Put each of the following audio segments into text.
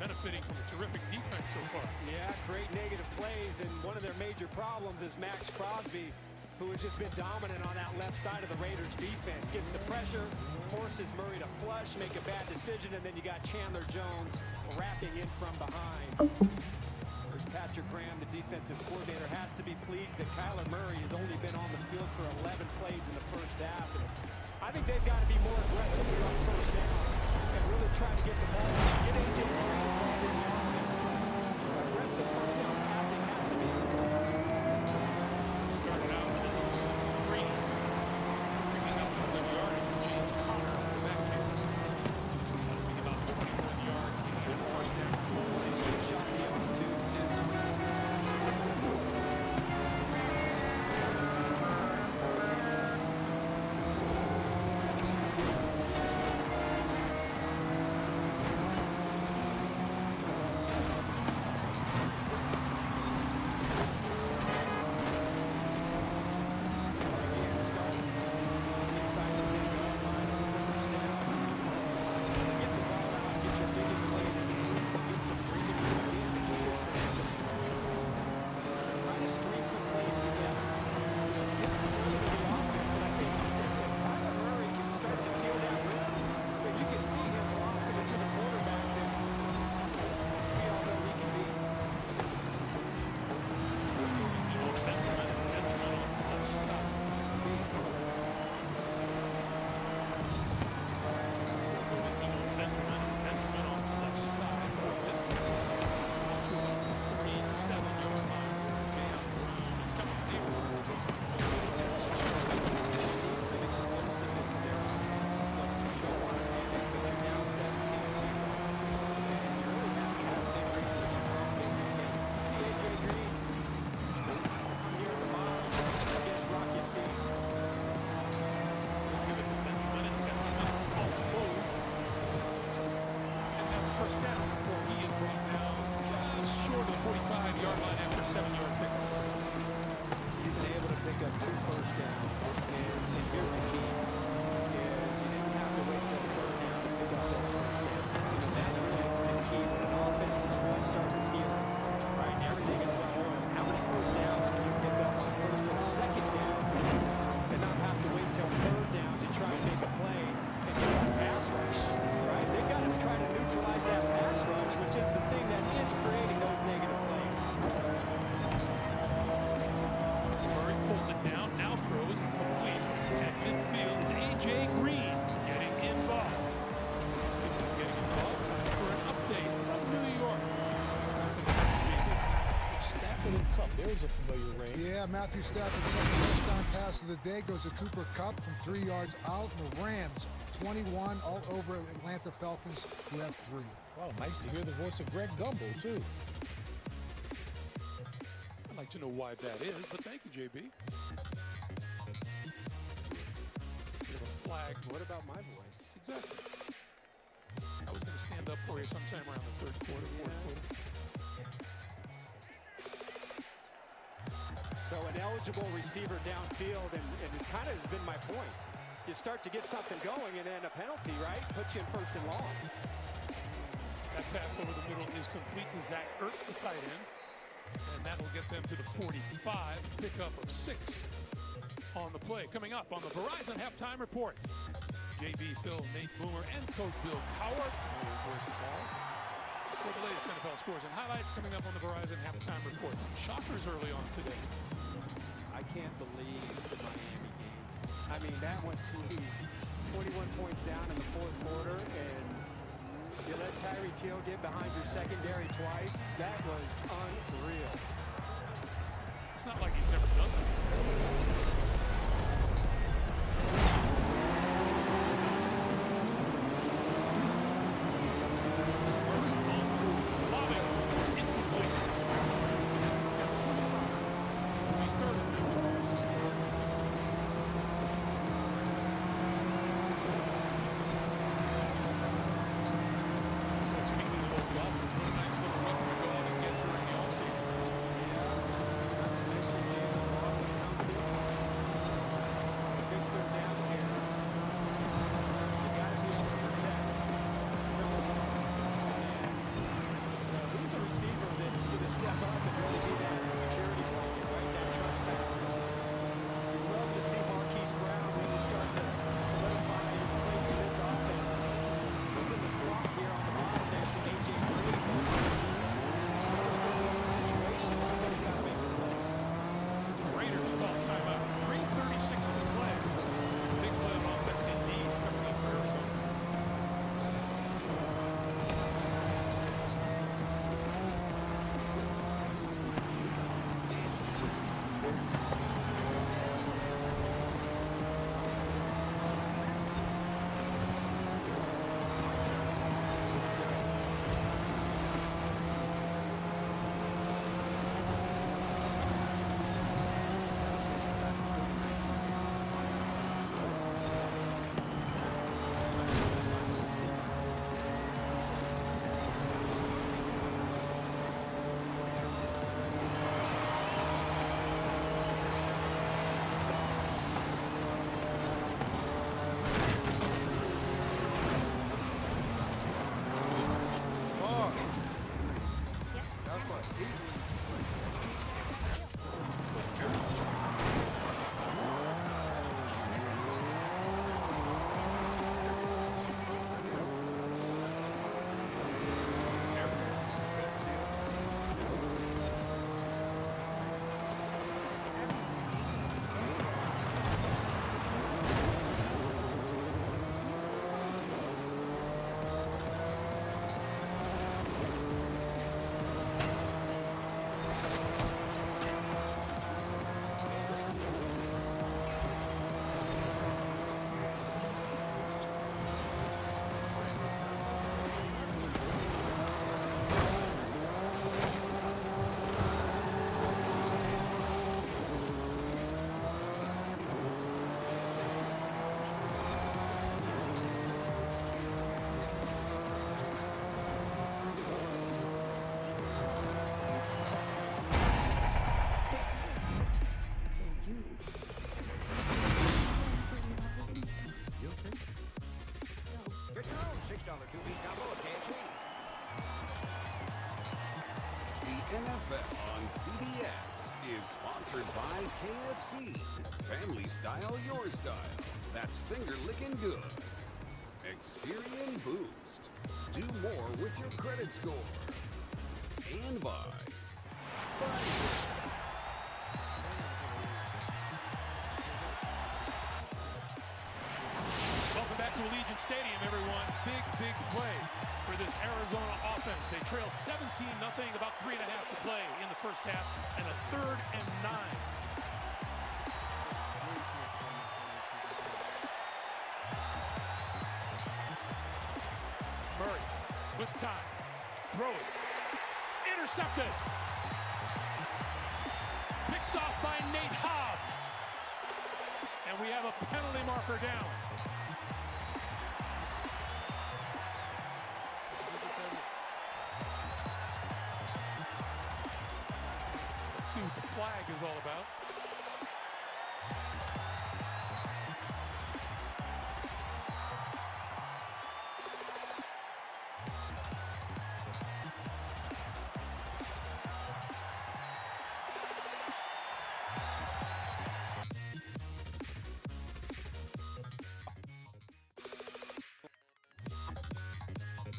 benefiting from a terrific defense so far. Yeah, great negative plays, and one of their major problems is Max Crosby, who has just been dominant on that left side of the Raiders defense. Gets the pressure, forces Murray to flush, make a bad decision, and then you got Chandler Jones wrapping in from behind. Patrick Graham, the defensive coordinator, has to be pleased that Kyler Murray has only been on the field for 11 plays in the first half. And I think they've got to be more aggressive here on first down and really try to get the ball, get AJ Green involved in the offense. Aggressive first down passing has to be. Started out with Green, picking up the yardage. James Conner on the back end. That'll be about 21 yards in the first down. Shot the arm to this week. There's a familiar range. Yeah, Matthew Stafford's second touchdown pass of the day goes to Cooper Kupp from 3 yards out. And the Rams, 21 all over Atlanta Falcons, who have 3. Well, nice to hear the voice of Greg Gumbel, too. I'd like to know why that is, but thank you, JB. You have a flag. What about my voice? Exactly. I was going to stand up for you sometime around the third quarter, fourth quarter. So an eligible receiver downfield, and it kind of has been my point. You start to get something going, and then a penalty, right? Puts you in first and long. That pass over the middle is complete to Zach Ertz, the tight end. And that'll get them to the 45, pickup of 6 on the play. Coming up on the Verizon Halftime Report, JB, Phil, Nate Boomer, and Coach Bill Coward. Voices all. For the latest NFL scores and highlights coming up on the Verizon Halftime Report. Some shockers early on today. I can't believe the Miami game. I mean, that one to 21 points down in the fourth quarter, and you let Tyreek Hill get behind your secondary twice. That was unreal. It's not like he's never done that. NFL on CBS is sponsored by KFC. Family style, your style. That's finger licking good. Experian Boost. Do more with your credit score. And by Pfizer. Welcome back to Allegiant Stadium, everyone. Big play for this Arizona offense. They trail 17-0, about 3.5 to play in the first half, and a 3rd and 9. Murray with time. Throw it. Intercepted. Picked off by Nate Hobbs. And we have a penalty marker down. Let's see what the flag is all about.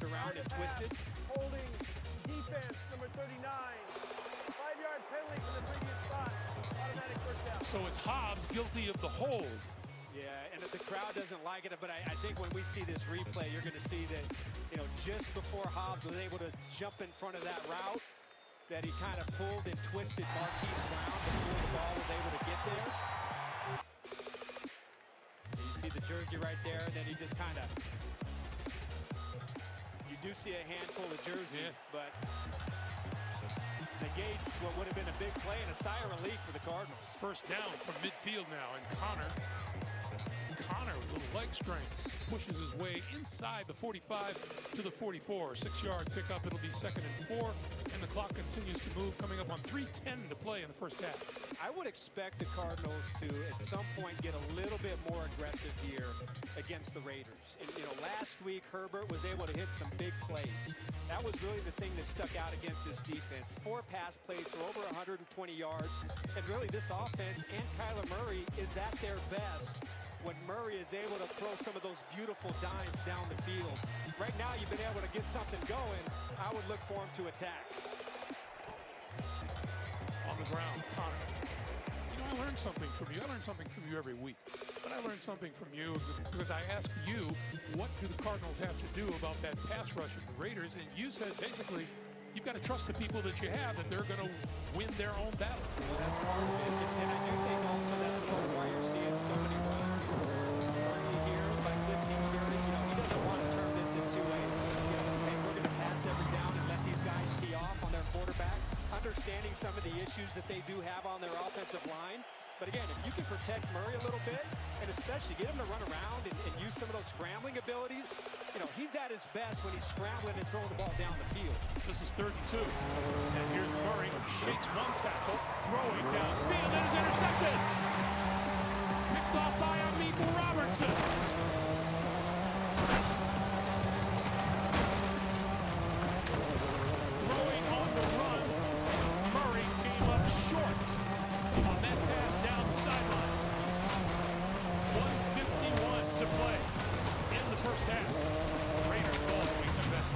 Around and twisted. Holding defense, number 39. 5-yard penalty from the previous spot. Automatic first down. So it's Hobbs guilty of the hold. Yeah, and if the crowd doesn't like it, but I think when we see this replay, you're going to see that, just before Hobbs was able to jump in front of that route, that he kind of pulled and twisted Marquise Brown before the ball was able to get there. And you see the jersey right there, and then he just kind of, you do see a handful of jersey, but negates what would have been a big play and a sigh of relief for the Cardinals. First down from midfield now, and Connor with a little leg strength pushes his way inside the 45 to the 44. 6-yard pickup. It'll be 2nd and 4, and the clock continues to move, coming up on 3:10 to play in the first half. I would expect the Cardinals to, at some point, get a little bit more aggressive here against the Raiders. And, last week, Herbert was able to hit some big plays. That was really the thing that stuck out against this defense. 4 pass plays for over 120 yards. And really, this offense and Kyler Murray is at their best when Murray is able to throw some of those beautiful dimes down the field. Right now, you've been able to get something going. I would look for him to attack. On the ground, Connor. I learned something from you. I learn something from you every week. But I learned something from you because I asked you, what do the Cardinals have to do about that pass rush of the Raiders? And you said, basically, you've got to trust the people that you have, that they're going to win their own battle. Well, that's part of it. And I do think also that's part of why you're seeing so many runs. Early here by 15 here, he doesn't want to turn this into a, hey, we're going to pass every down and let these guys tee off on their quarterback. Understanding some of the issues that they do have on their offensive line. But again, if you can protect Murray a little bit, and especially get him to run around and use some of those scrambling abilities, he's at his best when he's scrambling and throwing the ball down the field. This is 3rd and 2. And here's Murray, shakes one tackle, throwing downfield, and is intercepted. Picked off by Amit Robertson. Throwing on the run. Murray came up short on that pass down the sideline. 1:51 to play in the first half. Raiders ball when we come back.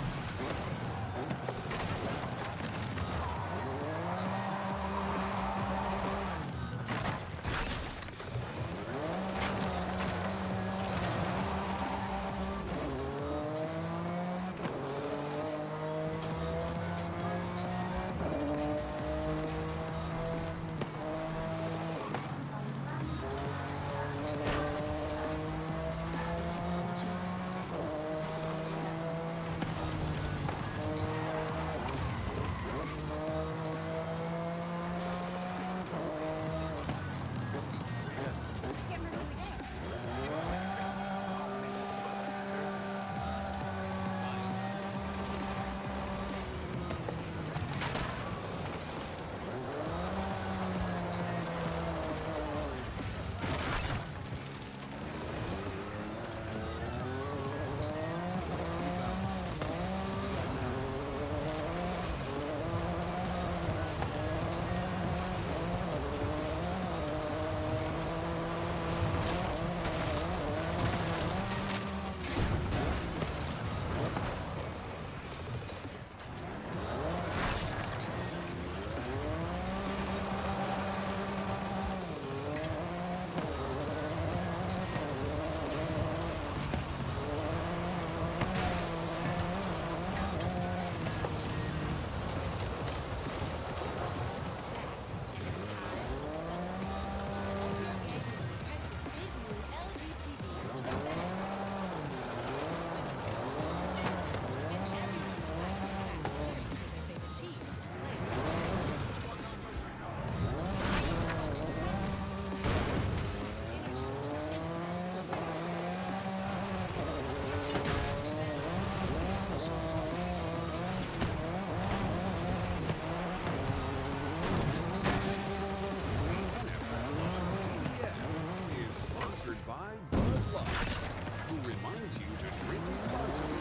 reminds you to drink responsibly.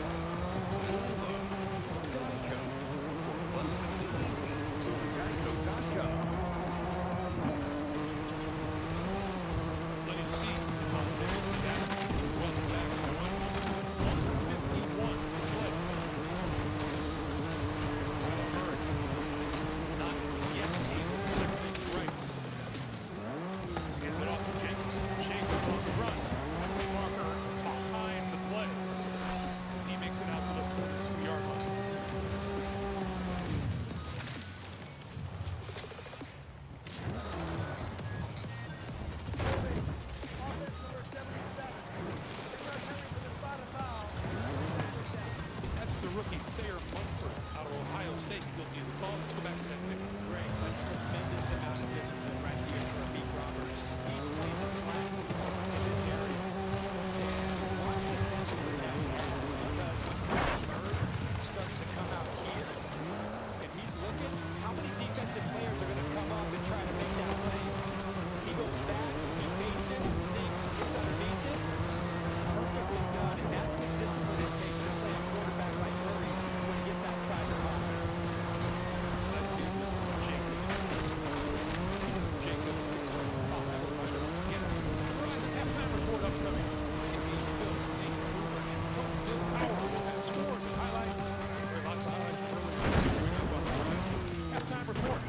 Geico. For abundantly easy. Go to geico.com. Plenty to see on the video today. Welcome back, everyone. 151 to play. Kyler Murray not yet able to set things right. Hands it off to Jacob. Jacob on the run. Emily Walker behind the play as he makes it out to the 42-yard line. Offense number 77. 3-yard penalty for the spot of foul. That's the rookie Thayer Munford out of Ohio State, guilty of the call. Let's go back to that video. Great, a tremendous amount of discipline right here for Pete Roberts. He's played the flag in this area. And watch the discipline that he has, because when Bird starts to come out here, if he's looking, how many defensive players are going to come up and try to make that play? He goes back, he baits it, sinks, gets underneath it. Perfectly done, and that's the discipline it takes to play a quarterback like Murray when he gets outside the box. That kid was Jacob. Jacob picks up 5 right together. Verizon halftime report upcoming. Game Bill, Nate Hoover, and Coach Bill Power will have scores and highlights. Very lots of highlights from earlier. Here we go on the Verizon halftime report.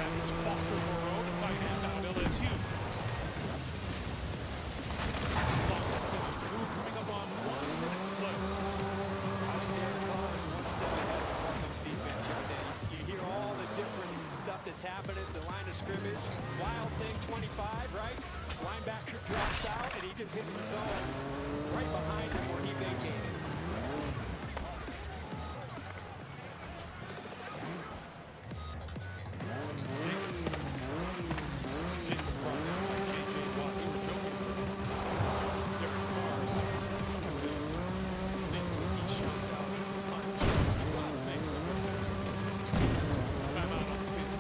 That is Foster Moreau, the tight end out of LSU. Clock continues to move, coming up on 1 minute to play. Derek Carr is one step ahead of the Falcons defense right there. You hear all the different stuff that's happening at the line of scrimmage. Wild thing, 25, right? Linebacker drops out, and he just hits the zone right behind him where he vacated. Jacob brought down by J.J. Watt. He was joking for Derek Carr. He shots out and punch. A lot of things that were there. Timeout on the field.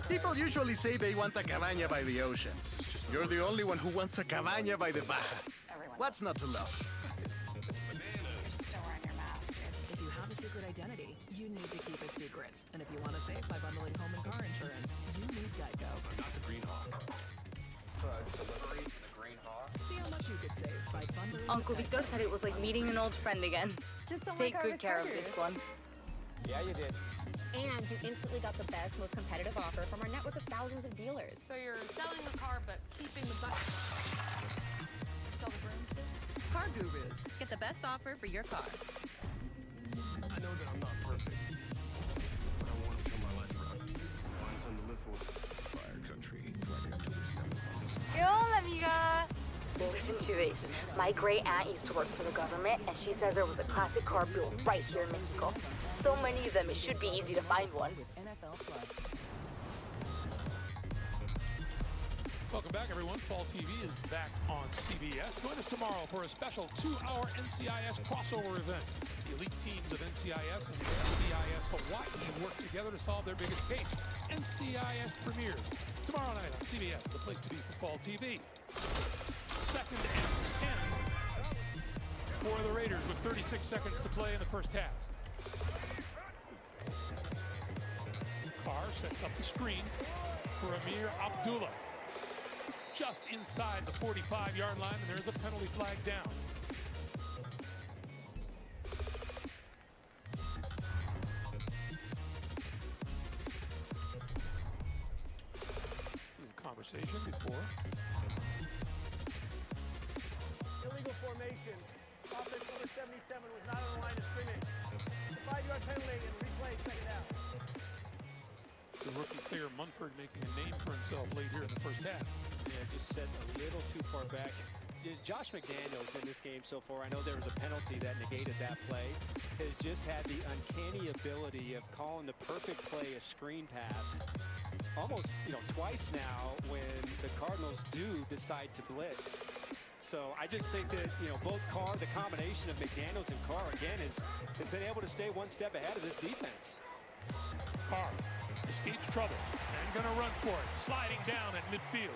People usually say they want a cabaña by the ocean. You're the only one who wants a cabaña by the Baja. What's not to love? You're still wearing your mask, kid. If you have a secret identity, you need to keep it secret. And if you want to save by bundling home and car insurance, you need Geico. Not the Green Hawk. Delivery to the Green Hawk. See how much you could save by bundling. Uncle Victor said it was like meeting an old friend again. Just don't Take like good care of this one. Yeah, you did. And you instantly got the best, most competitive offer from our network of thousands of dealers. So you're selling the car, but keeping the butt. Sell the broomstick? Car Gurus. Get the best offer for your car. I know that I'm not perfect, but I want to turn my life around. Find something to live for. Fire Country, driving up to the 7th. ¿Qué onda, amiga? Listen to this. My great aunt used to work for the government, and she says there was a classic car built right here in Mexico. So many of them, it should be easy to find one. With NFL Plus. Welcome back, everyone. Fall TV is back on CBS. Join us tomorrow for a special 2-hour NCIS crossover event. The elite teams of NCIS and NCIS Hawaii work together to solve their biggest case. NCIS premieres tomorrow night on CBS, the place to be for Fall TV. 2nd and 10 for the Raiders with 36 seconds to play in the first half. Carr sets up the screen for Amir Abdullah. Just inside the 45-yard line, and there's a penalty flag down. Conversation before. Illegal formation. Offense number 77 was not on the line of scrimmage. The 5-yard penalty and replay second down. The rookie Thayer Munford making a name for himself late here in the first half. Yeah, just set a little too far back. Josh McDaniels in this game so far, I know there was a penalty that negated that play, has just had the uncanny ability of calling the perfect play a screen pass. Almost, twice now when the Cardinals do decide to blitz. So I just think that, both Carr, the combination of McDaniels and Carr, again, has been able to stay one step ahead of this defense. Carr escapes trouble and gonna run for it, sliding down at midfield.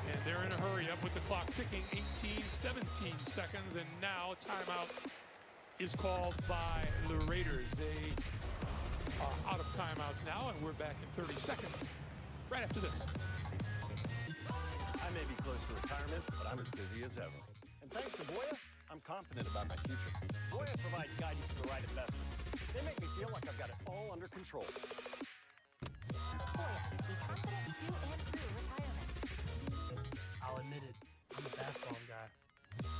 And they're in a hurry up with the clock ticking, 17 seconds, and now a timeout is called by the Raiders. They are out of timeouts now, and we're back in 30 seconds right after this. I may be close to retirement, but I'm as busy as ever. And thanks to Voya, I'm confident about my future. Voya provides guidance for the right investments. They make me feel like I've got it all under control. Voya, be confident to and through retirement. I'll admit it, I'm a bath bomb guy.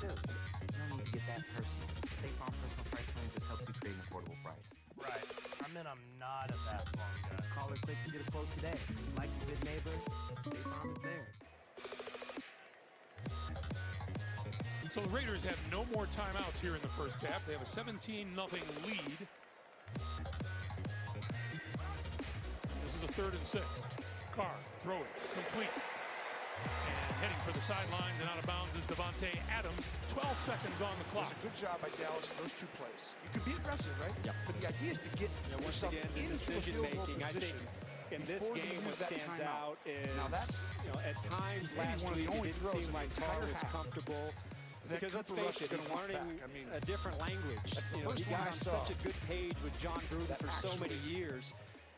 Dude, you don't need to get that personal. State Farm Personal Price Plan just helps you create an affordable price. Right. I mean, I'm not a bath bomb guy. Call or click to get a quote today. Like a good neighbor, State Farm is there. So the Raiders have no more timeouts here in the first half. They have a 17-0 lead. This is a 3rd and 6. Carr, throw it, complete. And heading for the sidelines and out of bounds is Devontae Adams. 12 seconds on the clock. It was a good job by Dallas in those 2 plays. You can be aggressive, right? Yeah. But the idea is to get once again, the decision making. I think in this game, what stands out is at times last week it didn't seem like Carr was comfortable. Because let's face it, he's learning a different language. He got on such a good page with John Gruden for so many years.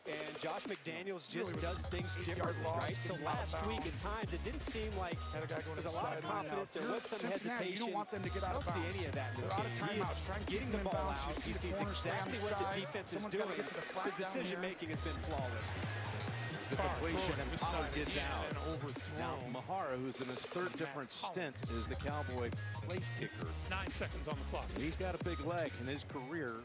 And Josh McDaniels just does things differently, right? So last week, at times, it didn't seem like there was a lot of confidence. There was some hesitation. You don't want them to get out of bounds. I don't see any of that in this game. He is getting the ball out. He sees exactly what the defense is doing. The decision-making has been flawless. The completion, and Pollard gets out. Now, Mahara, who's in his 3rd different stint, is the Cowboy place kicker. 9 seconds on the clock. He's got a big leg in his career,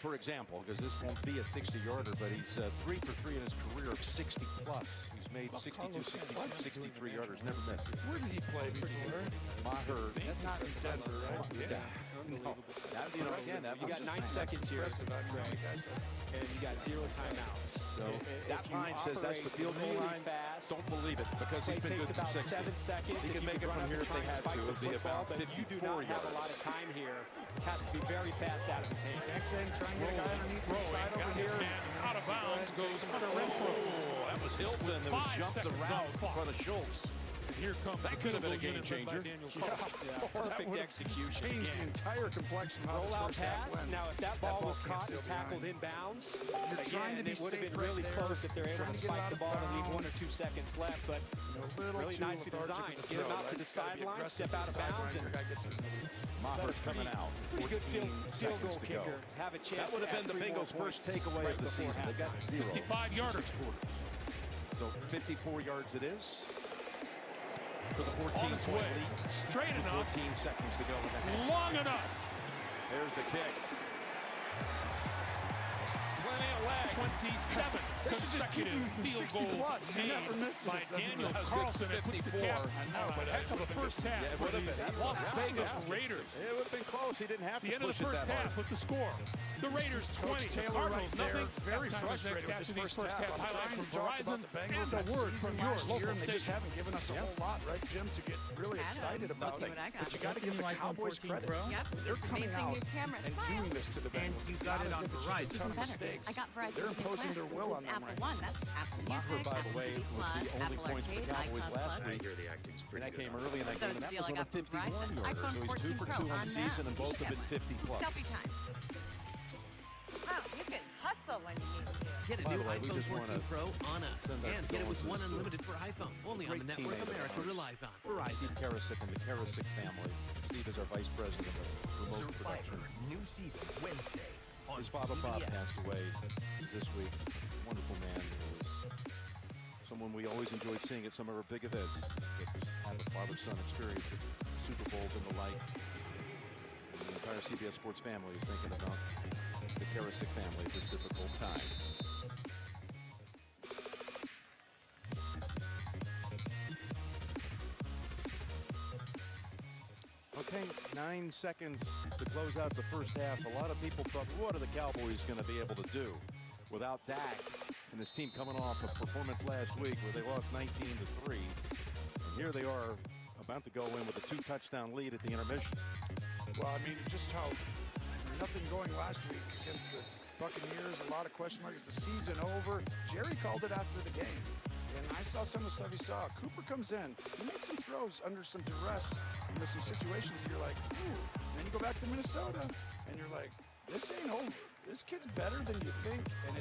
for example, because this won't be a 60-yarder, but he's 3 for 3 in his career of 60-plus. He's made 62, 62, 63-yarders, never missed. Where did he play before? Maher. That's not in Denver, right? Yeah. Unbelievable. You got 9 seconds here, and you got 0 timeouts. So that line says that's the field goal line. Fast, don't believe it because he's been good about from 60. 7 seconds. He can make it from here if they had to. It would be about 54 yards. You do not have a lot of time here. Has to be very fast out of his hands. Trying to get a guy underneath the side over here. Out of bounds goes Hunter Renfrow. That was Hilton who jumped the route in front of Schultz. And here comes that could have been a game changer. Perfect execution. Changed the entire complexion of roll out pass. Now, if that ball was caught and tackled inbounds, again, it would have been really close if they're able to spike the ball and leave 1 or 2 seconds left. But really nicely designed. Get him out to the sideline, step out of bounds, and Maher's coming out. Pretty good field goal kicker. Have a chance. That would have been the Bengals' first takeaway of the season. They got 0. 55-yarders. So 54 yards it is. For the 14-point lead. Straight enough. 14 seconds to go. Long enough. There's the kick. Plenty of leg. 27 They should just consecutive field 60 goals plus. He never made misses by a 70. Daniel That was Carlson. It puts the 54. cap I know, on but a heck of a first half Yeah, it for would have the been. Las Yeah, Vegas yeah. Raiders. It would have been close. He didn't have The to end of push the it first that half hard. with the score. The Raiders 20, the Taylor Cardinals right there, nothing. very Halftime is frustrated next with after this these first half I'm highlights trying from to talk Verizon about the Bengals and a that word season from your last year, local and they just station. haven't given us a whole lot, right, Jim, to get really excited about it. But you got to give the Cowboys credit. Yep, They're this coming amazing out new camera. and Smile. doing this to the And Bengals. you It's got not it as on if it's just Verizon. a ton of Better. mistakes. I got Verizon's They're new imposing plan. their will on It's them Apple right One. That's Apple I Music, heard, by the Apple way, TV with Plus, the only Apple points for the Arcade, Cowboys iCloud last Plus. week. hear the acting's And pretty that came good. early in that So game, and it's that the deal was I on a got from 51 Verizon. yarder. iPhone So he's 2 14 for Pro 2 on the on season, now. and You both should have get been one. 50 plus. Selfie time. Wow, you can hustle when you need to. Get a By new the way, we iPhone just 14 wanna Pro on us. send our And get it with one condolences to unlimited for iPhone. Only on the great network teammate of America ours, relies on. Verizon. Steve Karasik and the Karasik family. Steve is our vice president of remote production. New season Wednesday on His father Bob CBS. passed away this week. Wonderful man. He was someone we always enjoyed seeing at some of our big events. That have a father-son experience at Super Bowls and the like. And the entire CBS Sports family is thinking about the Karasik family at this difficult time. Okay, 9 seconds to close out the first half. A lot of people thought, what are the Cowboys going to be able to do without Dak and this team coming off a performance last week where they lost 19-3. And here they are about to go in with a 2-touchdown lead at the intermission. Well, I mean, just how nothing going last week against the Buccaneers, a lot of question marks. The season over. Jerry called it after the game. And I saw some of the stuff he saw. Cooper comes in. He made some throws under some duress. And there's some situations that you're like, ooh. And then you go back to Minnesota, and you're like, this ain't over. This kid's better than you think. And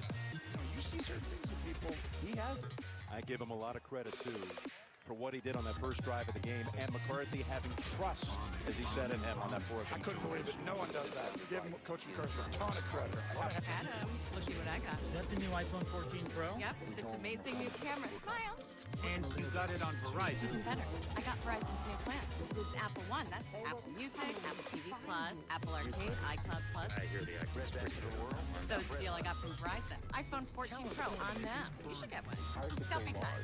you see certain things in people. He has it. I give him a lot of credit, too, for what he did on that first drive of the game, and McCarthy having trust, as he said in him, on that fourth. I couldn't believe it. No one does that. Give him, Coach McCarthy, a ton of credit. Adam, look at what I got. Is that the new iPhone 14 Pro? Yep, this amazing new camera. Smile. And you got it on Verizon. Even better. I got Verizon's new plan. It's Apple One. That's Apple Music, Apple TV Plus, Apple Arcade, iCloud Plus. I hear the acting's pretty good. So it's the deal I got from Verizon. iPhone 14 Pro on now. You should get one. Selfie time.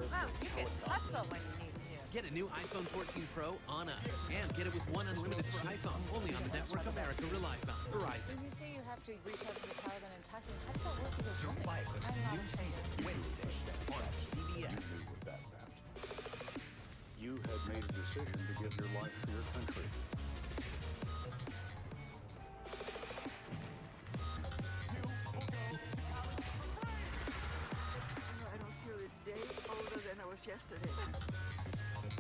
Wow, you can hustle when you need to. Get a new iPhone 14 Pro on us. And get it with one unlimited for iPhone. Only on the network America relies on. Verizon. When you say you have to reach out to the Taliban and talk to them, how does that work as a woman? Survivor. I'm not New a season Wednesday on CBS. You knew what that meant. You had made a decision to give your life for your country. I don't feel a day older than I was yesterday.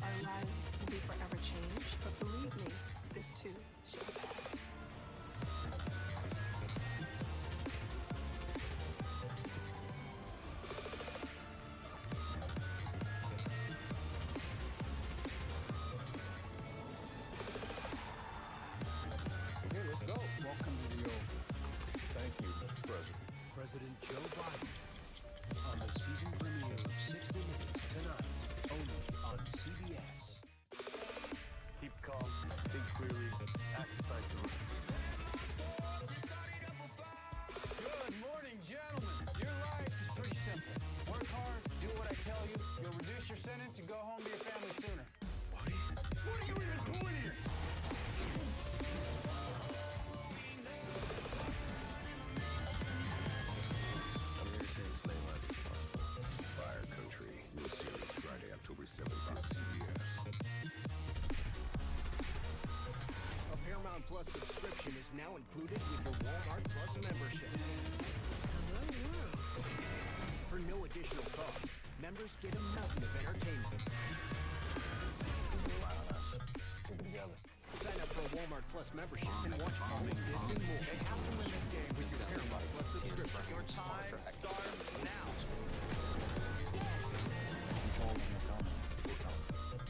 Our lives will be forever changed, but believe me, this too shall pass. Okay, let's go. Welcome to the Oval. Thank you, Mr. President. President Joe Biden on the season premiere of 60 Minutes tonight, only on CBS. Keep calm, think clearly, act decisively. Good morning, gentlemen. Your life is pretty simple. Work hard, do what I tell you. You'll reduce your sentence and go home to your family sooner. What are you even doing here? I'm here to save as many lives as possible. Fire Country, new series Friday, October 7th on CBS. A Paramount Plus subscription is now included with your Walmart Plus membership. Hello, world. For no additional cost, members get a mountain of entertainment. Rely on us. Keep it together. Sign up for a Walmart Plus membership and watch all of this and more. They have to win this game with your Paramount Plus subscription. Your time starts now.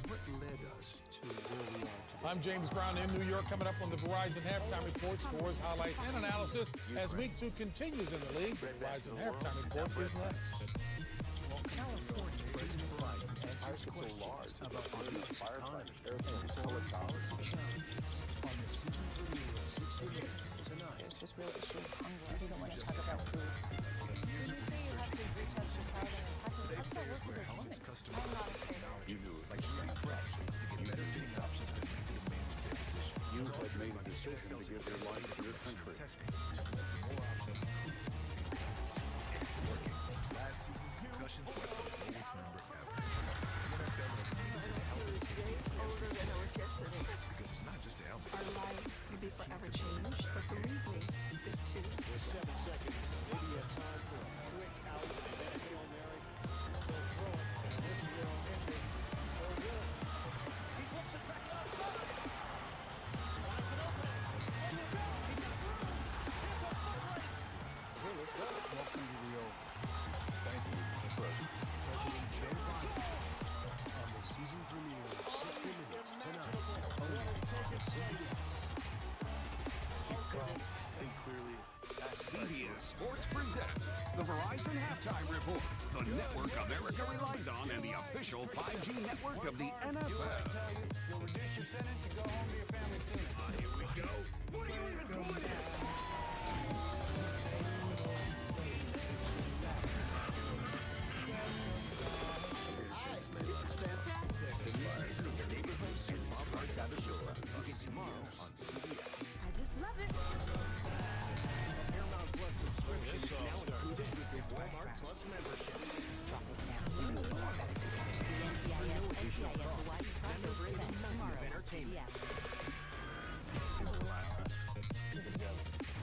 What led us to where we are today? I'm James Brown in New York. Coming up on the Verizon Halftime Report, scores, highlights, and analysis as Week 2 continues in the league. The Verizon Halftime Report is next. California President Biden answers questions about the U.S. economy and public policy challenges on the season premiere of 60 Minutes tonight. There's this real issue of hunger. We don't want to talk about food. It's music give your life to your country. Testing to multiple more obstacles to save lives. And it's working. Last season, concussions were at the lowest number ever. The NFL is committed to the health and safety of every player. Because it's not just a helmet. Our lives will be forever changed, but believe me, this too With shall 7 pass. seconds, maybe a time for a quick out and then a Hail Mary. They'll throw it, and this is their own ending. Or will. He flips it back outside. Finds an opening. On the go. He's got room. It's a foot race. Hey, let's go. Welcome to the Oval. Thank you, President. President Joe Biden on the season premiere of 60 Minutes tonight. Only on CBS. Think clearly. CBS Sports presents the Verizon Halftime Report. The network America relies on and the official 5G network of the NFL. You'll reduce your sentence and go home to your family sooner. Here we go. What are you even doing here? It's fantastic. The new season of The Neighborhood and Bob Savage Show begin tomorrow on CBS. I just love it. Paramount Plus subscription is now included with your Walmart Plus membership. Drop it now. The NCIS, NCIS Hawaii Process event tomorrow on CBS.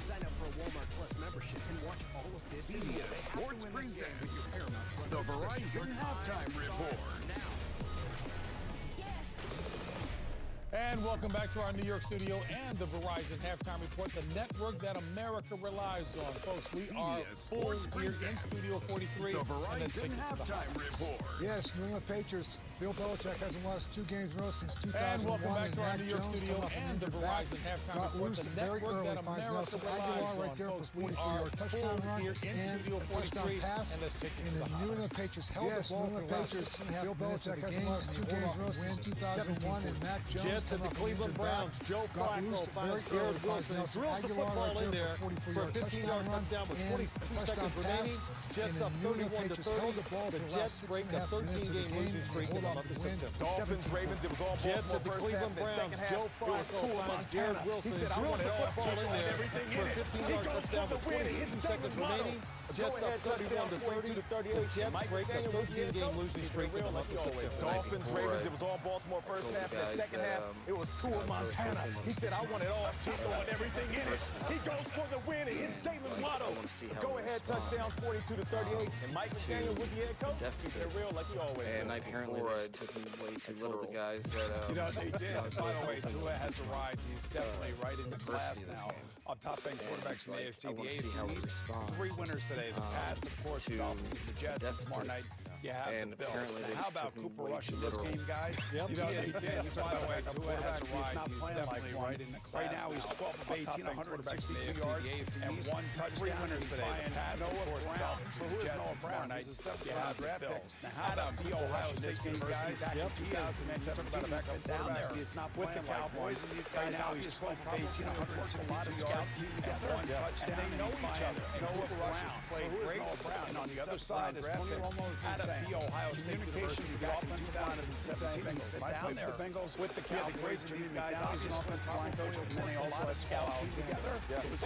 Sign up for a Walmart Plus membership and watch all of this and more. CBS Sports presents With your Paramount Plus the subscription. Verizon Halftime Report. And welcome back to our New York studio and the Verizon Halftime Report, the network that America relies on. Folks, we are full here in Studio 43. The and let's take Verizon it to the Halftime Report. Yes, New England Patriots. Bill Belichick hasn't lost 2 games in a row since 2001. And welcome back to our Mac New York Jones studio coming off an and the injured back. Verizon Halftime Got Report, loose the very network early. that Finds America Nelson relies Aguilar on. right there Folks, for we 43-yard are touchdown full run here in and Studio a touchdown 43. pass. And let's take it to And the the New England Patriots held the ball for the last 6.5 Bill Belichick hasn't lost 2 games in a row since 2001. And Mac Jones Jets at the Cleveland Browns. Joe Flacco finds Garrett Wilson. Drills the football in there for a 15-yard touchdown with 22 seconds remaining. Jets up 31-30. The Jets break a 13-game losing streak in the month of September. Dolphins, Ravens, it was all Jets at the Cleveland Browns. Joe Flacco finds Garrett Wilson. Drills the football in there for a 15-yard touchdown with 22 seconds remaining. Jets up 31-30. The Jets break a 13-game losing streak in the month of September. Dolphins, Ravens, it was all Baltimore first half. In the second half, it was Tua Montana. He said, I want it all. He's throwing everything in it. He goes for the win. It's Jalen Waddle. Go-ahead touchdown, 42-38. And Mike McDaniel with the head coach. Keeping it real like he always does. And apparently they took him way too literal. The guys that, You know, they did. By the way, Tua has arrived. He's definitely right in the class now. On top-ranked quarterbacks in the AFC. The AFC East, 3 winners today. The Pats, of course, the Dolphins, the Jets, and tomorrow night. You have the Bills. Now, how about Cooper Rush in this game, guys? Yep. You know, they did. By the way, Tua has arrived. He's definitely right in the class. Right now, he's 12 of 18, 162 yards, and 1 touchdown. 3 winners today. The Pats, of course, the Dolphins, the Jets, and tomorrow night. You have the Bills. Now, how about the Ohio State University back in 2017? He's been down there with the Cowboys, and these guys now he's 12 of 18, 162 yards, and 1 touchdown. And they know each other. Noah Brown played great. And on the other side is Tony Romo. Out of the Ohio State University, the offensive line of the 17 Bengals. Been down there with the Cowboys. These guys, obviously, offensive line coach, and then they also had a scout team together.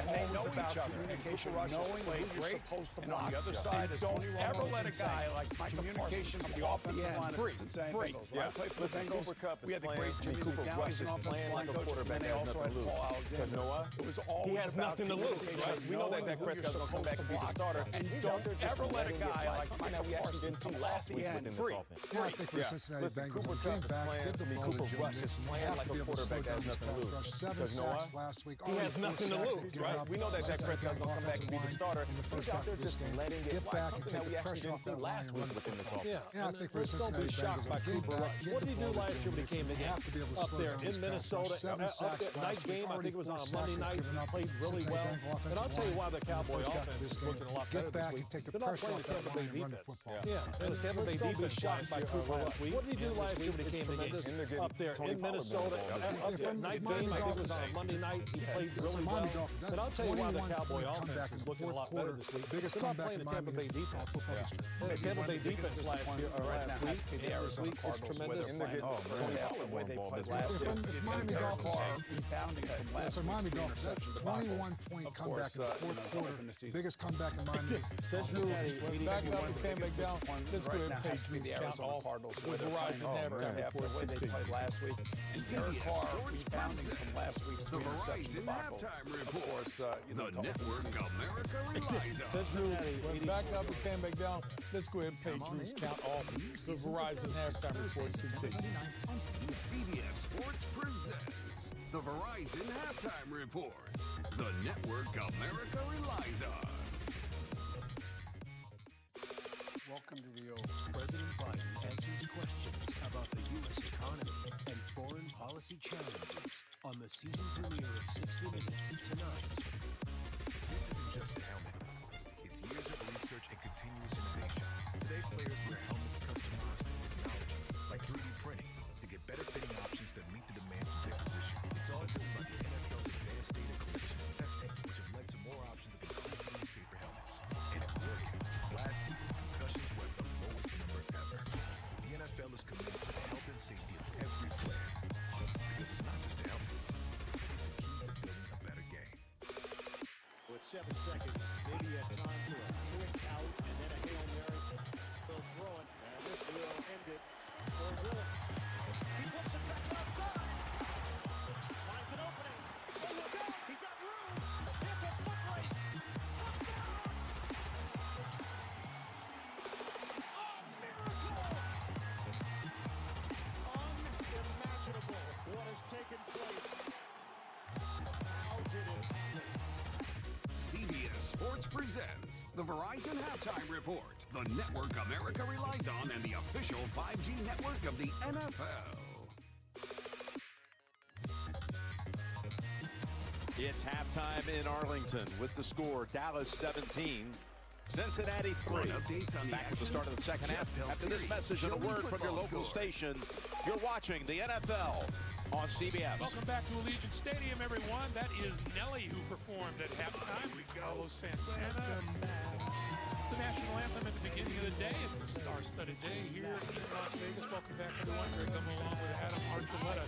And they know each other. Communication, knowing who you're supposed to block. And on the other side is Tony Romo. Ever let a guy like communication from the offensive line of the Cincinnati Bengals. I played for the Bengals. We had the great Jimmy McDowell as an offensive line coach, and then they also had Paul Alexander. It was always He has nothing to lose, right? We know that Prescott's going to come back and be the starter. And don't ever let a guy like Micah Parsons come last week within this offense. Yeah, I think for the Cincinnati Bengals, when came back, get the ball to Joe Mixon. They have to be able to slow down this pass rush. 7 sacks last week. He has nothing to lose, right? We know that Prescott's going to come back and be the starter. He's out there just letting it fly, something that we actually didn't see last week within this offense. Yeah, I think for the Let's don't be Cincinnati shocked by Bengals, Cooper Rush. What did he do last year when he came in up there in Minnesota? Up there, night game, I think it was on a Monday night. He played really well. And I'll tell you why the Cowboy offense is looking a lot lot better get back this week. and take the They're not pressure playing off the that Tampa Bay line and run the defense. football. Yeah, and the Tampa Bay defense shocked by Cooper last week. What did he do last week? It's tremendous up there in Minnesota, up there. Night game, I think it was on Monday night. He played really well. But I'll tell you why the Cowboy offense is looking a lot better this week. They're not playing the Tampa Bay defense. The Tampa Bay defense last week, this week, it's tremendous. The way they played last year. If Miami Dolphins rebounding from last for Miami Dolphins, that's a 21-point comeback in the fourth quarter. Biggest comeback in Miami. Cincinnati, Back up and came back down. Let's go ahead and pay Patriots count off the Verizon halftime report. The way they played last week. And Derek Carr rebounding from last week's The Verizon halftime report. The network America relies on. Cincinnati, went back up and came back down. Let's go ahead and pay Patriots count off the Verizon halftime report continues. CBS Sports presents the Verizon halftime report. The network America relies on. Welcome to the Oval. President Biden answers questions about the U.S. economy and foreign policy challenges on the season premiere of 60 Minutes tonight. This isn't just a helmet. It's years of research and continuous innovation. Today, players wear helmets customized to technology, like 3D printing, to get better fitting options that meet the demands of their position. It's all driven by the NFL's advanced data collection and testing, which have led to more options of increasingly safer helmets. And it's working. Last season, concussions were at the lowest number ever. The NFL is committed to the health and safety of every player. Because it's not just a helmet. It's a key to building a better game. With 7 seconds, maybe you have time for a quick out and then a Hail Mary. They'll throw it, and this will end it. Or will it? He flips it back outside. Finds an opening. Oh, look out! He's got room. It's a foot race. Touchdown! Oh, miracle! Unimaginable what has taken place. How did it happen? CBS Sports presents the Verizon halftime report. The network America relies on and the official 5G network of the NFL. It's halftime in Arlington with the score Dallas 17, Cincinnati 3. Updates on the Back at the start of the second half. After this message and a word from your local station, you're watching the NFL on CBS. Welcome back to Allegiant Stadium, everyone. That is Nelly who performed at halftime. Carlos Santana. The national anthem at the beginning of the day. It's a star-studded day here in Las Vegas. Welcome back, everyone. Greg Gumbel along with Adam Archuleta.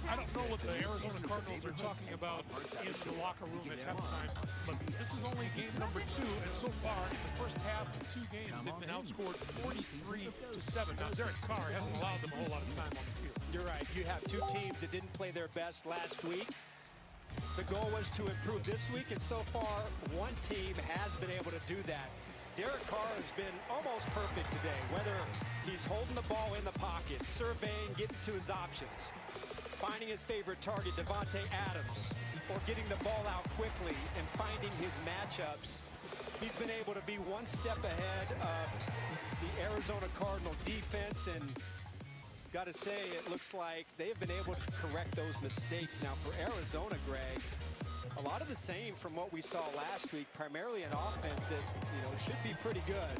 I don't know what the Arizona Cardinals are talking about in the locker room at halftime, but this is only game number 2, and so far in the first half of 2 games, they've been outscored 43-7. Now, Derek Carr hasn't allowed them a whole lot of time on the field. You're right. You have 2 teams that didn't play their best last week. The goal was to improve this week, and so far, one team has been able to do that. Derek Carr has been almost perfect today, whether he's holding the ball in the pocket, surveying, getting to his options, finding his favorite target, Devontae Adams, or getting the ball out quickly and finding his matchups. He's been able to be one step ahead of the Arizona Cardinal defense, and got to say, it looks like they've been able to correct those mistakes. Now, for Arizona, Greg, a lot of the same from what we saw last week, primarily an offense that, should be pretty good.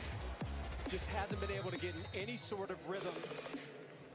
Just hasn't been able to get in any sort of rhythm.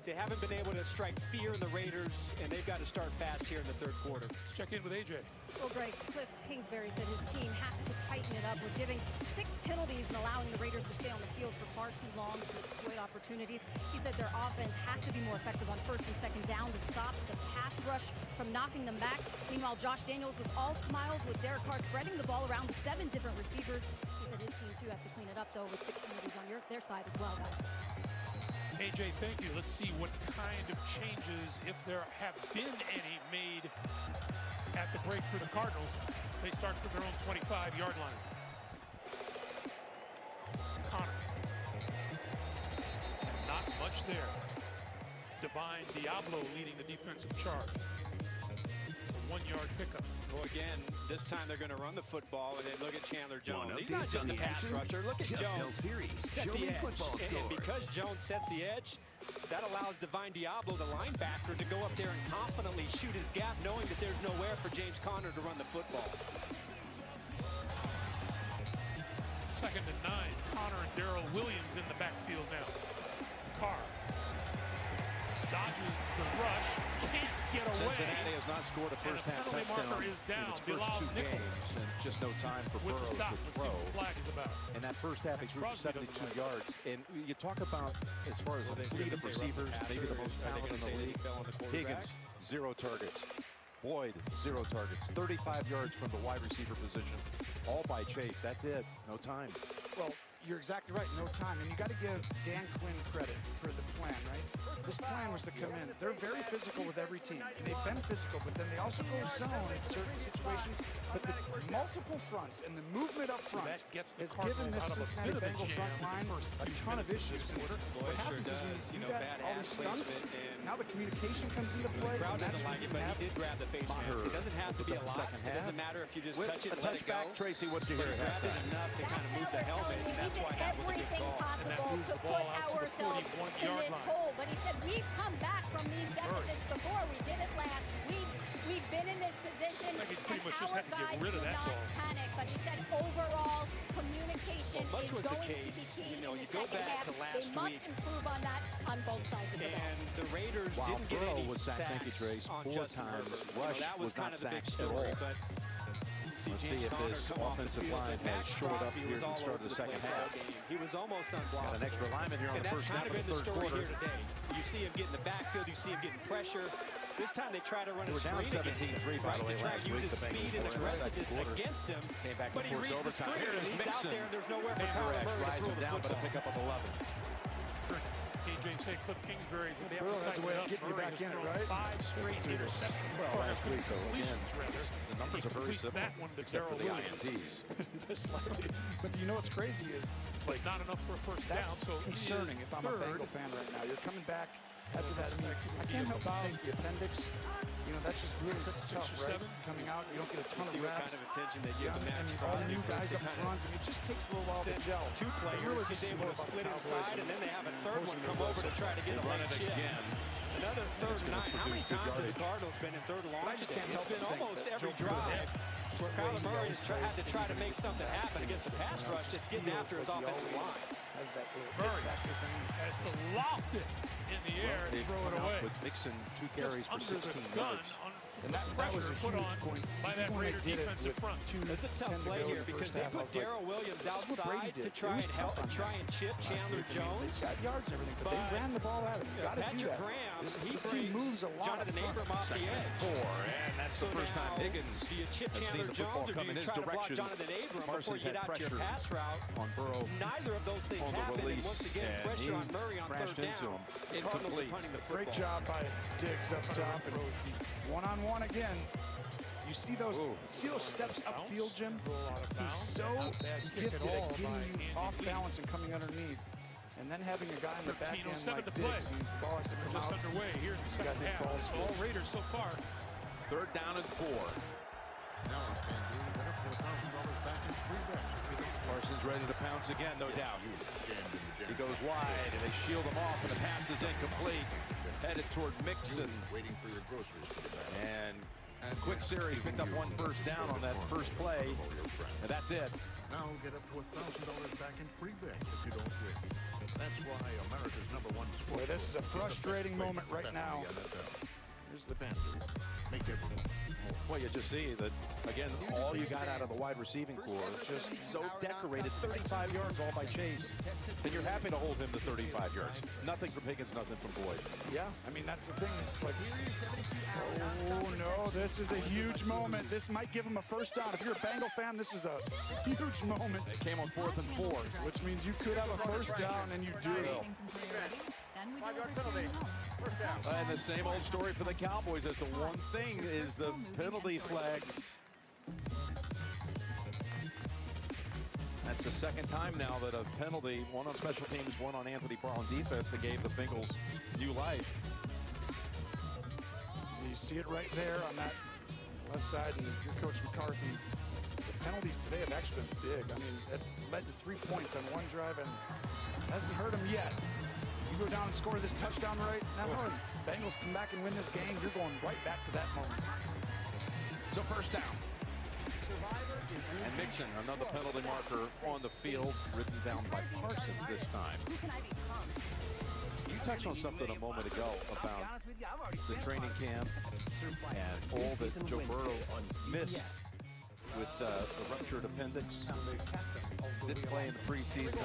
They haven't been able to strike fear in the Raiders, and they've got to start fast here in the third quarter. Let's check in with AJ. Well, Greg, Cliff Kingsbury said his team has to tighten it up with giving 6 penalties and allowing the Raiders to stay on the field for far too long to exploit opportunities. He said their offense has to be more effective on first and second down to stop the pass rush from knocking them back. Meanwhile, Josh Daniels was all smiles with Derek Carr spreading the ball around to 7 different receivers. He said his team, too, has to clean it up, though, with 6 penalties on their side as well, guys. AJ, thank you. Let's see what kind of changes, if there have been any, made at the break for the Cardinals. They start from their own 25-yard line. Connor. And not much there. Divine Diablo leading the defensive charge. It's a 1-yard pickup. Well, again, this time they're going to run the football, and they look at Chandler Jones. Want He's not just a pass rusher. Look at Just Jones. Set the edge. And because Jones sets the edge, that allows Divine Diablo, the linebacker, to go up there and confidently shoot his gap, knowing that there's nowhere for James Conner to run the football. 2nd and 9. Connor and Darrell Williams in the backfield now. Carr dodges the rush, can't get away. Cincinnati has not scored a first half touchdown is down. in its first 2 games, and just no time for Burrow to throw. What the flag is about. And that first half, he threw for 72 yards. And you talk about, as far as a fleet of receivers, maybe the most talented in the league. Higgins, 0 targets. Boyd, 0 targets. 35 yards from the wide receiver position, all by Chase. That's it. No time. Well, you're exactly right. No time. And you got to give Dan Quinn credit for the plan, right? This plan was to come in. They're very physical with every team. And they've been physical, but then they also go zone in certain situations. But the multiple fronts and the movement up front has given this Cincinnati Bengal front line a ton of issues. What happens is when you do that, all these stunts, now the communication comes into play. The crowd doesn't like it, but he did grab the face mask. It doesn't have to be a lot. It doesn't matter if you just touch it and let it go. Tracy, what did you hear? He grabbed it enough to kind of move the helmet, and that's why that was a good everything call. possible to put ourselves in this hole. But he said, we've come back from these deficits before. We did it last week. We've been in this position, and our guys do not panic. But he said, overall, communication is going to be key in the second half. They must improve on that on both sides of the ball. And the Raiders didn't get any sacks on Justin Herbert. Rush that was kind not of the big sacked at story, all. but Let's see if this offensive line has showed up here at the start of the second half. He was almost unblocked. Got an extra lineman here on the first snap of the third quarter. Here today. You see him get in the backfield. You see him getting pressure. This time they try to run a screen against him. By the way, to try to use his speed and aggressiveness against him. Came back but he reads the screen. He's out there, and there's nowhere for Kyler Murray to throw the down, but a pickup of 11. KJ say Cliff Kingsbury is Burrow has a way of getting you back in it, right? 5 straight interceptions. Well, last week, though, again, the numbers are very simple, except for the INTs. But you know what's crazy is, like, not enough for a first down. That's So concerning if I'm a Bengal fan right now. You're coming back after that. I mean, I can't help but think the appendix, you know, that's just really tough, right? Coming out, you don't get a ton of see reps. what kind of attention they give the match. All the new guys up front, and it just takes a little while to gel. 2 players, he's able to split inside, and then they have a third one come over to try to get a late chip. Another 3rd and 9. How many times have the Cardinals been in 3rd and long today? It's been almost every drive where Kyler Murray has had to try to make something happen against a pass rush that's getting after his offensive line. Murray has to loft it in the air and throw it away. With Mixon 2 carries for 16 yards. And that was a put huge on point. by that Raider defensive front. It's a tough play here because they put Darrell Williams outside to try and help and try and chip Chandler Jones. They've got yards and everything, but they ran the ball at him. You got to do that. This team moves a lot. Jonathan Abram off the edge. 4, and that's the first time Higgins do you chip has seen Chandler the football Jones, or come do in you his try to block direction. Jonathan Abram before Parsons you get had out to your pressure pass route? on Burrow. Neither of those things on the happened, release, and once again, and pressure he on Murray on crashed 3rd into down. him. Cardinals are Incomplete. punting the Great football. job by Diggs up top. And one-on-one again. You see those steps upfield, Jim? He's so gifted at getting you off balance and coming underneath. And then having a guy in the back end like Diggs, the ball has to come Just out. underway here in the second half. It's all Raiders so far. 3rd down and 4. Parsons ready to pounce again, no doubt. He goes wide, and they shield him off, and the pass is incomplete. Headed toward Mixon. Waiting for your groceries to be back. And quick series picked up 1 first down on that first play, and that's it. Now get up to $1,000 back in free bets if you don't win. That's why America's #1 sport. Boy, this is a frustrating moment right now. Here's the FanDuel. Make everyone more. Well, you just see that, again, all you got out of the wide receiving core just so decorated. 35 yards all by Chase. And you're happy to hold him to 35 yards. Nothing from Higgins, nothing from Boyd. Yeah, I mean, that's the thing. It's like, oh, no, this is a huge moment. This might give him a first down. If you're a Bengal fan, this is a huge moment. It came on 4th and 4. Which means you could have a first down, and you do. And the same old story for the Cowboys. That's the one thing is the penalty flags. That's the 2nd time now that a penalty, one on special teams, one on Anthony Barr on defense, that gave the Bengals new life. You see it right there on that left side, and your Coach McCarthy. The penalties today have actually been big. I mean, it led to 3 points on one drive, and hasn't hurt him yet. You go down and score this touchdown right now, and Bengals come back and win this game, you're going right back to that moment. So first down. And Mixon, another penalty marker on the field, written down by Parsons this time. You touched on something a moment ago about the training camp and all that Joe Burrow missed with the ruptured appendix. Didn't play in the preseason.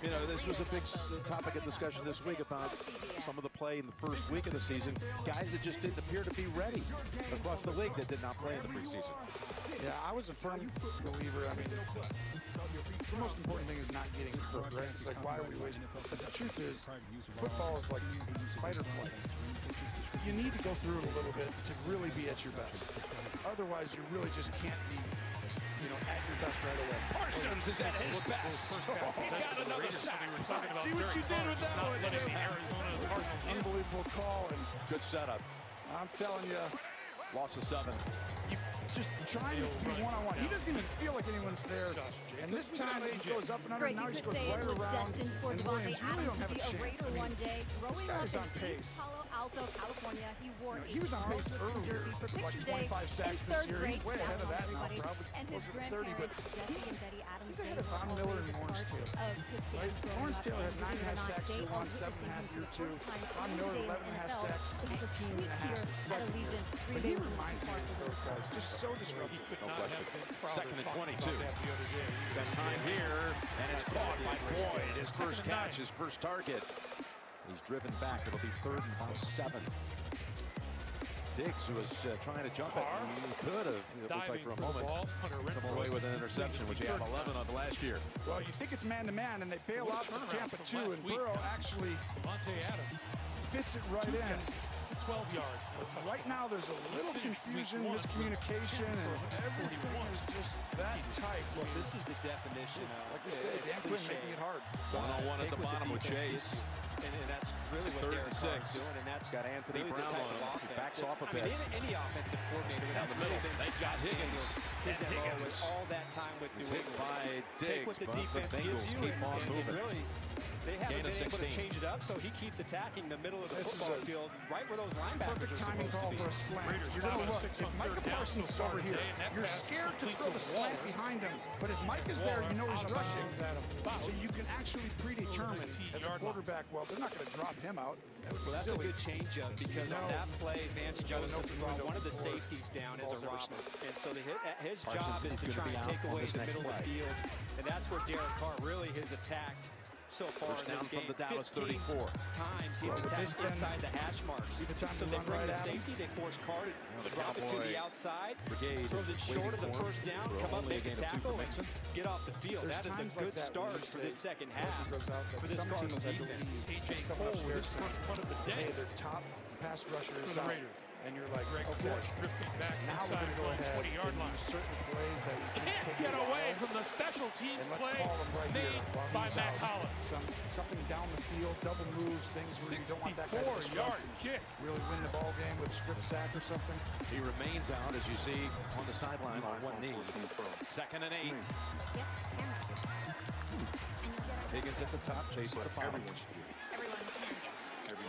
You know, this was a big topic of discussion this week about some of the play in the first week of the season. Guys that just didn't appear to be ready across the league that did not play in the preseason. Yeah, I was a firm believer. I mean, the most important thing is not getting hurt, right? It's like, why are we waiting? But the truth is, football is like fight or flight. You need to go through it a little bit to really be at your best. Otherwise, you really just can't be, you know, at your best right away. Parsons is at his best. He's got another sack. See what you did with that one. Unbelievable call and good setup. I'm telling you, loss of 7. You just trying to be one-on-one. He doesn't even feel like anyone's there. And this time he goes up and under. Greg, now you he could goes say right it was around. destined for And Devontae Williams really don't Adams to have be a a chance. Raider I mean, one day. this Growing guy's up on in pace. East Palo Alto, California, he wore He was on pace earlier for with like picture day 25 sacks in this third year. grade. He's way ahead of that now, probably And his closer to 30. But grandparents, Jesse and Betty Adams, he's ahead of Von Miller and Lawrence Taylor. Right? Lawrence Taylor had 9.5 sacks year 1, 7.5 year 2. Von Miller 11.5 sacks, 18.5 his second year. But he reminds me of those guys. Just so disruptive. No question. 2nd and 22. Got time here, and it's caught by Boyd. His first catch, his first target. He's driven back. It'll be 3rd and about 7. Diggs, who was trying to jump it, he could have. It looked like for a moment come away with an interception, which he had 11 of last year. Well, you think it's man-to-man, and they bail out to Tampa 2, and Burrow actually fits it right in. 12 yards. Right now, there's a little confusion, miscommunication, and everything is just that tight. Well, this is the definition of, like we said, Dan Quinn making it hard. 1-on-1 at the bottom with Chase. And that's really what 3rd and 6. doing, and that's got Anthony really Brown the on him. He backs off a bit. I mean, any offensive coordinator would Down the middle. They've got Higgins. His MO with all that time with New England. By Diggs, Take what the but defense the Bengals gives you, keep on moving. really, they haven't Gain of been able to 16. change it up, so he keeps attacking the middle of the football field, right where those linebackers Perfect are timing call for a slant. You're going to look. If Micah Parsons is over here, you're scared to throw the slant behind him. But if Mike is there, you know he's rushing. So you can actually predetermine as a quarterback, well, they're not going to drop him out. Well, that's a good changeup because on that play, Vance Joseph brought one of the safeties down as a robber. And so his job is to try and take away the middle of the field. And that's where Derek Carr really has attacked so far in this game. From the Dallas 34 times he's attacked inside the hash marks. So they bring the safety, they force Carr to drop it to the outside, throws it short of the first down, come up, make a tackle, and get off the field. That is a good start for this second half for this Cardinals defense. AJ Cole is one of the day. Their top pass rusher is out. And you're like, okay, now we're going to go ahead and use certain plays that we think can't get away from the special teams play made by Matt Collins. Something down the field, double moves, things where you don't want that guy to 64-yard kick. Really win the ball game with a strip sack or something. He remains out, as you see, on the sideline on one knee. 2nd and 8. Higgins at the top, Chase at the bottom.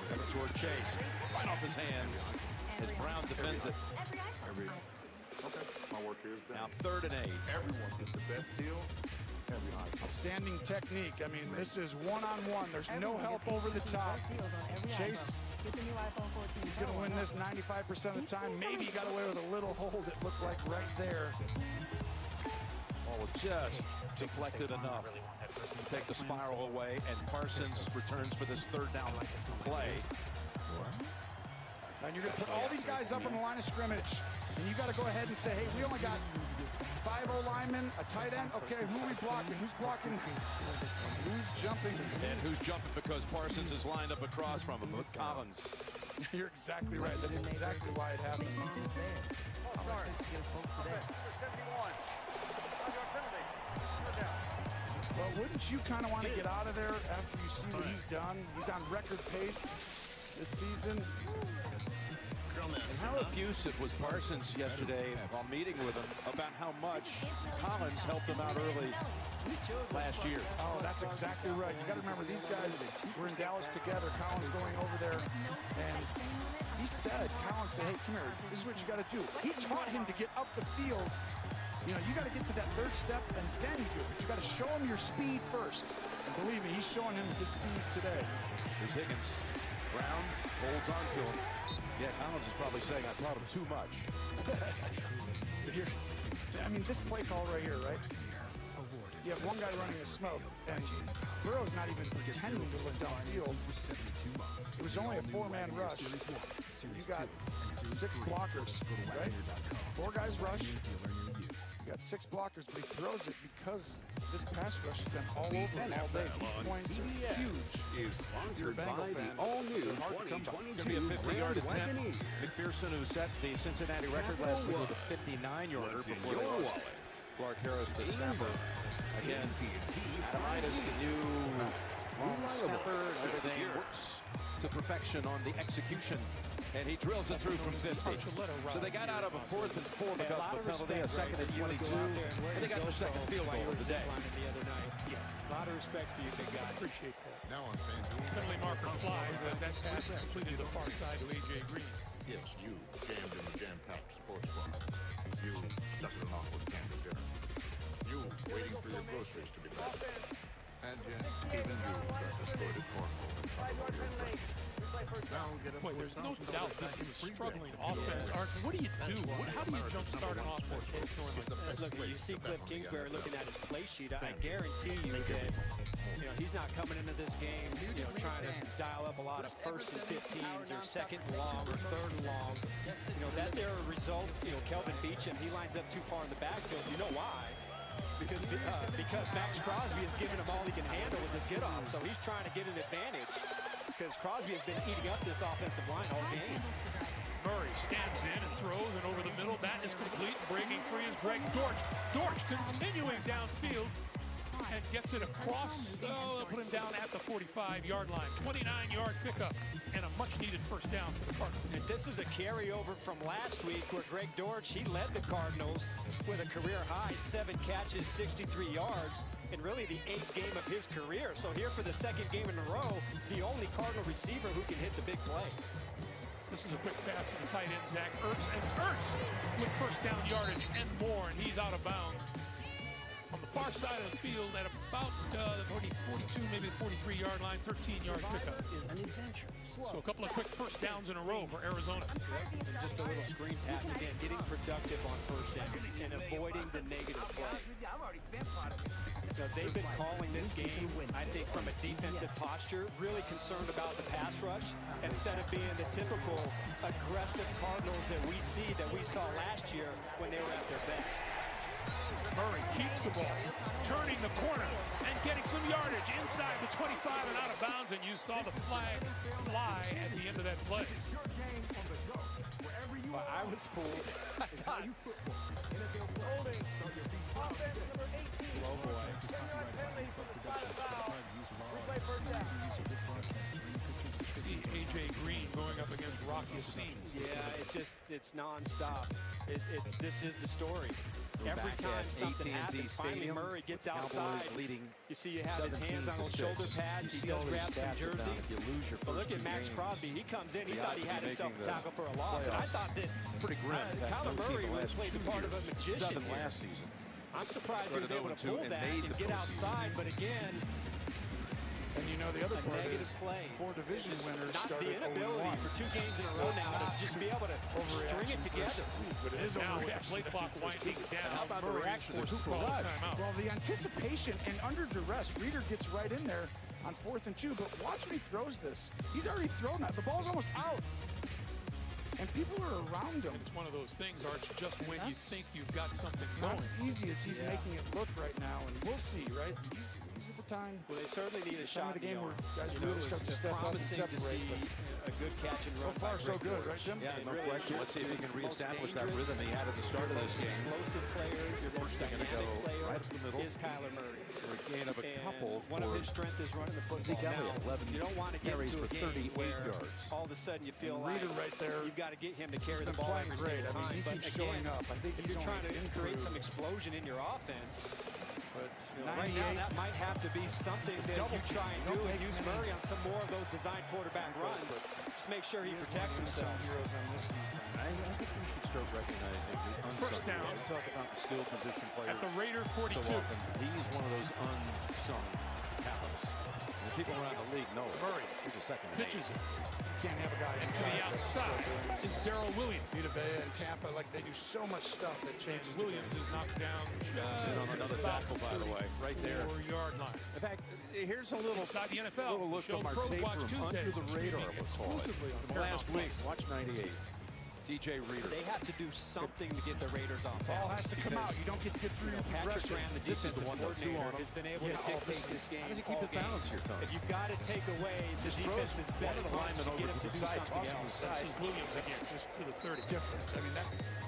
Coming toward Chase. Right off his hands as Brown defends it. Okay, my work here is done. Now 3rd and 8. Everyone gets the best deal. Outstanding technique. I mean, this is one-on-one. There's no help over the top. Chase is going to win this 95% of the time. Maybe he got away with a little hold, it looked like right there. Oh, just deflected enough to take the spiral away, and Parsons returns for this 3rd down play. And you're going to put all these guys up on the line of scrimmage, and you got to go ahead and say, hey, we only got 5 O-linemen, a tight end. Okay, who are we blocking? Who's blocking? Who's jumping? And who's jumping because Parsons is lined up across from him with Collins. You're exactly right. That's exactly why it happened. Well, wouldn't you kind of want to get out of there after you see what he's done? He's on record pace this season. And How effusive was Parsons yesterday while meeting with him about how much Collins helped him out early last year? Oh, that's exactly right. You got to remember, these guys were in Dallas together. Collins going over there, and he said, Collins said, hey, come here, this is what you got to do. He taught him to get up the field. You know, you got to get to that third step and then do it. But you got to show him your speed first. And believe me, he's showing him his speed today. Here's Higgins. Brown holds on to him. Yeah, Collins is probably saying I taught him too much. I mean, this play call right here, right? You have one guy running a smoke, and Burrow's not even pretending to look downfield. It was only a four-man rush. You got 6 blockers, right? 4 guys rush. You got 6 blockers, but he throws it because this pass rush has been all over him all day. These points are huge. Is sponsored by the fan, all-new Going to 2022 be a 50-yard attempt. Wagoneer. McPherson, who set the Cincinnati record last week with a 59-yarder What's in before your they lost wallet? Clark Harris, the snapper. Again, Adamitis, the new snapper, and everything works to perfection on the execution. And he drills it through from 50. So they got out of a 4th and 4 because of a penalty, a 2nd and 22, and they got their second field goal of the day. A lot of respect for you, big guy. Appreciate that. Now on FanDuel. Penalty marker flies as that pass is completed to the far side to A.J. Green. Yes, you jammed in the jam-packed sports bar. You stuck it along with canned dinner. You waiting for your groceries to be back. And yes, even you got distorted cornhole in front of all your friends. Now get a Boy, there's no doubt this is a struggling offense. Art, what do you do? How do you jumpstart an offense? Look, you see Cliff Kingsbury looking at his play sheet. I guarantee you that he's not coming into this game trying to dial up a lot of 1st and 15s or 2nd and long or 3rd and long. That their result, Kelvin Beachum, he lines up too far in the backfield. You know why? Because Max Crosby has given him all he can handle with his get-off. So he's trying to get an advantage because Crosby has been eating up this offensive line all game. Murray stands in and throws, and over the middle, that is complete. Breaking free is Greg Dortch. Dortch continuing downfield and gets it across. They'll put him down at the 45-yard line. 29-yard pickup and a much-needed first down for the Cardinals. And this is a carryover from last week where Greg Dortch, he led the Cardinals with a career-high 7 catches, 63 yards, in really the 8th game of his career. So here for the 2nd game in a row, the only Cardinal receiver who can hit the big play. This is a quick pass to the tight end, Zach Ertz, and Ertz with first down yardage and more, and he's out of bounds on the far side of the field at about the 42, maybe the 43-yard line, 13-yard pickup. So a couple of quick first downs in a row for Arizona. And just a little screen pass again, getting productive on first down and avoiding the negative play. They've been calling this game, I think, from a defensive posture, really concerned about the pass rush instead of being the typical aggressive Cardinals that we saw last year when they were at their best. Murray keeps the ball, turning the corner and getting some yardage inside the 25 and out of bounds, and you saw the flag fly at the end of that play. But I was fooled. Oh boy. See A.J. Green going up against Rocky Scenes. Yeah, it's nonstop. This is the story. Every time something happens, finally Murray gets outside. You see, you have his hands on those shoulder pads. He does grab some jersey. But look at Max Crosby. He comes in. He thought he had himself a tackle for a loss. And I thought that pretty grim. Kyler Murray would have played the part of a magician last season. I'm surprised he was able to pull that and get outside. But again, and you know the other part negative is play. 4 division winners not started the inability for 2 games in a row now to just be able to string it together. But it is now with the play clock winding down. How about the reaction to Cooper Rush? Well, the anticipation and under duress, Reeder gets right in there on 4th and 2. But watch when he throws this. He's already thrown that. The ball's almost out. And people are around him. And it's one of those things, Arch, just when you think you've got something it's going. Not as easy as he's making it look right now, and we'll see, right? These are the time. Well, they certainly need a shot of the game where guys you know, really start to it's step up and promising to separate. see a good catch and run. So far, so good, right, Jim? Yeah, no really question. Let's see if he can reestablish that dangerous, rhythm he had at the start of this game. Explosive player, your most They're going dynamic to go player right up the middle is Kyler Murray. for a gain of a And couple. one of his strengths is running the football. Zeke Elliott, Now, 11 you don't want to get carries into for a game 38 where yards. all of a sudden you feel And like Reader right there, you've got to get him to carry he's the been ball playing every great. single I mean, time. he But keeps again, showing up. I think if he's you're trying to only create improved. some explosion in your offense, But right now that might have to be something that you try and do and use Murray on some more of those design quarterback runs. Just make sure he protects himself. Heroes on this defense. I think we should start recognizing the unsung. First down. We talk about the skill position players At the Raider 42. so often. He's one of those unsung talents. And the people around the league know it. Murray He's a second pitches it. Can't have a guy And to the outside is Darrell Williams. Vita Vea and Tampa, like they do so much stuff that changes the Williams game. is knocked down And on another tackle, by the way, right there. 4-yard line. In fact, here's a little, Inside the NFL. little look Showed from our Pros tape Watch room Tuesday, under the radar, streaming we'll call exclusively on it. From Paramount last week, Plus. watch 98. DJ Reader. They have to do something to get the Raiders off Ball balance has to come out. You don't get to get through your Patrick progression. Graham, the This is the defensive one, though, two coordinator, on him. has been able Yeah, to dictate this game. How does he keep all his game. balance here, Tom? If you've got to take away the Just defense's throws best one punch lineman to over get him to to the do side, something tossing else. the side. This is Williams again, just to the 30. Difference. I mean,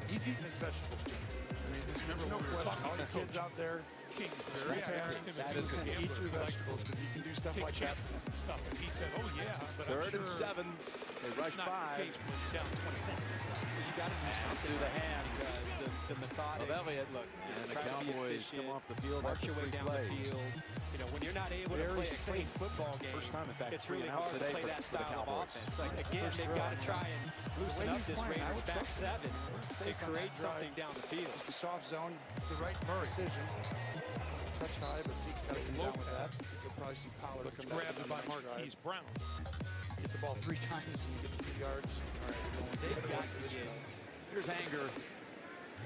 he's eating his vegetables, Jim. I mean, there's Remember no when we were question. talking All the about kids out there, Kingsbury. that is going to eat your vegetables because you can do stuff Take like that. chances and stuff. And he said, oh, yeah, but Third I'm and sure 7. They rush it's not the 5. case when you're down 20 points. You got to do something with the hands. The methodic. Well, Elliott, Look, and the try to be Cowboys efficient, come off the field march after your way 3 down plays. the field. You know, when you're not able to Very play a clean safe. football game, First time, in fact, it's 3 really and out hard to today play for that the style of Cowboys. offense. Like, again, they've got to try and loosen up this Raiders back 7 and create something down the field. Just a soft zone, the right decision. Touch high, but Zeke's got to come down with that. You'll probably see Pollard But come back grabbed on by the next Marquise drive. Brown. Get the ball 3 times and you get 3 yards. All right, we're going They've got to get. Here's Anger.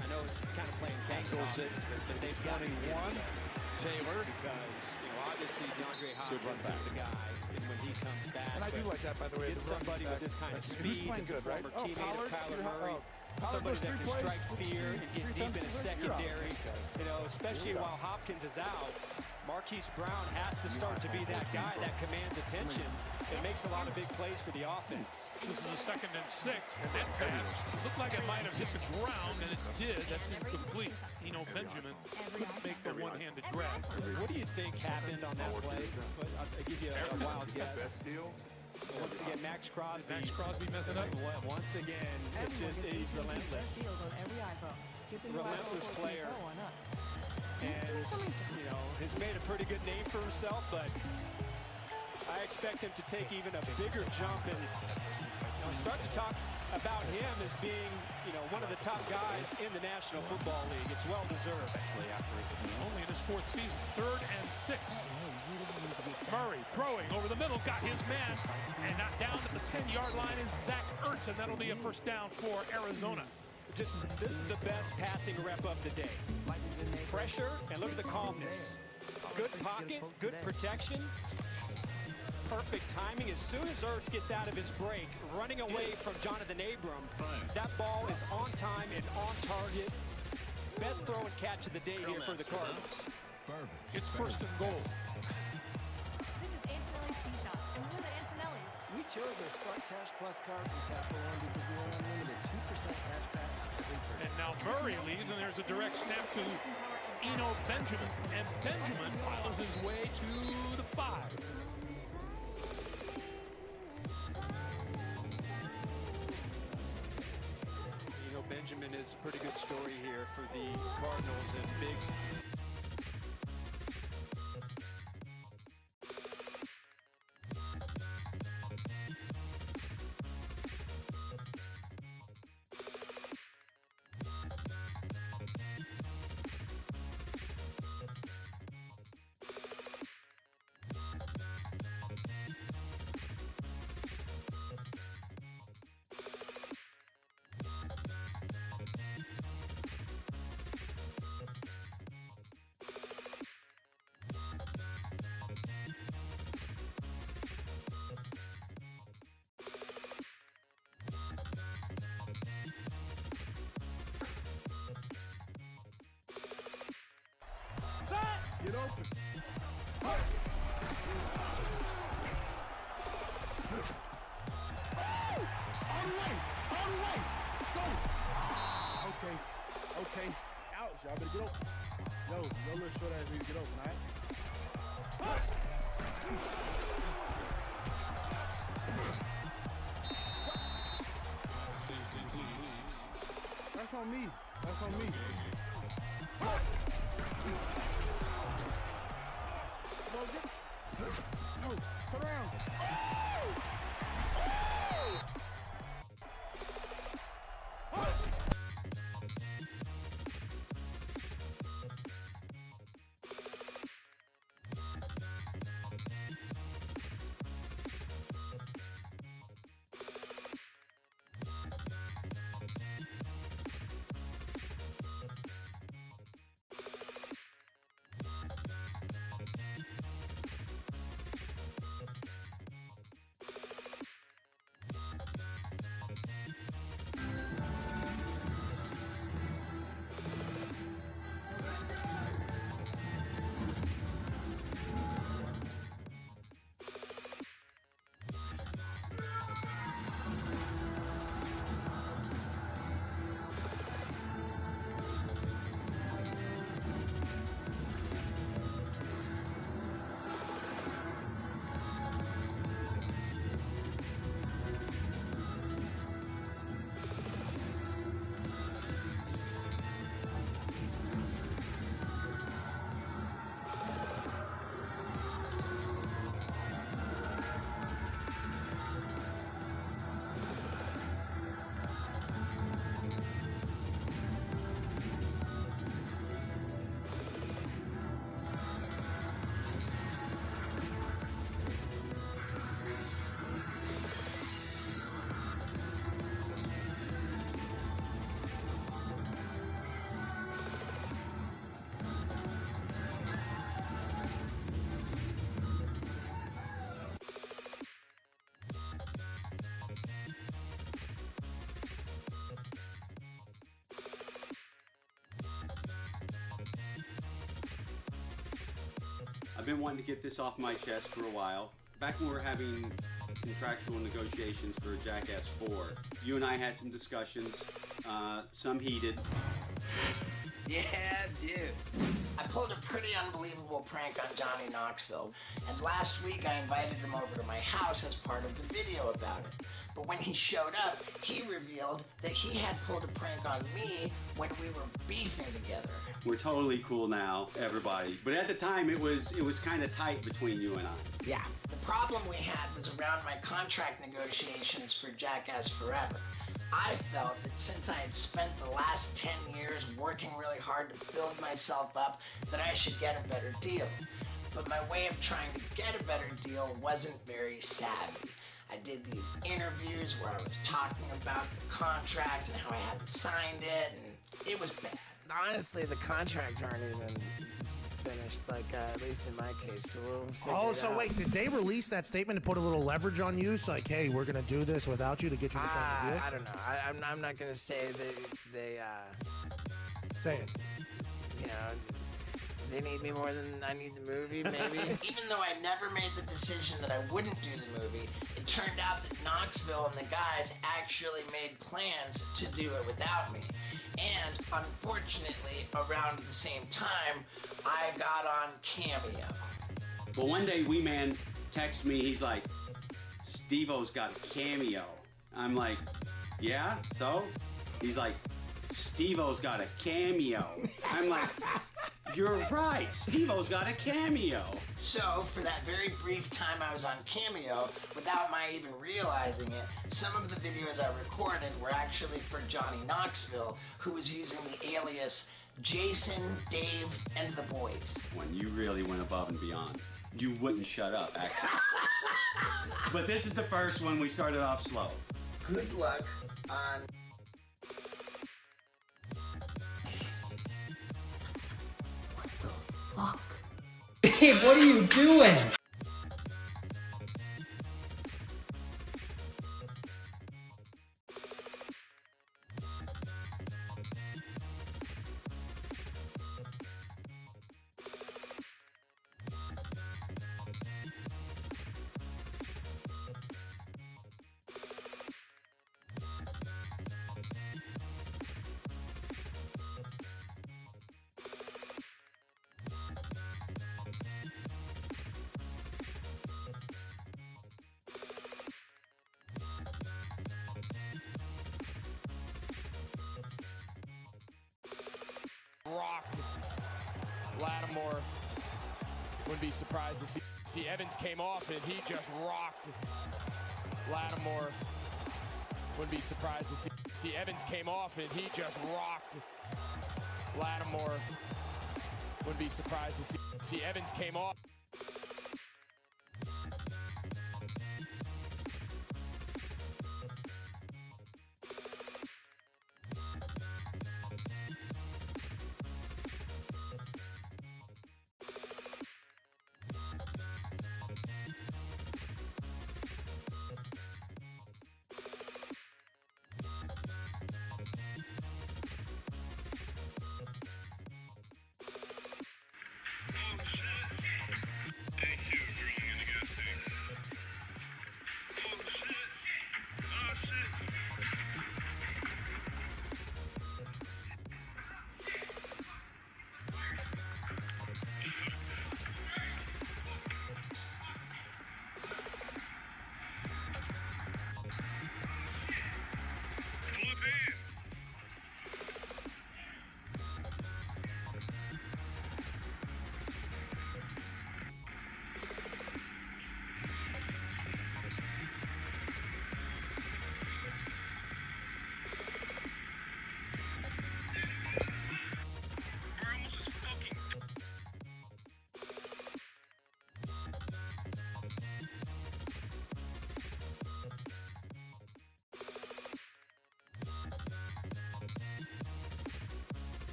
I know it's kind of playing Angles it. but they've got to 21. Taylor. because obviously DeAndre Good run Hopkins back. is the guy, and when he comes back, And I do like that, by the way. get the run somebody back. with this kind of Who's speed, playing that's a good, right? former Oh, teammate of Pollard. Kyler Murray, Pollard somebody goes that 3 can plays. strike That's fear and get deep in a secondary. You know, especially while Hopkins is out, Marquise Brown has to start to be that guy that commands attention and makes a lot of big plays for the offense. This is a 2nd and 6. And that pass looked like it might have hit the ground, and it did. That's incomplete. Benjamin couldn't make the one-handed grab. What do you think happened on that play? I'll give you a wild guess. Once again, Max Crosby messing up. Once again, it's just he's relentless. Relentless player. And, you know, has made a pretty good name for himself, but I expect him to take even a bigger jump and start to talk about him as being, you know, one of the top guys in the National Football League. It's well deserved. Especially after Only in his 4th season. 3rd and 6. Murray throwing over the middle, got his man, and not down at the 10-yard line is Zach Ertz, and that'll be a first down for Arizona. This is the best passing rep of the day. Pressure, and look at the calmness. Good pocket, good protection. Perfect timing. As soon as Ertz gets out of his break, running away from Jonathan Abram, that ball is on time and on target. Best throw and catch of the day here for the Cardinals. It's 1st and goal. This is Antonelli's Tee Shop, and we're the Antonellis. We chose our Spark Cash Plus card from Capital One because we are unlimited 2% cash back on every purchase. And now Murray leads, and there's a direct snap to Benjamin. And Benjamin follows his way to the 5. Benjamin is a pretty good story here for the Cardinals, and big. Get open. Okay. Ouch, y'all better get open. Yo, little short ass need to get open, alright? That's on me. That's on me. No, turn around. I've been wanting to get this off my chest for a while. Back when we were having contractual negotiations for Jackass 4, you and I had some discussions, some heated. Yeah, dude. I pulled a pretty unbelievable prank on Johnny Knoxville, and last week I invited him over to my house as part of the video about it. But when he showed up, he revealed that he had pulled a prank on me when we were beefing together. We're totally cool now, everybody. But at the time, it was kind of tight between you and I. Yeah. The problem we had was around my contract negotiations for Jackass Forever. I felt that since I had spent the last 10 years working really hard to build myself up, that I should get a better deal. But my way of trying to get a better deal wasn't very savvy. I did these interviews where I was talking about the contract and how I hadn't signed it, and it was bad. Honestly, the contracts aren't even finished, at least in my case, so we'll figure Oh, it so out. wait, did they release that statement to put a little leverage on you? So like, hey, we're gonna do this without you to get you to sign the deal? I don't know. I'm not gonna say they Say it. you know, they need me more than I need the movie, maybe. Even though I never made the decision that I wouldn't do the movie, it turned out that Knoxville and the guys actually made plans to do it without me. And unfortunately, around the same time, I got on Cameo. But one day, Wee Man texts me, he's like, Steve-O's got a cameo. I'm like, yeah, so? He's like, Steve-O's got a cameo. I'm like, you're right, Steve-O's got a cameo. So, for that very brief time I was on Cameo, without my even realizing it, some of the videos I recorded were actually for Johnny Knoxville, who was using the alias Jason, Dave, and the Boys. When you really went above and beyond. You wouldn't shut up, actually. But this is the first one. We started off slow. Good luck on... Dave, what are you doing? rocked. Lattimore wouldn't be surprised to see Evans came off and he just rocked. Lattimore wouldn't be surprised to see Evans came off and he just rocked. Lattimore wouldn't be surprised to see Evans came off.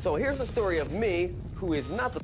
So here's the story of me, who is not the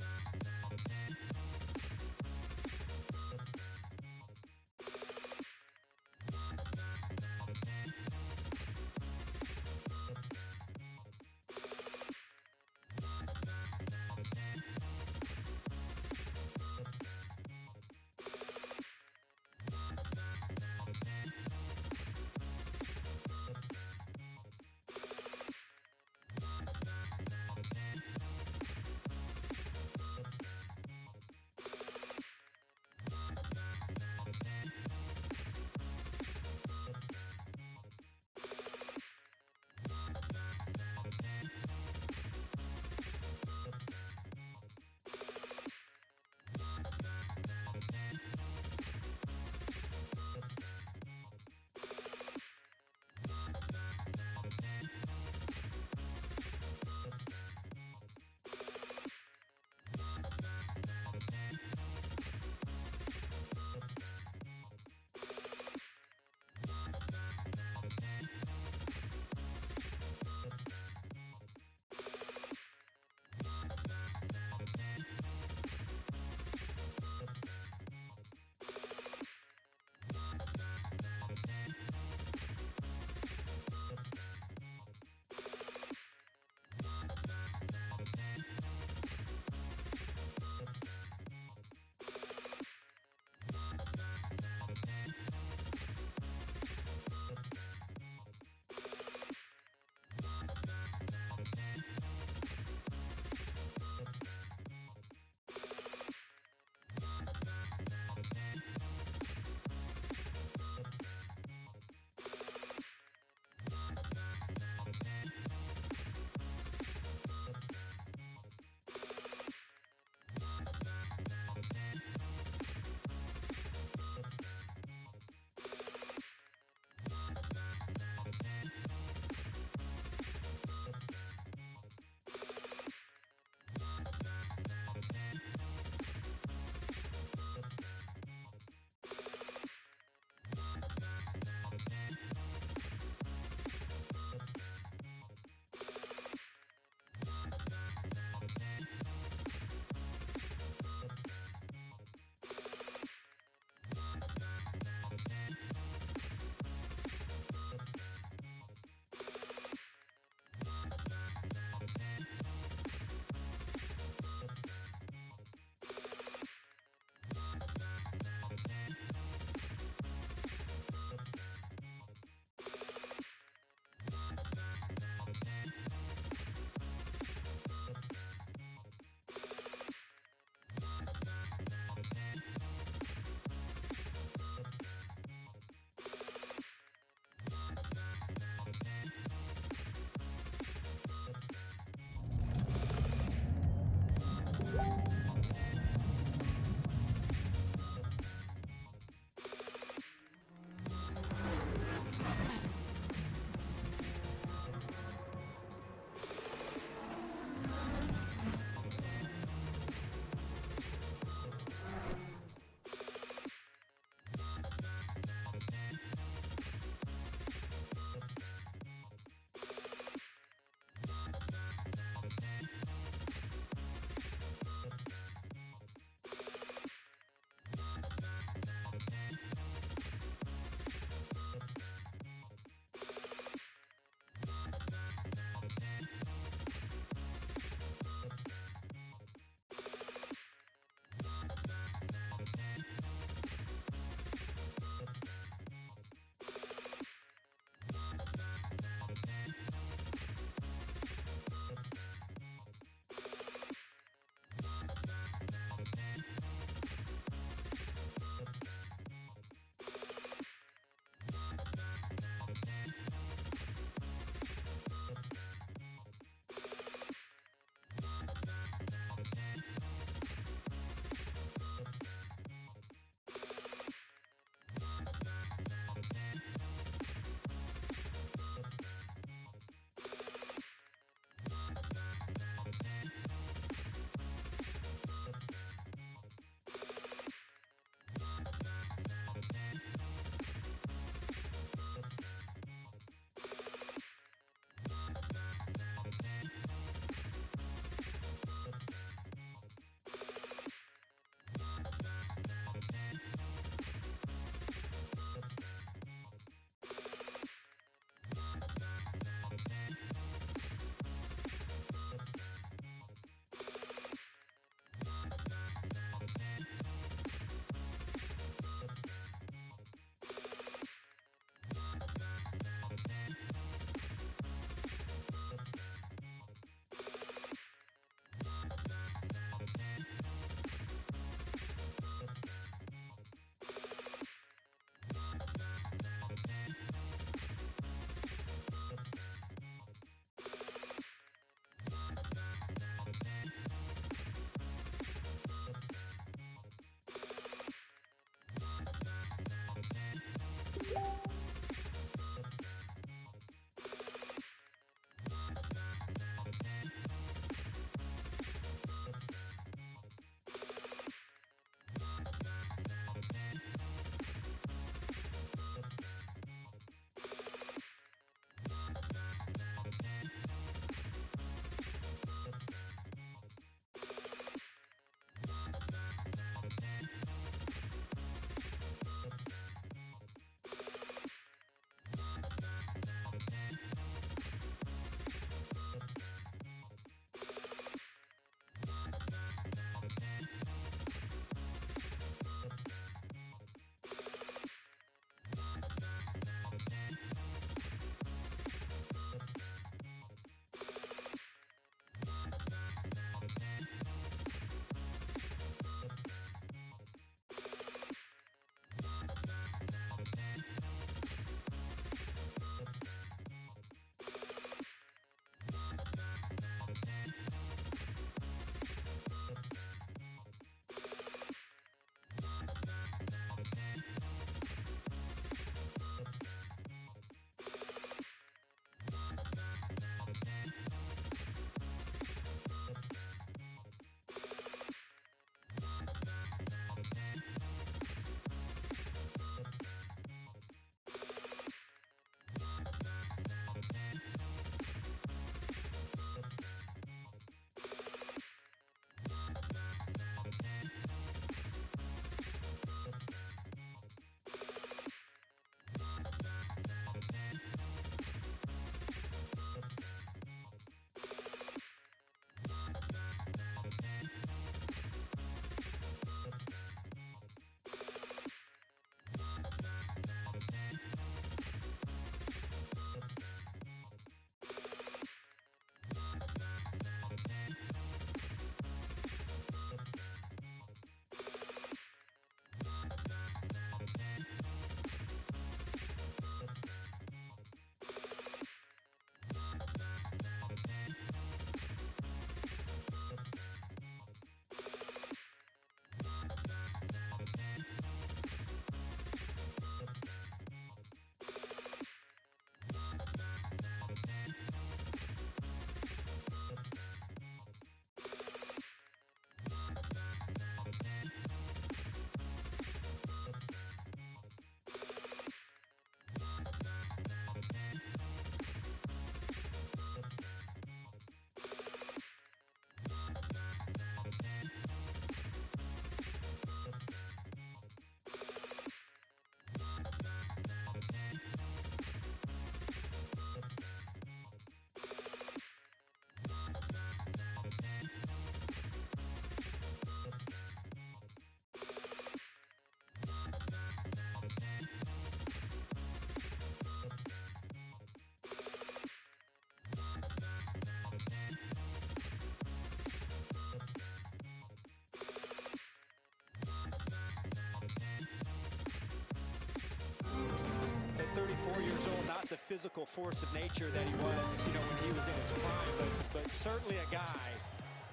not the physical force of nature that he was, when he was in his prime, but certainly a guy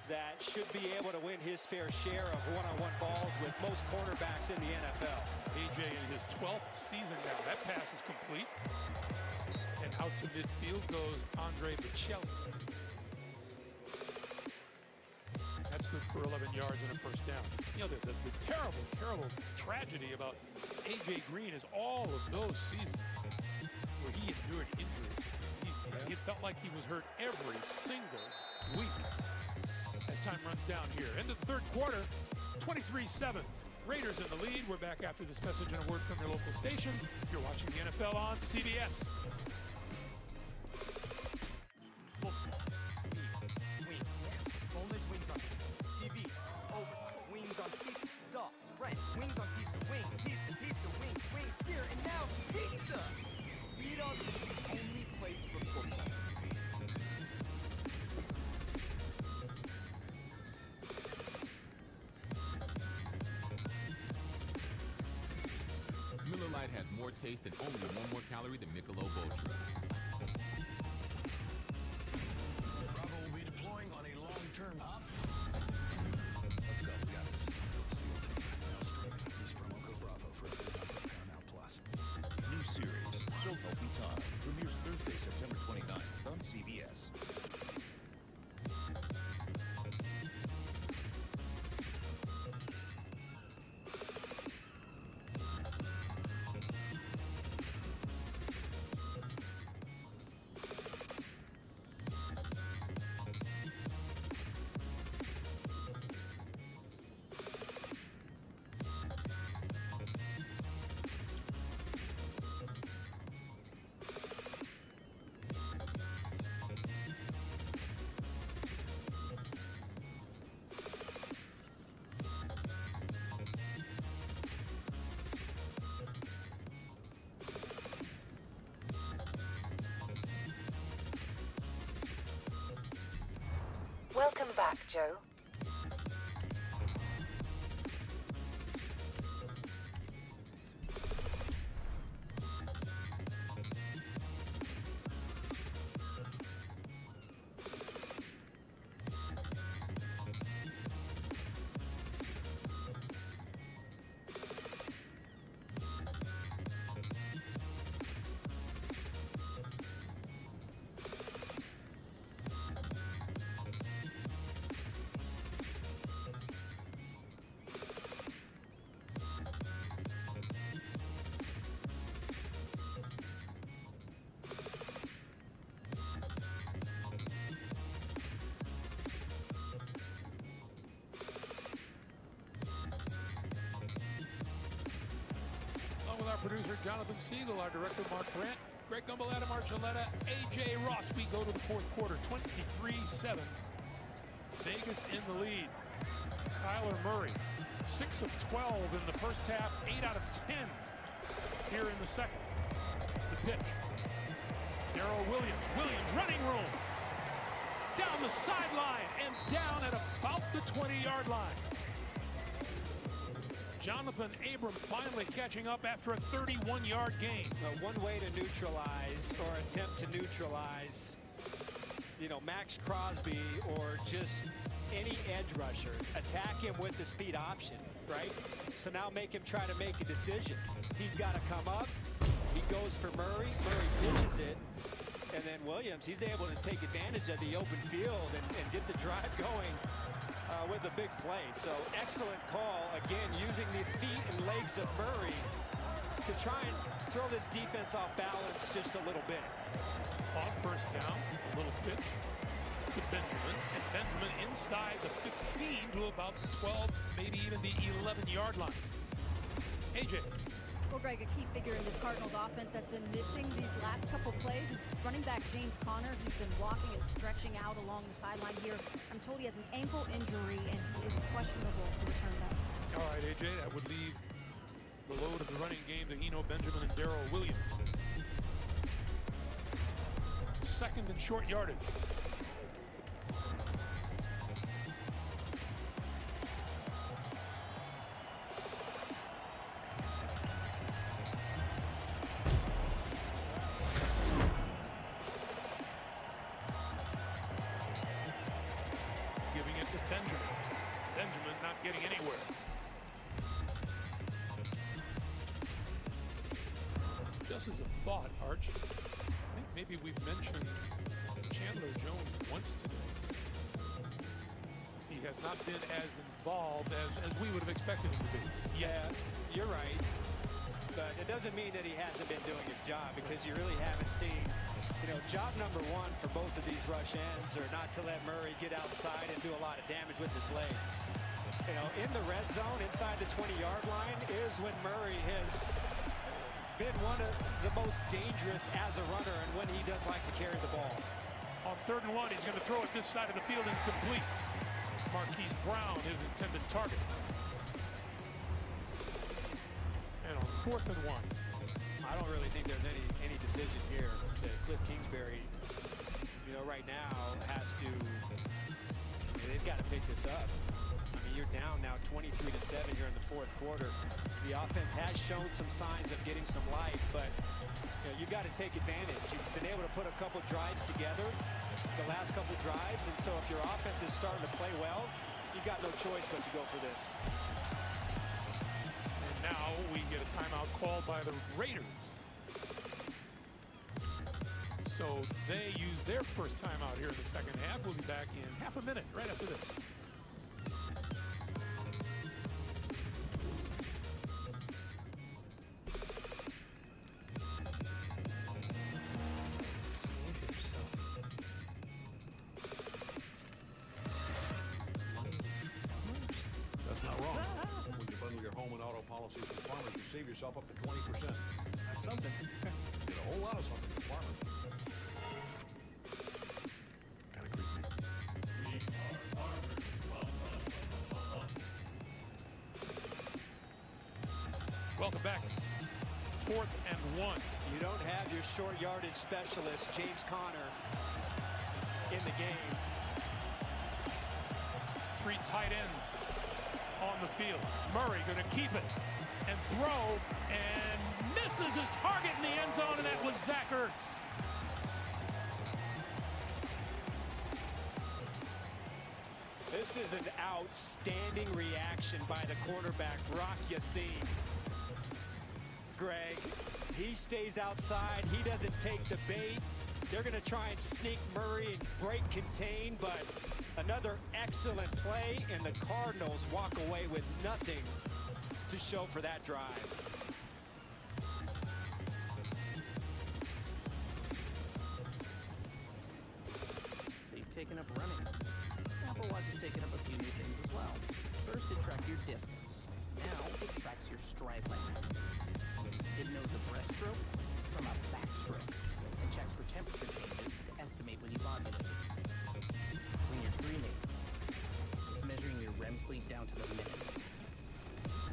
that should be able to win his fair share of one-on-one balls with most cornerbacks in the NFL. AJ in his 12th season now. That pass is complete. And out to midfield goes Andre Bocelli. That's good for 11 yards and a first down. The terrible, terrible tragedy about AJ Green is all of those seasons where he endured injury. He felt like he was hurt every single week. As time runs down here. Into the third quarter, 23-7. Raiders in the lead. We're back after this message and a word from your local station. You're watching the NFL on CBS. Yes. Boneless wings on pizza. TV. Overtime. Wings on pizza. Sauce. French. Wings on pizza. Wings. Pizza. Pizza. Wings. Wings. Here and now. Pizza. Beat on the only place for football. Miller Lite has more taste and only 1 more calorie than Michelob Ultra. Bravo will be deploying on a long-term hop. Let's go. We got this. SEAL team. Now streaming. Use promo code Bravo for a free month of Paramount Plus. New series, So Help Me Todd, premieres Thursday, September 29th on CBS. Welcome back, Joe. Our producer Jonathan Siegel, our director Mark Grant, Greg Gumbel, Adam Archuleta, AJ Ross. We go to the fourth quarter, 23-7. Vegas in the lead. Kyler Murray, 6 of 12 in the first half, 8 out of 10 here in the second. The pitch. Darrell Williams. Williams running room. Down the sideline and down at about the 20-yard line. Jonathan Abram finally catching up after a 31-yard gain. One way to neutralize or attempt to neutralize, Max Crosby or just any edge rusher, attack him with the speed option, right? So now make him try to make a decision. He's got to come up. He goes for Murray. Murray pitches it. And then Williams, he's able to take advantage of the open field and get the drive going with a big play. So excellent call, again, using the feet and legs of Murray to try and throw this defense off balance just a little bit. On first down, a little pitch to Benjamin, and Benjamin inside the 15 to about the 12, maybe even the 11-yard line. AJ. Well, Greg, a key figure in this Cardinals offense that's been missing these last couple plays is running back James Conner. He's been walking and stretching out along the sideline here. I'm told he has an ankle injury, and he is questionable to return that. All right, AJ, that would leave the load of the running game to Eno Benjamin and Darrell Williams. Second and short yardage. thought, Arch. I think maybe we've mentioned Chandler Jones once today. He has not been as involved as we would have expected him to be. Yeah, you're right. But it doesn't mean that he hasn't been doing his job, because you really haven't seen, job number one for both of these rush ends are not to let Murray get outside and do a lot of damage with his legs. In the red zone, inside the 20-yard line, is when Murray has been one of the most dangerous as a runner, and when he does like to carry the ball. On 3rd and 1, he's going to throw it this side of the field incomplete. Marquise Brown, his intended target. And on 4th and 1. I don't really think there's any decision here that Cliff Kingsbury, right now has to. They've got to pick this up. I mean, you're down now 23-7 here in the 4th quarter. The offense has shown some signs of getting some life, but you got to take advantage. You've been able to put a couple drives together, the last couple drives, and so if your offense is starting to play well, you got no choice but to go for this. And now we get a timeout called by the Raiders. So they use their first timeout here in the second half. We'll be back in half a minute right after this. That's not wrong. When you bundle your home and auto policies with Farmers, you save yourself up to 20%. That's something. Get a whole lot of something with Farmers. Kind of creepy. Welcome back. 4th and 1. You don't have your short yardage specialist, James Conner, in the game. 3 tight ends on the field. Murray going to keep it and throw, and misses his target in the end zone, and that was Zach Ertz. This is an outstanding reaction by the quarterback, Rock Yassin. Greg, he stays outside. He doesn't take the bait. They're going to try and sneak Murray and break contain, but another excellent play, and the Cardinals walk away with nothing to show for that drive. So you've taken up running. Apple Watch has taken up a few new things as well. First, it tracked your distance. Now, it tracks your stride length. It knows a breaststroke from a backstroke and checks for temperature changes to estimate when you've ovulated. When you're dreaming, it's measuring your REM sleep down to the minute.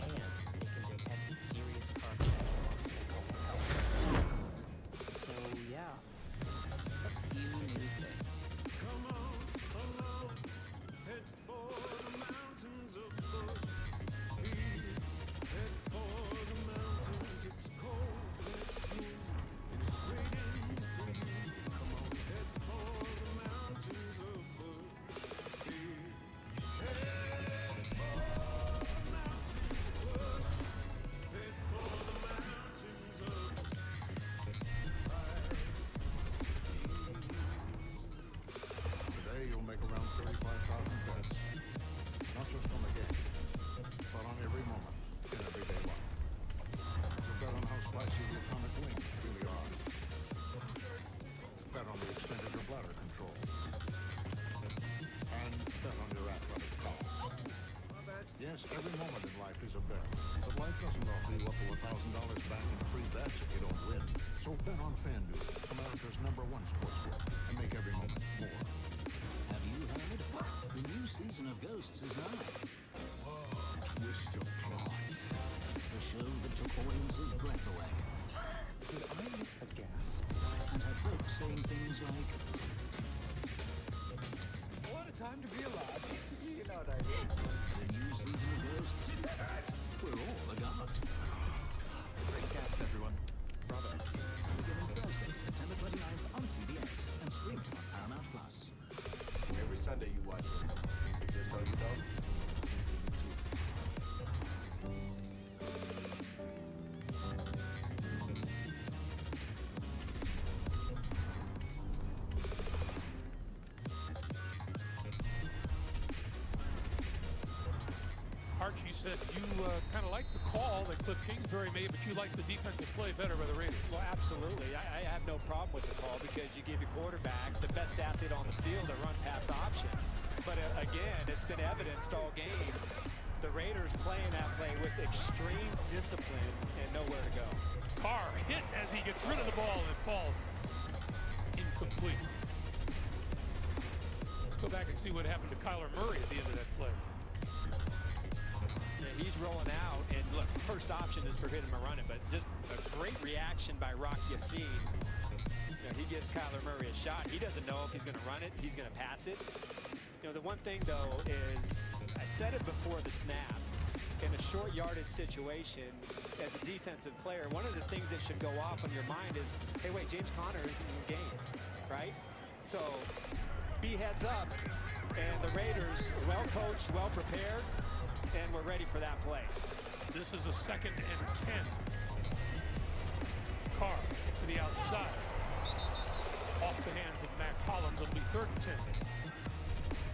And it can detect serious cardiac health. So, yeah, a few new things. Come on, along, head for the mountains of Bush. Head for the mountains, it's cold, it's smooth, it is waiting for you. Come on, head for the mountains of Bush. Head for the mountains of Bush. Head for the mountains of Today you'll make around 35,000 bets. Not just on the game, but on every moment in everyday life. You'll bet on how spicy the atomic wings really are. Bet on the extent of your bladder control. And bet on your athletic prowess. Yes, every moment in life is a bet. But life doesn't offer you up to $1,000 back in free bets if you don't win. So bet on FanDuel, America's #1 sportsbook, and make every moment more. Have you heard? The new season of Ghosts is live. Twist of plots. The show that took audiences' breath away. Did I miss a gasp? And had folks saying things like, What a time to be alive. You know what I mean? the new season of Ghosts? We're all aghast. Great cast, everyone. Bravo. Beginning Thursday, September 29th on CBS and streaming on Paramount Plus. Every Sunday you watch this. Just so you know, we see you too. said you kind of like the call that Cliff Kingsbury made, but you like the defensive play better by the Raiders. Well, absolutely. I have no problem with the call because you give your quarterback the best athlete on the field a run-pass option. But again, it's been evidenced all game. The Raiders playing that play with extreme discipline and nowhere to go. Carr hit as he gets rid of the ball and falls incomplete. Let's go back and see what happened to Kyler Murray at the end of that play. Yeah, he's rolling out, and look, first option is for him to run it, but just a great reaction by Rock Yassin. You know, he gives Kyler Murray a shot. He doesn't know if he's going to run it, he's going to pass it. You know, the one thing, though, is I said it before the snap. In a short yardage situation, as a defensive player, one of the things that should go off on your mind is, hey, wait, James Conner isn't in the game, right? So be heads up, and the Raiders well coached, well prepared, and we're ready for that play. This is a 2nd and 10. Carr to the outside. Off the hands of Mac Hollins. It'll be 3rd and 10.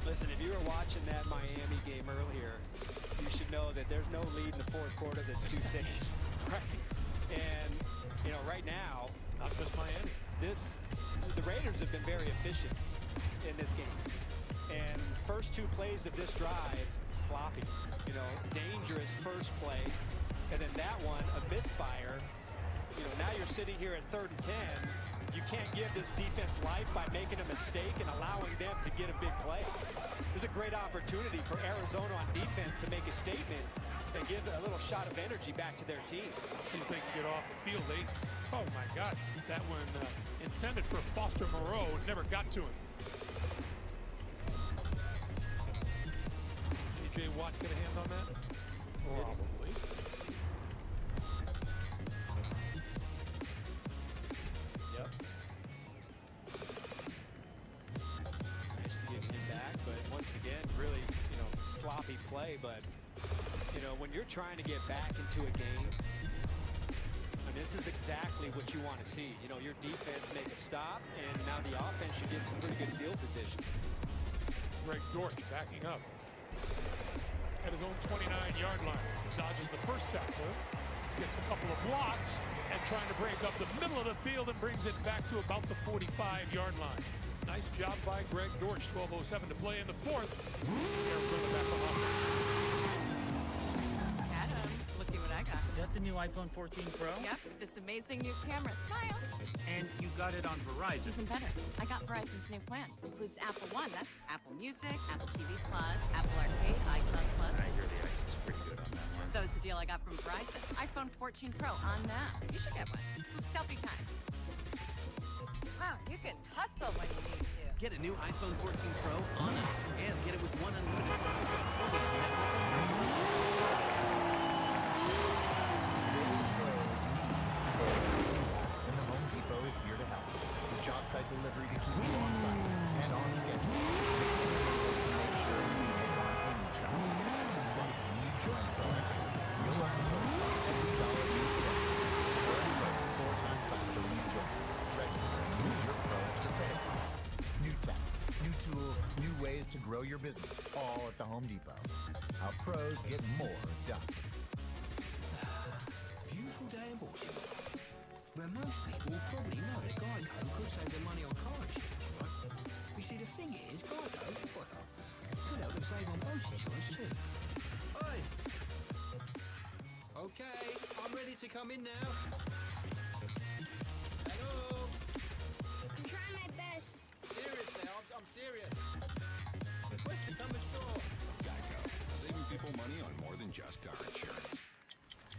Listen, if you were watching that Miami game earlier, you should know that there's no lead in the 4th quarter that's too safe, right? And, you know, right now, not just Miami, the Raiders have been very efficient in this game. And first 2 plays of this drive, sloppy. You know, dangerous first play, and then that one, a misfire. You know, now you're sitting here at 3rd and 10. You can't give this defense life by making a mistake and allowing them to get a big play. There's a great opportunity for Arizona on defense to make a statement and give a little shot of energy back to their team. See if they can get off the field. Oh my gosh, that one intended for Foster Moreau, never got to him. J.J. Watt get a hand on that? Probably. Yep. Nice to get him back, but once again, really, you know, sloppy play. But, you know, when you're trying to get back into a game, and this is exactly what you want to see. You know, your defense make a stop, and now the offense should get some pretty good field position. Greg Dortch backing up at his own 29-yard line. Dodges the first tackle, gets a couple of blocks, and trying to break up the middle of the field and brings it back to about the 45-yard line. Nice job by Greg Dortch. 12:07 to play in the 4th. Arizona back on offense. Adam, looky what I got. Is that the new iPhone 14 Pro? Yep, this amazing new camera. Smile. And you got it on Verizon. Even better. I got Verizon's new plan. Includes Apple One. That's Apple Music, Apple TV Plus, Apple Arcade, iCloud Plus. I hear the iPhone's pretty good on that one. So is the deal I got from Verizon. iPhone 14 Pro on now. You should get one. Selfie time. Wow, you can hustle when you need to. Get a new iPhone 14 Pro on us and get it with one unlimited phone. Is here to help. The job site delivery to keep you on site and on schedule. Make sure you can take on any job. Plus, when you join Pro Expert, you'll earn perks on every dollar you spend. Earn perks 4 times faster when you join. Register and use your Pro Extra credit card. New tech, new tools, new ways to grow your business, all at the Home Depot. How pros get more done. Beautiful day in Baltimore, where most people will probably know that Geico could save them money on car insurance, right? You see, the thing is, Geico, well, could help them save on boat insurance too. Oi! Okay, I'm ready to come in now. Hello? I'm trying my best. Seriously, I'm serious. Request to come ashore. Geico, saving people money on more than just car insurance.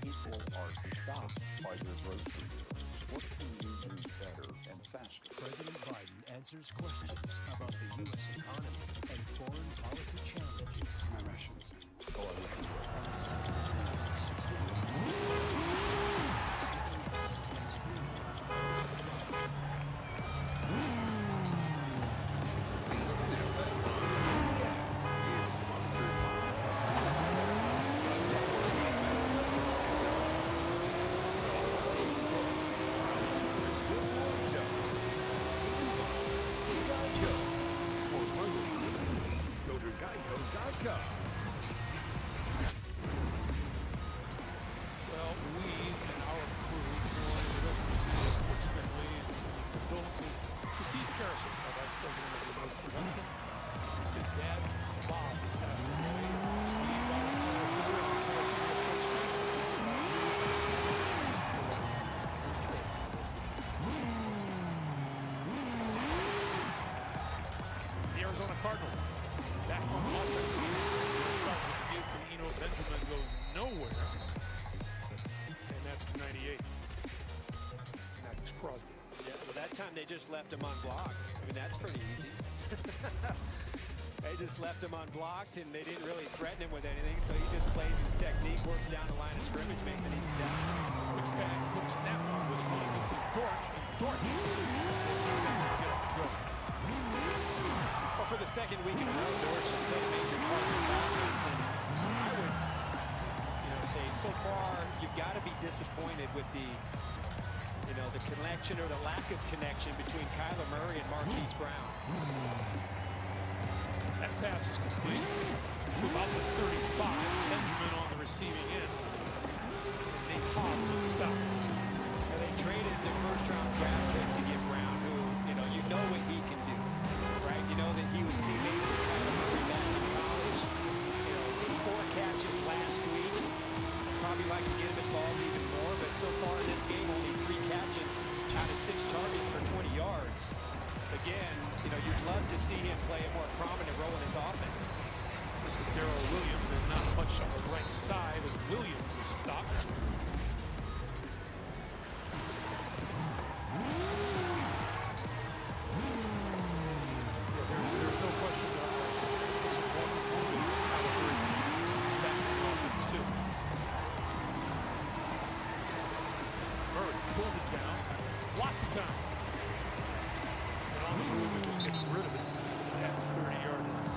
People are shocked by their grocery bills. What can we do better and faster? President Biden answers questions about the U.S. economy and foreign policy challenges. My rations. Oh, I wish we Go to Geico.com. Arizona Cardinals. Back on offense. They're starting to give to Eno. Benjamin goes nowhere. And that's 98. Max Crosby. Yeah, well, that time they just left him unblocked. I mean, that's pretty easy. They just left him unblocked, and they didn't really threaten him with anything, so he just plays his technique, works down the line of scrimmage, makes an easy tackle. Quick pass, quick snap on this one. This is Dortch, and Dortch. Well, for the second week in a row, Dortch has played a major part of this offense, and I would, say so far you've got to be disappointed with the connection or the lack of connection between Kyler Murray and Marquise Brown. That pass is complete to about the 35. Benjamin on the receiving end. And Nate Hobbs on the stop. And they traded their first-round draft pick to get Brown, who, you know what he can do, right? You know that he was teammates with Kyler Murray back in college. 4 catches last week. Probably like to get him involved even more, but so far in this game, only 3 catches out of 6 targets for 20 yards. Again, you'd love to see him play a more prominent role in his offense. This is Darrell Williams, and not much on the right side as Williams is stopped. There's no question about that. This is one moving caliber back in the offense, too. Murray pulls it down. Lots of time. On the move and just gets rid of it at the 30-yard line.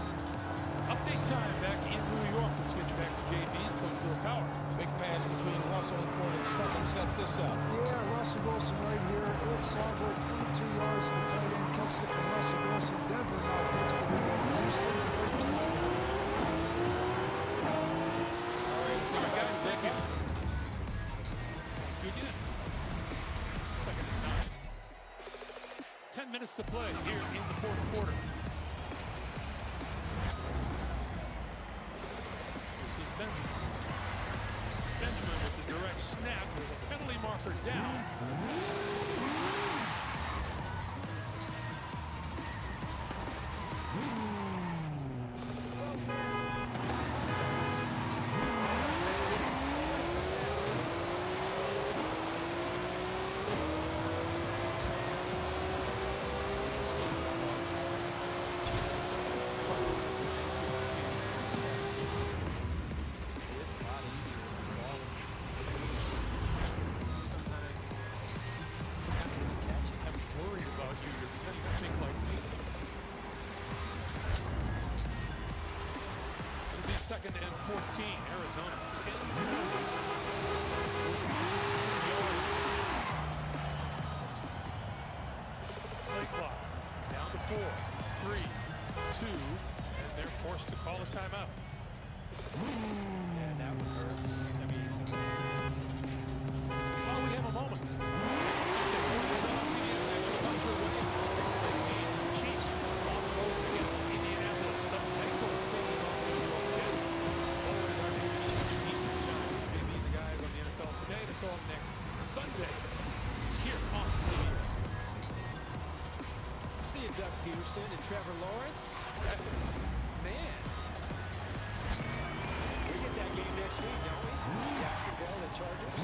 Update time back in New York. Let's get you back to JB and Coach Bill Power. Big pass between Russell and Porter. Someone set this up. Yeah, Russell Wilson right here. It's over 22 yards to tight end. Catch it from Russell Wilson. Denver now takes the lead over Houston. All right, so guys, thank you. Thank you again. Second and 9. 10 minutes to play here in the fourth quarter. This is Benjamin. Benjamin with the direct snap. There's a penalty marker down. Second and 14, Arizona 10 yards. Play clock down to 4, 3, 2, and they're forced to call a timeout. Yeah, that one hurts. I mean, well, we have a moment. Chiefs on the road against Indianapolis. The Bengals taking on the New York Jets. Always our Eastern time. Maybe the guys on the NFL today. That's all next Sunday here on CBS. see you, Doug Peterson and Trevor Lawrence. Man. We get that game next week, don't we? Jacksonville, the Chargers.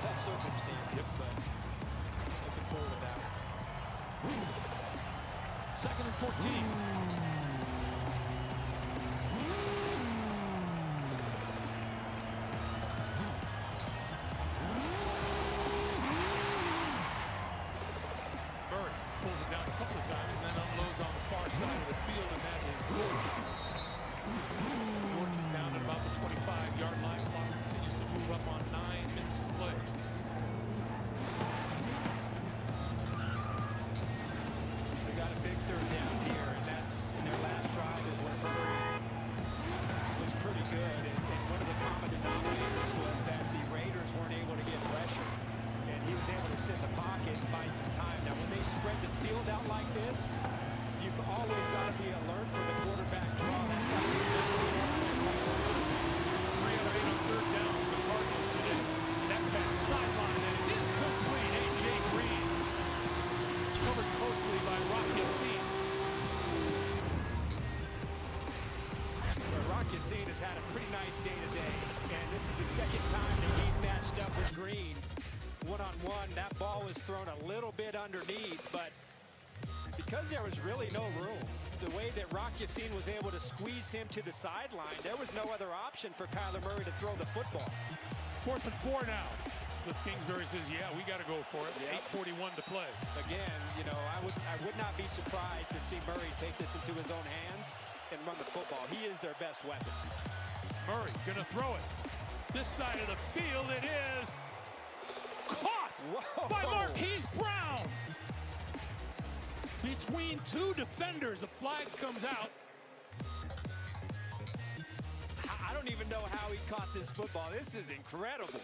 Tough circumstances, but looking forward to that. Second and 14. Pulls it down a couple of times and then unloads on the far side of the field, and that is George. George is down at about the 25-yard line. Clock continues to move up on 9 minutes to play. They got a big third down here, and that's in their Yassin has had a pretty nice day today, and this is the second time that he's matched up with Green. One-on-one, that ball was thrown a little bit underneath, but because there was really no room, the way that Yassin was able to squeeze him to the sideline, there was no other option for Kyler Murray to throw the football. 4th and 4 now. Cliff Kingsbury says, yeah, we got to go for it. Yep. 8:41 to play. Again, you know, I would not be surprised to see Murray take this into his own hands and run the football. He is their best weapon. Murray gonna throw it. This side of the field, it is caught by Marquise Brown. Between two defenders, a flag comes out. I don't even know how he caught this football. This is incredible.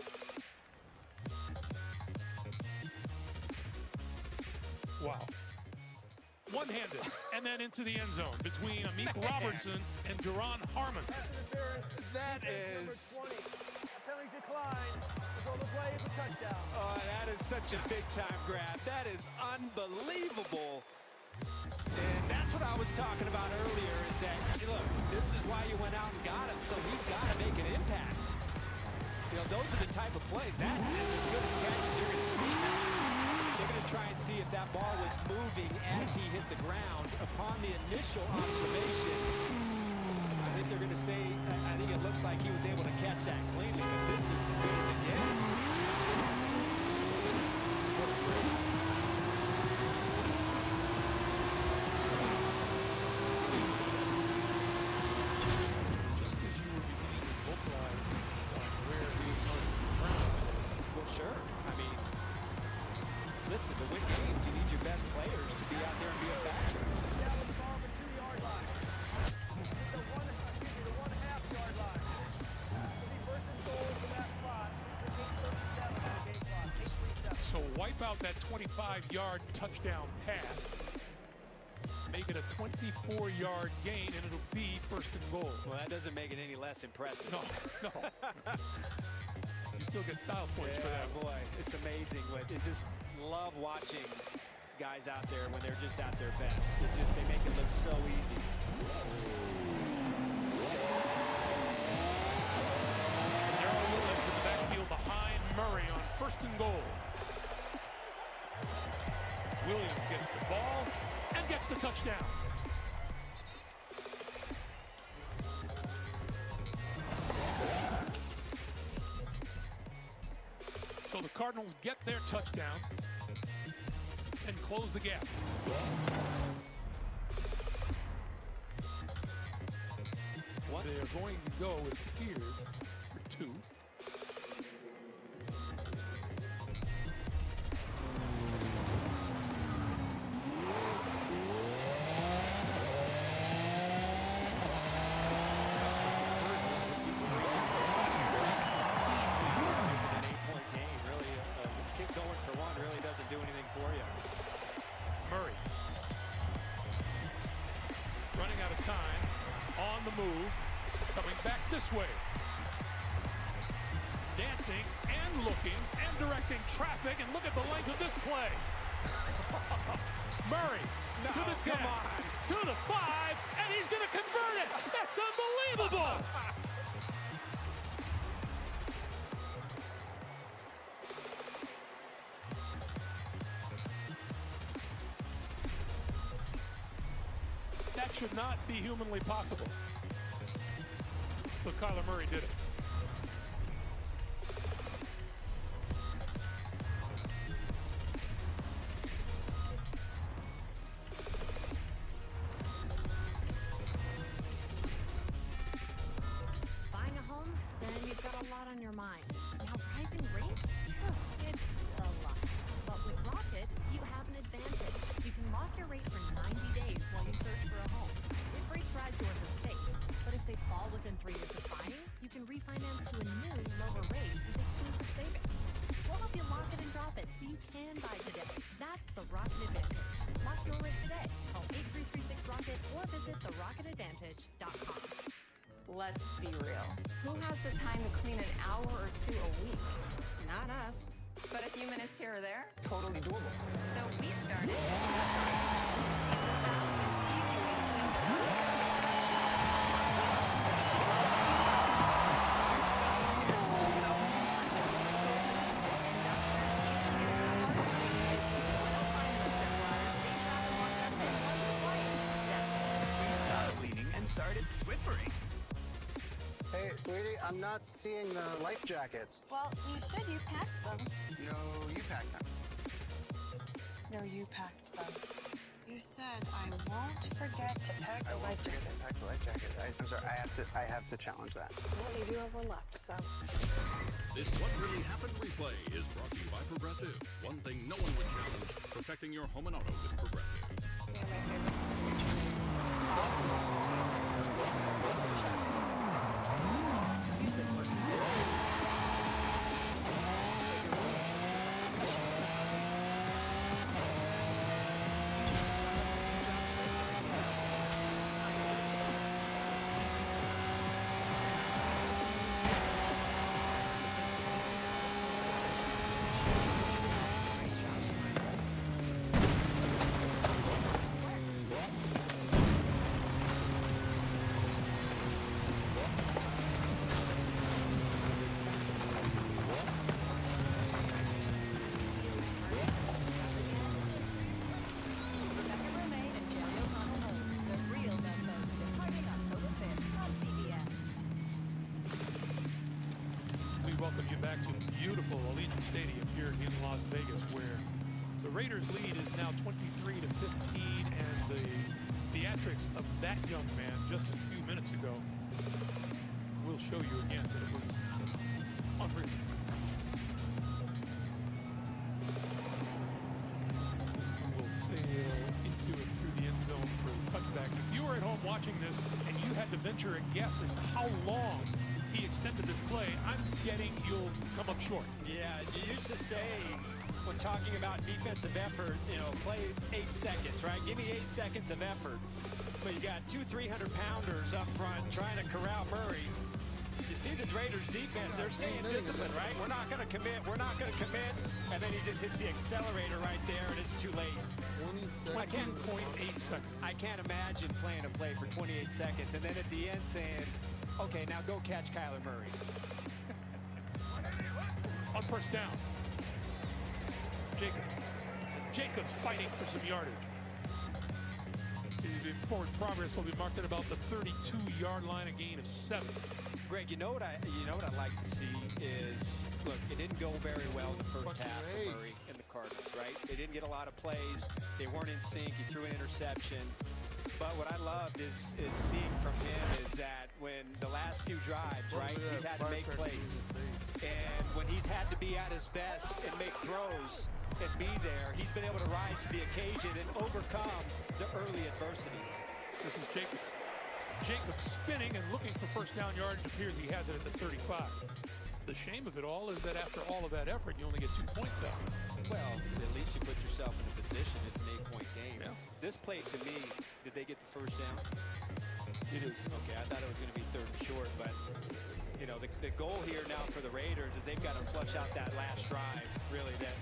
Wow. One-handed, and then into the end zone between Amik Robertson and Duron Harmon. That is... Penalties decline. The play is a touchdown. Oh, that is such a big-time grab. That is unbelievable. And that's what I was talking about earlier, is that, look, this is why you went out and got him, so he's got to make an impact. You know, those are the type of plays. That is as good as catches you're going to see. They're going to try and see if that ball was moving as he hit the ground. Upon the initial observation, I think they're going to say, I think it looks like he was able to catch that cleanly, but this is as good as it gets. Sure. I mean, listen, to win games, you need your best players to be out there and be a factor. Down with the ball from the 2-yard line. The 1.5-yard line. It'll be first and goal from that spot. It's 8:37 on the game clock. 8:37. So wipe out that 25-yard touchdown pass. Make it a 24-yard gain, and it'll be first and goal. Well, that doesn't make it any less impressive. No. You still get style points for that. Boy, it's amazing. It's just love watching guys out there when they're just at their best. They make it look so easy. Darrell Williams in the backfield behind Murray on first and goal. Williams gets the ball and gets the touchdown. So the Cardinals get their touchdown and close the gap. What? They are going to go, it appears, for 2. Murray running out of time, on the move, coming back this way. Dancing and looking and directing traffic, and look at the length of this play. Murray to the 10, to the 5, and he's going to convert it. That's unbelievable. That should not be humanly possible. But Kyler Murray did it. Buying a home? Then you've got a lot on your mind. Now, rising rates? It's a lot. But with Rocket, you have an advantage. You can lock your rate for 90 days while you search for a home. If rates rise, yours is safe. But if they fall within 3 years of buying, you can refinance to a new, lower rate with exclusive savings. We'll help you lock it and drop it so you can buy today. That's the Rocket Advantage. Lock your rate today. Call 8336-ROCKET or visit therocketadvantage.com. Let's be real. Who has the time to clean an hour or 2 a week? Not us. But a few minutes here or there? Totally doable. So we started. It's a fast and easy way to clean your house. started swiffering. Hey, sweetie, I'm not seeing the life jackets. Well, you should. You packed them. No, you packed them. No, you packed them. You said I won't forget to pack the life To jackets. pack the life jacket. I'm sorry, I have to challenge that. Well, you do have one left, so. This What Really Happened replay is brought to you by Progressive. One thing no one would challenge, protecting your home and auto with Progressive. You know, my favorite. Welcome you back to beautiful Allegiant Stadium here in Las Vegas, where the Raiders lead is now 23-15, and the theatrics of that young man just a few minutes ago will show you again that it was unreal. This one will sail into it through the end zone for the touchback. If you were at home watching this and you had to venture a guess as to how long he extended this play, I'm getting you'll come up short. Yeah, you used to say when talking about defensive effort, you know, play 8 seconds, right? Give me 8 seconds of effort. But you got 2 300-pounders up front trying to corral Murray. You see the Raiders defense, they're staying disciplined, right? We're not going to commit, and then he just hits the accelerator right there, and it's too late. 20.8 seconds. I can't imagine playing a play for 28 seconds, and then at the end saying, okay, now go catch Kyler Murray. On first down, Jacobs fighting for some yardage. The forward progress will be marked at about the 32-yard line, a gain of 7. Greg, you know what I like to see is, look, it didn't go very well in the first half for Murray and the Cardinals, right? They didn't get a lot of plays. They weren't in sync. He threw an interception. But what I loved is seeing from him is that when the last few drives, right, he's had to make plays. And when he's had to be at his best and make throws and be there, he's been able to rise to the occasion and overcome the early adversity. This is Jacob spinning and looking for first down yardage. Appears he has it at the 35. The shame of it all is that after all of that effort, you only get 2 points out. Well, at least you put yourself in a position. It's an 8-point game. Yeah. This play, to me, did they get the first down? It is. Okay, I thought it was going to be 3rd and short, but you know, the goal here now for the Raiders is they've got to flush out that last drive, really, that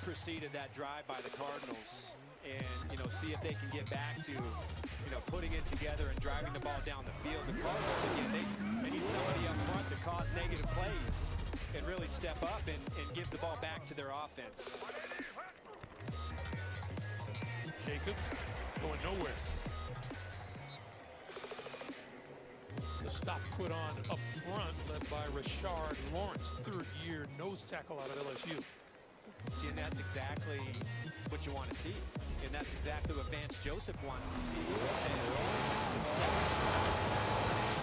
preceded that drive by the Cardinals, and you know, see if they can get back to, you know, putting it together and driving the ball down the field. The Cardinals, again, they need somebody up front to cause negative plays and really step up and give the ball back to their offense. Jacobs going nowhere. The stop put on up front, led by Rashard Lawrence, 3rd-year nose tackle out of LSU. See, and that's exactly what you want to see. And that's exactly what Vance Joseph wants to see.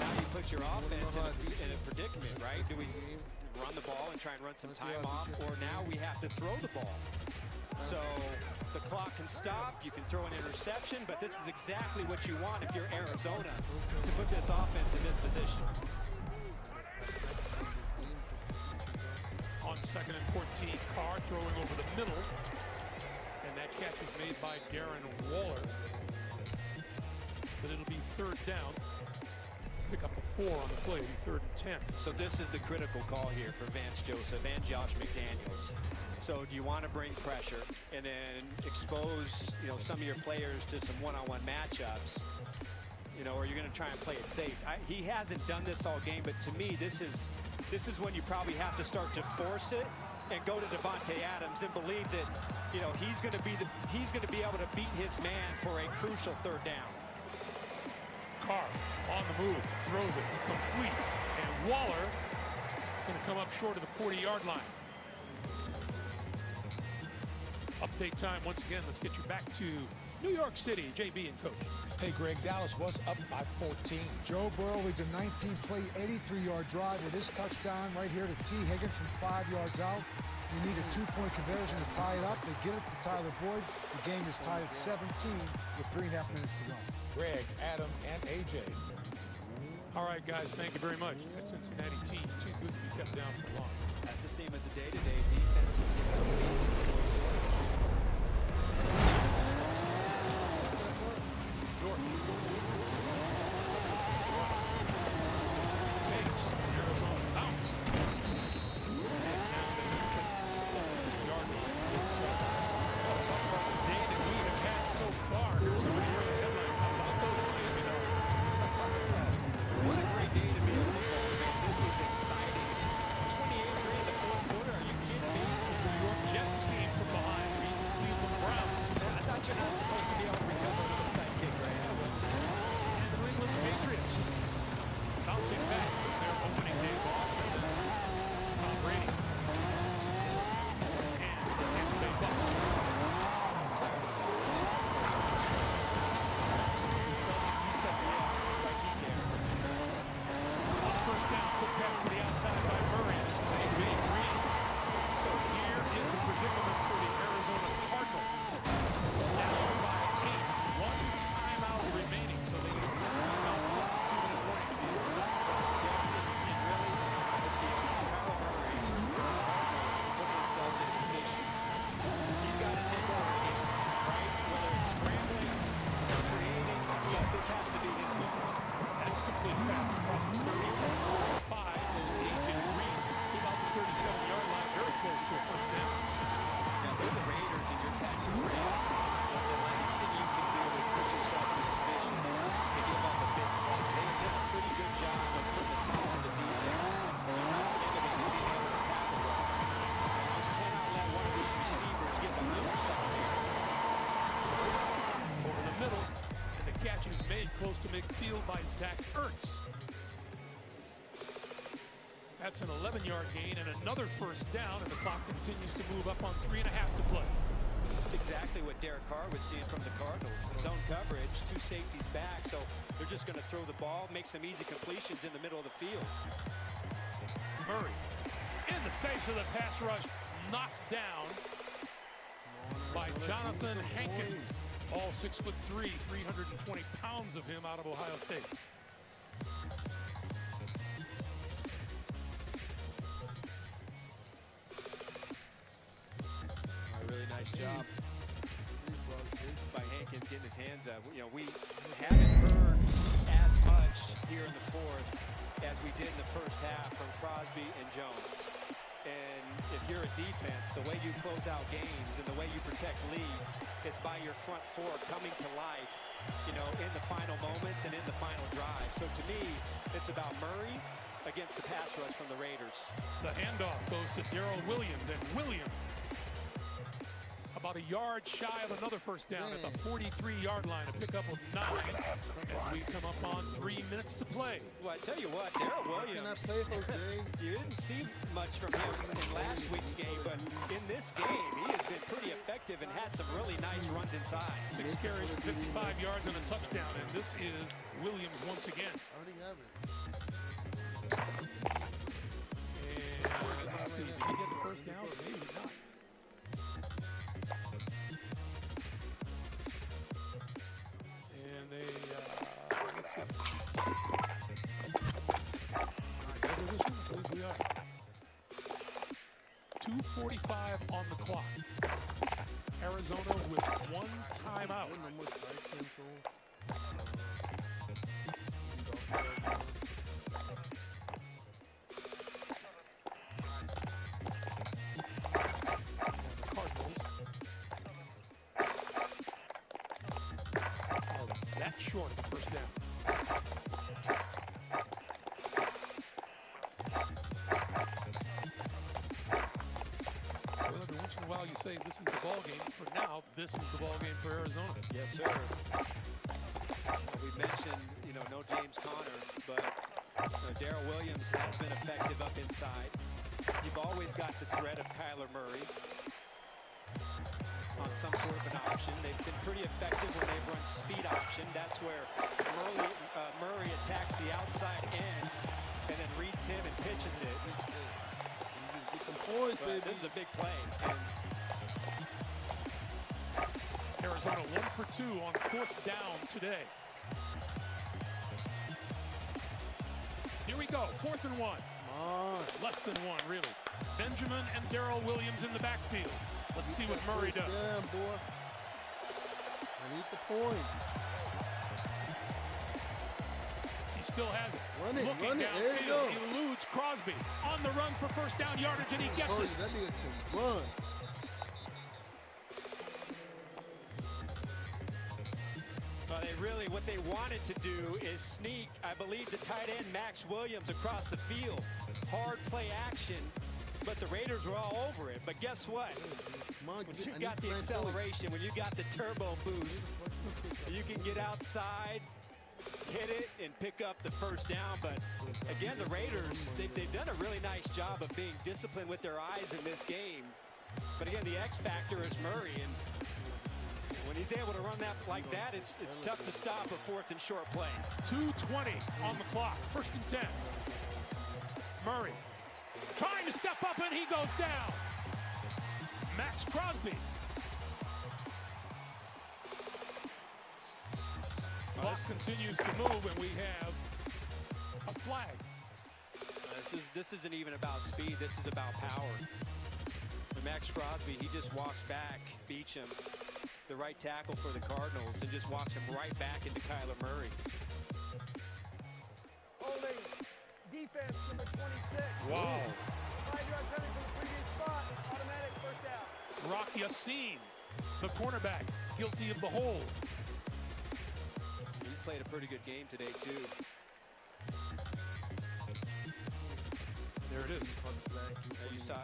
Now you put your offense in a predicament, right? Do we run the ball and try and run some time off, or now we have to throw the ball? So the clock can stop, you can throw an interception, but this is exactly what you want if you're Arizona, to put this offense in this position. On 2nd and 14, Carr throwing over the middle, and that catch is made by Darren Waller. But it'll be 3rd down. Pick up a 4 on the play, 3rd and 10. So this is the critical call here for Vance Joseph and Josh McDaniels. So do you want to bring pressure and then expose, you know, some of your players to some one-on-one matchups, you know, or you're going to try and play it safe? He hasn't done this all game, but to me, this is when you probably have to start to force it and go to Devontae Adams and believe that, you know, he's going to be able to beat his man for a crucial 3rd down. Carr on the move, throws it, complete, and Waller going to come up short of the 40-yard line. Update time once again. Let's get you back to New York City. JB and Coach. Hey, Greg, Dallas was up by 14. Joe Burrow leads a 19-play, 83-yard drive with his touchdown right here to T. Higgins from 5 yards out. You need a 2-point conversion to tie it up. They get it to Tyler Boyd. The game is tied at 17 with 3.5 minutes to go. Greg, Adam, and AJ. All right, guys, thank you very much. That Cincinnati team, too good to be kept down for long. That's the theme of the day today. Defense is getting the leads. Close to midfield by Zach Ertz. That's an 11-yard gain and another first down, and the clock continues to move up on 3.5 to play. That's exactly what Derek Carr was seeing from the Cardinals. Zone coverage, 2 safeties back, so they're just going to throw the ball, make some easy completions in the middle of the field. Murray in the face of the pass rush, knocked down by Jonathan Hankins. All 6'3", 320 pounds of him out of Ohio State. A really nice job by Hankins getting his hands up. You know, we haven't heard as much here in the fourth as we did in the first half from Crosby and Jones. And if you're a defense, the way you close out games and the way you protect leads is by your front four coming to life, you know, in the final moments and in the final drive. So to me, it's about Murray against the pass rush from the Raiders. The handoff goes to Darrell Williams, and Williams about a yard shy of another first down at the 43-yard line, a pickup of 9 as we come up on 3 minutes to play. Well, I tell you what, Darrell Williams, you didn't see much from him in last week's game, but in this game, he has been pretty effective and had some really nice runs inside. 6 carries for 55 yards and a touchdown, and this is Williams once again. I already have it. And let's see, did he get the first down? Maybe not. And they, let's see. We are 2:45 on the clock. Arizona with 1 timeout. That's short of the first down. Well, every once in a while you say this is the ball game. For now, this is the ball game for Arizona. Yes, sir. We mentioned, you know, no got the threat of Kyler Murray on some sort of an option. They've been pretty effective when they've run speed option. That's where Murray attacks the outside end and then reads him and pitches it. But this is a big play. And Arizona 1 for 2 on 4th down today. Here we go, 4th and 1. Less than 1, really. Benjamin and Darrell Williams in the backfield. Let's see what Murray does. Yeah, boy. I need the point. He still has it. Run it, Looking run it. There you downfield, go. he eludes Crosby. On the run for first down yardage, and he gets it. That nigga can run. well, what they wanted to do is sneak, I believe, the tight end Max Williams across the field. Hard play action, but the Raiders were all over it. But guess what? When you got the acceleration, when you got the turbo boost, you can get outside, hit it, and pick up the first down. But again, the Raiders, they've done a really nice job of being disciplined with their eyes in this game. But again, the X factor is Murray, and when he's able to run that like that, it's tough to stop a 4th and short play. 2:20 on the clock, 1st and 10. Murray trying to step up, and he goes down. Max Crosby. Clock continues to move, and we have a flag. This isn't even about speed. This is about power. When Max Crosby, he just walks back, Beacham, the right tackle for the Cardinals, and just walks him right back into Kyler Murray. Holding defense number 26. Wow. 5-yard penalty from the previous spot. Automatic first down. Rock Yassin, the cornerback, guilty of the hold. He's played a pretty good game today, too. There it is. You saw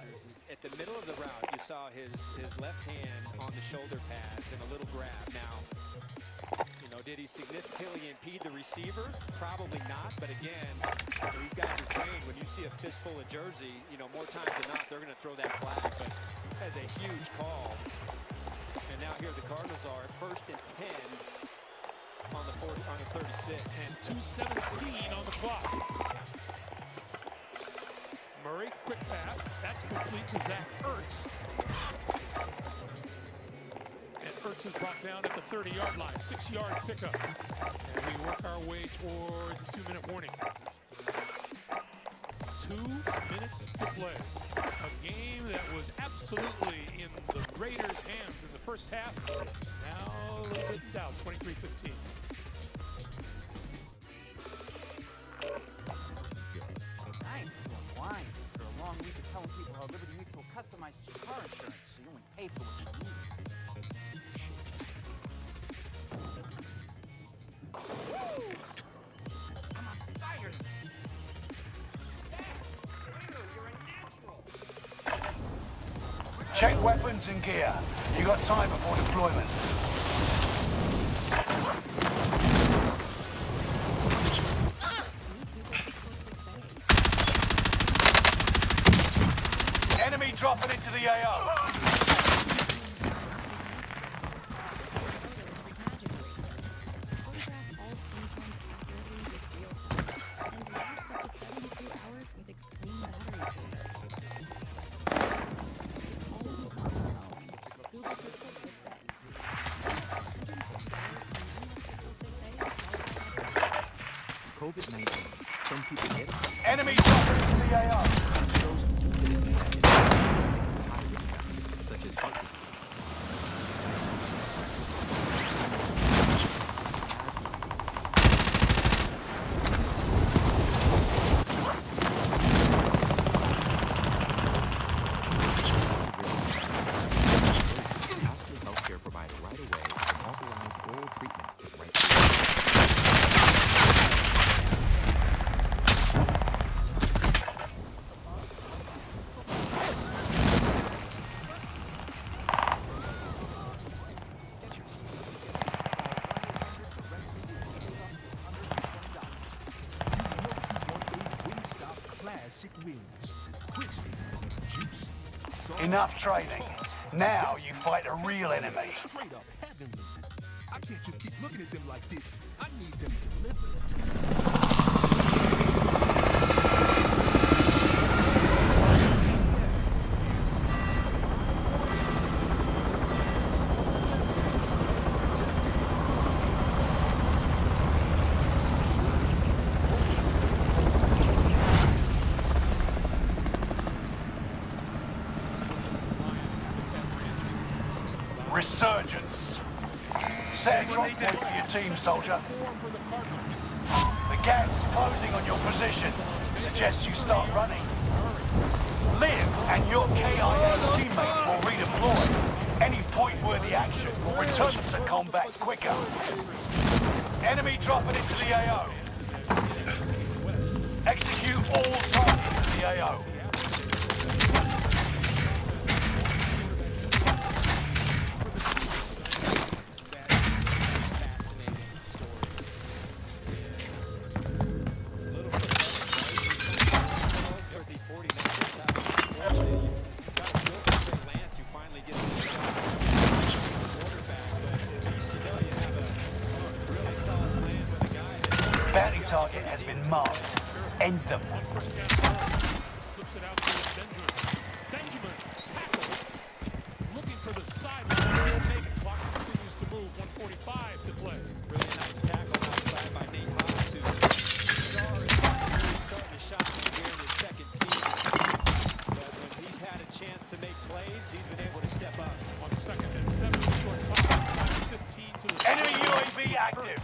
at the middle of the route, you saw his left hand on the shoulder pads and a little grab. Now, did he significantly impede the receiver? Probably not. But again, these guys are trained. When you see a fistful of jersey, more times than not, they're going to throw that flag. But that's a huge call. And now here the Cardinals are at 1st and 10 on the 36. And 2:17 on the clock. Murray, quick pass. That's complete to Zach Ertz. And Ertz is brought down at the 30-yard line. 6-yard pickup. And we work our way towards the 2-minute warning. 2 minutes to play. A game that was absolutely in the Raiders' hands in the first half. Now a little bit in doubt. 23-15. Nice. Wine. After a long week of telling people how Liberty Mutual customizes your car insurance, so you only pay for what you need. Woo! I'm on fire tonight. You're a natural. Check weapons and gear. You got time before deployment. Enemy dropping into the AO. COVID-19. Some people get it. Enemy dropping into the AO. Those who do get it may not get it because they have high risk factors, such as heart disease. Ask your healthcare provider right away if an authorized oral treatment is right for you. Classic wins. Crispy, juicy, Enough training. Now you fight a real enemy. Straight up heavenly. I can't just keep looking at them like this. I need them delivered. Resurgence. Set a drop point for your team, soldier. The gas is closing on your position. Suggest you start running. Live and your KIA teammates will redeploy. Any point-worthy action will return them to combat quicker. Enemy dropping into the AO. Execute all targets in the AO. Bounty target has been marked. End them. Flips it out to Benjamin. Tackle. Looking for the sideline. He'll take it. Clock continues to move. 1:45 to play. Really nice tackle outside by Nate Hobbs, who's already starting to shine here in his second season. But when he's had a chance to make plays, he's been able to step up. 1 second and 7 short clock. 15 to the Enemy UAV active.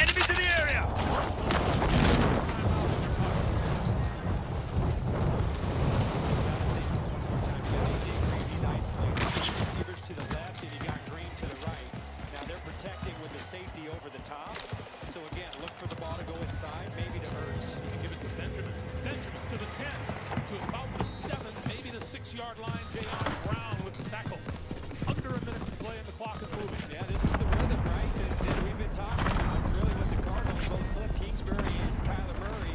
Enemy to the area. He's isolated. Receivers to the left, and you got Green to the right. Now they're protecting with the safety over the top. So again, look for the ball to go inside, maybe to Ertz. Give it to Benjamin. Benjamin to the 10, to about the 7, maybe the 6-yard line. Jayon Brown with the tackle. Under a minute to play and the clock is moving. Yeah, this is the rhythm, right, that we've been talking about. Really with the Cardinals, both Cliff Kingsbury and Kyler Murray,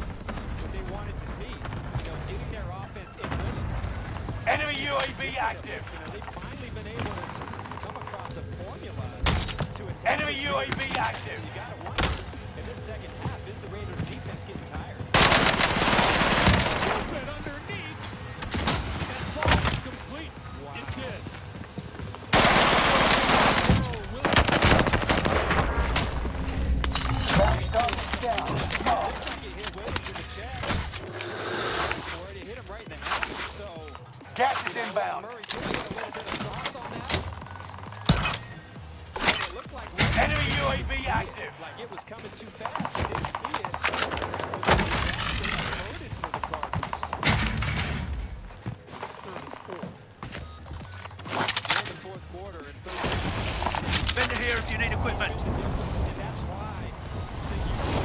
what they wanted to see. You know, getting their offense in rhythm. Enemy UAV active. You know, they've finally been able to come across a formula to attack. Enemy UAV active. You gotta wonder, in this second half, is the Raiders defense getting tired? Stupid underneath. And ball is complete. Wow. It did. Looks like he hit Williams in the chest. Or he hit him right in the head. So Gas is inbound. Murray could get a little bit of sauce on that. It looked like Williams Enemy UAV active. like it was coming too fast. He didn't see it. Loaded for the Cardinals. 3rd and 4. We're in the fourth quarter and third. Bender here if you need equipment. And that's why I think you see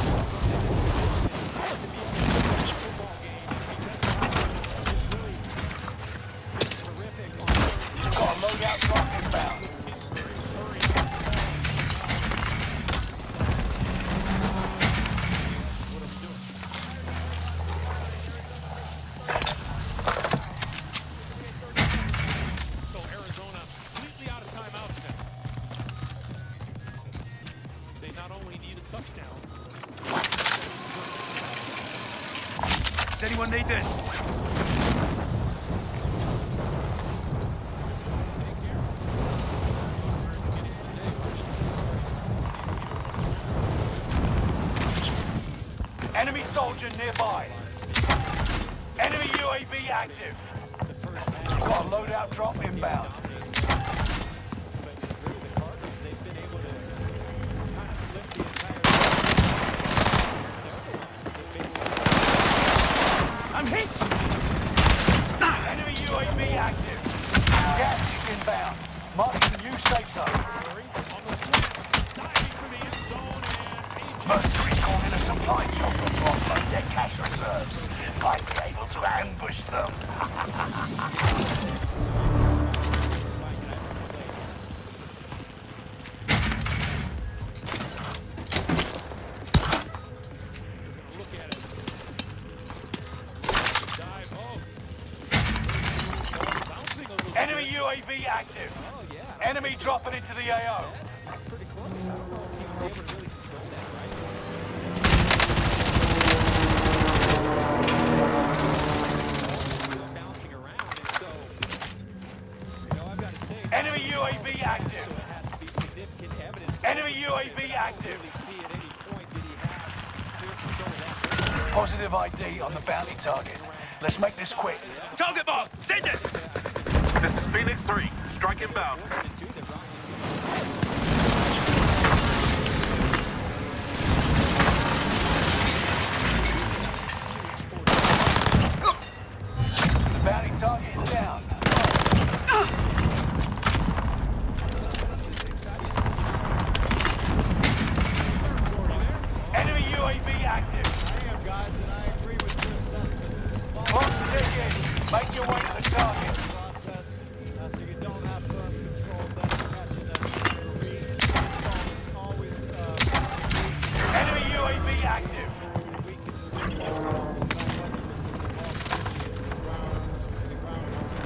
to be a football game because is really terrific on Got a loadout drop inbound. So Arizona completely out of timeouts now. They not only need a touchdown. Does anyone need this? Enemy soldier nearby. Enemy UAV active. Got a loadout drop inbound. I'm hit! Enemy UAV active. Gas is inbound. Marking new safe zone. On the slant, diving for the end zone, and Mercenaries called in a supply chopper to offload their cash reserves. Might be able to ambush them. look at it. Enemy dropping into the AO. That's pretty close. I don't know if he was able to really control that, right? Still bouncing around, and so, you know, I've got to say, Enemy UAV active. so it has to be significant evidence. Enemy UAV active. Really see at any point did he have clear control of that. Positive ID on the bounty target. Let's make this quick. Target mark, send it! This is Phoenix 3, strike inbound. The bounty target is down. Enemy UAV active. I am, guys, and I agree with your assessment. Clock ticking. Make your way to the target. Process, so you don't have firm control of them catching them. This ball is always Enemy UAV active. we can see balls off the ground, against the ground, and the ground is 60.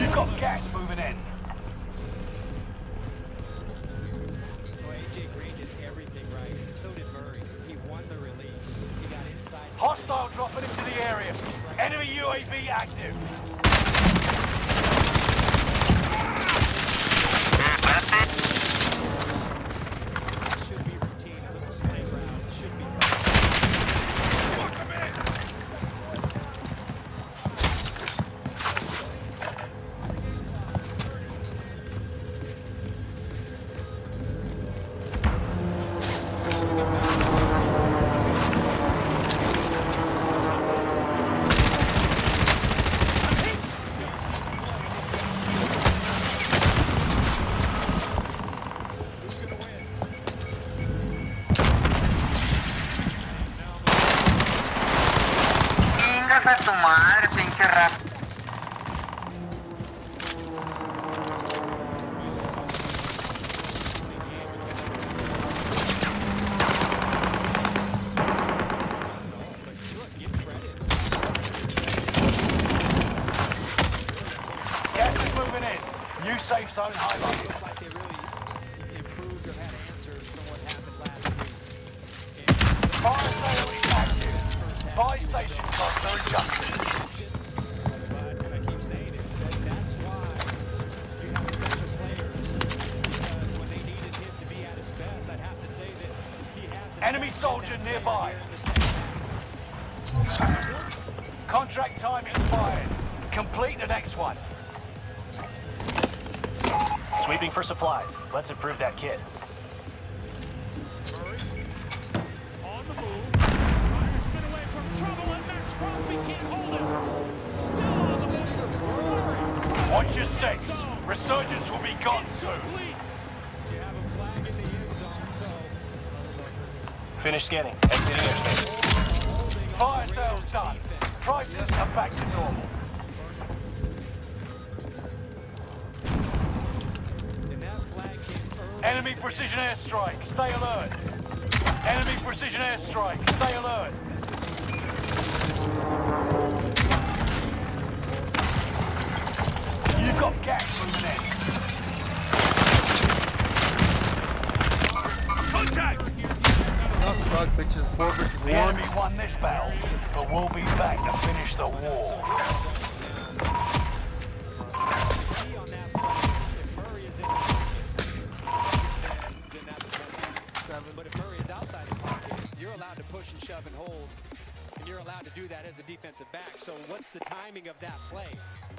You've got gas moving in. Well, AJ Green did everything right. So did Murray. He won the release. He got inside. Hostile dropping into the area. Enemy UAV active. Should be routine. A little slay round. Should be. Vengas a tu madre, pinche rap. Gas is moving in. New safe zone highlighted. Like they really improved or had answers from what happened last week. Fire sale is active. Buy station costs are adjusted. But I keep saying it. That's why you have special players. Because when they needed him to be at his best, I'd have to say that he has. Enemy soldier nearby. Contract time expired. Complete the next one. Sweeping for supplies. Let's improve that kit. Murray on the move. Trying to spin away from trouble, and Max Crosby can't hold it. Still on the move. Watch your six. Resurgence will be gone soon. You have a flag in the end zone, so Finish scanning. Exiting airspace. Fire sales done. Prices are back to normal. and that flag came early. Enemy precision airstrike. Stay alert. Enemy precision airstrike. Stay alert. You've got gas moving in. Contact! Bug bitches, 4 versus 1. The enemy won this battle, but we'll be back to finish the war. Key on that flag, if Murray is in the pocket, then that's one. But if Murray is outside the pocket, you're allowed to push and shove and hold, and you're allowed to do that as a defensive back. So what's the timing of that play?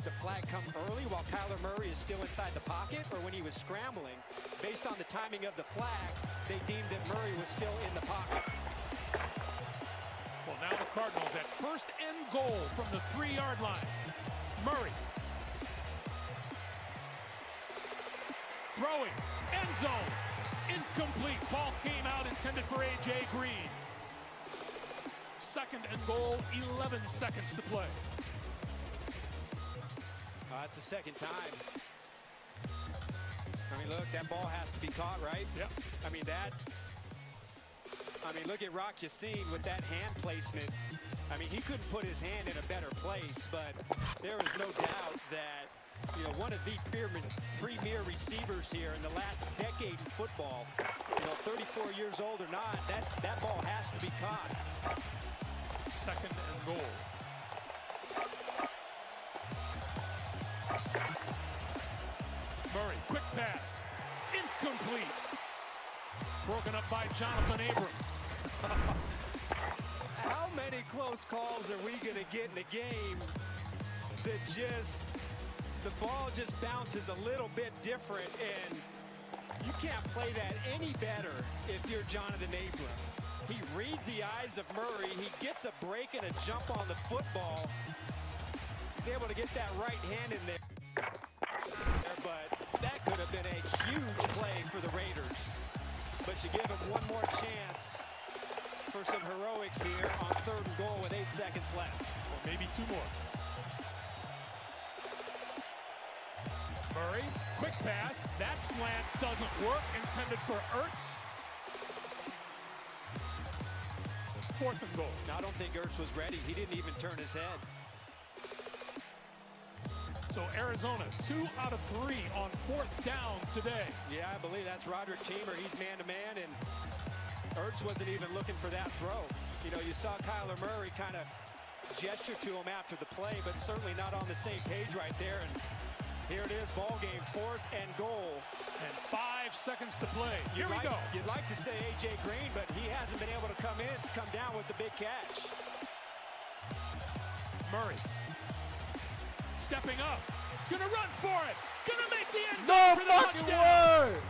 The flag come early while Kyler Murray is still inside the pocket, or when he was scrambling? Based on the timing of the flag, they deemed that Murray was still in the pocket. Well, now the Cardinals at first and goal from the 3-yard line. Murray. Throwing. End zone. Incomplete. Ball came out intended for A.J. Green. Second and goal, 11 seconds to play. It's the second time. I mean, look, that ball has to be caught, right? Yep. I mean, look at Rock Yassin with that hand placement. I mean, he couldn't put his hand in a better place, but there is no doubt that, you know, one of the premier receivers here in the last decade in football, you know, 34 years old or not, that ball has to be caught. 2nd and goal. Murray, quick pass, incomplete. Broken up by Jonathan Abram. How many close calls are we going to get in a game that just, the ball just bounces a little bit different, and you can't play that any better if you're Jonathan Abram. He reads the eyes of Murray. He gets a break and a jump on the football. He's able to get that right hand in there. But that could have been a huge play for the Raiders. But you give him one more chance for some heroics here on 3rd and goal with 8 seconds left. Or maybe 2 more. Murray, quick pass. That slant doesn't work. Intended for Ertz. 4th and goal. Now, I don't think Ertz was ready. He didn't even turn his head. So Arizona, 2 out of 3 on 4th down today. Yeah, I believe that's Roderick Cheemer. He's man-to-man, and Ertz wasn't even looking for that throw. You know, you saw Kyler Murray kind of gesture to him after the play, but certainly not on the same page right there. And here it is, ball game, 4th and goal. And 5 seconds to play. Here we go. You'd like to say A.J. Green, but he hasn't been able to come down with the big catch. Murray. Stepping up. Gonna run for it. Gonna make the end zone for the touchdown. Word.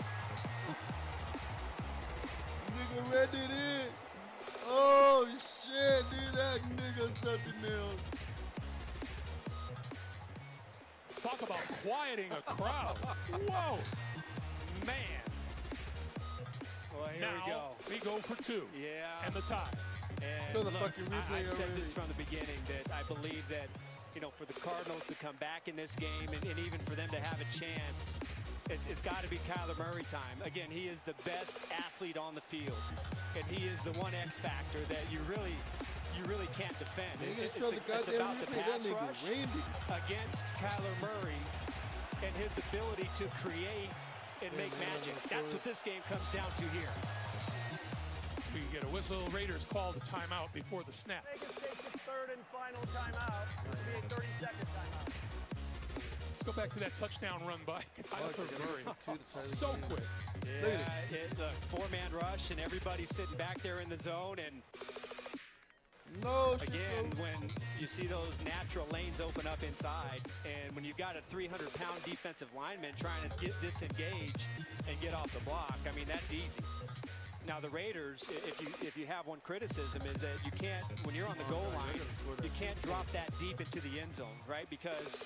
Nigga read it in. Oh shit, dude, that nigga something else. Talk about quieting a crowd. Whoa. Man. Well, here now, we go. We go for 2. Yeah. And the tie. And Show the look, fucking replay I've said already. this from the beginning, that I believe that, you know, for the Cardinals to come back in this game and even for them to have a chance, it's got to be Kyler Murray time. Again, he is the best athlete on the field, and he is the one X factor that you really can't defend. It's about the pass rush against Kyler Murray and his ability to create and make magic. That's what this game comes down to here. We get a whistle. Raiders call the timeout before the snap. Vegas takes its 3rd and final timeout. It'll be a 30-second timeout. Let's go back to that touchdown run by Kyler Murray. So quick. Yeah, look, 4-man rush, and everybody's sitting back there in the zone, and again, when you see those natural lanes open up inside, and when you've got a 300-pound defensive lineman trying to disengage and get off the block, I mean, that's easy. Now, the Raiders, if you have one criticism, is that you can't, when you're on the goal line, you can't drop that deep into the end zone, right? Because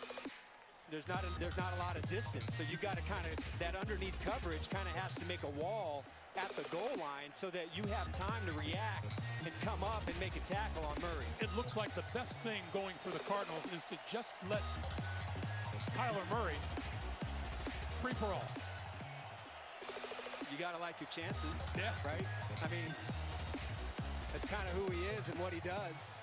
there's not a lot of distance. So you've got to kind of, that underneath coverage kind of has to make a wall at the goal line so that you have time to react and come up and make a tackle on Murray. It looks like the best thing going for the Cardinals is to just let Kyler Murray free for all. You got to like your chances, yeah, right? I mean, that's kind of who he is and what he does.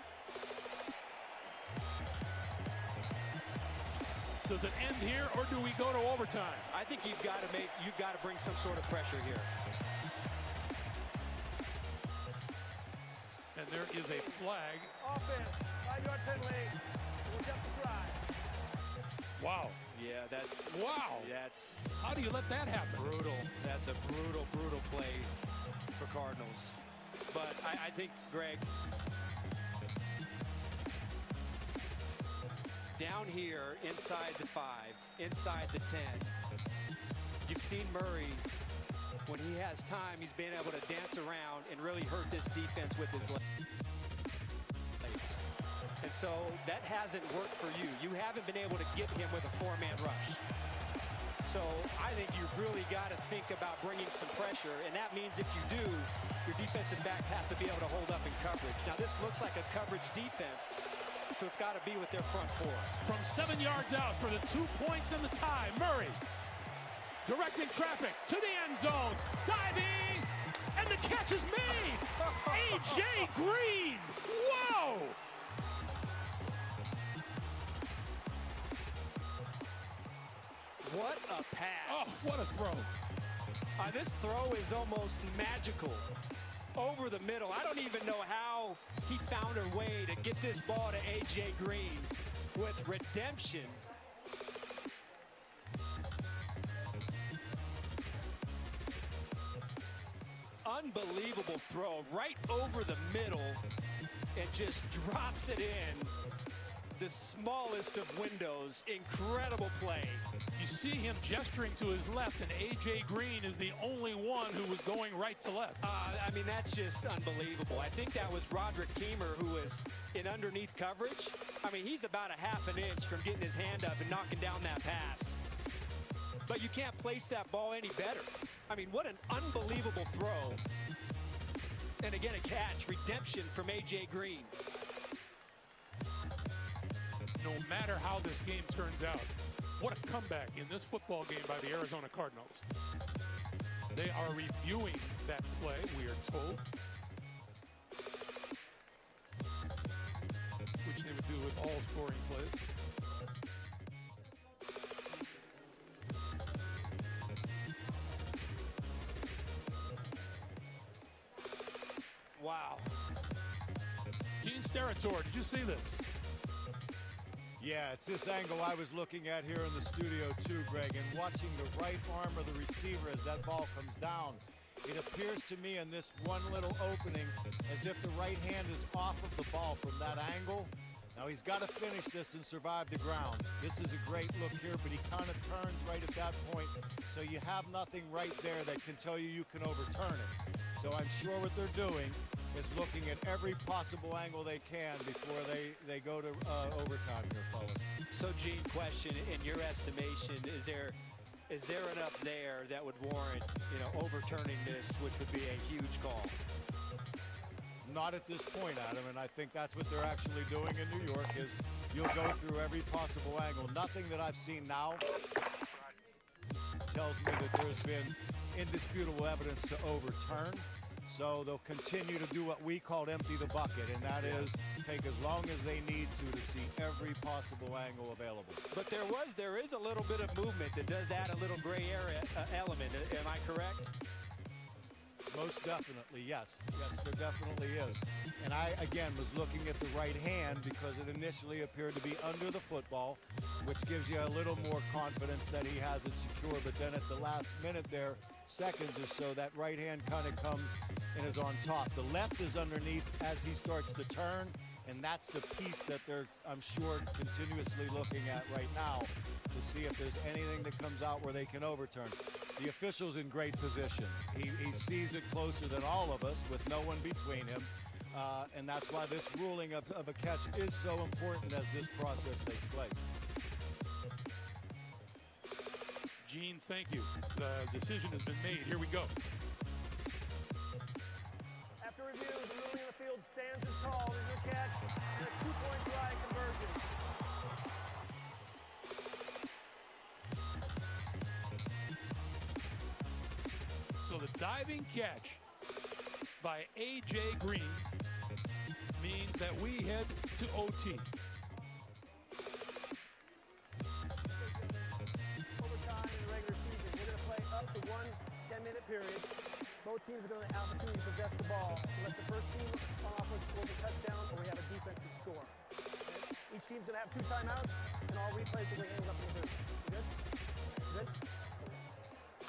Does it end here, or do we go to overtime? I think you've got to bring some sort of pressure here. And there is a flag. Offense, 5-yard penalty. We'll jump the drive. Wow. Yeah, that's... Wow. That's... How do you let that happen? Brutal. That's a brutal, brutal play for Cardinals. But I think, Greg, down here inside the 5, inside the 10, you've seen Murray, when he has time, he's been able to dance around and really hurt this defense with his legs. And so that hasn't worked for you. You haven't been able to get him with a 4-man rush. So I think you've really got to think about bringing some pressure, and that means if you do, your defensive backs have to be able to hold up in coverage. Now this looks like a coverage defense, so it's got to be with their front 4. From 7 yards out for the 2 points and the tie, Murray directing traffic to the end zone, diving, and the catch is made. A.J. Green, whoa! What a pass. Oh, what a throw. This throw is almost magical. Over the middle. I don't even know how he found a way to get this ball to A.J. Green with redemption. Unbelievable throw right over the middle and just drops it in the smallest of windows. Incredible play. You see him gesturing to his left, and A.J. Green is the only one who was going right to left. I mean, that's just unbelievable. I think that was Roderick Teamer who was in underneath coverage. I mean, he's about a half an inch from getting his hand up and knocking down that pass. But you can't place that ball any better. I mean, what an unbelievable throw. And again, a catch. Redemption from A.J. Green. No matter how this game turns out, what a comeback in this football game by the Arizona Cardinals. They are reviewing that play, we are told, which they would do with all scoring plays. Wow. Gene Steratore, did you see this? Yeah, it's this angle I was looking at here in the studio too, Greg, and watching the right arm of the receiver as that ball comes down. It appears to me in this one little opening as if the right hand is off of the ball from that angle. Now he's got to finish this and survive the ground. This is a great look here, but he kind of turns right at that point, so you have nothing right there that can tell you can overturn it. So I'm sure what they're doing is looking at every possible angle they can before they go to overtime here, fellas. So, Gene, question, in your estimation, is there enough there that would warrant, overturning this, which would be a huge call? Not at this point, Adam, and I think that's what they're actually doing in New York is you'll go through every possible angle. Nothing that I've seen now tells me that there's been indisputable evidence to overturn. So they'll continue to do what we called empty the bucket, and that is take as long as they need to see every possible angle available. But there is a little bit of movement that does add a little gray area element. Am I correct? Most definitely, yes. Yes, there definitely is. And I, again, was looking at the right hand because it initially appeared to be under the football, which gives you a little more confidence that he has it secure. But then at the last minute there, seconds or so, that right hand kind of comes and is on top. The left is underneath as he starts to turn, and that's the piece that they're, I'm sure, continuously looking at right now to see if there's anything that comes out where they can overturn. The official's in great position. He sees it closer than all of us with no one between him, and that's why this ruling of a catch is so important as this process takes place. Gene, thank you. The decision has been made. Here we go. After review, the ruling on the field stands as called. Is a catch and a two-point try conversion. So the diving catch by A.J. Green means that we head to OT. Overtime in the regular season. We're going to play up to one 10-minute period. Both teams are going to have the opportunity to possess the ball unless the first team on offense scores a touchdown or we have a defensive score. Okay? Each team's going to have 2 timeouts, and all replays will be handled up in the booth. You good? You good?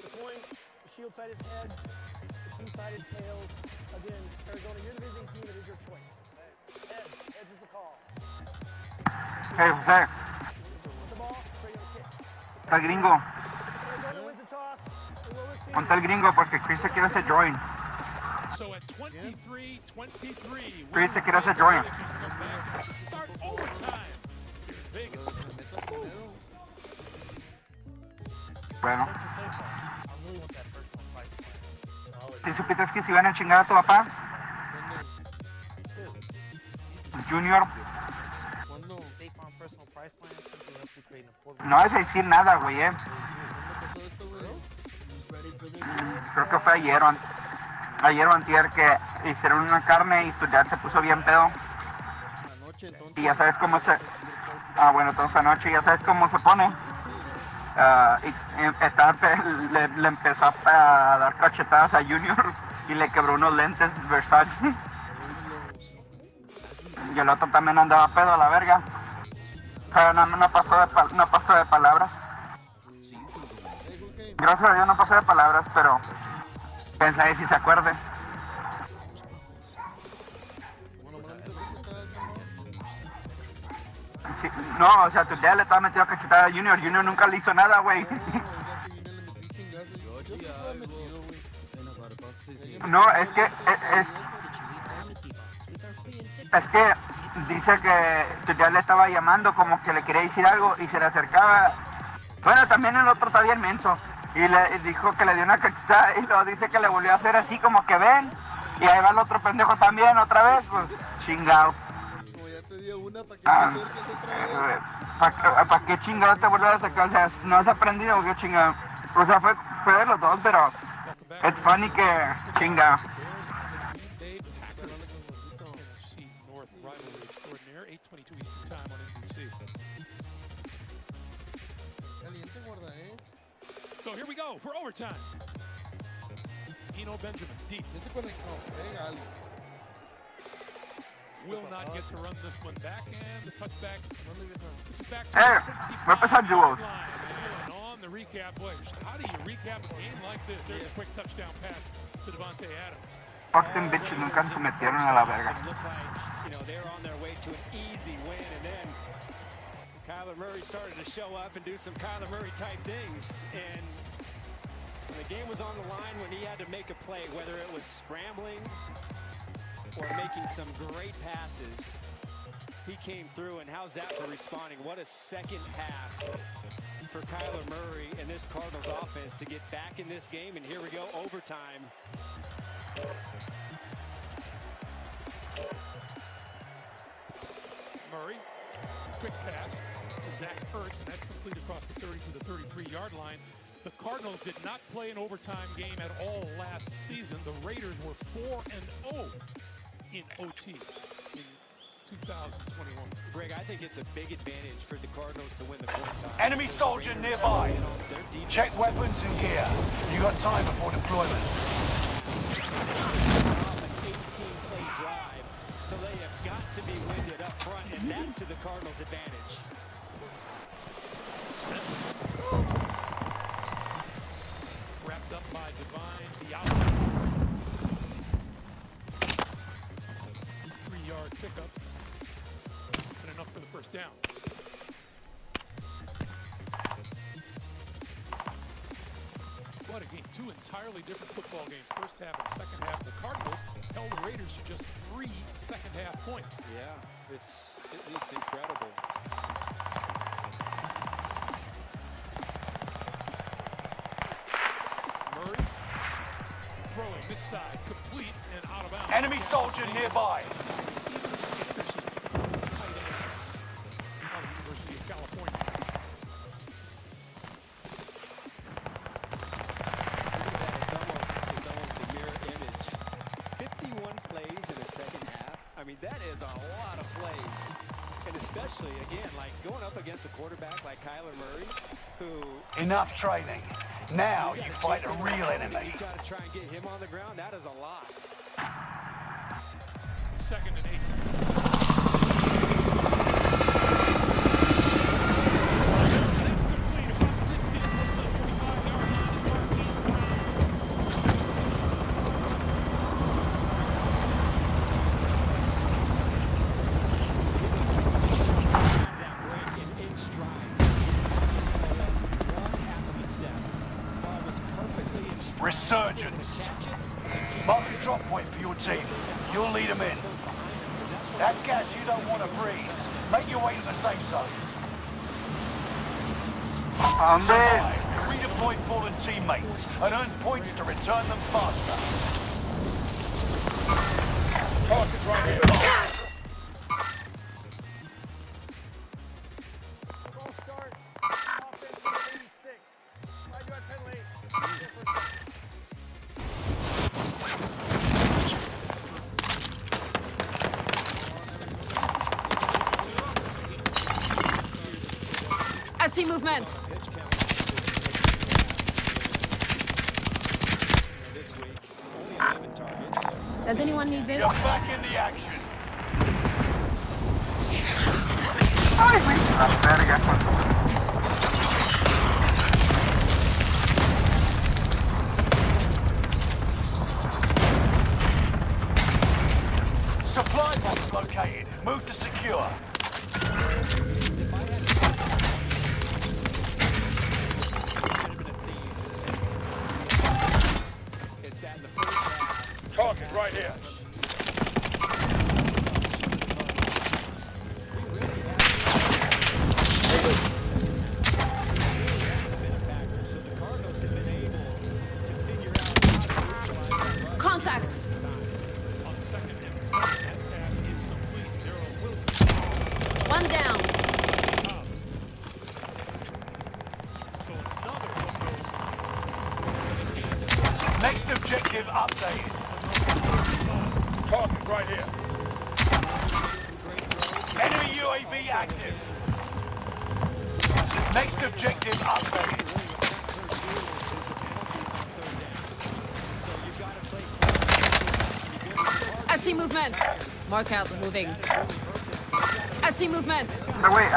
The coin, the shield side is heads, the team side is tails. Again, Arizona, you're the visiting team. It is your choice. Heads. Heads is the call. Hey, José. With the ball, ready on kick. Está el gringo. Arizona wins the toss. And we'll receive. Ponte el gringo porque Chris se quiere hacer join. So at 23-23, Chris se quiere hacer join. start overtime here in Vegas. Bueno. ¿Sí supiste que se iban a chingar a tu papá? Junior. No vas a decir nada, güey, Creo que fue ayer o antier que hicieron una carne y tu dad se puso bien pedo. Y ya sabes cómo se... Ah, bueno, entonces anoche ya sabes cómo se pone. le empezó a dar cachetadas a Junior y le quebró unos lentes Versace. Y el otro también andaba pedo a la verga. Pero no pasó de palabras. Gracias a Dios no pasó de palabras, pero pensé si se acuerde. Sí, no, o sea, tu dad le estaba metiendo cachetada a Junior. Junior nunca le hizo nada, güey. No, es que dice que tu dad le estaba llamando como que le quería decir algo y se le acercaba. Bueno, también el otro está bien menso y le dijo que le dio una cachetada y luego dice que le volvió a hacer así como que ven y ahí va el otro pendejo también otra vez, pues chingado. ¿Para qué chingado te vuelves a sacar? O sea, no has aprendido o qué chingado. O sea, fue de los dos, pero es funny que chingado. So here we go for overtime. Eno Benjamin deep. Will not get to run this one back, and the touchback puts it back to the and on the recap, boy, how do you recap a game like this? There's a quick touchdown pass to Devontae Adams. Austin bitches nunca se metieron a la verga. They're on their way to an easy win, and then Kyler Murray started to show up and do some Kyler Murray type things, and when the game was on the line, when he had to make a play, whether it was scrambling or making some great passes, he came through, and how's that for responding? What a second half for Kyler Murray and this Cardinals offense to get back in this game, and here we go, overtime. Murray, quick pass to Zach Ertz, and that's complete across the 30 to the 33-yard line. The Cardinals did not play an overtime game at all last season. The Raiders were 4-0 in OT in 2021. Greg, I think it's a big advantage for the Cardinals to win the coin toss. Enemy soldier nearby. Check weapons and gear. You got time before deployment. An 18-play drive, so they have got to be winded up front, and that's to the Cardinals' advantage. Wrapped up by Divine Diallo. 3-yard pickup. And enough for the first down. What a game. Two entirely different football games. First half and second half. The Cardinals held the Raiders to just 3 second-half points. Yeah, it's incredible. Murray throwing this side, complete and out of bounds. Enemy soldier nearby. University of California. It's almost a mirror image. 51 plays in the second half. I mean, that is a lot of plays. And especially, again, like going up against a quarterback like Kyler Murray, who... Enough training. Now you fight a real enemy. You got to try and get him on the ground. That is a lot. 2nd and 8. Resurgence. Mark the drop point for your team. You'll lead them in. That's gas you don't want to breathe. Make your way to the safe zone. Survive, redeploy fallen teammates, and earn points to return them faster. Target right here. I see movement. Does anyone need this? You're back in the action. Ay, güey, la verga. Supply box located. Move to secure. Target right here. Contact! On second and 7, that pass is complete. Daryl Williams. One down. So another one goes. Next objective updated. Target right here. Enemy UAV active. Next objective updated. I see movement. Mark out moving. I see movement. No, wait,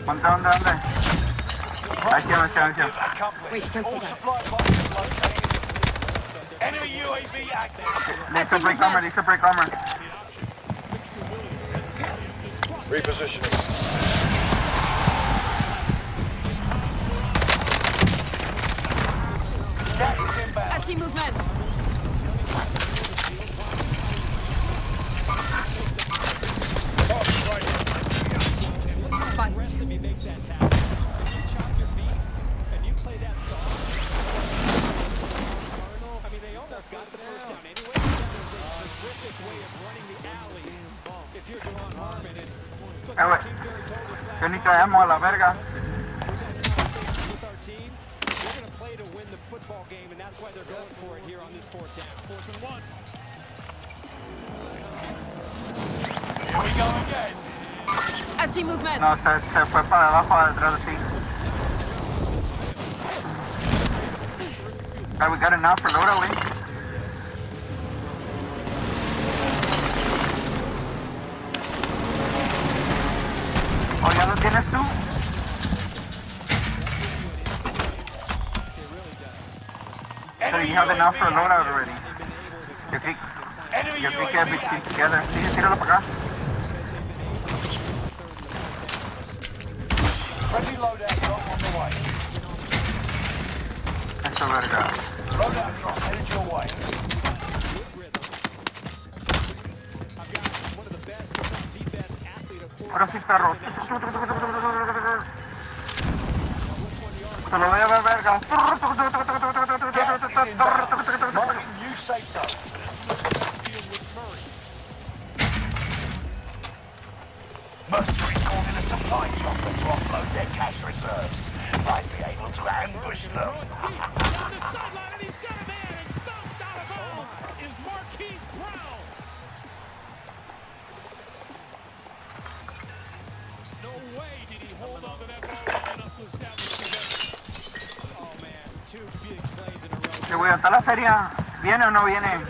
¿dónde? Aquí. Wait, cancel All that. supply boxes located. Enemy UAV active. Listo, break armor, listo, break armor. Repositioning. Gas is inbound. I see movement. The rest of me makes that tackle. If you chop your feet and you play that song, I mean, they almost got the first down anyway. That is a terrific way of running the alley if you're Deron Harmon. And look, Güey, King Barry told us last yo ni traemos a la verga. with our team, we're going to play to win the football game, and that's why they're going for it here on this fourth down. 4th and 1. Here we go again. I see movement. No, se fue para abajo, detrás de ti. Hey, we got enough for Laura, güey. ¿O ya lo tienes tú? So you have enough for Laura already. Yo creo que big team together. Sí, tíralo para acá. Friendly loadout drop on the way. Eso, verga. Loadout drop headed your way. Ahora sí, perro. Se lo voy a ver, verga. Gas is inbound. Marking new safe zone. Mercenaries called in a supply chopper to offload their cash reserves. Might be able to ambush them. On the sideline, and he's got a man, and bounced out of bounds is Marquise Brown. No way did he hold on to that ball long enough to establish possession. Oh, man, 2 big plays in a row. Que güey, ¿hasta la feria viene o no viene?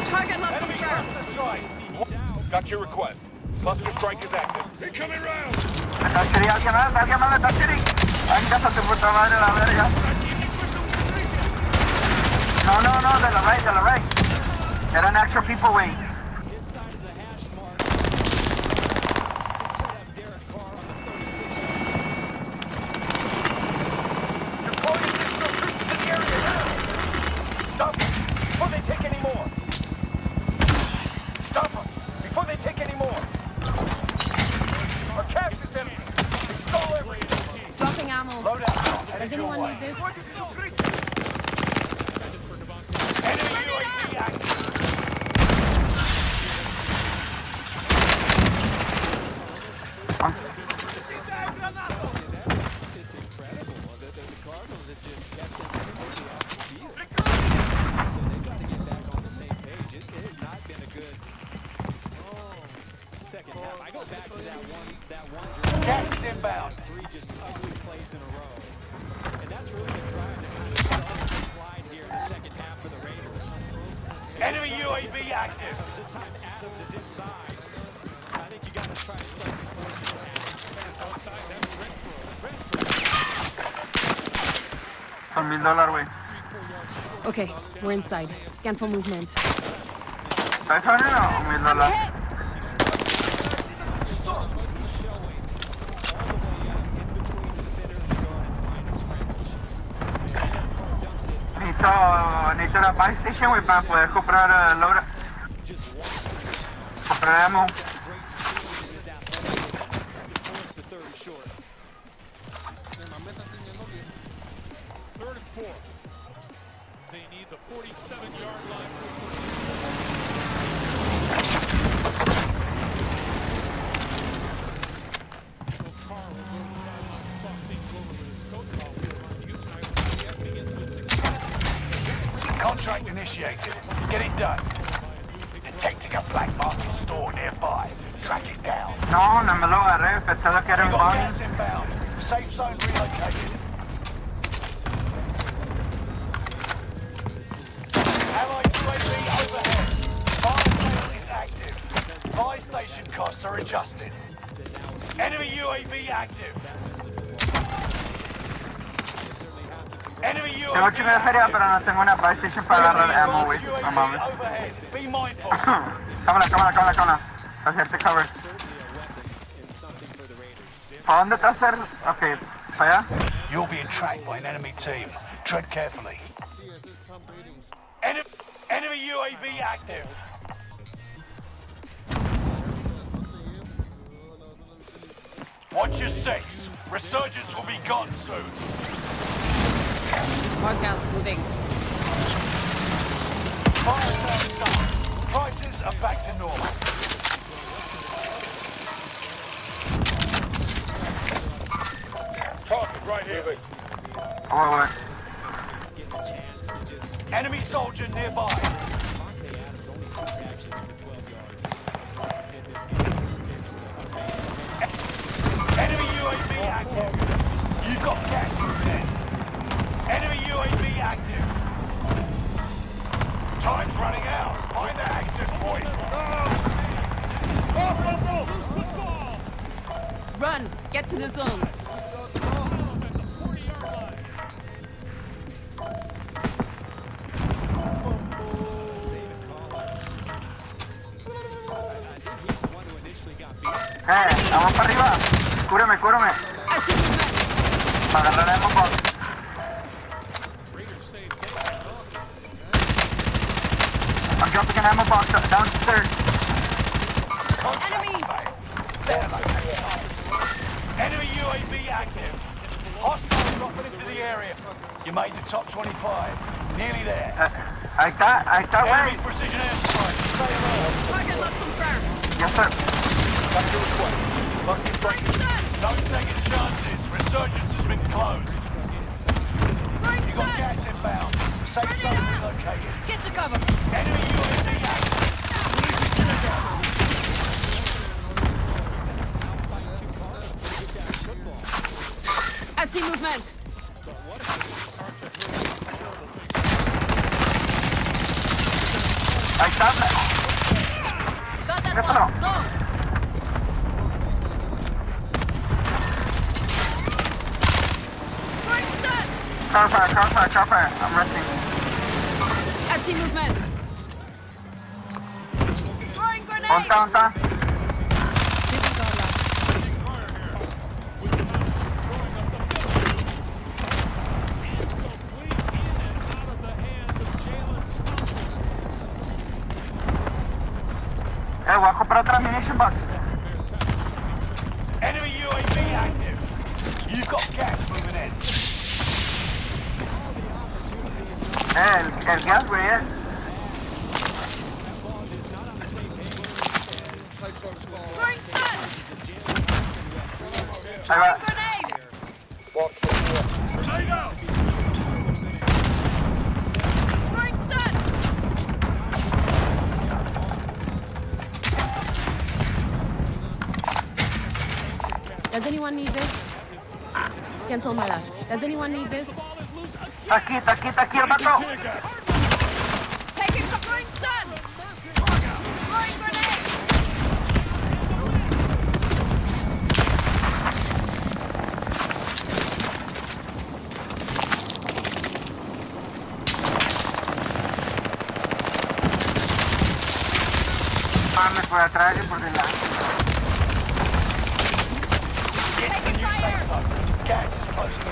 Target left from track. Got your request. Cluster strike is active. Incoming round. Tacherí, alguien más de tacherí. Ay, casa tu puta madre, la verga. No, de la right. Eran actual people, güey. His side of the hash mark to set up Derek Carr on the 36. Deploying additional troops to the area now. Stop them before they take any more. Stop them before they take any more. Our cache is empty. We stole everything. Dropping ammo. Load out. Does anyone need this? Enemy UAV active. It's incredible that the Cardinals have just kept them completely off the field. So they've got to get back on the same page. It has not been a good. Oh, Enemy UAV active. This time Adams is inside. I think you got to try to strike the forces of Adams. Outside, that's Son $1000, güey. Okay, we're inside. Scan for movement. ¿Sabes o $1000? Necesito la buy station, güey, para poder comprar comprar ammo. Third and 4. They need the 47-yard line for Contract initiated. Get it done. Detecting a black market store nearby. Track it down. No, no me lo agarré, pensaba que era un bounty. Gas inbound. Safe zone relocated. Allied UAV overhead. Fire sale is active. Buy station costs are adjusted. Enemy UAV active. Enemy UAV. Tengo chingo de feria, pero no tengo una buy station para agarrar ammo, güey. No mames. Be mindful. Cámara. Para hacerte cover. ¿Para dónde te hacer? Ok, para allá. You're being tracked by an enemy team. Tread carefully. Enemy UAV active. Watch your six. Resurgence will be gone soon. Mark out, moving. Fire sale start. Prices are back to normal. Target right here. Oh, Enemy soldier nearby. Enemy UAV active. You've got gas in. Enemy UAV active. Time's running out. Find the access point. Run! Get to the zone. Vamos para arriba. Cúrame. Para agarrar ammo box. I'm dropping an ammo box downstairs. Enemy UAV active. Hostiles dropping into the area. You made the top 25. Nearly there. Ahí está, Enemy güey. precision airstrike. Stay alert. Target lock confirmed. Yes, sir. No second chances. Resurgence has been closed. You got gas inbound. Safe zone relocated. Get to cover. Enemy UAV active. I see movement. Ahí está. Got that Déjalo. one. Go. Car fire. I'm resting. I see movement. Throwing grenade. ¿Dónde está? Voy a comprar otra munition box. Enemy UAV active. You've got gas moving in. El gas, güey. Throwing stun. Ahí va. Grenade. Throwing stun. Does anyone need this? Cancel my last. Does anyone need this? Está aquí el vato. Taking for throwing done! Throwing grenade! Mames, por atrás y por delante. Get to the new safe zone. Gas is closing in.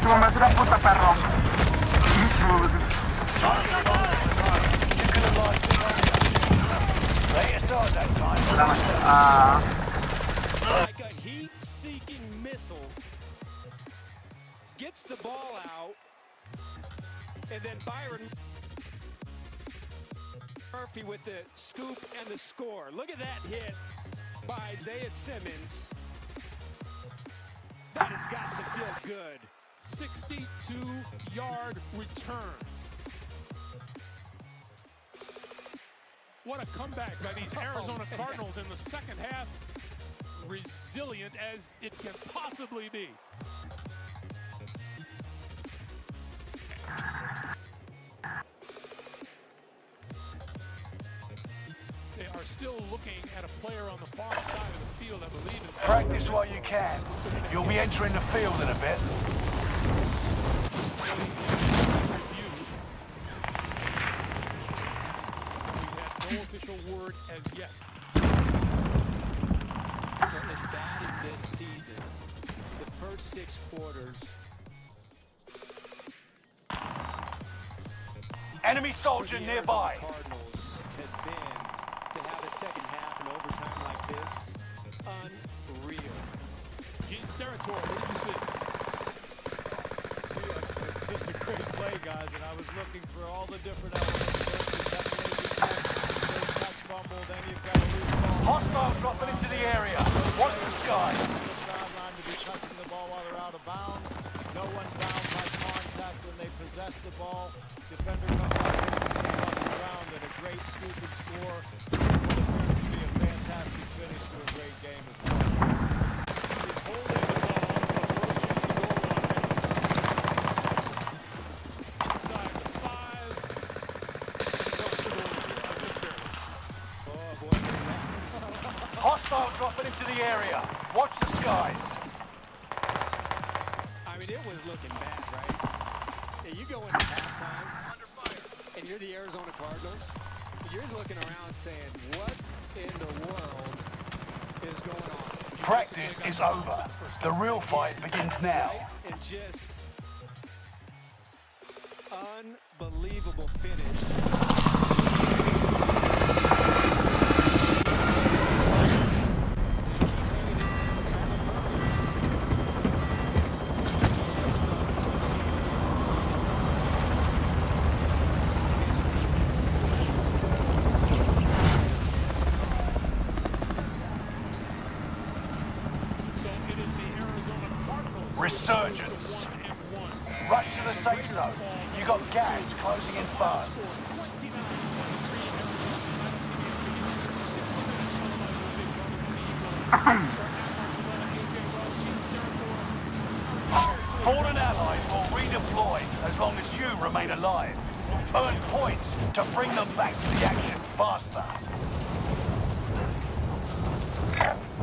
Tu mamá es una puta perro. Like a heat-seeking missile, gets the ball out, and then Byron Murphy with the scoop and the score. Look at that hit by Isaiah Simmons. That has got to feel good. 62-yard return. What a comeback by these Arizona Cardinals in the second half. Resilient as it can possibly be. They are still looking at a player on the far side of the field, I believe. Practice while you can. You'll be entering the field in a bit. No official word as yet. But as bad as this season, the first 6 quarters. Enemy soldier nearby. Cardinals has been to have a second half in overtime like this. Unreal. Gene's territory, what did you see? Just a great play, guys, and I was looking for all the different elements. Fumble, then you've got a loose ball. Hostile dropping into the area. Watch the skies. The sideline to be touching the ball while they're out of bounds. No one fouled by contact when they possess the ball. Defender comes out, takes the ball off the ground, and a great scoop and score. What appears to be a fantastic finish to a great game as well. He's holding the ball approaching the goal line. Inside the 5. Hostile dropping into the area. Watch the skies. I mean, it was looking bad, right? Yeah, you go into halftime, and you're the Arizona Cardinals. You're looking around saying, what in the world is going on? Practice is over. The real fight begins now. And just unbelievable finish. Resurgence. Rush to the safe zone. You got gas closing in fast. Fallen allies will redeploy as long as you remain alive. Earn points to bring them back to the action faster.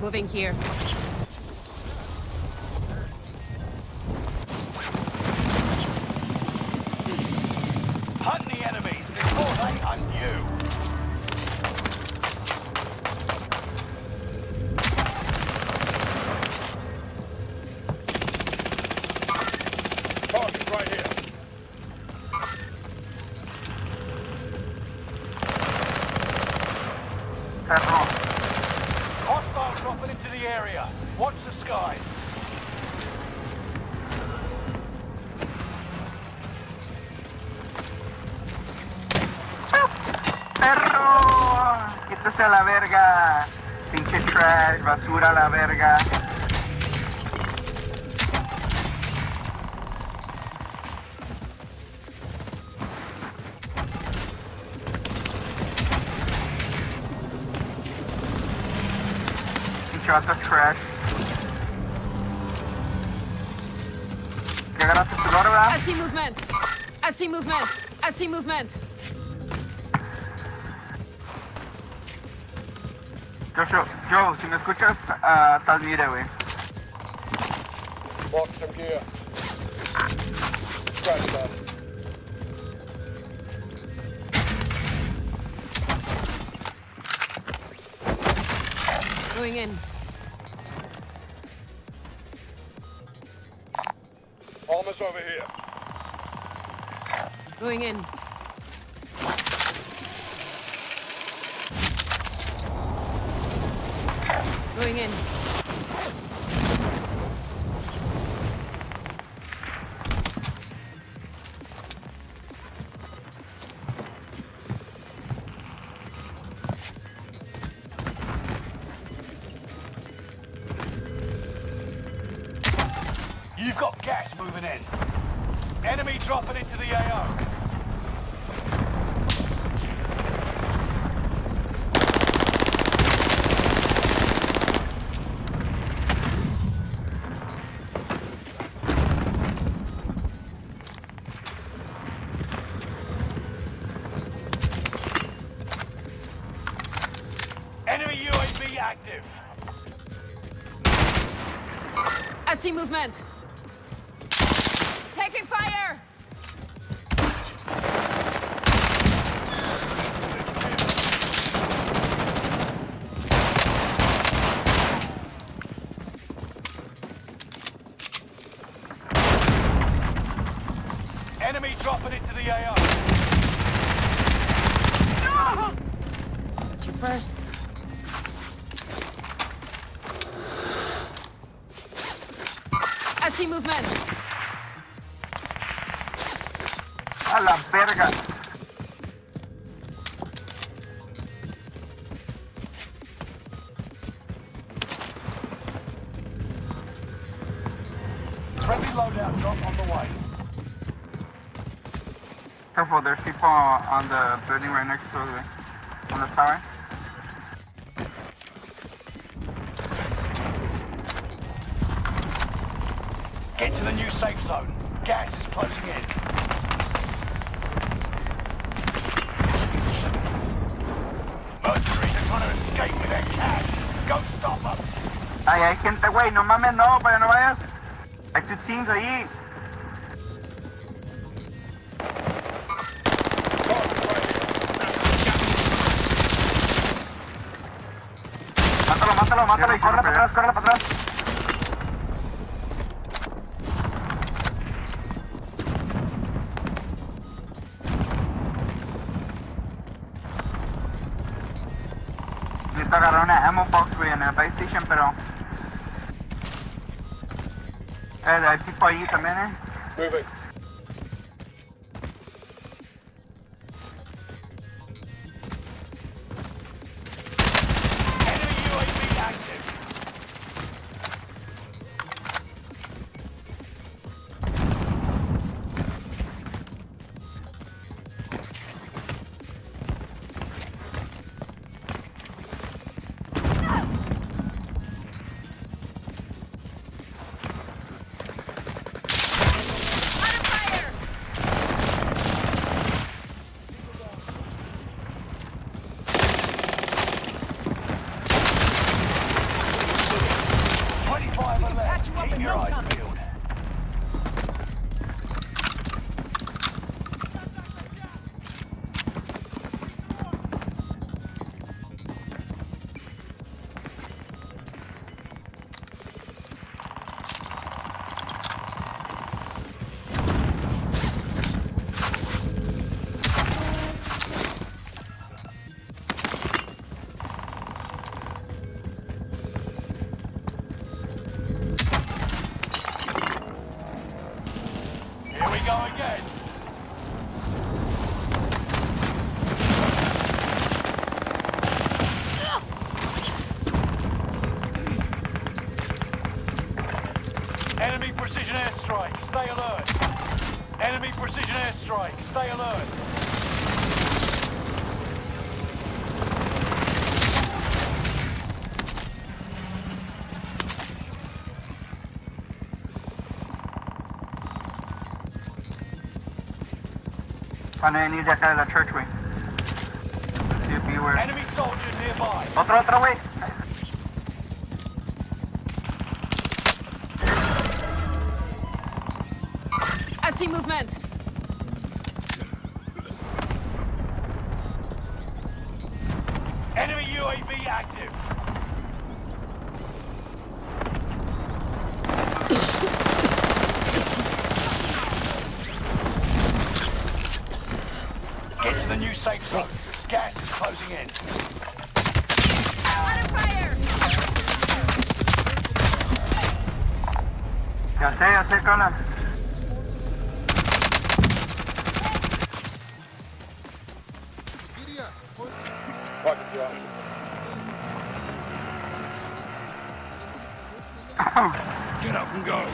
Moving here. Hunt the enemies before they hunt you. Target right here. Hostile dropping into the area. Watch the skies. ¡Perro! Quítese a la verga. Pinche trash, basura a la verga. Pinche vato trash. agarraste tu loro, ¿verdad? I see movement. I see movement. I see movement. Joe, si me escuchas, te admire, güey. Box from gear. Scratch that. Going in. Almost over here. Going in. Going in. You've got gas moving in. Enemy dropping into the AO. Enemy UAV active. I see movement. Taking fire. Enemy dropping into the AO. You first. I see movement. A la verga. Friendly loadout drop on the way. Careful, there's people on the building right next to us, on the tower. Get to the new safe zone. Gas is closing in. Mercenaries are trying to escape with their cash. Go stop them. Ay, hay gente, güey, no mames, no, para no vayas. Hay tus teams ahí. Mátalo y corre para atrás. Necesito agarrar una ammo box, güey, en el base station, pero... hay tipo ahí también, Moving. Keep your eyes peeled. Here we go again. Enemy precision airstrike, stay alert. Enemy precision airstrike, stay alert. Van a venir de acá de la church, güey. Enemy soldier nearby. Otro, güey. I see movement. Enemy UAV active. Get to the new safe zone. Gas is closing in. Water fire! Ya sé, Conan. Fucking drop. Get up and go.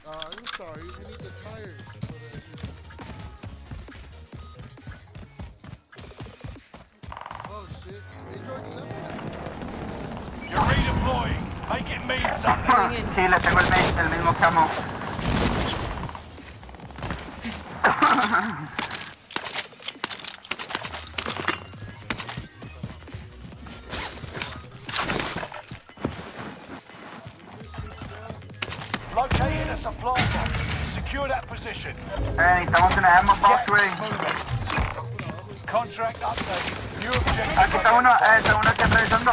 I'm sorry, we need the tires for the SUV. Oh shit, it's already left. You're redeploying. Make it mean something. Sí, le tengo el mismo camo. Located a supply box. Secure that position. Necesitamos una ammo box, güey. Contract update. New objective. Aquí está uno que está revisando.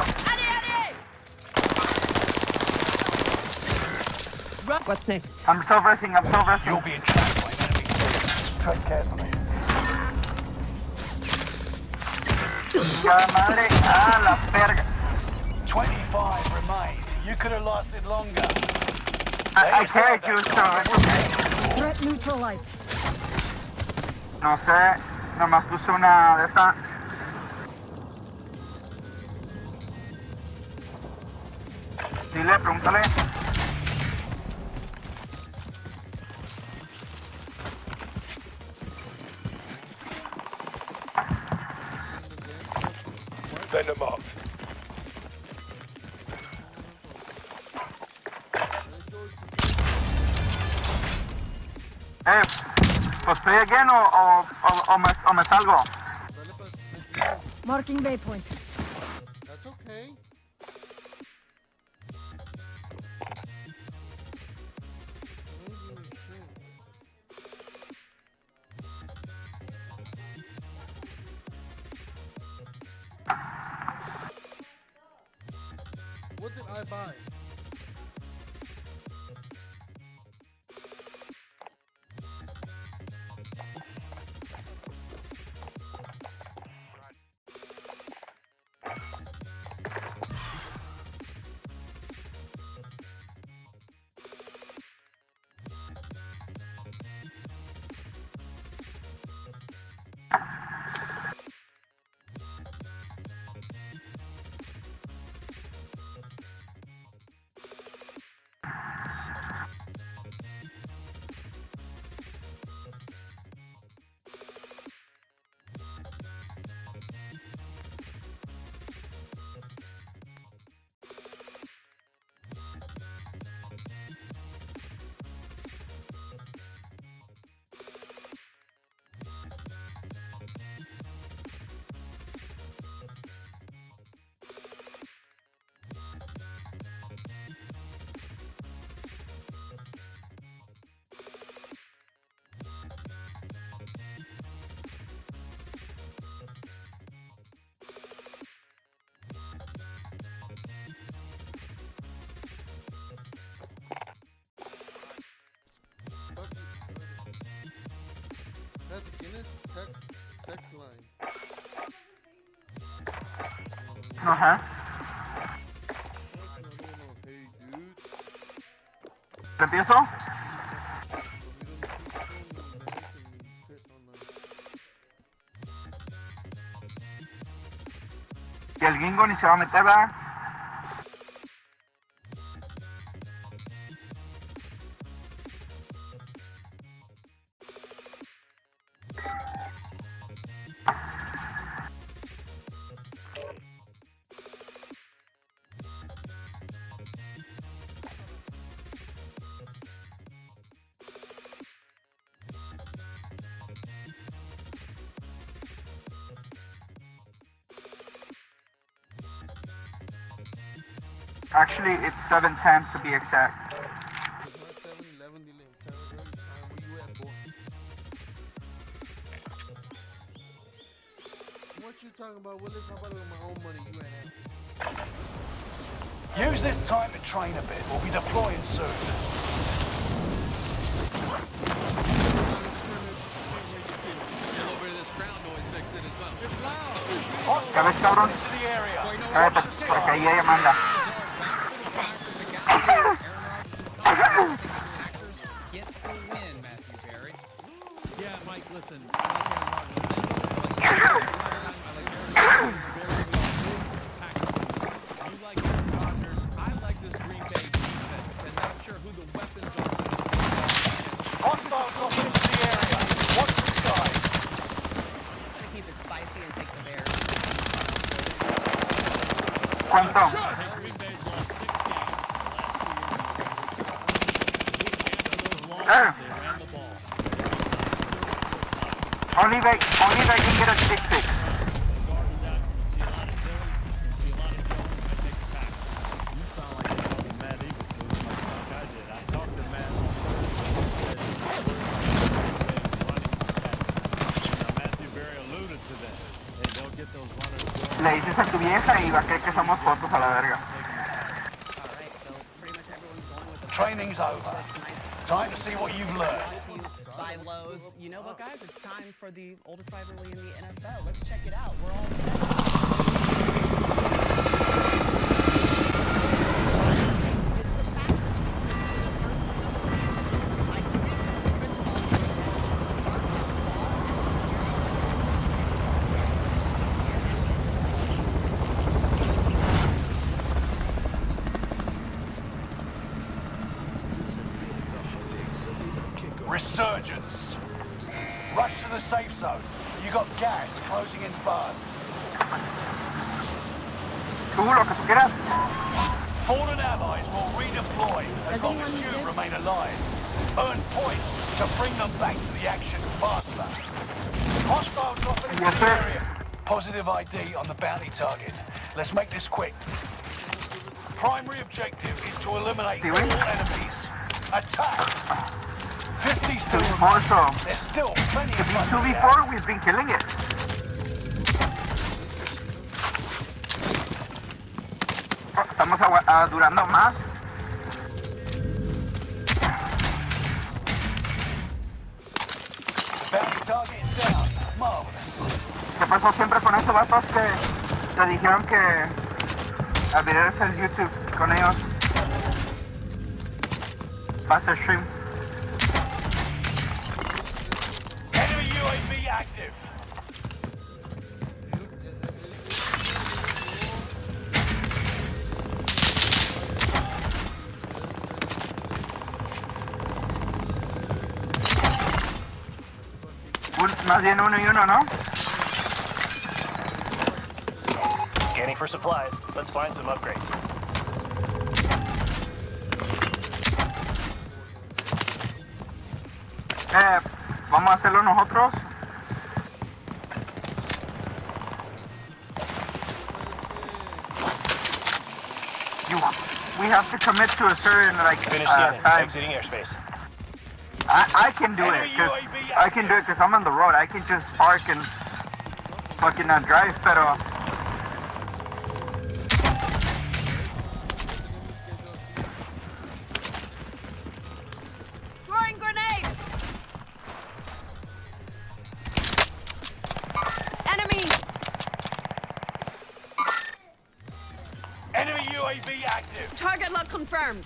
What's next? I'm still resting. You'll be in track by enemy. Tread carefully. Ya madre, la verga. 25 remain. You could have lasted longer. I carried you, so it's okay. Threat neutralized. No sé, nomás puse una de estas. Dile, pregúntale. Send them up. Pues estoy again o me salgo. Marking waypoint. That's okay. What did I buy? That's the Guinness text line. Ajá. Hey, dude. ¿Te empiezo? Y el gringo ni se va a meter, ¿verdad? Actually, it's 7:10 to be exact. It's not 7-11 delay. I'm telling you, time where you at, boy? What you talking about, Willis? How about with my own money? You ain't happy. Use this time to train a bit. We'll be deploying soon. ¿Ya ves, cabrón? Cállate, porque ahí ella manda. Get the win, Matthew Berry. Yeah, Mike, listen. You like Aaron Rodgers. I like this Green Bay defense, and not sure who the weapons are. Hostiles dropping into the area. Watch the skies. Gonna keep it spicy and take the Bears. ¿Cuánto? Only they can get a 6-6. Le dices a tu vieja y va a creer que somos fotos a la verga. Training's over. Time to see what you've learned. Buy lows. You know what, guys? It's time for the oldest rivalry in the NFL. Let's check it out. We're all set. Resurgence. Rush to the safe zone. You got gas closing in fast. Tú, lo que tú quieras. Fallen allies will redeploy as long as you remain alive. Earn points to bring them back to the action faster. Hostile dropping into the area. Positive ID on the bounty target. Let's make this quick. Primary objective is to eliminate all enemies. Attack! 50 still remain. There's still plenty of fun. 2v4, we've been killing it. Oh, estamos durando más. Bounty target is down. Marvelous. ¿Qué pasó siempre con esos vatos que te dijeron que abrieras el YouTube con ellos? Vas a stream. Enemy UAV active. Más bien uno y uno, ¿no? Scanning for supplies. Let's find some upgrades. Vamos a hacerlo nosotros. We have to commit to a certain Finish scanning. time. Exiting airspace. I can do it. I can do it because I'm on the road. I can just park and fucking drive, pero. Throwing grenade! Enemy! Enemy UAV active. Target lock confirmed.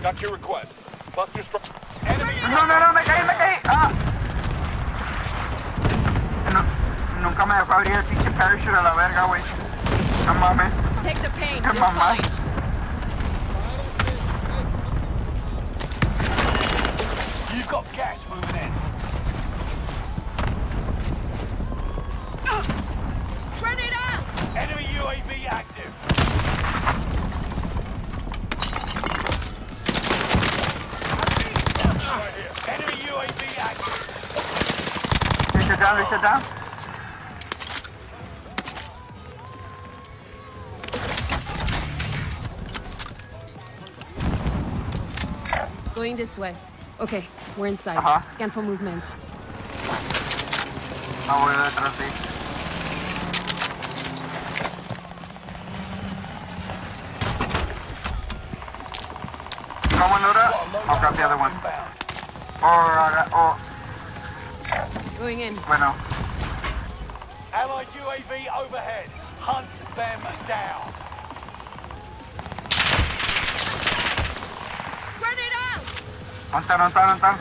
Got your request. Cluster strike. No, me caí. Ah. Nunca me dejó abrir el pinche parachute a la verga, güey. No mames. Take the pain. Qué You're mamá. fine. You've got gas moving in. Grenade out! Enemy UAV active. Enemy UAV active. Reset down. Going this way. Okay, we're inside. Scan for movement. No voy detrás de ti. Someone load up? I'll grab the other one. Or Going in. bueno. Allied UAV overhead. Hunt them down. ¿Dónde están?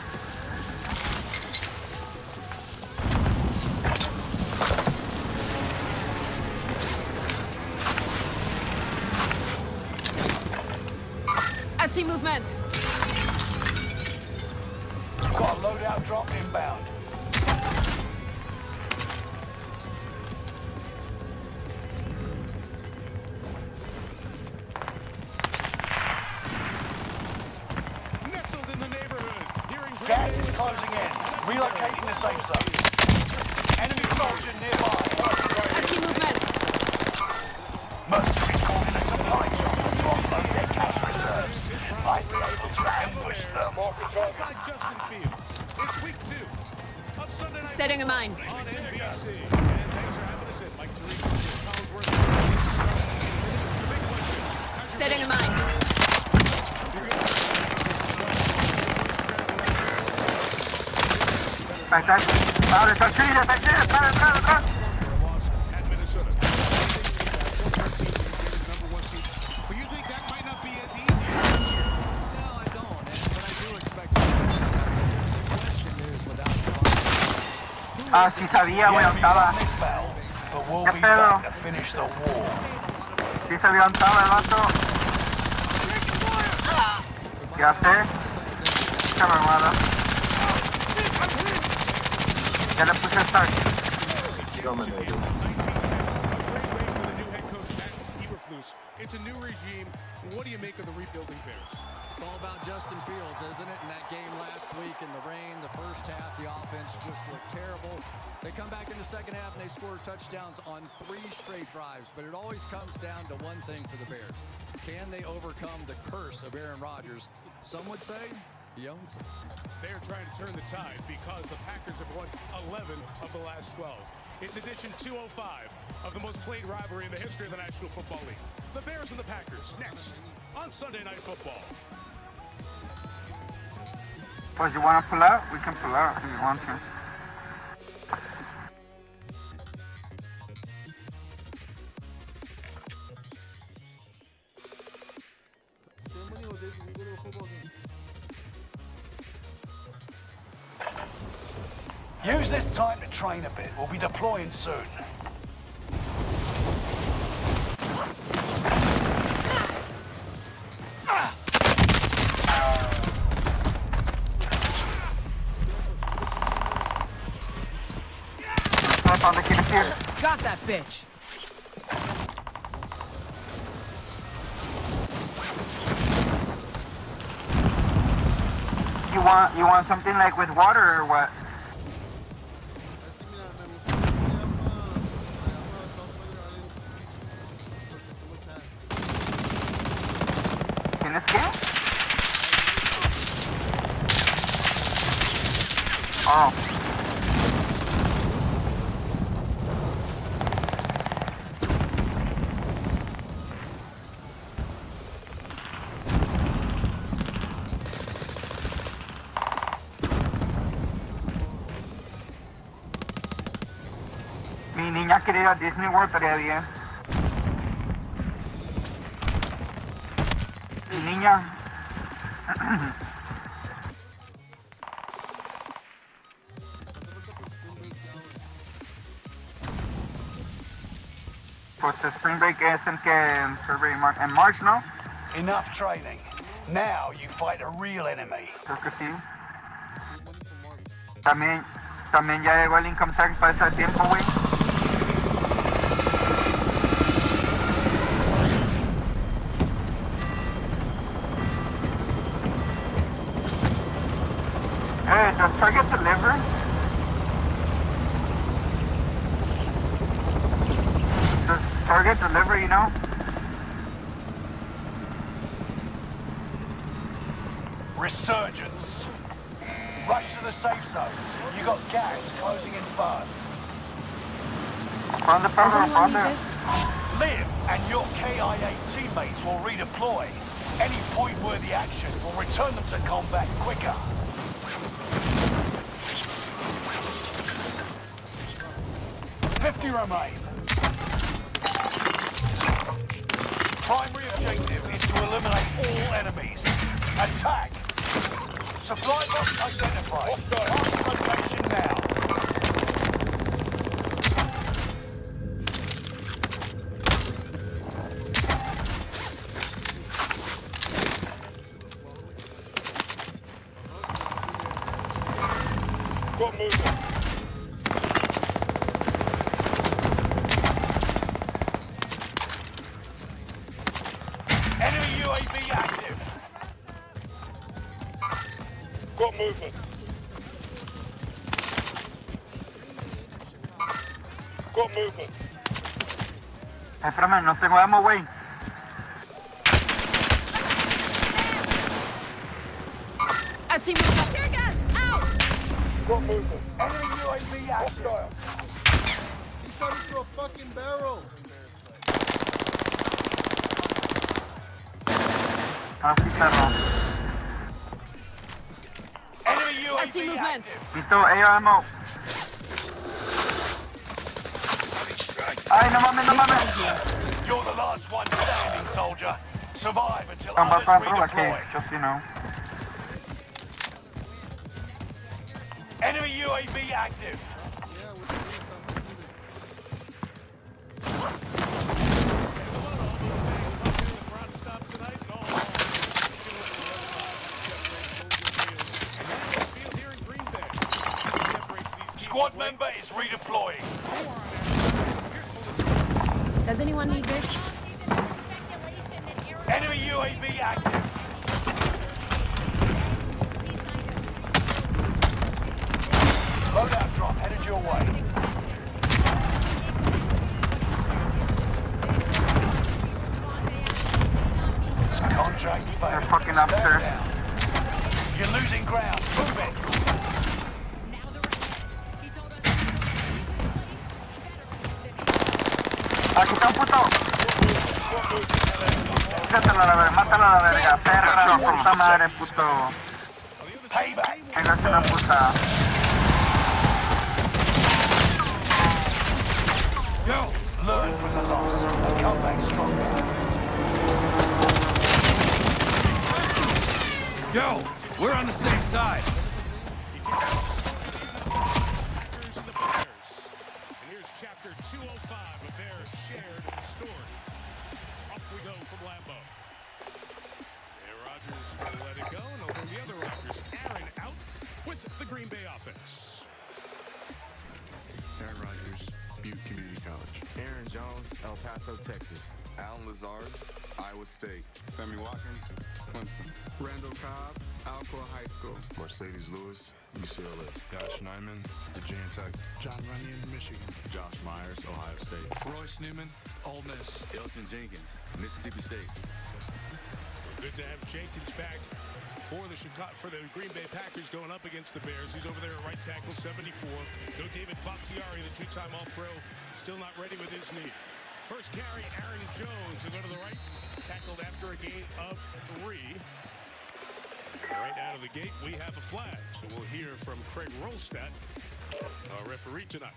I see movement. Got a loadout drop inbound. Nestled in the neighborhood. Gas is closing in. Relocating the safe zone. Enemy soldier nearby. I see movement. Mercenaries holding a supply drop to offload their cash reserves. Might be able to ambush them. By Justin Fields. It's week 2 of Sunday Night Setting a mine. on NBC. And thanks for having us in. Mike Tariq, Collinsworth. Setting a mine. Ahí está. Ahora está chido, atrás. At Minnesota. Number 1 seed. But you think that might not be as easy as this year? No, I don't. But I do expect to win. The question is, without Ah, sí sabía, güey, estaba. But we'll ¿Qué be pedo? back to finish the war. Sí sabía dónde estaba el vato. Ya sé. Qué mamada. Ya le puse start. It's a new regime. What do you make of the rebuilding Bears? It's all about Justin Fields, isn't it? In that game last week in the rain, the first half, the offense just looked terrible. They come back in the second half and they score touchdowns on 3 straight drives. But it always comes down to one thing for the Bears. Can they overcome the curse of Aaron Rodgers? Some would say he owns it. They're trying to turn the tide because the Packers have won 11 of the last 12. It's edition 205 of the most played rivalry in the history of the National Football League. The Bears and the Packers next on Sunday Night Football. Pues you want to pull out? We can pull out if you want to. Use this time to train a bit. We'll be deploying soon. Got that bitch. You want something like with water or what? ¿Tienes qué? Oh. Mi niña quiere ir a Disney World todavía. Mi niña. Pues el Spring Break es en February, en March, ¿no? Enough training. Now you fight a real enemy. Creo que sí. También ya llegó el income tax para ese tiempo, güey. Hey, does Target deliver? Does Target deliver, you know? Resurgence. Rush to the safe zone. You got gas closing in fast. Does anyone need this? Liv and your KIA teammates will redeploy. Any point-worthy action will return them to combat quicker. Remain. Primary objective is to eliminate all enemies. Attack! Supply box identified. Mark location now. Got movement. UAV active. Got movement. Got movement. Espérame, no tengo ammo, güey. I see movement. Here, guys! Out! Got movement. Enemy UAV active. Hostile. He shot me through a fucking barrel. Así, perro. Enemy UAV I see movement. Listo, ammo. Ay, no mames, no mames. You're the last one standing, soldier. Survive until Están others pasando aquí, redeploy. yo sí no. Enemy UAV active. Squad member is redeploying. Does anyone need this? Enemy UAV active. Loadout drop headed your way. Contract failed. They're fucking upstairs. You're losing ground. Move it. Aquí está un puto. Mátala a la verga, mátala a la verga, perra, puta madre, puto. Payback. Que no es una puta. Go. Learn from the loss and come back stronger. Yo, we're on the same side. And here's chapter 205 of their shared story. Off we go from Lambeau. And Rodgers will let it go, and they'll bring the other Rodgers. Aaron out with the Green Bay offense. Aaron Rodgers, Butte Community College. Aaron Jones, El Paso, Texas. Alan Lazard, Iowa State. Sammy Watkins, Clemson. Randall Cobb, Alcoa High School. Mercedes Lewis, UCLA. Josh Nyman, Virginia Tech. John Runyon, Michigan. Josh Myers, Ohio State. Royce Newman, Ole Miss. Elton Jenkins, Mississippi State. Good to have Jenkins back for the Green Bay Packers going up against the Bears. He's over there at right tackle, 74. No David Bakhtiari, the two-time All-Pro, still not ready with his knee. First carry, Aaron Jones will go to the right, tackled after a gain of 3. Right out of the gate, we have a flag. So we'll hear from Craig Rolstadt, our referee tonight.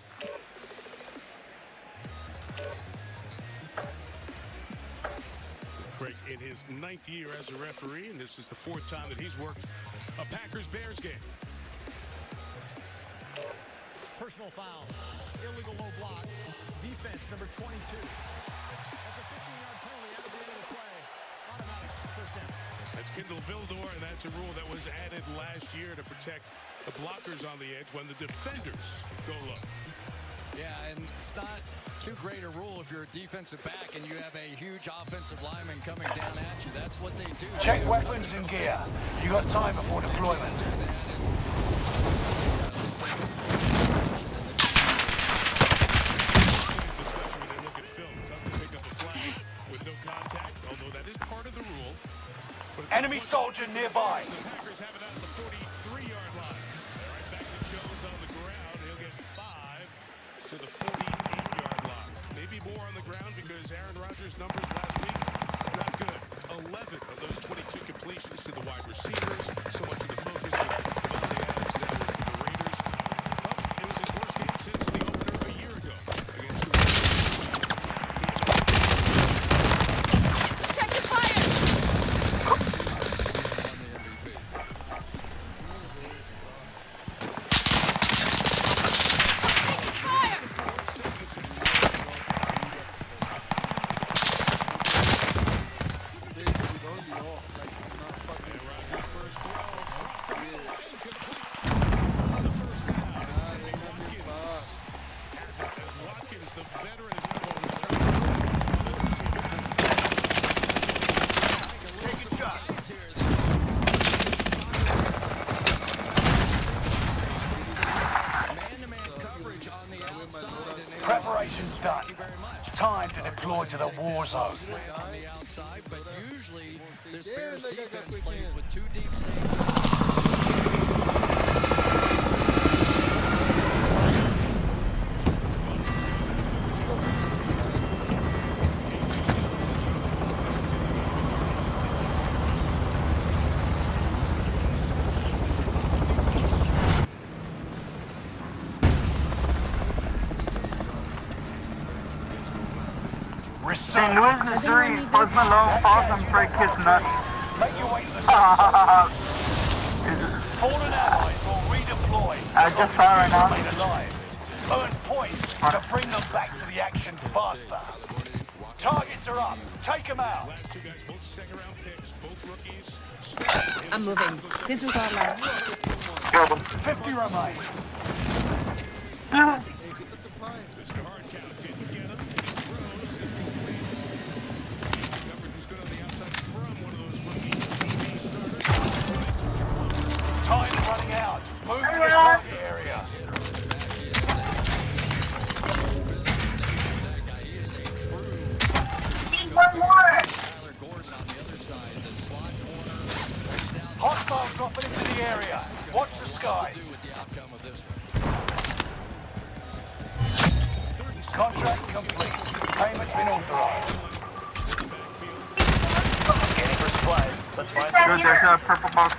Craig in his 9th year as a referee, and this is the 4th time that he's worked a Packers-Bears game. Personal foul. Illegal low block. Defense number 22. That's a 15-yard penalty out of the end of the play. Automatic first down. That's Kendall Vildor, and that's a rule that was added last year to protect the blockers on the edge when the defenders go low. Yeah, and it's not too great a rule if you're a defensive back and you have a huge offensive lineman coming down at you. That's what they do. Check weapons and gear. You got time before deployment. With no contact, although that is part of the rule. Enemy soldier nearby. The Packers Aaron Rodgers' numbers last week, not good. 11 of those 22 completions to the wide receivers. So much of the focus with Devontae Adams now with the Raiders. Well, it was his worst game since the opener a year ago against the Raiders. Check the fire! Preparation's done. Time to deploy to the war zone. On the outside, but usually this Bears defense plays with 2 deep safeties. St. Louis, Missouri, Post Malone falls and break his nuts. Make your way to the safe zone. Fallen allies will redeploy. I just saw right now. Remain alive. Earn points to bring them back to the action faster. Targets are up. Take them out. Last two guys, both second-round picks, both rookies. I'm moving. Disregard last. 50 remain. Mr. Hardcount didn't get him. He throws. Coverage was good on the outside from one of those rookie DB starters. Time running out. Move to the target area. Hostiles dropping into the area. Watch the skies. Contract complete. Payment's been authorized. Scanning for supplies. Let's find Dude, some. there's a purple box.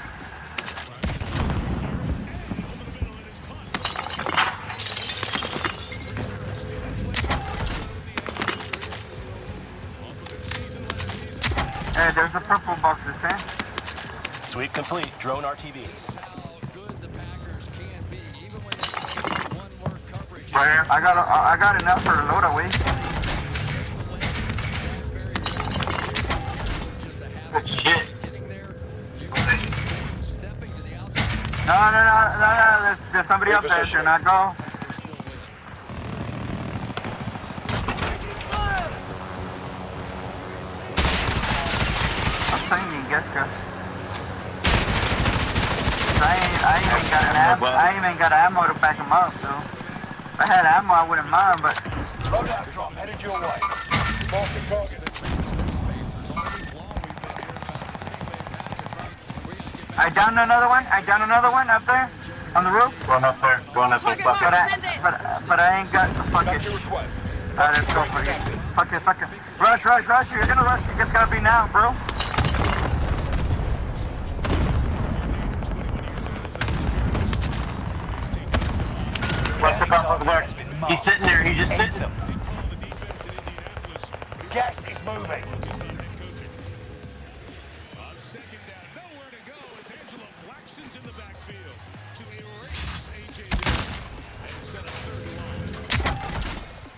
Hey, there's a purple box, this eh? Sweep complete. Drone RTB. I got enough for the load away. Shit. No, there's somebody up there. Do not go. I'm saying you guess, guys. I ain't even got ammo to back him up, so. If I had ammo, I wouldn't mind, but... Loadout drop headed your way. I downed another one up there on the roof. Going up there. Going up there. But I ain't got the fuck it. Alright, let's go for it. Fuck it. Rush. You're gonna rush. You just gotta be now, bro. What's the problem over there? He's sitting there. He's just sitting. Gas is moving. On second down, nowhere to go as Angela Blackson's in the backfield to erase A.J. Dillon and set up third and long.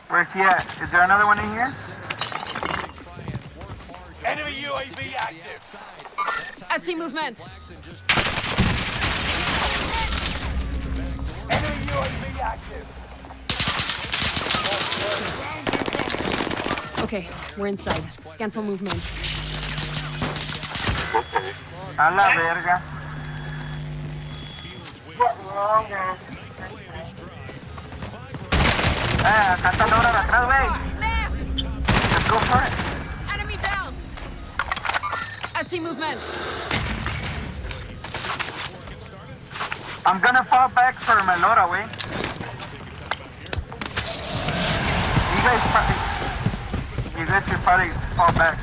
Where's he at? Is there another one in here? Enemy UAV active. I see movement. Enemy UAV active. Okay, we're inside. Scan for movement. A la verga. Acá está la hora de atrás, güey. Let's go for it. Enemy down. I see movement. I'm gonna fall back for Melora, güey. You You guys should probably fall back.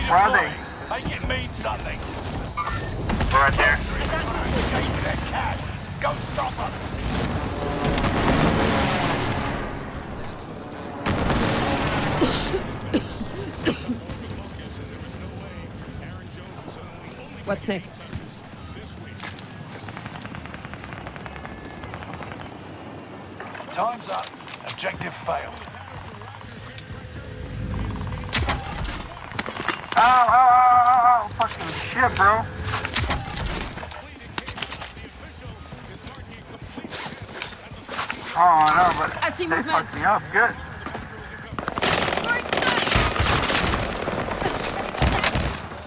Where are they? Make it mean something. We're right there. Go stop them. What's next? Time's up. Objective failed. Oh, fucking shit, bro. Oh, no, but I see they movement. fucked me up good.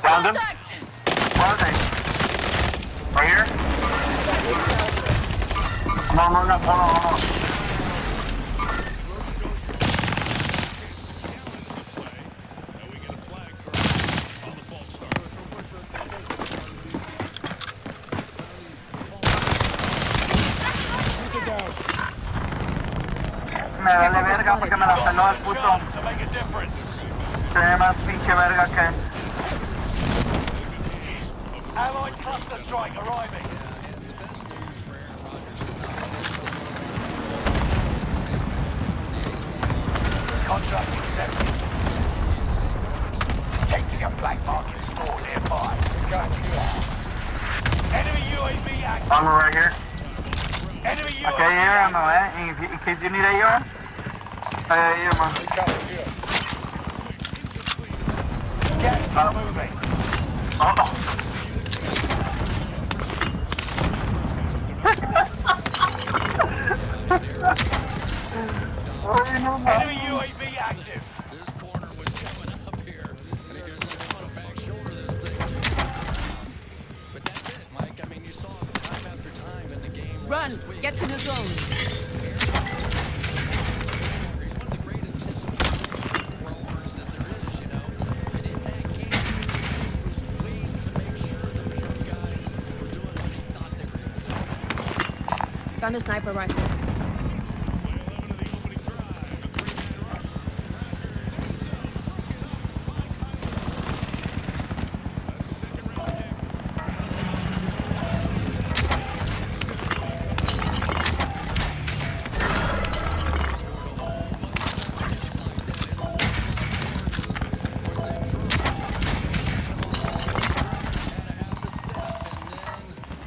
Found him. Contact! Where are they? Right here. Come on, run up. Hold on. Me vale verga porque me la peló el puto. Se ve más pinche verga que... Allied cluster strike arriving. Contract accepted. Detecting a black market store nearby. Enemy UAV active. Armor right here. Enemy UAV Okay, here ammo, in case you need AR. Ammo. Gas is moving. Enemy UAV active. This corner was coming up here. And he goes, I want to back shoulder this thing too. But that's it, Mike. I mean, you saw time after time in the game. Run! Get to the zone. He's one of the great anticipated throwers that there is, you know. And in that game, he was waiting to make sure those young guys were doing what he thought they were doing. Found a sniper rifle.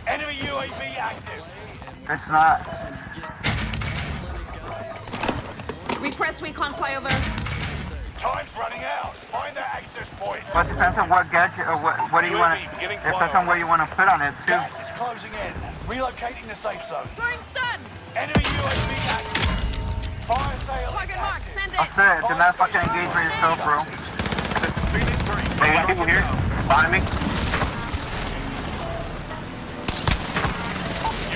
Enemy UAV active. It's not. Request recon flyover. Time's running out. Find that access point. But it depends on what gadget or what do you want to... It depends on where you want to put on it, too. Gas is closing in. Relocating the safe zone. Throwing stun! Enemy UAV active. Fire sale. Target mark, send That's it! it. Do not fucking engage for yourself, bro. Hey, got people here. Behind me.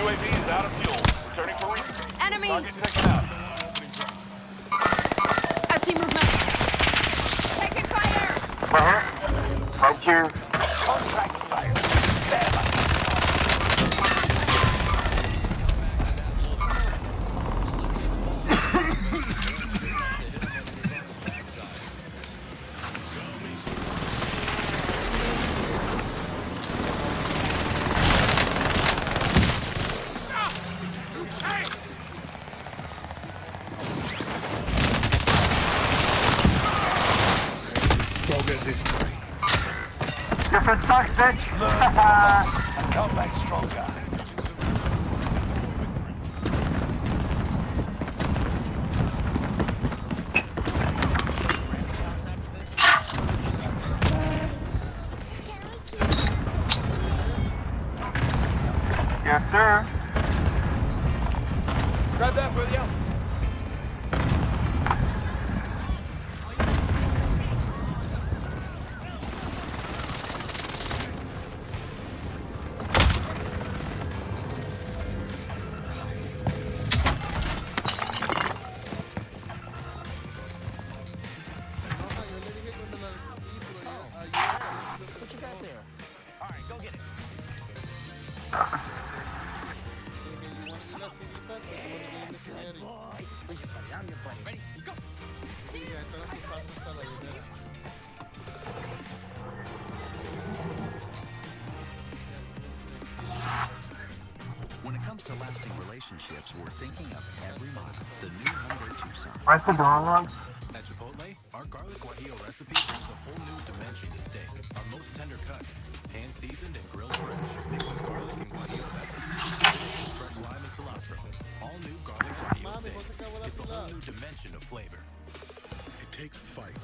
UAV is out of fuel. Returning for refuel. Enemy! Target taken out. I see movement. Taking fire! Right here. Right here. Contract failed. Damn it. Progress is three. Different sucks, bitch. Learn from loss and come back stronger. Yes, sir. Grab that with you. ahí están asustando hasta la dinera. When it comes to lasting relationships, we're thinking of every mile. The new Hyundai Tucson. What's the dog? At Chipotle, our garlic guajillo recipe brings a whole new dimension to steak. Our most tender cuts, hand-seasoned and grilled fresh, mixed with garlic and guajillo peppers, finished with fresh lime and cilantro. All new garlic guajillo steak. It's a whole new dimension of flavor. It takes fight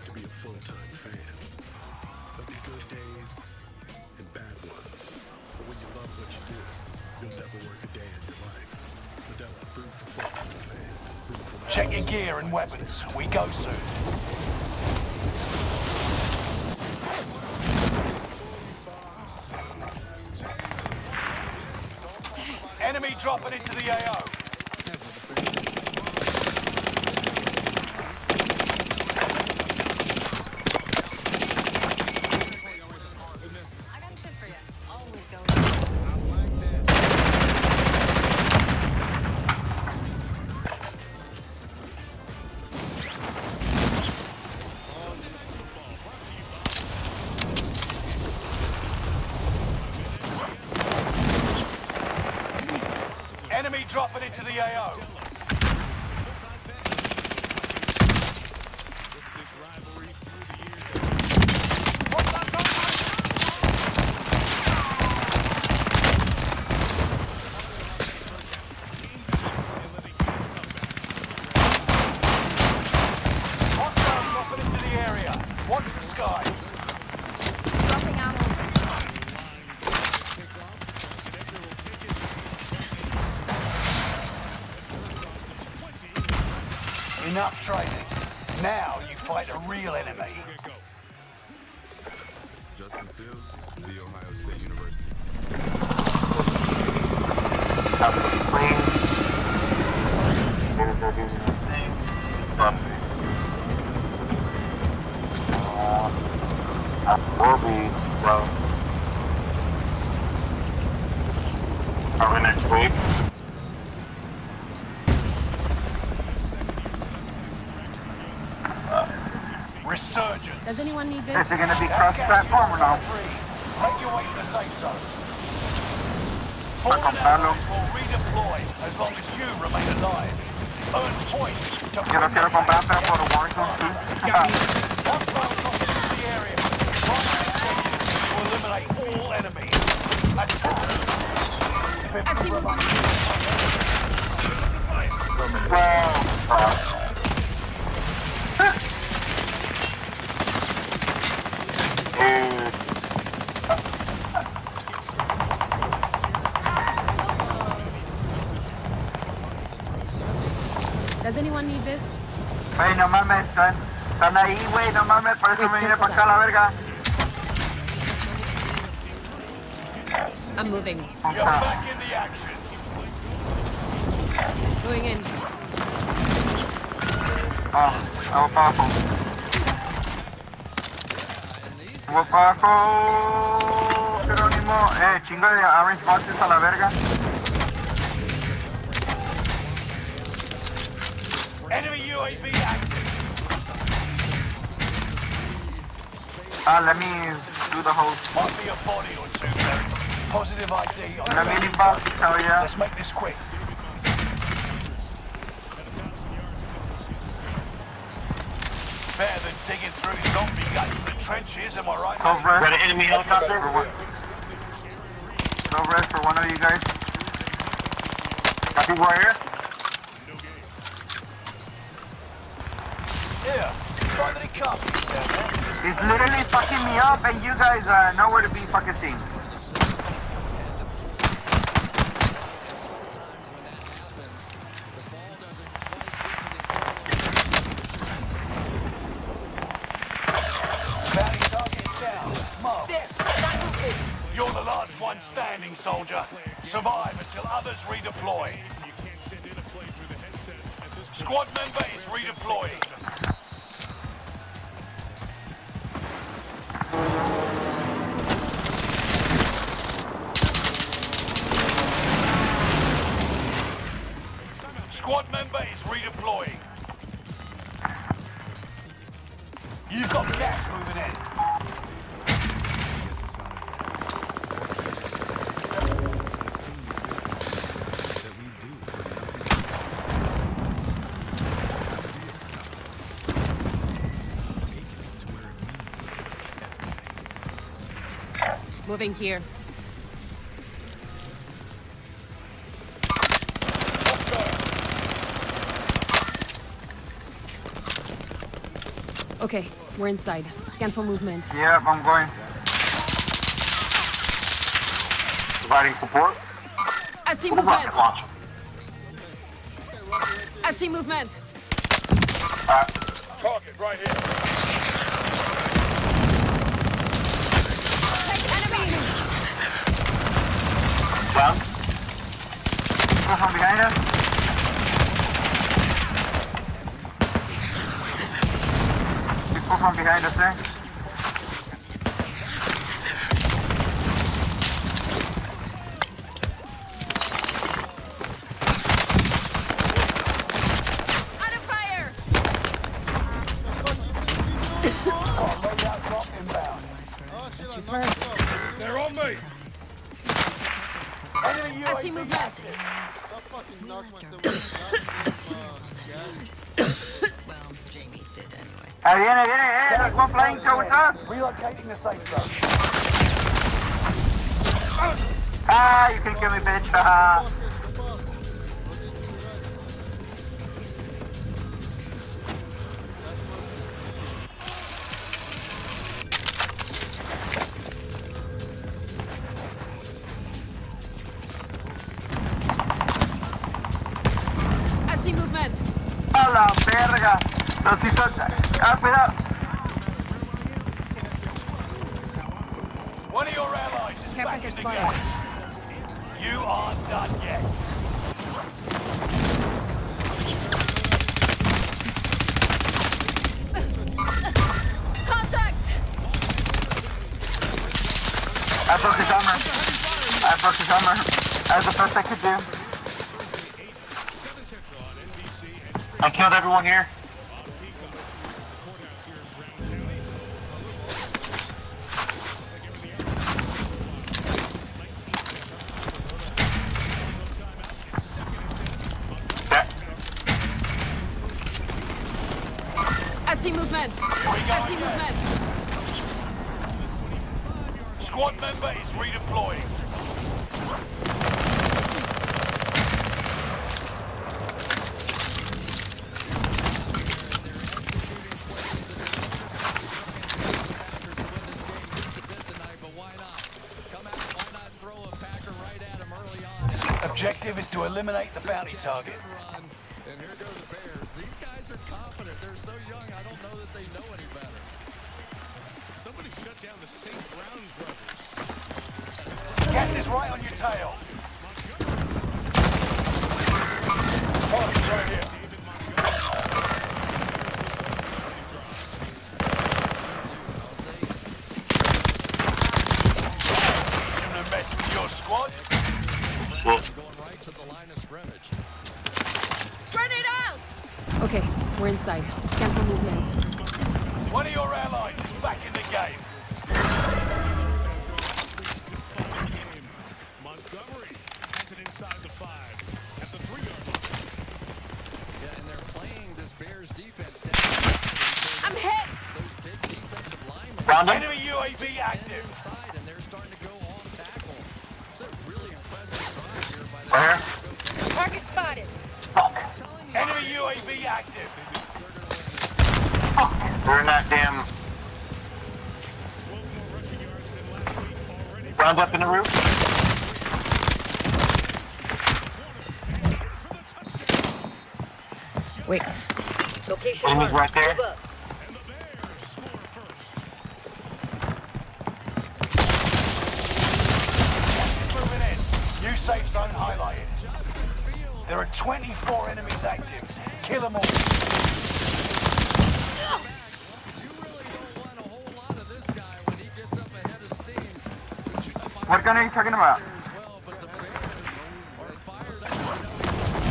to be a full-time fan. There'll be good days and bad ones. But when you love what you do, you'll never work a day in your life. Modelo, brewed for full-time fans. Brewed for Check your gear and weapons. We go soon. Enemy dropping into the AO. I got a tip for you. Always go. Enemy dropping into the AO. Hostiles dropping into the area. Watch the skies. Dropping ammo. Enough training. Now you fight a real enemy. Justin Fields, The Ohio State University. Will be, well, probably next week. Resurgence. Does anyone need this? Is it gonna be cross-platform or no? Make your way to the safe zone. Para Fallen comprarlo. enemies will redeploy as long as you remain alive. Earn points to Yo lo quiero comprar, pero por Warzone sí. Hostiles dropping into the area. Primary objective is to eliminate all enemies. Attack. Does anyone need this? Güey, no mames, están ahí, güey, no mames, por eso me vine para acá a la verga. I'm moving. You're back in the action. Going in. Vamos para abajo. Vamos para abajo, Jerónimo. Chingo de orange boxes a la verga. Enemy UAV active. Let me do the whole. Might be a body or two there. Positive ID on La mini box, oh yeah. Let's make this quick. Better than digging through zombie guts in the trenches, am I right? Cobra. Got an enemy helicopter? Cobra for one of you guys. Got people right here? Yeah, try that it comes. He's literally fucking me up and you guys are nowhere to be fucking seen. Bounty target down. Mark. You're the last one standing, soldier. Survive until others redeploy. Squad member is redeploying. Squad member is redeploying. You've got gas moving in. Gets us out of bed. That we do for nothing. Taking it to where it means everything. Moving here. Okay, we're inside. Scan for movement. Yep, I'm going. Providing support. I see movement. I see movement. Target right here. Take enemy. Down. People from behind us. People from behind us there. Out of fire. They're on me. Enemy I see UAV movement. active. I fucking knocked myself gas. Ahí viene, there's one flying towards us. Relocating the safe zone. Ah, you can kill me, bitch. Haha. I see movement. A la verga. Los hizo... Ah, cuidado. One of your allies is Care back in package the spotted. game. You aren't done yet. Contact. I broke his armor. That's the best I could do. I killed everyone here. I see movement. I see movement. Squad member is redeploying. Objective is to eliminate the bounty target. And here go the Bears. These guys are confident. They're so young, I don't know that they know any better. Somebody shut down the St. Brown brothers. Gas is right on your tail. Target's right here. Gonna mess with your squad? Going right to the line of scrimmage. Grenade out. Okay, we're inside. Scan for movement. One of your allies is back in the game. Montgomery has it inside the 5 at the 3-yard line. Yeah, and they're playing this Bears defense down. I'm hit. Those big defensive linemen. Found him. Enemy UAV active. Inside, and they're starting to go on tackle. It's a really impressive drive here by the Where? Target spotted. Fuck. Enemy UAV active. Fuck. We're in that damn... 12 more rushing yards than last week already. Round up in the roof. Wait. Enemy's right there. And the Bears score first. Moving in. New safe zone highlighted. There are 24 enemies active. Kill them all. You really don't want a whole lot of this guy when he gets up ahead of steam. What gun are you talking about? As well, but the Bears are fired up. You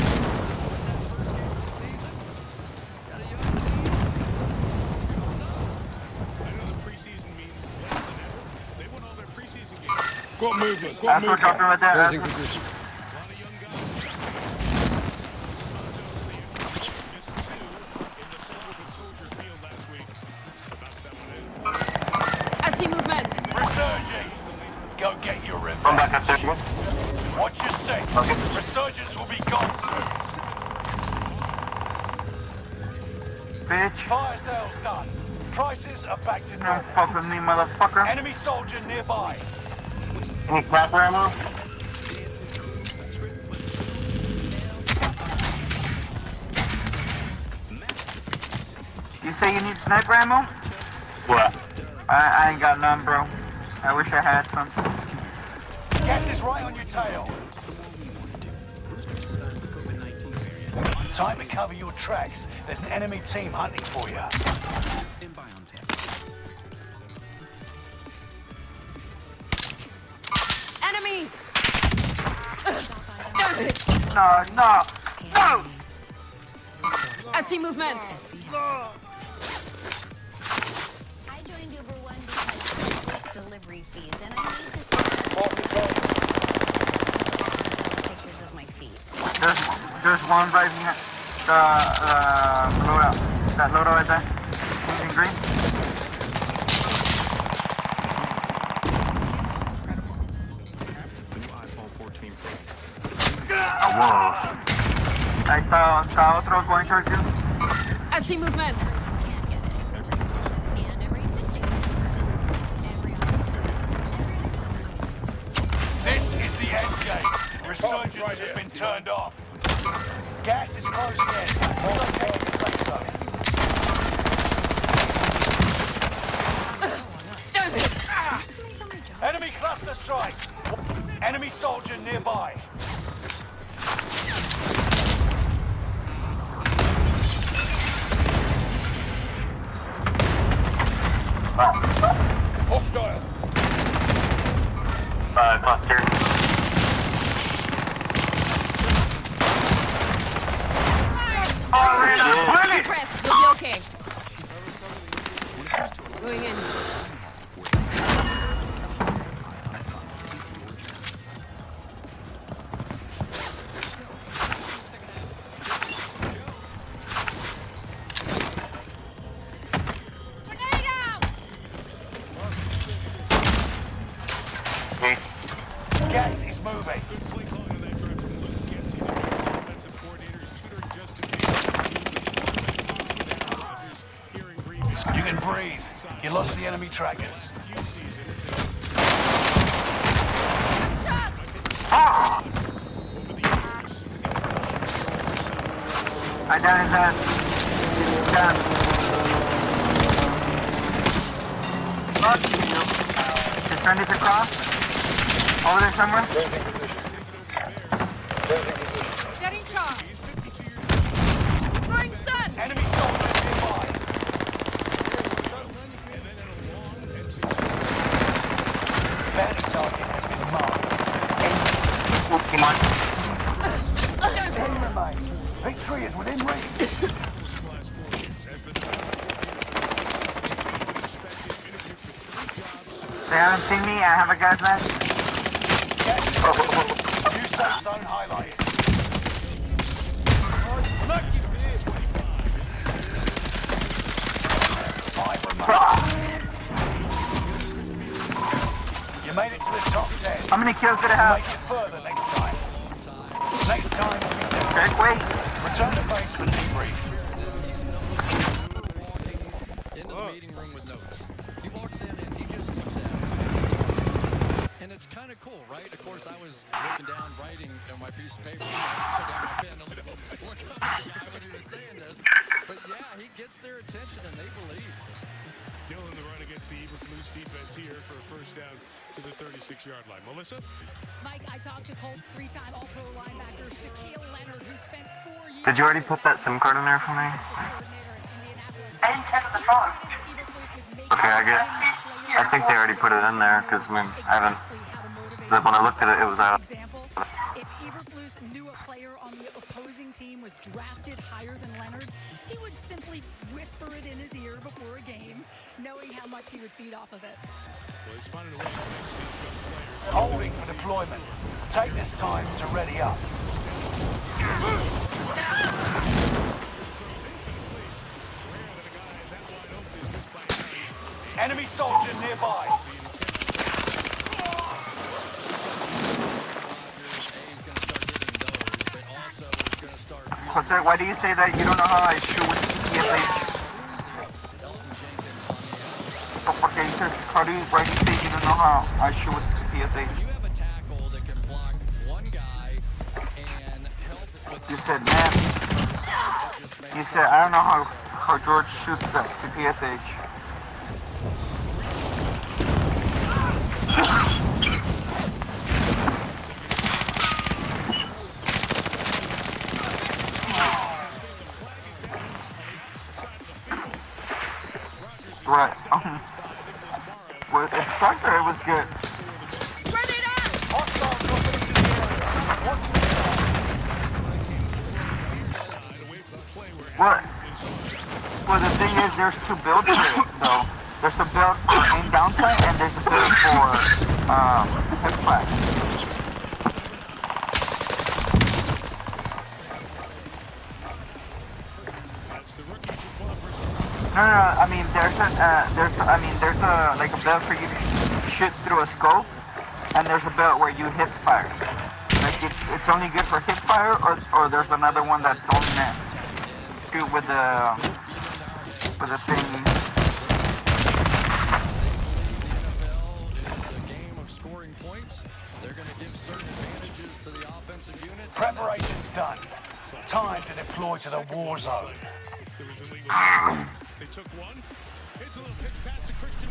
know, that first game of the season. Got a young team. You don't know. Got movement. Got That's what movement. dropping right there. Closing That's position. I see movement. Resurging. Go get your revenge. Come back up there. Watch your six. Resurgence will be gone soon. bitch. Fire sales done. Prices are back to Don't normal. fuck with me, motherfucker. Enemy soldier nearby. Any sniper ammo? You say you need sniper ammo? What? I ain't got none, bro. I wish I had some. Gas is right on your tail. Time to cover your tracks. There's an enemy team hunting for you. Enemy! Damn it! No, no, no! I see movement. No! I joined Uber One because of delivery fees, and I need to see pictures of my feet. There's one right here. The loadout. That loadout right there. In green. The new iPhone 14 Pro. Whoa. Ahí está otro going towards you. I see movement. This is the end game. Resurgence has been turned off. Gas is closing in. Relocating the safe zone. Damn it! Enemy cluster strike. Enemy soldier nearby. Hostile. Buster. Deep breath. You'll be okay. Going in. Gas is moving. You can breathe. You lost the enemy trackers. I down his ass. He's done. Fuck you. Just trying to cross. Over there somewhere. Setting charge. Throwing stun. Enemy soldier nearby. Bounty target has been marked. Victory is within reach. They haven't seen me. I have a gas mask. New safe zone highlighted. Lucky bitch! Five remain. You made it to the top 10. How many kills did I have? Make it further next time. Next time will be different. Check, wait. Return to base for debrief. Into the meeting room with notes. He walks in and he just looks at it. And it's kind of cool, right? Of course, I was looking down, writing on my piece of paper. I put down my pen to look up the guy when he was saying this. But yeah, he gets their attention and they believe. Dylan the run against the Eberflus defense here for a first down to the 36-yard line. Melissa? Mike, I talked to Colts three-time All-Pro linebacker Shaquille Leonard, who spent 4 years... Did you already put that SIM card in there for me? Okay, I think they already put it in there because I mean, I haven't. When I looked at it, it was out. Eberflus knew a player on the opposing team was drafted higher than Leonard, he would simply whisper it in his ear before a game, knowing how much he would feed off of it. Well, he's finding a way to connect with these young players. Holding for deployment. Take this time to ready up. Enemy soldier nearby. Jose, why do you say that you don't know how I shoot with PSH? Porque dices, why do you say you don't know how I shoot with PSH? You have a tackle that can block one guy and help with You said, man. You said, I don't know how George shoots the PSH. Right. With Sponcer, it was good. What? Well, the thing is, there's two builds for it, though. There's a build for aim downtime, and there's a build for hip flag. No, I mean, there's a like a build for you to shoot through a scope, and there's a build where you hip fire. Like it's only good for hip fire, or there's another one that's only meant to shoot with the thing. They're going to give certain advantages to the offensive unit. Preparation's done. Time to deploy to the war zone. They took one. It's a little pitch pass to Christian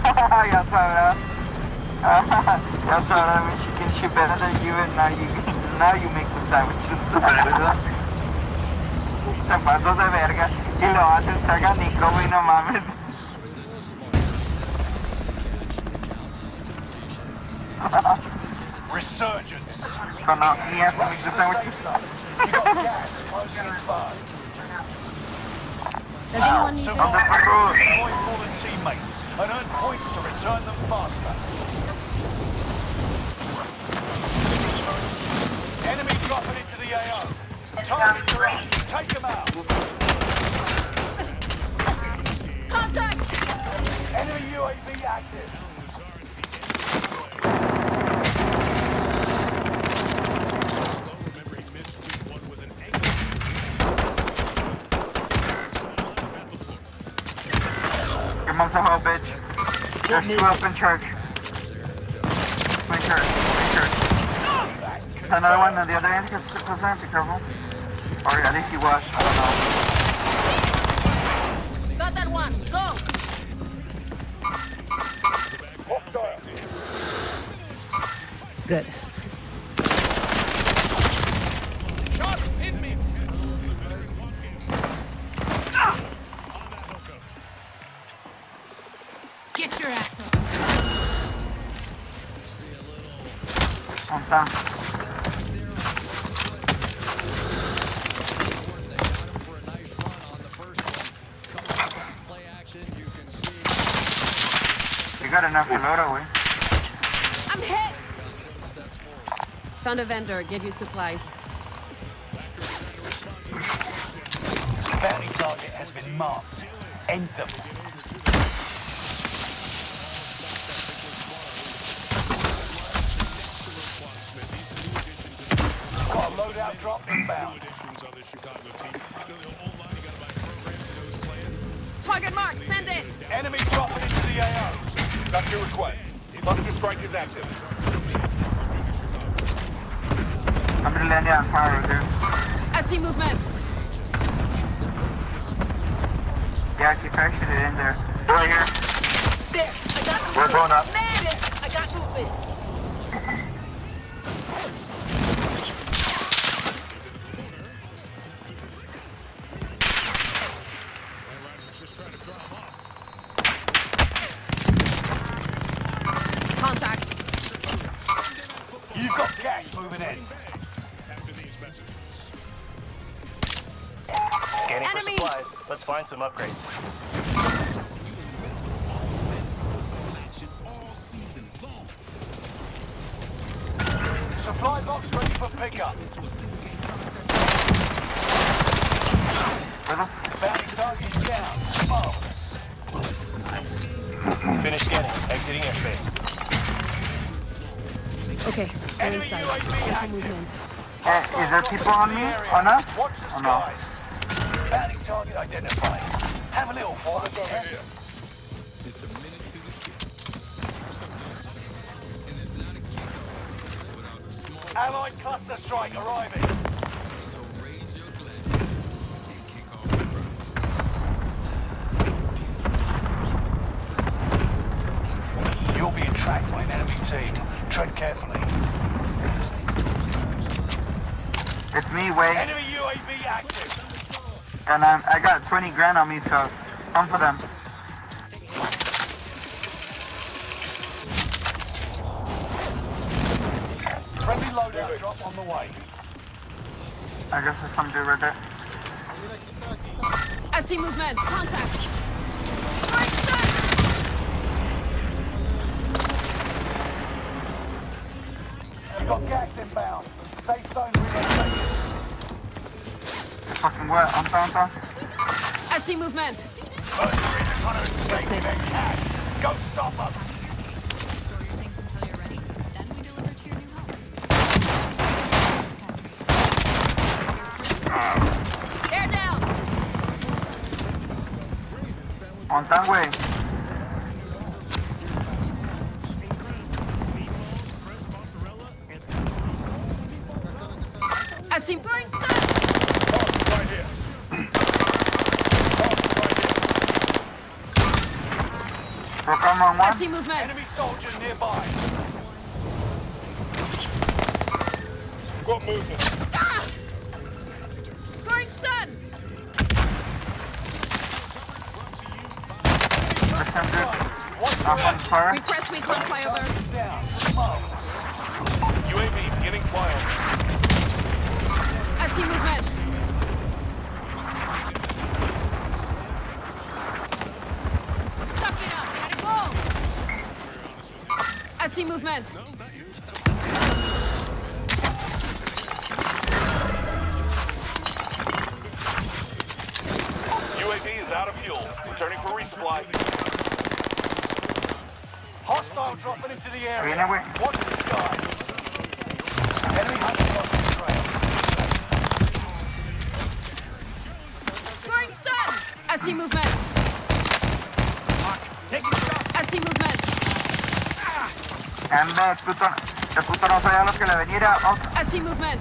Ya sabrás. Ya sabrás, Michigan, she better than you, and now you make the sandwiches. Te pasas de verga y lo haces taganico, güey, no mames. Resurgence. So now he has to make the sandwiches. You got gas closing in fast. Does anyone need Deploy this? fallen teammates and earn points to return them faster. Enemy dropping into the AO. Targets are up. Take them out. Contact! Enemy UAV active. Your mom's a hoe, bitch. There's two up in church. Main church. Another one on the other end, because be careful. Or at least he was, I don't know. Got that one. Go! Good. Shot hit me. Get your ass up. On time. You got enough to load away. I'm hit! Found a vendor. Get you supplies. Bounty target has been marked. End them. Got a loadout drop inbound. Target mark, send it! Enemy dropping into the AO. Got your request. Thunder strike is active. I'm gonna land down fire, dude. I see movement. Yeah, she crashed it in there. Right here. There, I got movement. We're going up. There, I got movement. Scanning for supplies. Let's find some upgrades. Supply box ready for pickup. Bounty target's down. Marvelous. Finish scanning. Exiting airspace. Okay, go inside. Special movement. Is there people on me? On us? Watch the Or no? skies. Bounty target identified. Have a little fun. It's a minute to the kick. And there's not a kickoff without the small. Allied cluster strike arriving. So raise your glass and kick off the run. You're being tracked by an enemy team. Tread carefully. It's me, Way. Enemy UAV active. And I got 20 grand on me, so come for them. Friendly loadout drop on the way. I guess there's some dude right there. I see movement. Contact. We got gas inbound. Safe zone relocated. Fucking what? On top. I see movement. What's next? Go stop them. Store your things until you're ready. Then we deliver to your new home. They're down. On that way. I see throwing stun. Right here. Come on, I one. see movement. Enemy soldiers nearby. Got movement. Ah! Throwing stun. There's some dude. Off on fire. Repress recon flyover. Down. Marvelous. UAV beginning flyover. I see movement. Suck it up. Gotta go. I see movement. UAV is out of fuel. Returning for resupply. Hostile dropping into the area. Viene, güey. Watch the sky. Enemy hunter lost the trail. Throwing stun. I see movement. I see movement. Anda, el puto no sabía lo que le venía. Oh, I see movement.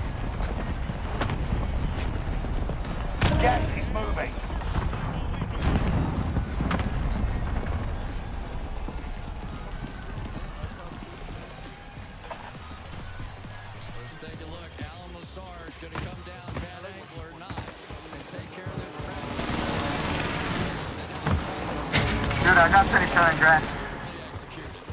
Gas is moving. Let's take a look. Alan Lazard going to come down, bad ankle or not, and take care of this crowd. dude, I got 37 grand. Beautifully executed.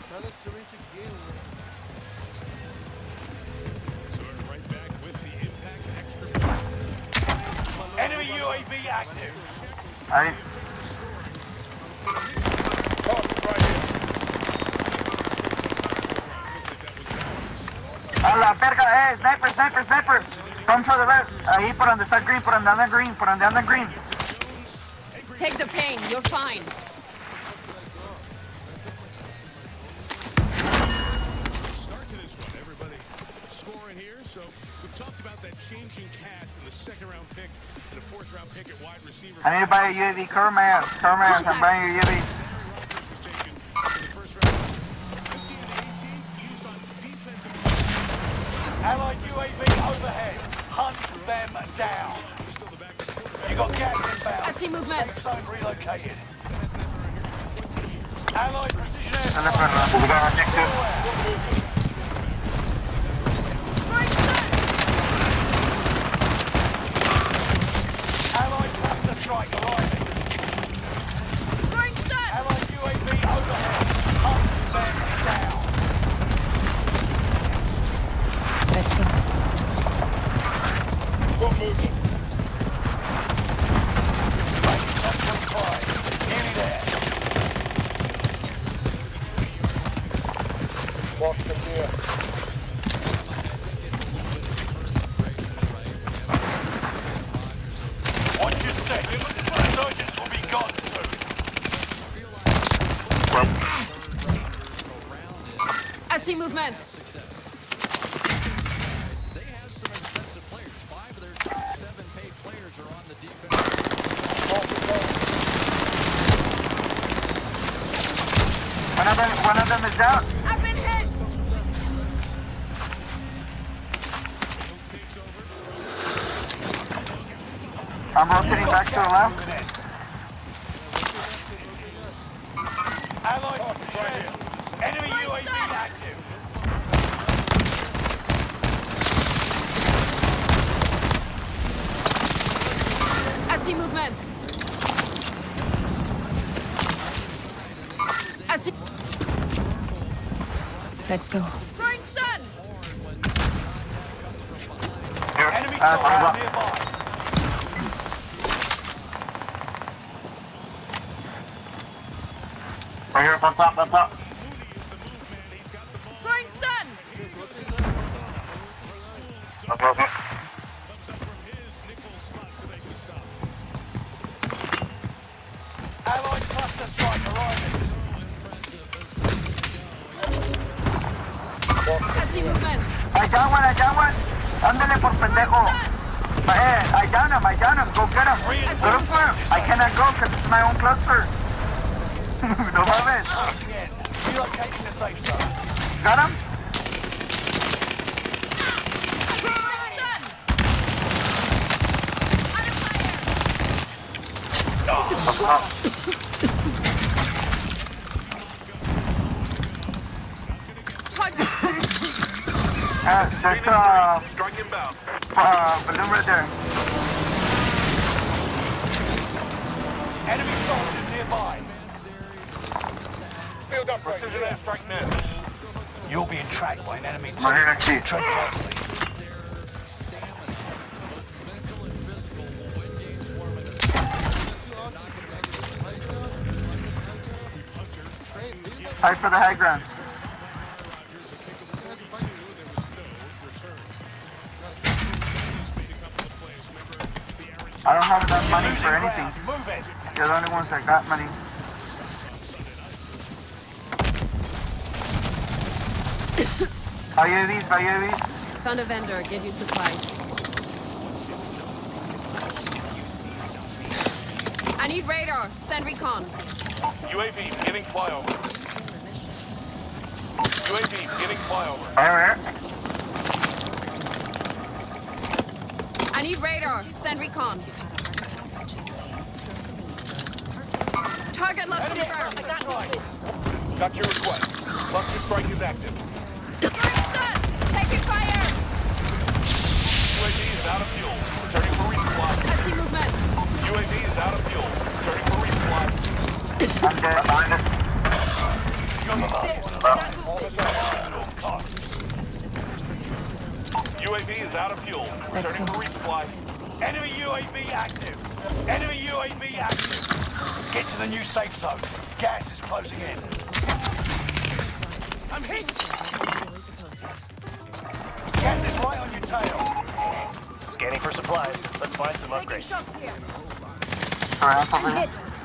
Right back with the impact extra. Enemy UAV active. Ahí. A la verga, sniper, sniper, sniper. Come for the left. Ahí por donde está green, por donde anda green, por donde anda green. Take the pain. You're fine. Start to this one, everybody scoring here. So we've talked about that changing cast in the second round pick and a fourth round pick at wide receiver. I need to buy a UAV. Cover my ass. Cover my ass. I'm buying a UAV. Allied UAV overhead. Hunt them down. You got gas inbound. I see movement. Safe zone relocated. Allied precision air Dale, perra. Allied cluster strike arriving. Throwing stun. Allied UAV overhead. Hunt them down. Let's go. Got movement. movement. They have some impressive players. 5 of their top 7 paid players are on the defense. One of them is down. I've been hit. I'm rotating back to the left. Allied stress. Enemy UAV active. I see movement. I see. Let's go. Throwing stun. Enemy soldier nearby. Right here, up on top, up top. Throwing stun. Okay, okay. Allied cluster strike arriving. I see movement. I got one. Ándale por pendejo. I down him. Go get him. Go look for him. I cannot go because it's my own cluster. No mames. Relocating the safe zone. Got him? There's Strike inbound. balloon right there. Enemy soldiers nearby. Field up precision airstrike net. You're being tracked by an enemy team. Right here, I see. Tread carefully. Fight for the high ground. I don't have enough money for anything. Move it. You're the only ones that got money. UAVs. Found a vendor. Get you supplies. I need radar. Send recon. UAV beginning flyover. UAV beginning flyover. Where? I need radar. Send recon. Target left confirmed. Got your request. Cluster strike is active. Taking fire. UAV is out of fuel. Returning for resupply. I see movement. UAV is out of fuel. Returning for resupply. I'm dead behind us. UAV is out of fuel. Returning for resupply. Enemy UAV active. Enemy UAV active. Get to the new safe zone. Gas is closing in. I'm hit. Gas is right on your tail. Scanning for supplies. Let's find some Taking upgrades. shots here.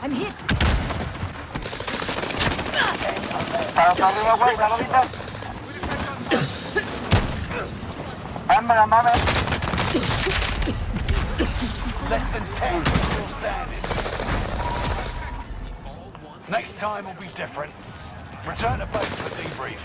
I'm hit. Less than 10 still standing. Next time will be different. Return to base for debrief.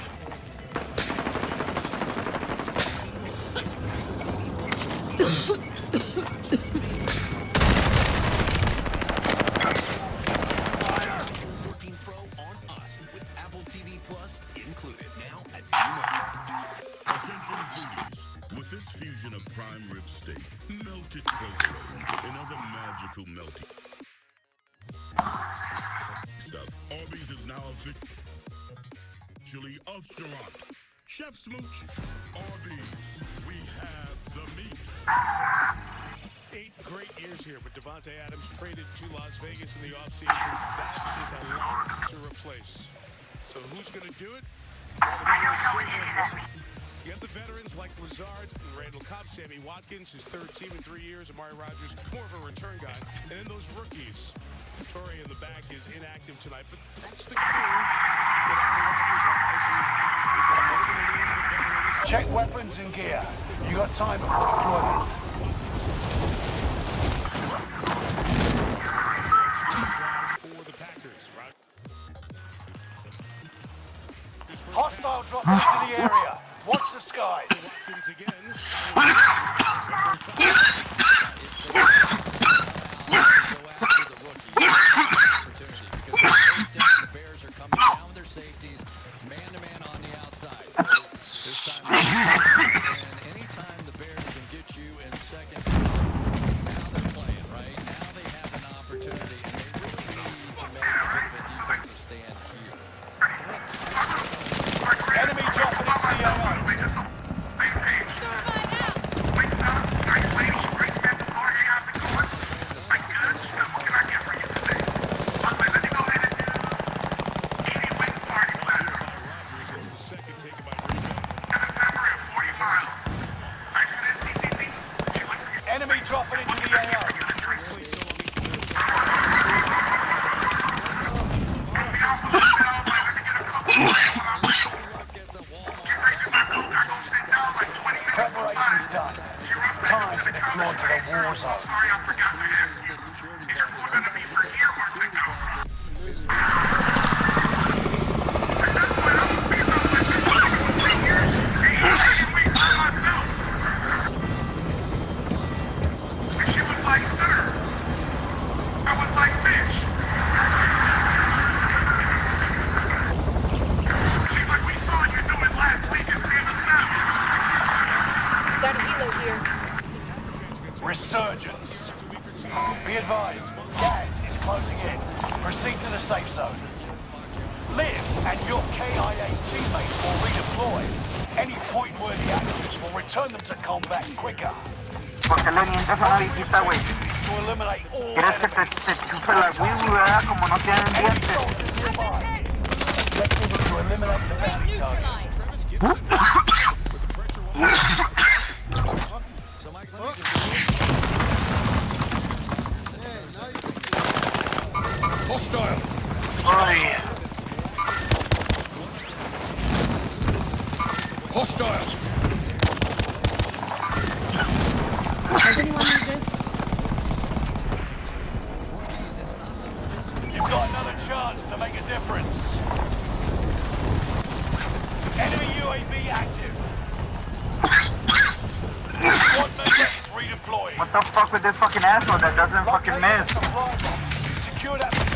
Attention foodies. With this fusion of prime rib steak, melted provolone, and other magical melting stuff, Arby's is now officially restaurant. Chef Smooch, Arby's, we have the meat. 8 great years here, but Devontae Adams traded to Las Vegas in the offseason. That is a lot to replace. So who's going to do it? You have the veterans like Lazard and Randall Cobb, Sammy Watkins, his third team in 3 years, Amari Rodgers, more of a return guy. And then those rookies. Torrey in the back is inactive tonight, but that's the clue that Aaron Rodgers has. It's a Check weapons and gear. You got time before deployment. Hostile dropping into the area. Watch the skies. The Bears are coming down with their safeties, man-to-man on the outside. This time, and anytime the Bears can get you in second, now they're playing, right? Now they have an opportunity, and they really need to make a bit of a defensive stand here. Enemy dropping into the AO. Enemy dropping into the AO. Preparation's done. Time to deploy to the war zone. She was like, sir. I was like, bitch. She's like, we saw you do it last week in Tampa South. Got a helo here. Resurgence. Be advised, gas is closing in. Proceed to the safe zone. Liv and your KIA teammates will redeploy. Any point-worthy actions will return them to combat quicker. ¿Por qué le mientes a una visita, güey? To eliminate all ¿Quieres que te chupe la wiwi, verdad? Como no tienen dientes. objective to eliminate the bounty target. So Mike, Hostile. Hostile. Does anyone need this? You've got another chance to make a difference. Enemy UAV active. Squad member is redeploying. What the fuck with this fucking asshole that doesn't fucking miss? Secure that position.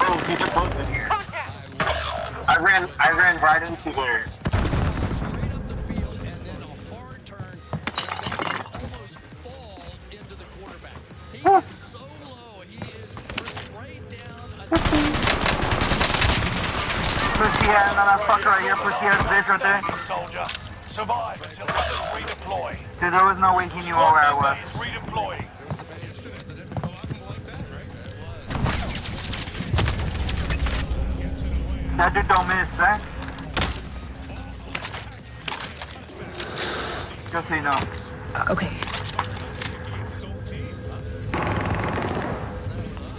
Oh, he's supposed to here. I ran right into there. Pussy-ass motherfucker right here, pussy-ass bitch right there. Soldier, survive until others redeploy. Dude, there was no way he knew where I was. Is redeploying. That dude don't miss, eh? Just so you know. Okay.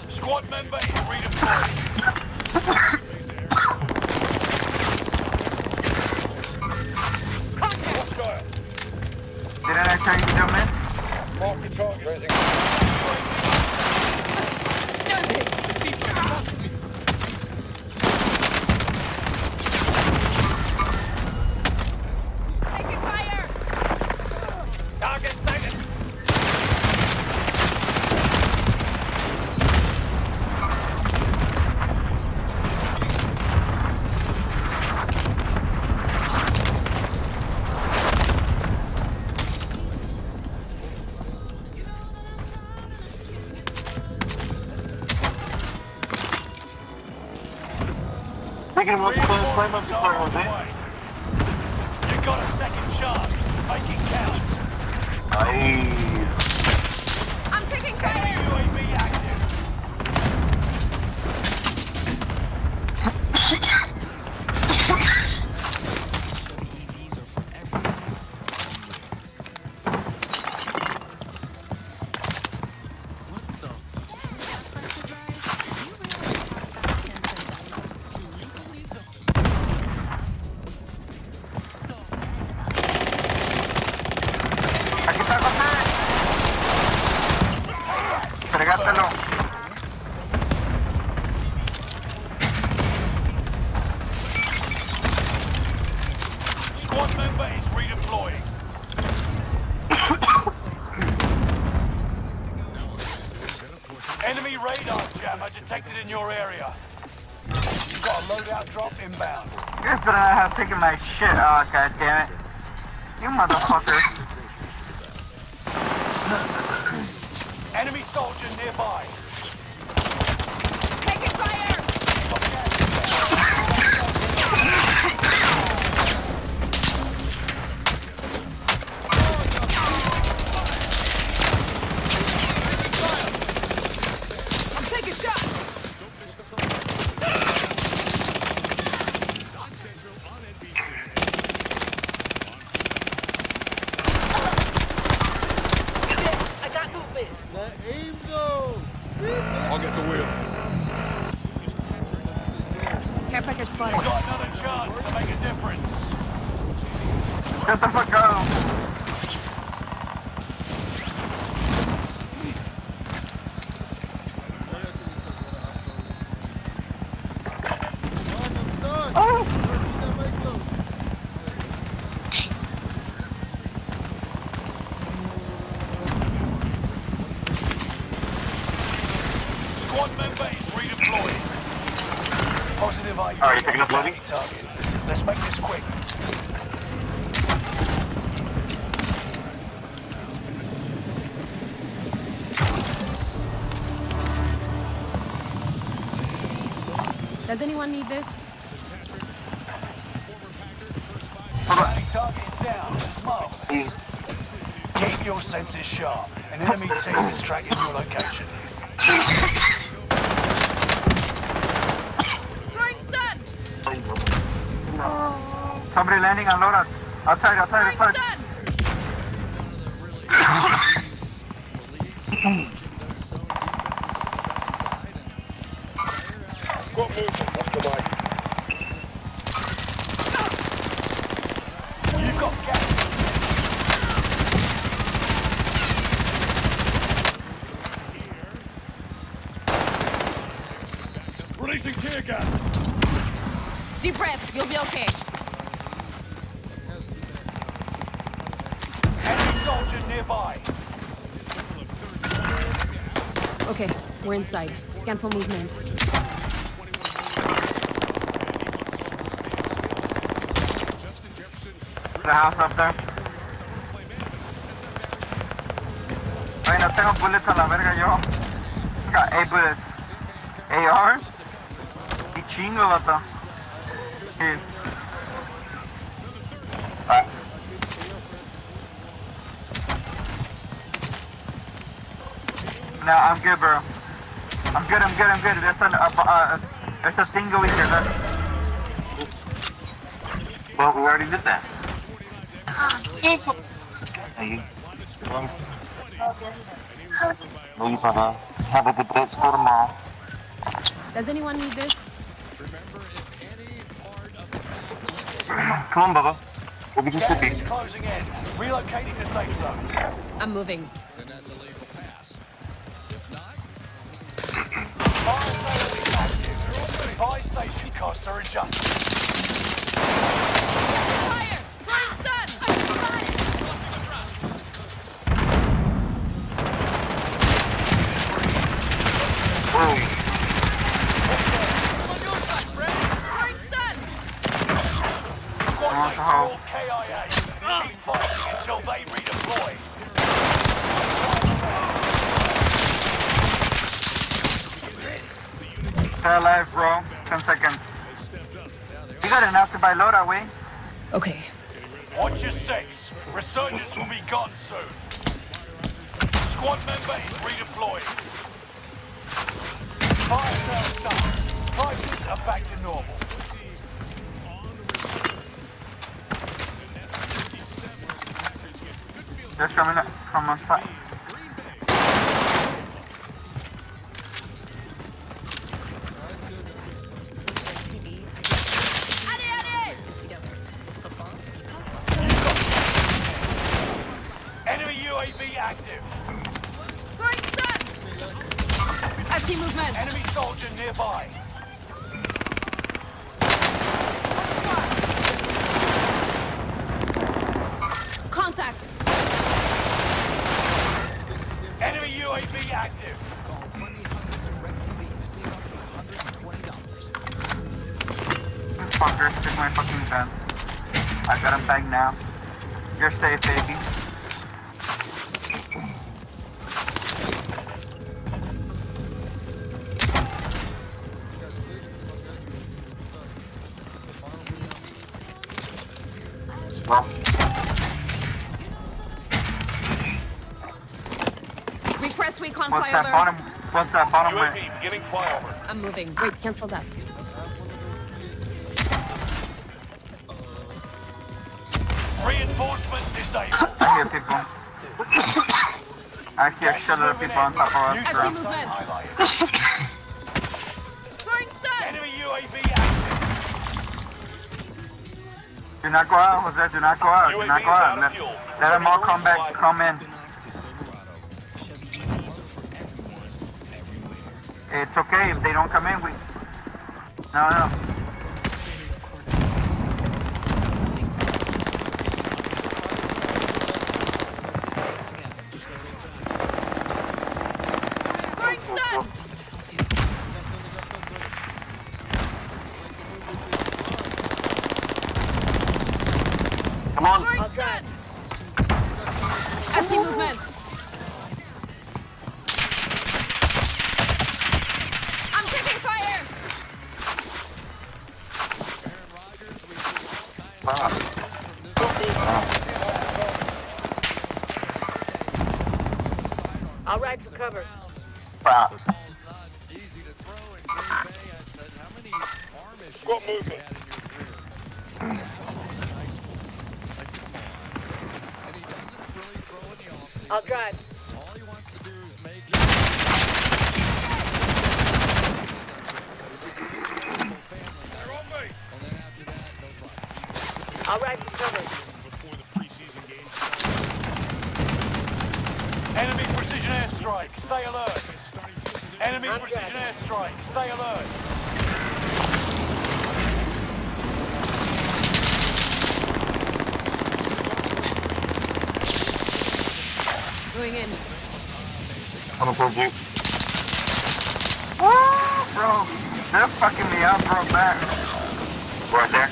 Squad member is redeploying. Didn't I tell you to don't miss? Mark the target. Raising. Taking fire! Target sighted. Taking him up to climb up to Jose. You got a second chance. Make it count. I'm taking fire! UAV active. detected in your area. You've got a loadout drop inbound. Yes, but I have taken my shit. Oh, god damn it. You motherfucker. Enemy soldier nearby. Taking fire! I'm taking shots. I got movement. That aim though. I'll get the wheel. Care package spotted. You've got another chance to make a difference. Shut the fuck up. Squad member is redeployed. Positive IU. Alright, picking up loading. Target. Let's make this quick. Does anyone need this? Enemy target is down. Mark. Keep your senses sharp. An enemy team is tracking your location. Throwing stun! Somebody landing on loadouts. Outside. Throwing stun! Got movement off the way. You've got gas. Releasing tear gas. Deep breath, you'll be okay. Enemy soldier nearby. Okay, we're inside. Scan for movement. The house up there. Ay, no tengo bullets a la verga yo. Got 8 bullets. AR? Y chingo, vato. Here. No, I'm good, bro. I'm good. There's a thing over here. Look. Well, we already did that. Ahí. Muy para. Have a good day, score tomorrow. Does anyone need this? Come on, Bubba. We'll be just Gas is closing in. Relocating the safe zone. I'm moving. Then that's a legal pass. If not, Fire station is active. Buy station costs are adjusted. Fire! Throwing stun! Whoa. Throwing stun! Squad mates are all KIA. Keep fighting until they redeploy. Stay alive, bro. 10 seconds. You got enough to buy loadout, we? Okay. Watch your six. Resurgence will be gone soon. Squad member is redeployed. Fire sales done. Prices are back to normal. Just coming up from on side. Enemy UAV active. Throwing stun! I see movement. Enemy soldier nearby. Contact! Enemy UAV active. fucker. Stick my fucking gun. I got him back now. You're safe, baby. Well, Request recon what's that flyover. bottom? What's that bottom way? UAV beginning flyover. I'm moving. Wait, cancel that. Reinforcements disabled. I hear people. I hear a shitload of people on top of us. I see movement. Throwing stun. Enemy UAV active. Do not go out, Jose. Do not go out. Do not go out. Let them all come back. Come in. It's okay if they don't come in. No. Throwing stun. come on. Throwing stun. I see movement. I'm taking fire. I'll ride to cover. Wow. Easy to throw in Green Bay. I said, how many arm issues have you had in your career? Like, come on. And he doesn't really throw in the offseason. I'll drive. All he wants to do is make it. So he's a family guy. And then after that, no problem. I'll ride to cover. Before the preseason game started. Enemy precision airstrike. Stay alert. Enemy precision airstrike. Stay alert. Going in. I'm gonna pull you. Bro, they're fucking me up, bro. Back. Right there.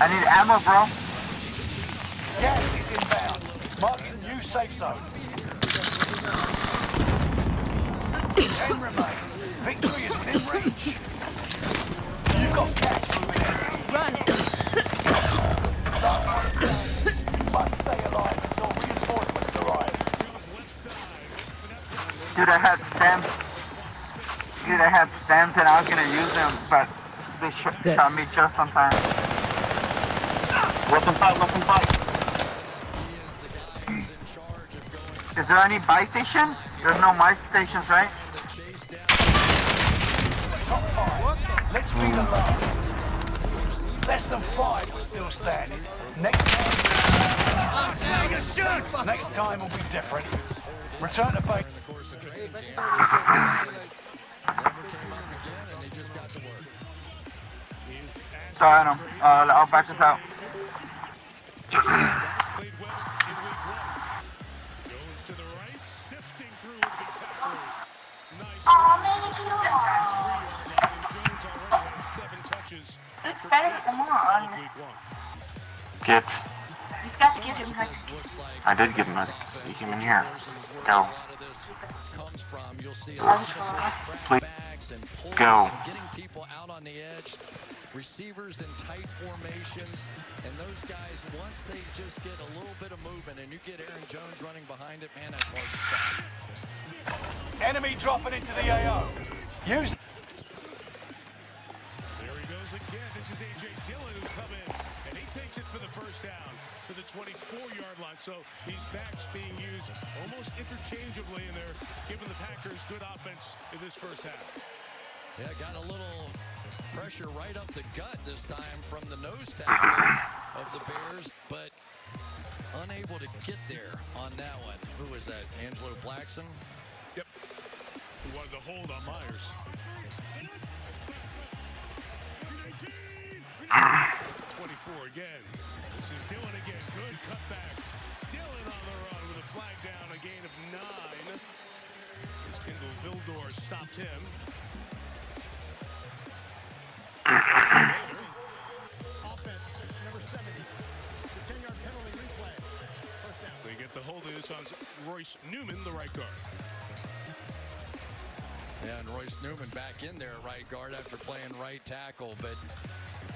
I need ammo, bro. Gas is inbound. Marking new safe zone. 10 remain. Victory is within reach. You've got gas moving in. Run. Must stay alive until reinforcements arrive. Dude, I had stamps. Dude, I had stamps and I was gonna use them, but they shot me just on time. Left and fight. Is there any buy station? There's no buy stations, right? Top 5. Let's be the last. Less than 5 were still standing. Next time will be different. Return to base. Sorry, no. I'll back this out. It's better than more. Get. You've got to give him hugs. I did give him a. He came in here. Go. Please. Go. Getting people out on the edge. Receivers in tight formations. And those guys, once they just get a little bit of movement and you get Aaron Jones running behind it, man, that's hard to stop. Enemy dropping into the AO. Use. There he goes again. This is A.J. Dillon who's come in, and he takes it for the first down to the 24-yard line. So these backs being used almost interchangeably, and they're giving the Packers good offense in this first half. Yeah, got a little pressure right up the gut this time from the nose tackle of the Bears, but unable to get there on that one. Who was that? Angelo Blackson? Yep. Who wanted the hold on Myers. 24 again. This is Dillon again. Good cutback. Dillon on the run with a flag down, a gain of 9. As Kendall Vildor stopped him. Royce Newman, the right guard. Yeah, and Royce Newman back in there at right guard after playing right tackle. But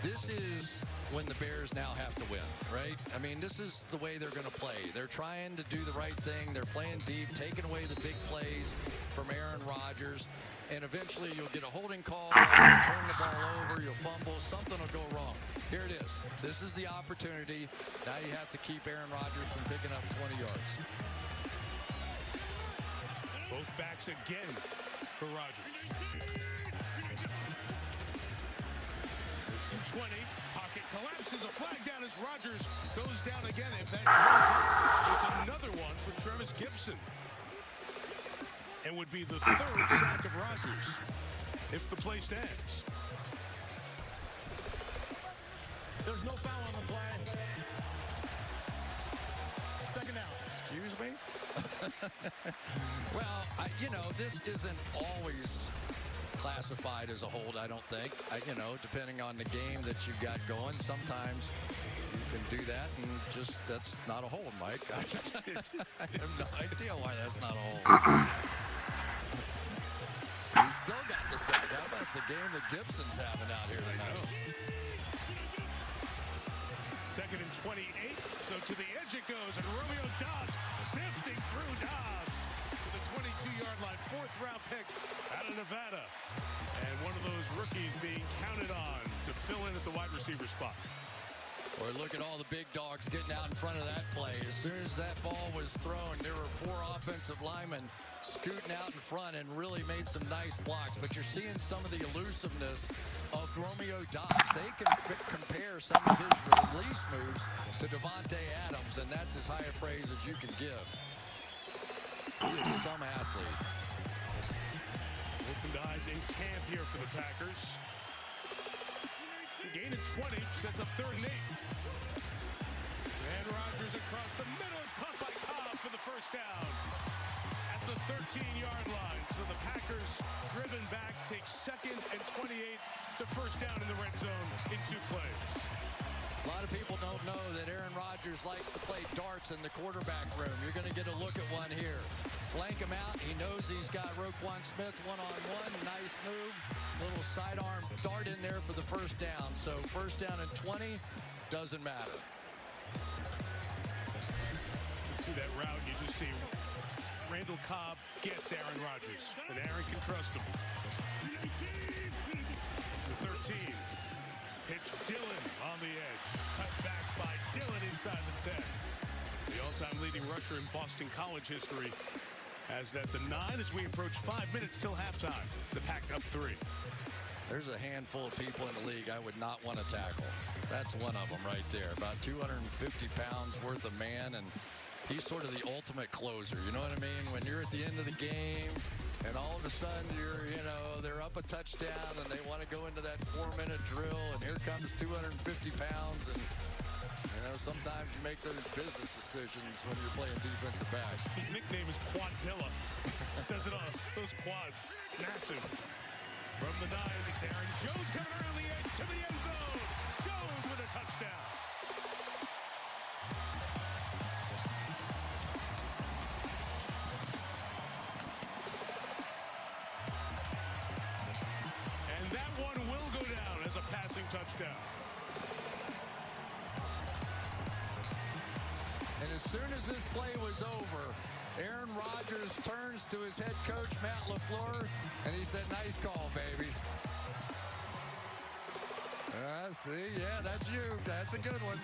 this is when the Bears now have to win, right? I mean, this is the way they're going to play. They're trying to do the right thing. They're playing deep, taking away the big plays from Aaron Rodgers. And eventually you'll get a holding call, you'll turn the ball over, you'll fumble, something will go wrong. Here it is. This is the opportunity. Now you have to keep Aaron Rodgers from picking up 20 yards. Both backs again for Rodgers. 20, pocket collapses, a flag down as Rodgers goes down again. If that counts, it's another one for Travis Gibson. And would be the third sack of Rodgers if the play stands. There's no foul on the play. Second down. Excuse me? Well, you know, this isn't always classified as a hold, I don't think. You know, depending on the game that you've got going, sometimes you can do that and just, that's not a hold, Mike. I have no idea why that's not a hold. He still got the sack. How about the game that Gibson's having out here tonight? Second and 28, so to the edge it goes, and Romeo Doubs sifting through Dobbs to the 22-yard line, fourth-round pick out of Nevada. And one of those rookies being counted on to fill in at the wide receiver spot. Or look at all the big dogs getting out in front of that play. As soon as that ball was thrown, there were 4 offensive linemen scooting out in front and really made some nice blocks. But you're seeing some of the elusiveness of Romeo Doubs. They can compare some of his release moves to Devontae Adams, and that's as high a praise as you can give. He is some athlete. Opened eyes in camp here for the Packers. Gain of 20, sets up 3rd and 8. And Rodgers across the middle. It's caught by Cobb for the first down at the 13-yard line. So the Packers, driven back, take 2nd and 28 to first down in the red zone in 2 plays. A lot of people don't know that Aaron Rodgers likes to play darts in the quarterback room. You're going to get a look at one here. Flank him out. He knows he's got Roquan Smith one-on-one. Nice move. Little sidearm dart in there for the first down. So first down and 20, doesn't matter. You see that route, you just see Randall Cobb gets Aaron Rodgers, and Aaron can trust him. The 13. Pitch Dillon on the edge. Cut back by Dillon inside the 10. The all-time leading rusher in Boston College history. As at the 9 as we approach 5 minutes till halftime. The Pack up 3. There's a handful of people in the league I would not want to tackle. That's one of them right there. About 250 pounds worth of man, and he's sort of the ultimate closer. You know what I mean? When you're at the end of the game, and all of a sudden they're up a touchdown, and they want to go into that 4-minute drill, and here comes 250 pounds, and sometimes you make those business decisions when you're playing defensive back. His nickname is Quadzilla. Says it all. Those quads, massive. From the 9, it's Aaron Jones coming around the edge to the end zone. Jones with a touchdown. And that one will go down as a passing touchdown. And as soon as this play was over, Aaron Rodgers turns to his head coach, Matt LaFleur, and he said, "Nice call, baby." See, yeah, that's you. That's a good one.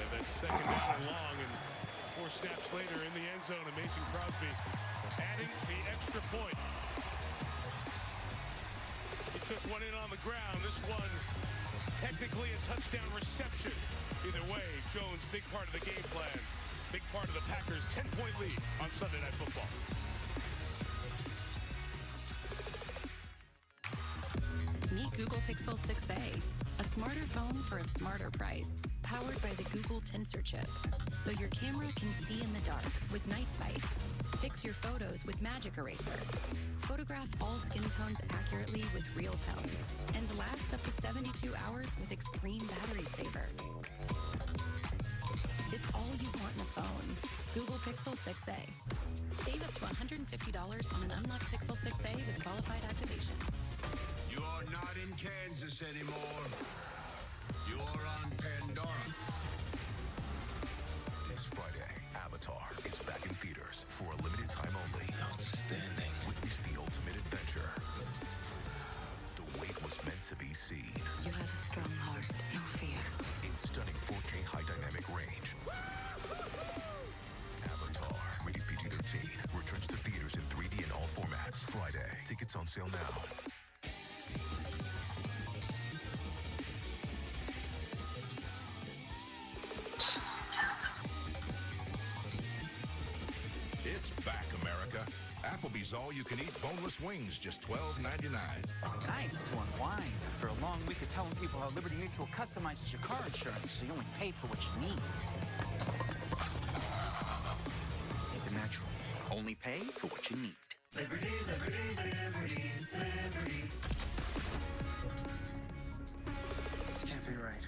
And that's 2nd down and long, and 4 snaps later in the end zone, and Mason Crosby adding the extra point. He took one in on the ground. This one technically a touchdown reception. Either way, Jones, big part of the game plan. Big part of the Packers' 10-point lead on Sunday Night Football. Meet Google Pixel 6a, a smarter phone for a smarter price, powered by the Google Tensor chip, so your camera can see in the dark with night sight. Fix erase your photos with Magic Eraser. Photograph all skin tones accurately with Real Tone. And last up to 72 hours with Extreme Battery Saver. It's all you want in a phone. Google Pixel 6a. Save up to $150 on an unlocked Pixel 6a with qualified activation. You're not in Kansas anymore. You're on Pandora. This Friday, Avatar is back in theaters for a limited time only. Outstanding. Witness the ultimate adventure. The wait was meant to be seen. You have a strong heart, no fear. In stunning 4K high dynamic range. Avatar, rated PG-13, returns to theaters in 3D and all formats. Friday. Tickets on sale now. It's back, America. Applebee's all-you-can-eat boneless wings, just $12.99. It's nice to unwind after a long week of telling people how Liberty Mutual customizes your car insurance so you only pay for what you need. It's a natural. Only pay for what you need. Liberty, liberty, liberty, liberty. This can't be right.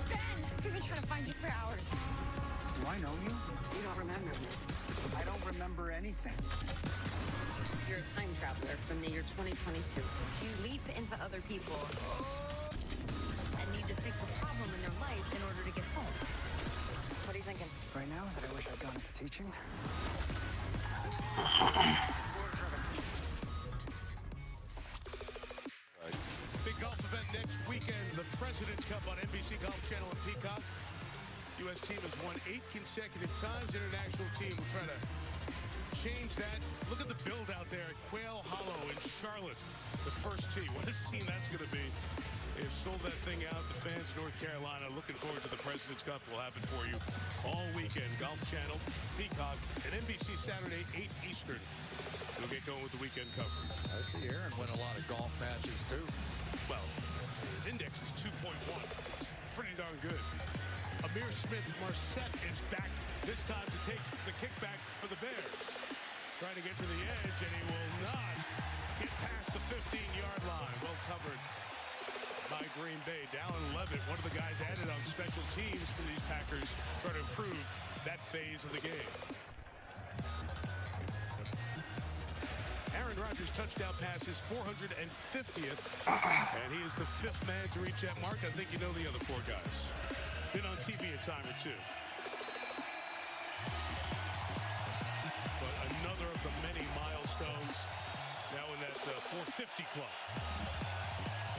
Ben! We've been trying to find you for hours. Do I know you? You don't remember me. I don't remember anything. You're a time traveler from the year 2022. You leap into other people and need to fix a problem in their life in order to get home. What are you thinking? Right now that I wish I'd gone into teaching. Big golf event next weekend, the President's Cup on NBC Golf Channel and Peacock. U.S. team has won 8 consecutive times. International team will try to change that. Look at the build out there at Quail Hollow in Charlotte. The first tee. What a scene that's going to be. They've sold that thing out. The fans of North Carolina looking forward to the President's Cup. We'll have it for you all weekend. Golf Channel, Peacock, and NBC Saturday, 8 Eastern. We'll get going with the weekend coverage. I see Aaron win a lot of golf matches, too. Well, his index is 2.1. It's pretty darn good. Amir Smith-Marset is back, this time to take the kickback for the Bears. Trying to get to the edge, and he will not get past the 15-yard line. Well covered by Green Bay. Dallin Levitt, one of the guys added on special teams for these Packers, try to improve that phase of the game. Aaron Rodgers' touchdown pass is 450th, and he is the 5th man to reach that mark. I think you know the other 4 guys. Been on TV a time or two. But another of the many milestones now in that 450 club.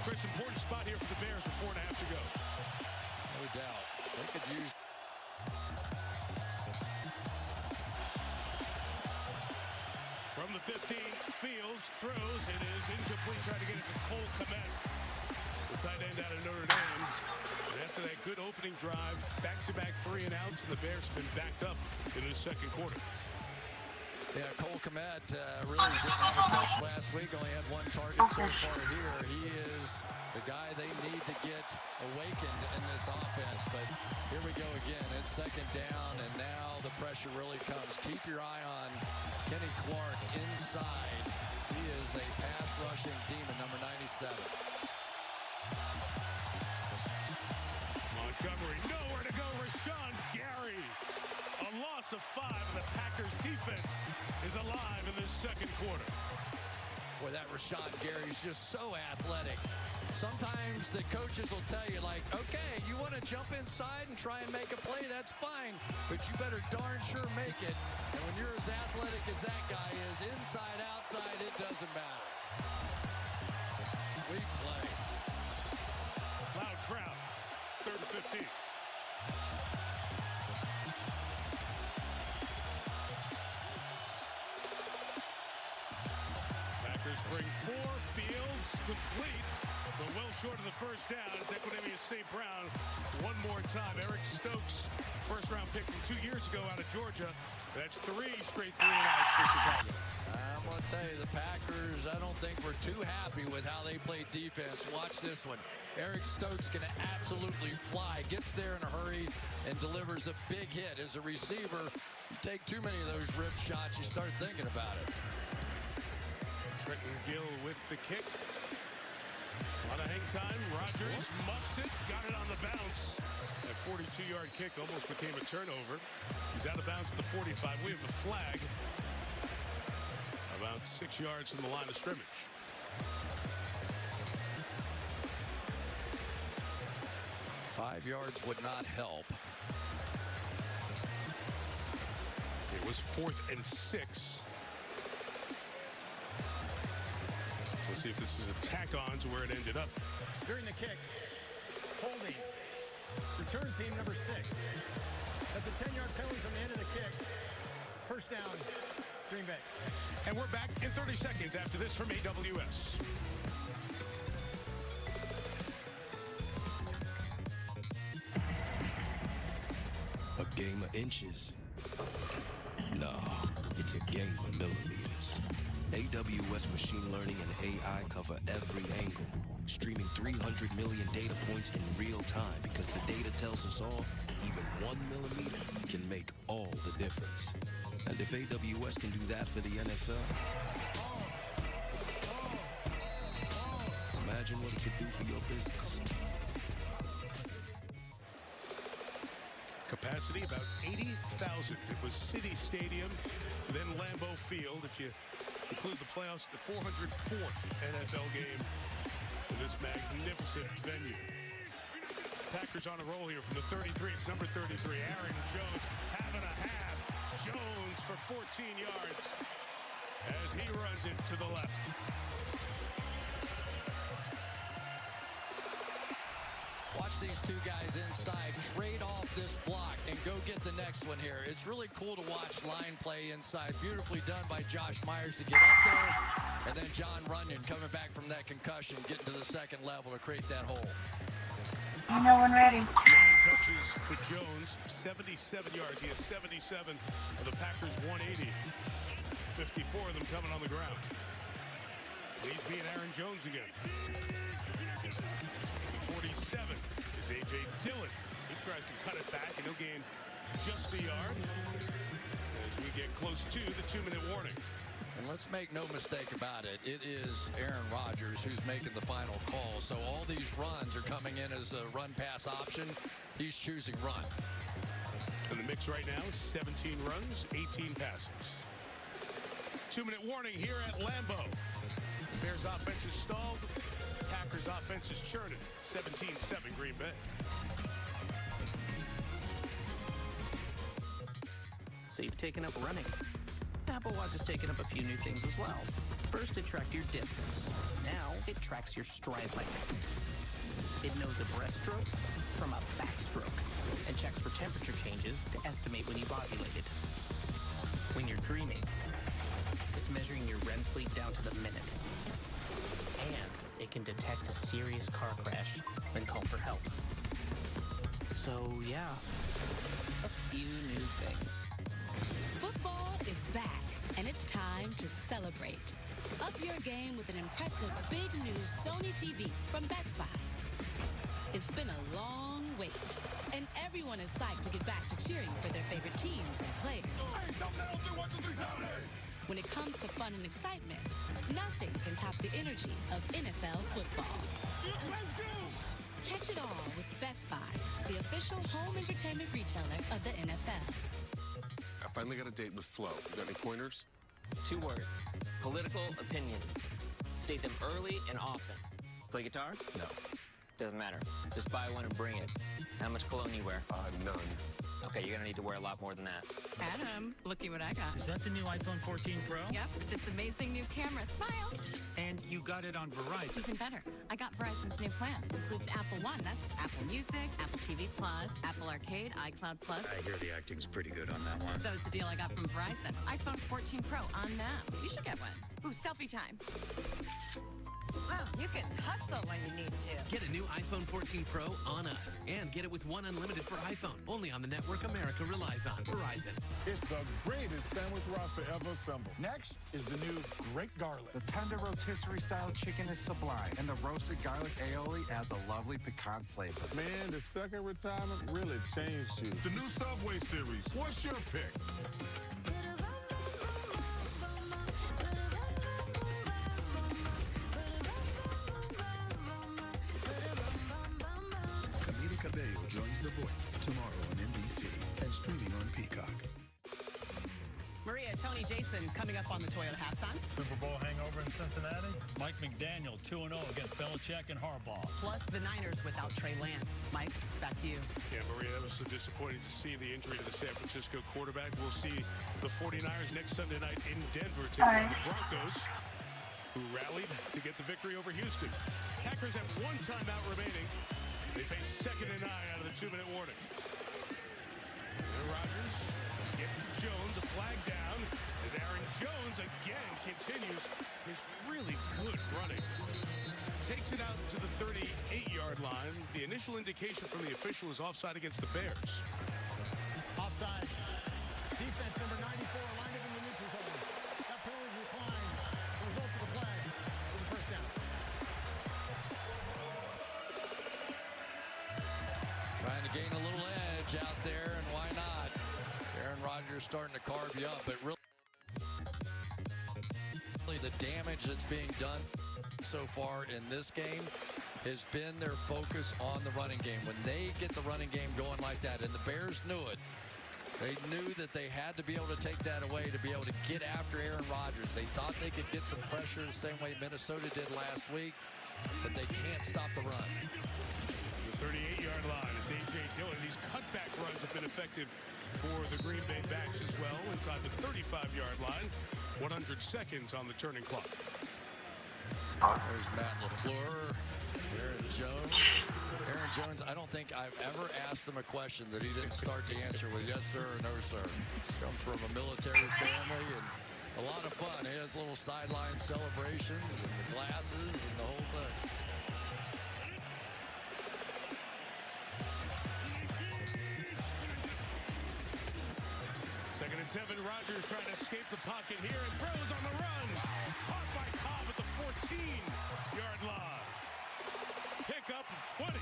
Chris, important spot here for the Bears with 4.5 to go. No doubt. They could use... From the 15, Fields throws. It is incomplete. Trying to get it to Cole Kmet, the tight end out of Notre Dame. And after that good opening drive, back-to-back 3 and outs, and the Bears have been backed up in the second quarter. Yeah, Cole Kmet really didn't have a catch last week. Only had 1 target so far here. He is the guy they need to get awakened in this offense. But here we go again. It's 2nd down, and now the pressure really comes. Keep your eye on Kenny Clark inside. He is a pass-rushing demon, number 97. Montgomery, nowhere to go. Rashawn Gary. A loss of 5, and the Packers defense is alive in this second quarter. Boy, that Rashawn Gary's just so athletic. Sometimes the coaches will tell you, like, okay, you want to jump inside and try and make a play, that's fine, but you better darn sure make it. And when you're as athletic as that guy is, inside, outside, it doesn't matter. Sweet play. Loud crowd. 3rd and 15. Packers bring 4. Fields complete, but well short of the first down. It's Equanimeous St. Brown one more time. Eric Stokes, first-round pick from 2 years ago out of Georgia. That's 3 straight 3 and outs for Chicago. I'm going to tell you, the Packers, I don't think we're too happy with how they play defense. Watch this one. Eric Stokes going to absolutely fly. Gets there in a hurry and delivers a big hit. As a receiver, take too many of those rip shots, you start thinking about it. Trenton Gill with the kick. A lot of hang time. Rogers muffs it, got it on the bounce. That 42-yard kick almost became a turnover. He's out of bounds at the 45. We have a flag about 6 yards from the line of scrimmage. Five yards would not help. It was 4th and 6. We'll see if this is a tack-on to where it ended up. During the kick, holding, return team number 6. That's a 10-yard penalty from the end of the kick. First down, Green Bay. And we're back in 30 seconds after this from AWS. A game of inches? No, it's a game of millimeters. AWS machine learning and AI cover every angle, streaming 300 million data points in real time because the data tells us all, even 1 millimeter can make all the difference. And if AWS can do that for the NFL, imagine what it could do for your business. Capacity about 80,000. It was City Stadium, then Lambeau Field. If you include the playoffs, the 404th NFL game in this magnificent venue. Packers on a roll here from the 33. It's number 33, Aaron Jones, having a half. Jones for 14 yards as he runs it to the left. Watch these two guys inside trade off this block and go get the next one here. It's really cool to watch line play inside. Beautifully done by Josh Myers to get up there. And then John Runyon coming back from that concussion, getting to the second level to create that hole. No one ready. 9 touches for Jones, 77 yards. He has 77 of the Packers 180. 54 of them coming on the ground. And he's being Aaron Jones again. 47 is A.J. Dillon. He tries to cut it back, and he'll gain just a yard as we get close to the 2-minute warning. And let's make no mistake about it. It is Aaron Rodgers who's making the final call. So all these runs are coming in as a run-pass option. He's choosing run. And the mix right now is 17 runs, 18 passes. 2-minute warning here at Lambeau. Bears offense is stalled. Packers offense is churning. 17-7 Green Bay. So you've taken up running. Apple Watch has taken up a few new things as well. First, it tracked your distance. Now, it tracks your stride length. It knows a breaststroke from a backstroke and checks for temperature changes to estimate when you've ovulated. When you're dreaming, it's measuring your REM sleep down to the minute. And it can detect a serious car crash and call for help. So, yeah, a few new things. Football is back, and it's time to celebrate. Up your game with an impressive big new Sony TV from Best Buy. It's been a long wait, and everyone is psyched to get back to cheering for their favorite teams and players. When it comes to fun and excitement, nothing can top the energy of NFL football. Let's go! Catch it all with Best Buy, the official home entertainment retailer of the NFL. I finally got a date with Flo. You got any pointers? 2 words. Political opinions. State them early and often. Play guitar? No. Doesn't matter. Just buy one and bring it. How much cologne you wear? None. Okay, you're gonna need to wear a lot more than that. Adam, looky what I got. Is that the new iPhone 14 Pro? Yep, this amazing new camera. Smile. And you got it on Verizon. Even better. I got Verizon's new plan. Includes Apple One. That's Apple Music, Apple TV Plus, Apple Arcade, iCloud Plus. I hear the acting's pretty good on that one. So is the deal I got from Verizon. iPhone 14 Pro on now. You should get one. Ooh, selfie time. Wow, you can hustle when you need to. Get a new iPhone 14 Pro on us. And get it with one unlimited for iPhone. Only on the network America relies on. Verizon. It's the greatest sandwich roster ever assembled. Next is the new Great Garlic. The tender rotisserie style chicken is sublime, and the roasted garlic aioli adds a lovely piquant flavor. Man, the second retirement really changed you. The new Subway series. What's your pick? Camila Cabello joins The Voice tomorrow on NBC and streaming on Peacock. Maria, Tony, Jason coming up on the Toyota halftime. Super Bowl hangover in Cincinnati. Mike McDaniel 2-0 against Belichick and Harbaugh. Plus the Niners without Trey Lance. Mike, back to you. Yeah, Maria, that was so disappointing to see the injury to the San Francisco quarterback. We'll see the 49ers next Sunday night in Denver taking on the Broncos, who rallied to get the victory over Houston. Packers have one timeout remaining. They face 2nd and 9 out of the 2-minute warning. And Rodgers gets to Jones, a flag down, as Aaron Jones again continues his really good running. Takes it out to the 38-yard line. The initial indication from the official is offside against the Bears. Offside. Defense number 94 lined up in the neutral zone. That penalty declined. The result of the play for the first down. Trying to gain a little edge out there, and why not? Aaron Rodgers starting to carve you up, but really the damage that's being done so far in this game has been their focus on the running game. When they get the running game going like that, and the Bears knew it, they knew that they had to be able to take that away to be able to get after Aaron Rodgers. They thought they could get some pressure the same way Minnesota did last week, but they can't stop the run. The 38-yard line. It's A.J. Dillon. These cutback runs have been effective for the Green Bay backs as well. Inside the 35-yard line. 100 seconds on the turning clock. There's Matt LaFleur. Aaron Jones. Aaron Jones, I don't think I've ever asked him a question that he didn't start to answer with yes, sir, or no, sir. Comes from a military family and a lot of fun. He has little sideline celebrations and the glasses and the whole thing. Second and 7. Rodgers trying to escape the pocket here and throws on the run. Caught by Cobb at the 14-yard line. Pickup of 20.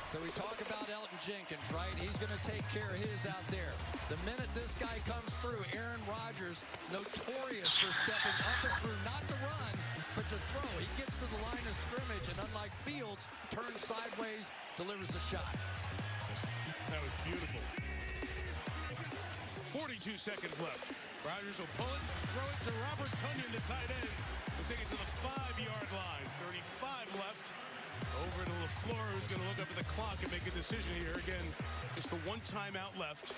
So we talk about Elton Jenkins, right? He's going to take care of his out there. The minute this guy comes through, Aaron Rodgers, notorious for stepping up and through, not to run, but to throw. He gets to the line of scrimmage, and unlike Fields, turns sideways, delivers the shot. That was beautiful. 42 seconds left. Rodgers will pull it, throw it to Robert Tonyan, the tight end. We'll take it to the 5-yard line. 35 left. Over to LaFleur, who's going to look up at the clock and make a decision here. Again, just the one timeout left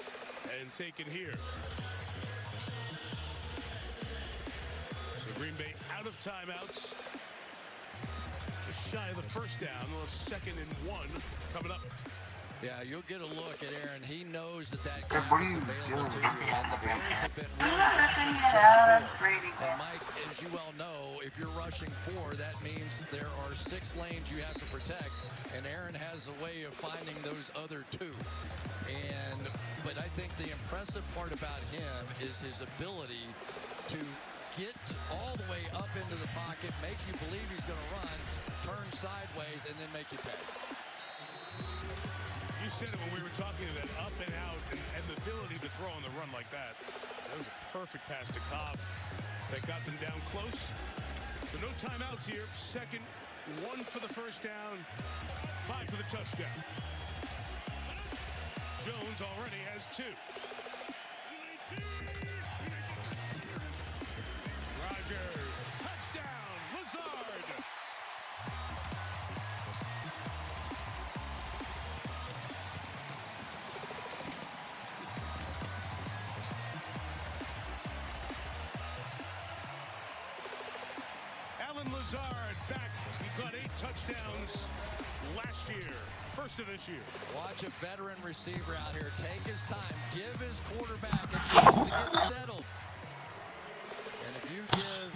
and taken here. So Green Bay out of timeouts. Just shy of the first down. We'll have 2nd and 1 coming up. Yeah, you'll get a look at Aaron. He knows that guy is available to you. And the Bears have been really rushing just 4. And Mike, as you well know, if you're rushing 4, that means there are 6 lanes you have to protect. And Aaron has a way of finding those other 2. But I think the impressive part about him is his ability to get all the way up into the pocket, make you believe he's going to run, turn sideways, and then make you pay. You said it when we were talking about up and out and the ability to throw on the run like that. That was a perfect pass to Cobb that got them down close. So no timeouts here. 2nd, 1 for the first down, 5 for the touchdown. Jones already has 2. Rodgers, touchdown, Lazard. Lazard back. He caught 8 touchdowns last year. First of this year. Watch a veteran receiver out here take his time. Give his quarterback a chance to get settled. you give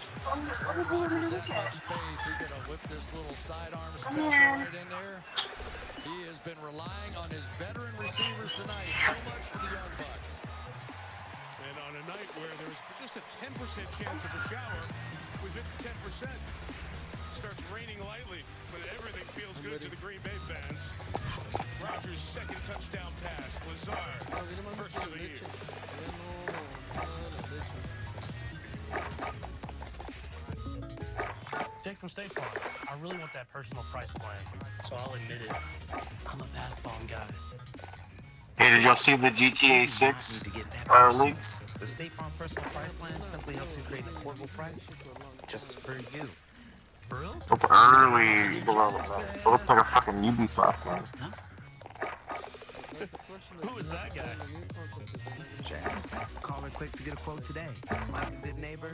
receivers that much space, he's going to whip this little sidearm special right in there. He has been relying on his veteran receivers tonight so much for the Young Bucks. And on a night where there's just a 10% chance of a shower, we've hit 10%. Starts raining lightly, but everything feels good to the Green Bay fans. Rodgers' second touchdown pass. Lazard, first of the year. Jake from State Farm. I really want that personal price plan, so I'll admit it. I'm a bath bomb guy. Hey, did y'all see the GTA 6 leaks? The State Farm personal price plan simply helps you create an affordable price just for you. For real? It's early development. It looks like a fucking Ubisoft game. Who is that guy? Jazz, call or click to get a quote today. Like a good neighbor,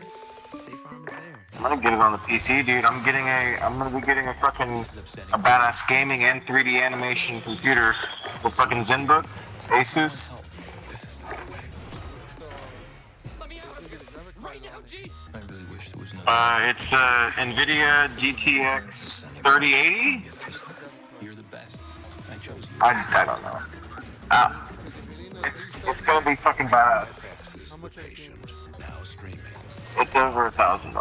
State Farm is there. I'm gonna get it on the PC, dude. I'm gonna be getting a badass gaming and 3D animation computer with fucking ZenBook, Asus. I really wish there was another. It's NVIDIA GTX 3080. You're the best. I chose you. I don't know. It's gonna be fucking badass. Now streaming. It's over $1,000.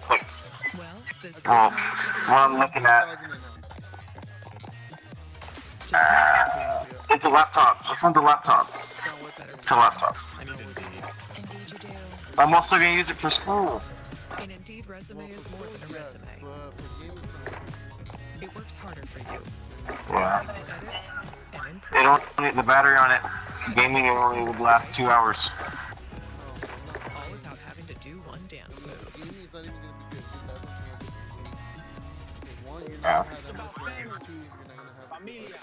Like, Well, what I'm looking at. It's a laptop. This one's a laptop. It's a laptop. Indeed you do. I'm also gonna use it for school. An Indeed resume is more than a resume. It works harder for you. Yeah. Better and improve. It only the battery on it. Gaming it only would last 2 hours. All without having to do one dance move. Yeah. Familia,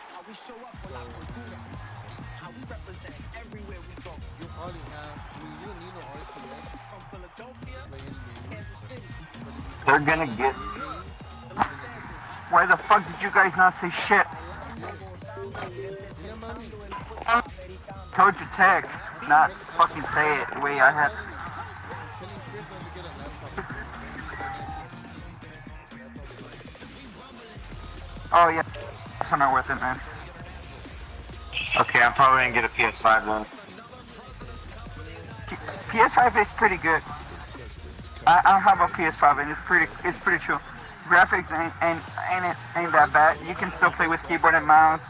how we show up for La Cultura, how we represent everywhere we go. You don't need no RTX. From Philadelphia, Kansas City. They're gonna get. Why the fuck did you guys not say shit? Told you text, not fucking say it the way I had. Oh yeah, that's not worth it, man. Okay, I'm probably gonna get a PS5 then. PS5 is pretty good. I have a PS5 and it's pretty true. Graphics ain't that bad. You can still play with keyboard and mouse.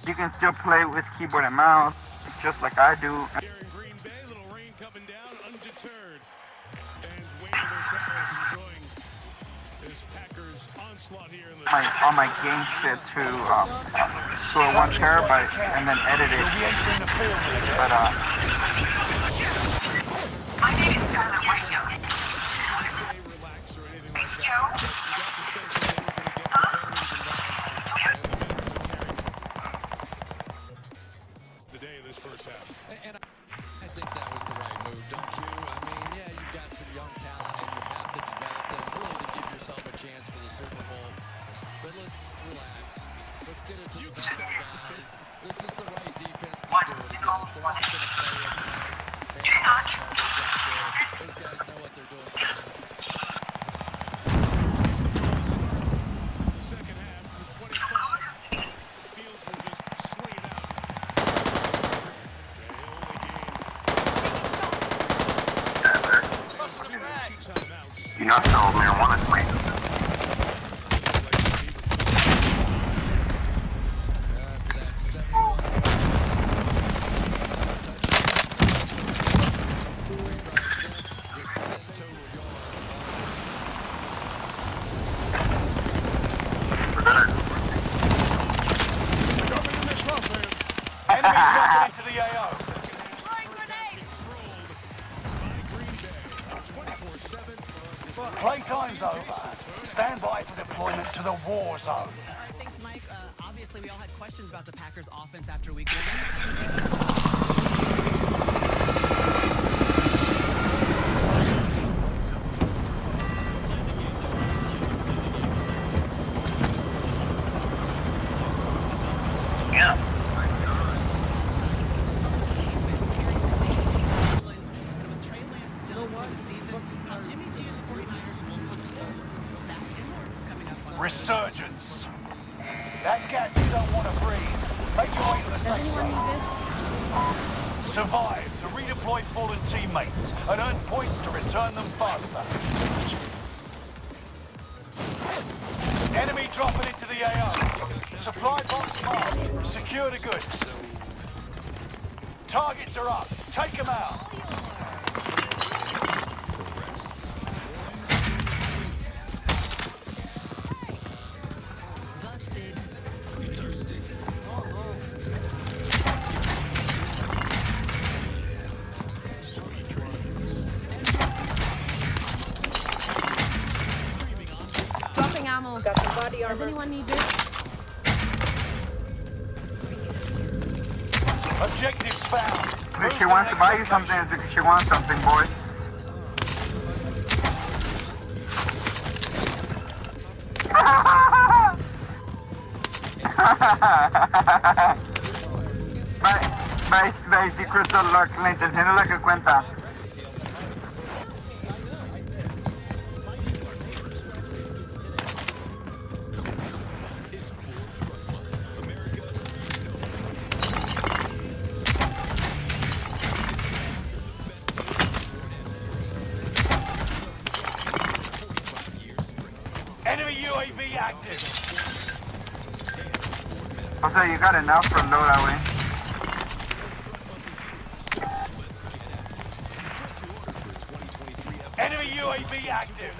You can still play with keyboard and mouse, just like I do. Here in Green Bay, little rain coming down, undeterred. Fans waving their towels, enjoying this Packers onslaught here in the On my game shit to a 1 terabyte and then edit it. But My name is Scarlett Whitehill. the day of this first half. And I think that was the right move, don't you? I mean, yeah, you've got some young talent and you have to develop them really to give yourself a chance for the Super Bowl. But let's relax. Let's get it to the best of guys. This is the right defense to do it against. They're not going to play it tonight. Those guys know what they're doing. Trust me. The second half, the 25. Fields will just swing it out. you're not selling marijuana to me. Into the AO. Playtime's over. Stand by for deployment to the war zone. Thanks, Mike. Obviously, we all had questions about the Packers' offense after week 1. anyone need this? Survive to redeploy fallen teammates and earn points to return them faster. Enemy dropping into the AO. Supply box marked. Secure the goods. Targets are up. Take them out. Busted. Dropping ammo. Got some body armor. Does anyone need this? Objectives found. If she wants to buy you something, it's because she wants something, boy. By secret la intención es la que cuenta. Enemy UAV active. O sea, you got enough for loadout, wey. Enemy UAV active.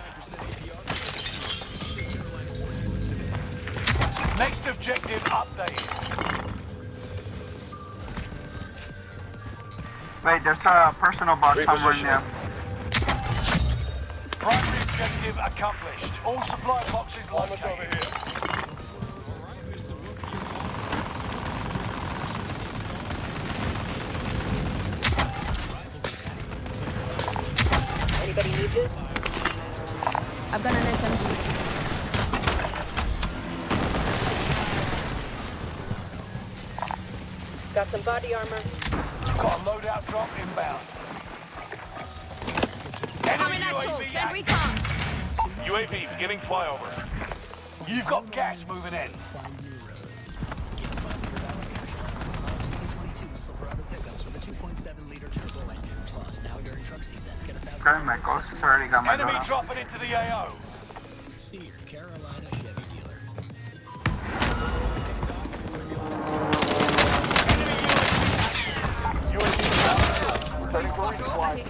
Next objective updated. Wait, there's a personal box somewhere in there. Primary objective accomplished. All supply boxes located. Anybody need this? I've got an SMG. Got some body armor. Got a loadout drop inbound. Coming at you, send recon. UAV beginning flyover. You've got gas moving in. Okay, my ghost has already got my Enemy loadout. dropping into the AO. See your Carolina Chevy dealer. WYFF News 4, live.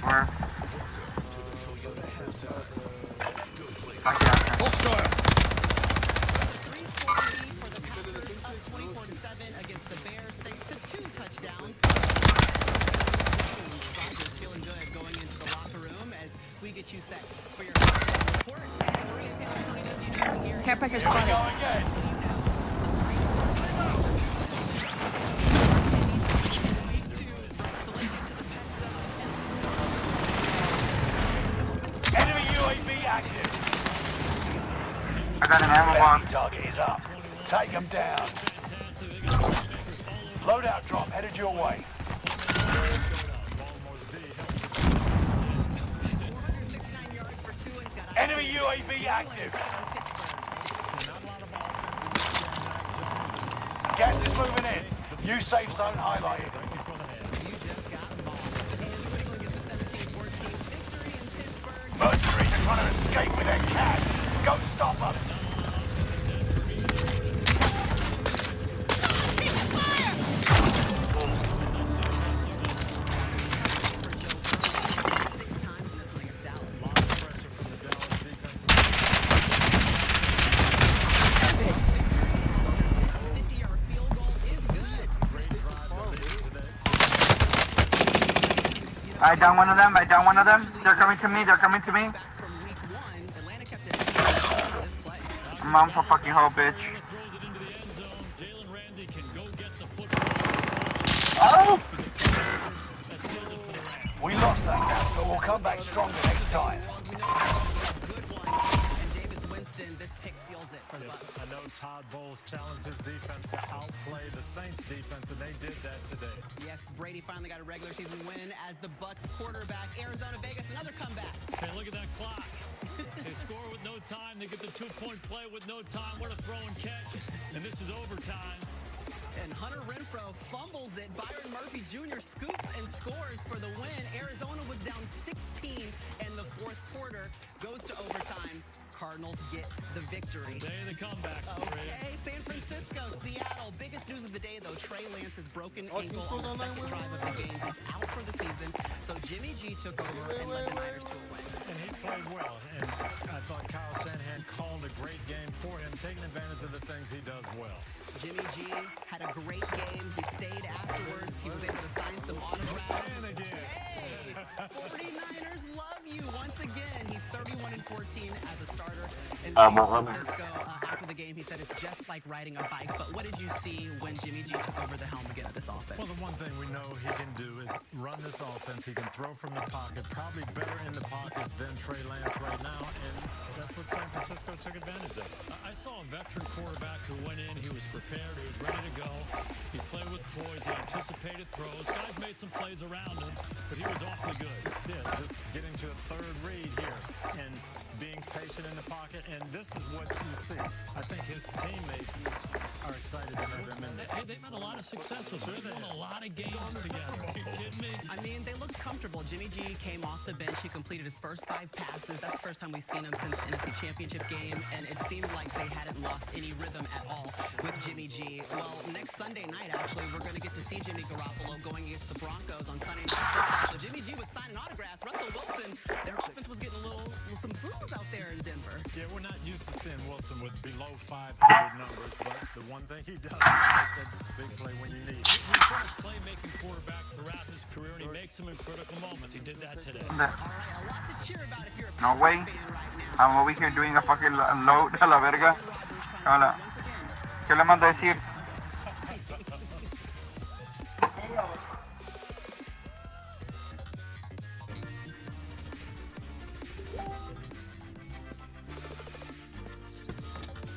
Where? Against the Bears, thanks to 2 touchdowns. Rodgers feeling good going into the locker room as we get you set for your report. Hairpicker spotted. Enemy UAV active. I got an ammo box. Target is up. Take them down. Loadout drop headed your way. Enemy UAV active. Gas is moving in. New safe zone highlighted. Mercenaries are trying to escape with their cash. Go stop them. I down one of them. I down one of them. They're coming to me. They're coming to me. I'm on for fucking hell, bitch. Oh! We lost that gap, but we'll come back stronger next time. Winston, this pick seals it for the Bucks. I know Ty Todd Bowles challenged his defense to outplay the Saints defense, and they did that today. Yes, Brady finally got a regular season win as the Bucs quarterback. Arizona Vegas, another comeback. Hey, look at that clock. They score with no time. They get the 2-point play with no time. What a throw and catch. And this is overtime. And Hunter Renfrow fumbles it. Byron Murphy Jr. scoops and scores for the win. Arizona was down 16 in the fourth quarter. Goes to overtime. Cardinals get the victory. Day of the comebacks. Okay, San Francisco, Seattle. Biggest news of the day, though. Trey Lance has broken ankle on the second drive of the game. He's out for the season. So Jimmy G took over and led the Niners to a win. And he played well. And I thought Kyle Shanahan called a great game for him, taking advantage of the things he does well. Jimmy G had a great game. He stayed afterwards. He was able to sign some autographs. And again. Hey, 49ers love you once again. He's 31-14 as a starter in San Francisco. After the game, he said it's just like riding a bike. But what did you see when Jimmy G took over the helm again of this offense? Well, the one thing we know he can do is run this offense. He can throw from the pocket, probably better in the pocket than Trey Lance right now, and that's what San Francisco took advantage of. I saw a veteran quarterback who went in. He was prepared. He was ready to go. He played with poise. He anticipated throws. Guys made some plays around him, but he was awfully good. Yeah, just getting to a third read here and being patient in the pocket, and this is what you see. I think his teammates are excited to have him in there. Hey, they've had a lot of success. They've won a lot of games together. Are you kidding me? I mean, they looked comfortable. Jimmy G came off the bench. He completed his first 5 passes. That's the first time we've seen him since the NFC Championship game, and it seemed like they hadn't lost any rhythm at all with Jimmy G. Well, next Sunday night, actually, we're going to get to see Jimmy Garoppolo going against the Broncos on Sunday Night Football. So Jimmy G was signing autographs. Russell Wilson, their offense was getting some boos out there in Denver. Yeah, we're not used to seeing Wilson with below 500 numbers, but the one thing he does is make that big play when you need it. He's been a playmaking quarterback throughout his career, and he makes them in critical moments. He did that today. No way. I'm over here doing a fucking load a la verga. Hola. ¿Qué le mando a decir?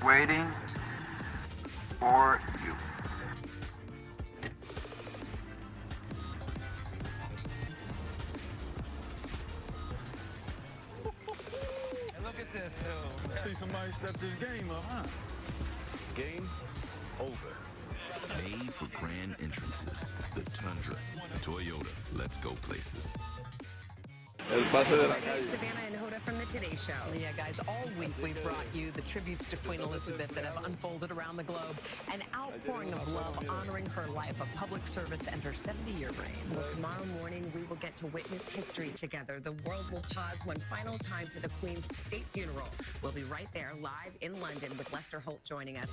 Waiting for you. Look at this, See somebody step this game up, huh? Game over. Made for grand entrances. The Tundra. Toyota. Let's go places. El pase de la Hey, calle. Savannah and Hoda from the Today Show. Yeah, guys, all week we've brought you the tributes to Queen Elizabeth that have unfolded around the globe. An outpouring of love honoring her life of public service and her 70-year reign. Well, tomorrow morning, we will get to witness history together. The world will pause one final time for the Queen's state funeral. We'll be right there live in London with Lester Holt joining us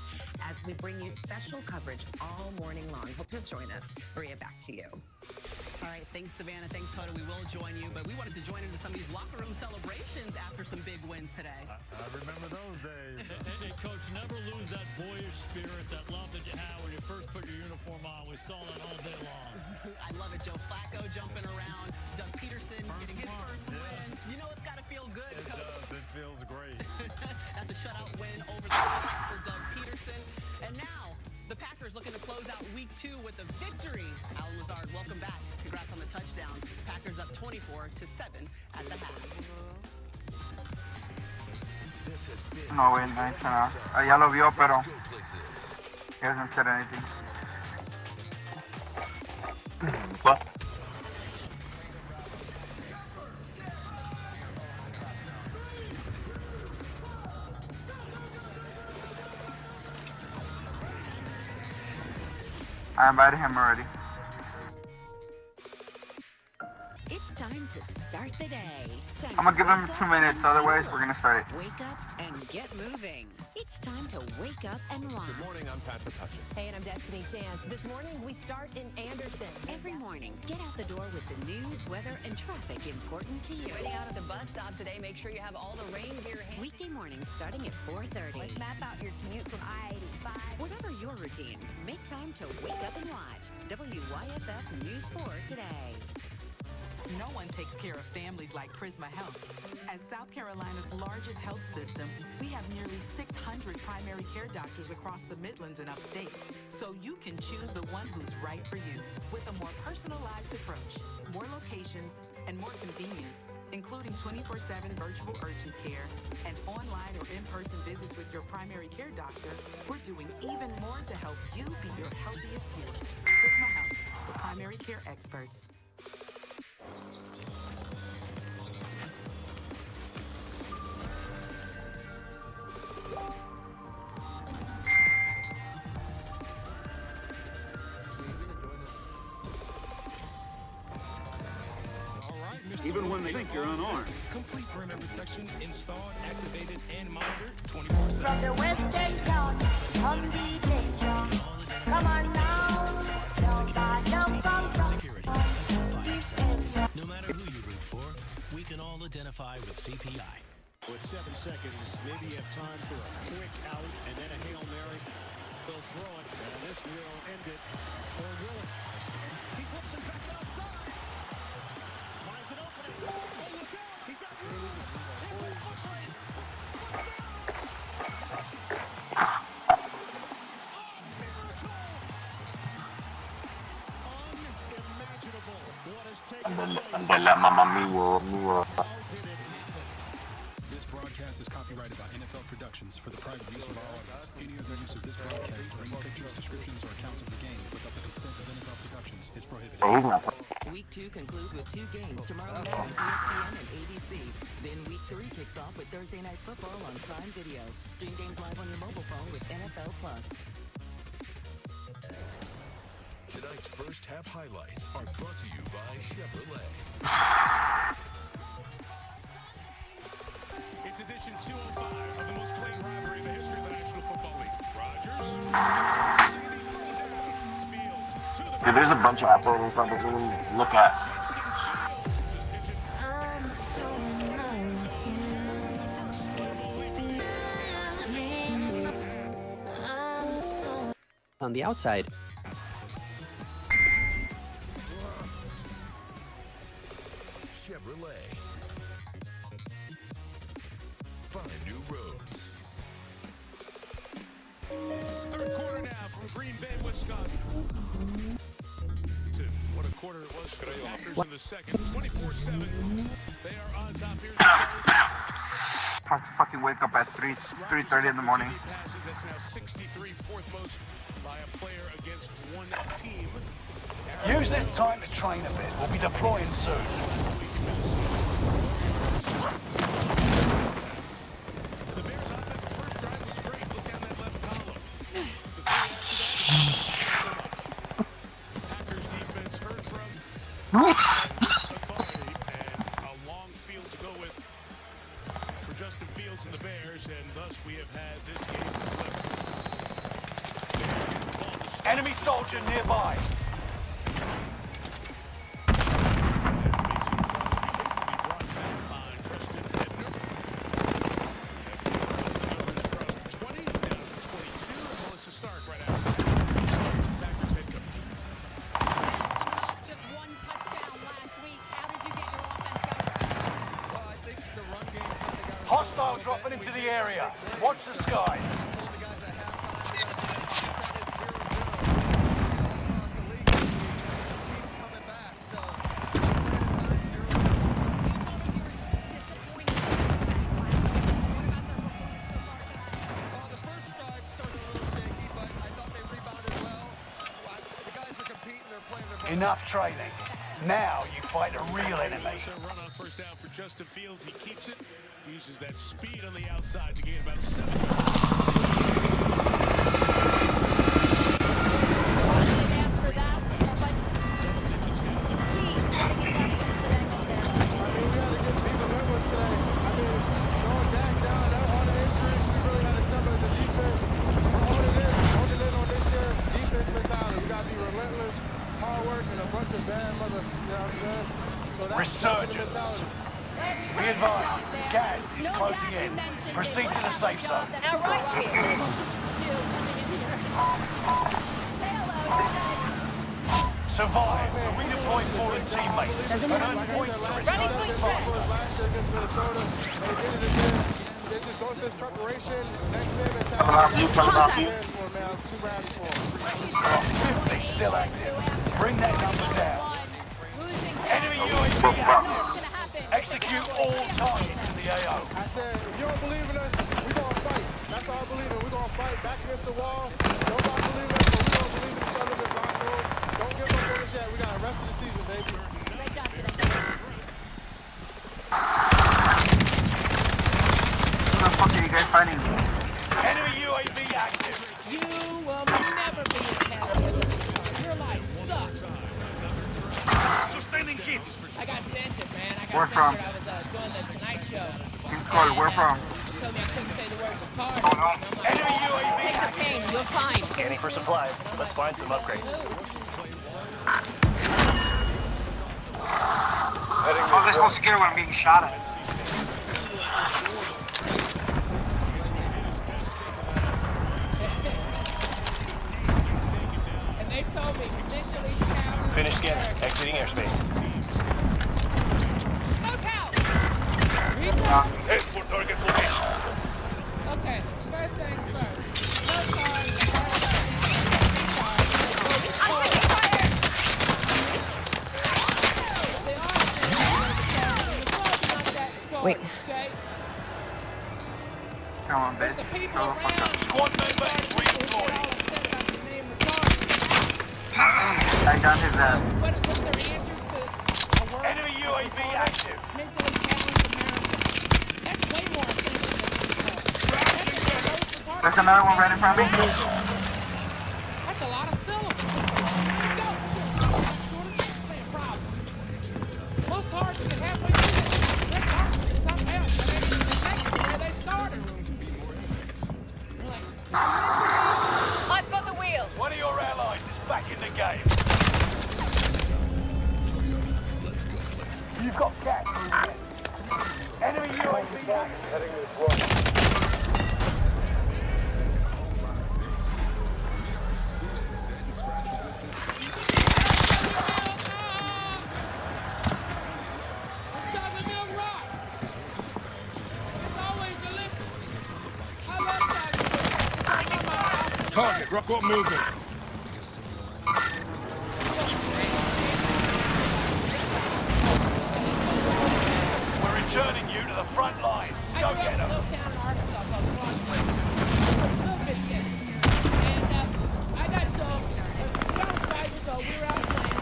as we bring you special coverage all morning long. Hope you'll join us. Maria, back to you. All right, thanks, Savannah. Thanks, Hoda. We will join you, but we wanted to join into some of these locker room celebrations after some big wins today. I remember those days. Hey, Coach, never lose that boyish spirit, that love that you had when you first put your uniform on. We saw that all day long. I love it. Joe Flacco jumping around. Doug Peterson getting his first win. You know it's got to feel good, It Coach. does. It feels great. That's a shutout win over the Bucs for Doug Peterson. And now, the Packers looking to close out week 2 with a victory. Alan Lazard, welcome back. Congrats on the touchdown. Packers up 24-7 at the half. No, güey, no hizo nada. Ya lo vio, pero he hasn't said anything. What? I invited him already. It's time to start the day. I'm gonna give him 2 minutes, otherwise we're gonna start it. Wake up and get moving. It's time to wake up and launch. Good morning, I'm Patrick Hutchins. Hey, and I'm Destiny Chance. This morning, we start in Anderson. Every morning, get out the door with the news, weather, and traffic important to you. Waiting out at the bus stop today, make sure you have all the rain gear handy. Weekday mornings starting at 4:30. Let's map out your commute from I-85. Whatever your routine, make time to wake up and watch. WYFF News 4 today. No one takes care of families like Prisma Health. As South Carolina's largest health system, we have nearly 600 primary care doctors across the Midlands and upstate. So you can choose the one who's right for you with a more personalized approach, more locations, and more convenience, including 24/7 virtual urgent care and online or in-person visits with your primary care doctor. We're doing even more to help you be your healthiest you. Prisma Health, the primary care experts. Even when they think you're unarmed. Complete perimeter protection installed, activated, and monitored 24/7. From the West End town, come DJ John. Come on now, No matter who you root for, we can all identify with CPI. With 7 seconds, maybe you have time for a quick out and then a Hail Mary. They'll throw it, and this will end it. Or will it? He slips it back outside. Finds an opening. Oh, look out. He's got room. It's a foot race. Unimaginable what has taken place. This broadcast is copyrighted by NFL Productions for the private use of our audience. Any other use of this broadcast or any pictures, descriptions, or accounts of the game without the consent of NFL Productions is prohibited. Week 2 concludes with 2 games tomorrow night on ESPN and ABC. Then Week 3 kicks off with Thursday Night Football on Prime Video. Stream games live on your mobile phone with NFL Plus. Tonight's first half highlights are brought to you by Chevrolet. It's edition 205 of the most played rivalry in the history of the National Football League. Rodgers. Dude, there's a bunch of apples I didn't even look at. On the outside. Chevrolet. Find new roads. Third quarter now from Green Bay, Wisconsin. What a quarter it was for the Packers in the second. 24-7. They are on top. Here's the Have to fucking wake up at 3:30 in the morning. passes. That's now 63, fourth most by a player against one team. Use this time to train a bit. We'll be deploying soon. The Bears' offensive first drive was great. Look down that left column. The play after that, Packers defense heard from authority and a long field to go with for Justin Fields and the Bears, and thus we have had this game flipped. Enemy soldier nearby. Just one touchdown last week. How did you get your offense going? Well, I think the run game finally got us Hostile dropping into the area. Watch the skies. told the guys at halftime we got to set it 0-0. Across the league this week. Teams coming back, so the first drive started a little shaky, but I thought they rebounded well. The guys are competing, they're playing their ball. Enough training. Now you fight a real enemy. So run on first down for Justin Fields. He keeps it. Uses that speed on the outside to gain about 7 Resurgence. Be advised, gas is closing in. Proceed to the safe zone. Survive. Redeploy fallen teammates. Doesn't And matter. earn points for Ready, returning fire. Last year against Minnesota, they did it again. They just go since preparation. Next man mentality. Contact. Man, I'm super happy for him. 50 still active. Bring that number down. Enemy UAV active. Execute all targets in the AO. I said, if you don't believe in us, we're going to fight. That's all I believe in. We're going to fight back against the wall. Nobody believes in us, but we don't believe in each other in this locker room. Don't give up on us yet. We got the rest of the season, baby. Great job today. Who the fuck are you guys fighting? Enemy UAV active. You will never be a champion. Your life sucks. Sustaining hits. I got censored, man. I Where got from? censored. I was doing the Tonight Show. Team Squad, where from? They told me I couldn't say the word retarded. Oh, no. Enemy UAV Take the active. pain. You're fine. Scanning for supplies. Let's find some upgrades. Oh, they're supposed to get it when I'm being shot at. And they told me mentally challenged. Finish scanning. Exiting airspace. Smoke out. Retard. Head for target location. Okay, first things first. First time, I'm taking fire! Wait. Okay? Come on, There's bitch. the people Shut the around. fuck up. Squad member is redeployed. I got his ass. What's their answer to a word? Enemy UAV active. Mentally challenged Americans. That's way more offensive than There's another one right in front of me. That's a lot of syllables. Go. Shorter than a problem. Most targets get halfway through it. Let's start with something else. I mean, they're taking where they started. You're like, I've got the wheel. One of your allies is back in the game. You've got gas. Enemy UAV active. Heading to the squad. Chocolate milk rocks. It's always delicious. I love chocolate milk. It's on my mouth. Target, Rockwell moving. We're returning you to the front line. Go I grew get up in a them. little town in Arkansas called Clarksburg. Little bit of Texas. And I got told, when I was 5 years old, we were out playing.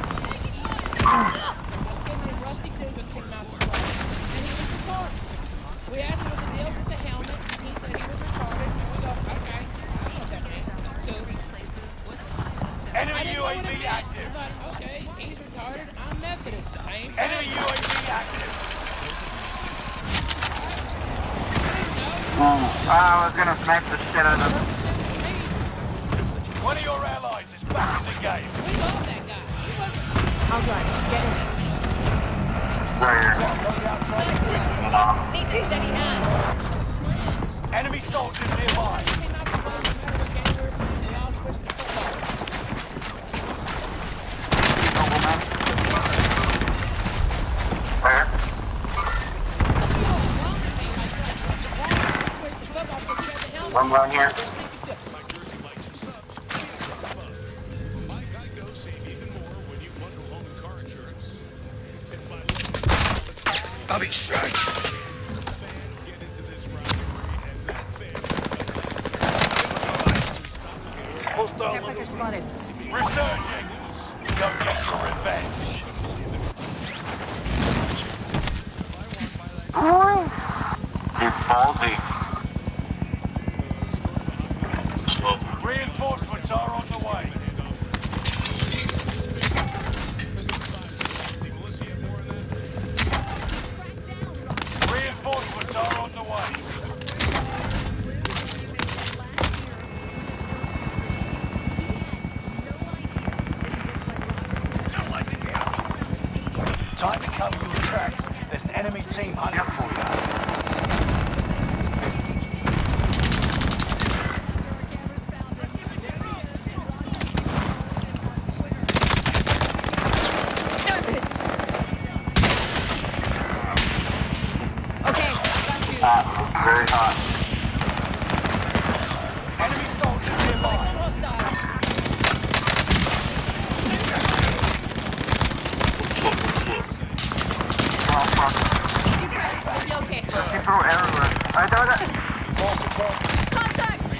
A kid named Rusty Dugan came out to play. And he was retarded. We asked him what the deal was with the helmet. And he said he was retarded. And we go, okay, I know what that means. Cool. I Enemy didn't know what it UAV meant. active. I thought, okay, he's retarded. I'm Methodist. Same Enemy thing. UAV active. I was gonna smack the shit out of him. One of your allies is back in the game. We love that guy. He wasn't. I'll drive. Get in. Where? Need two steady hands. Enemy soldiers nearby. Came out to play no matter what game we were playing. We all switched to football. Nobleman. Where? Some people are wrong to me. Like, why we switched to football because he had the helmet. One right here. Just think you could. My jersey likes your subs. My Geico save even more when you bundle home and car insurance. If my Bobby strike. fans get into this rivalry and that fan Caretaker spotted. Resurging. Go get your revenge. He's ballsy. Reinforcements are on the way. Reinforcements are on the way. Time to cover your tracks. There's an enemy team hunting for you. hot. It's very hot. Enemy soldiers nearby. Oh, fuck. Is he okay? People everywhere. I thought that. Contact!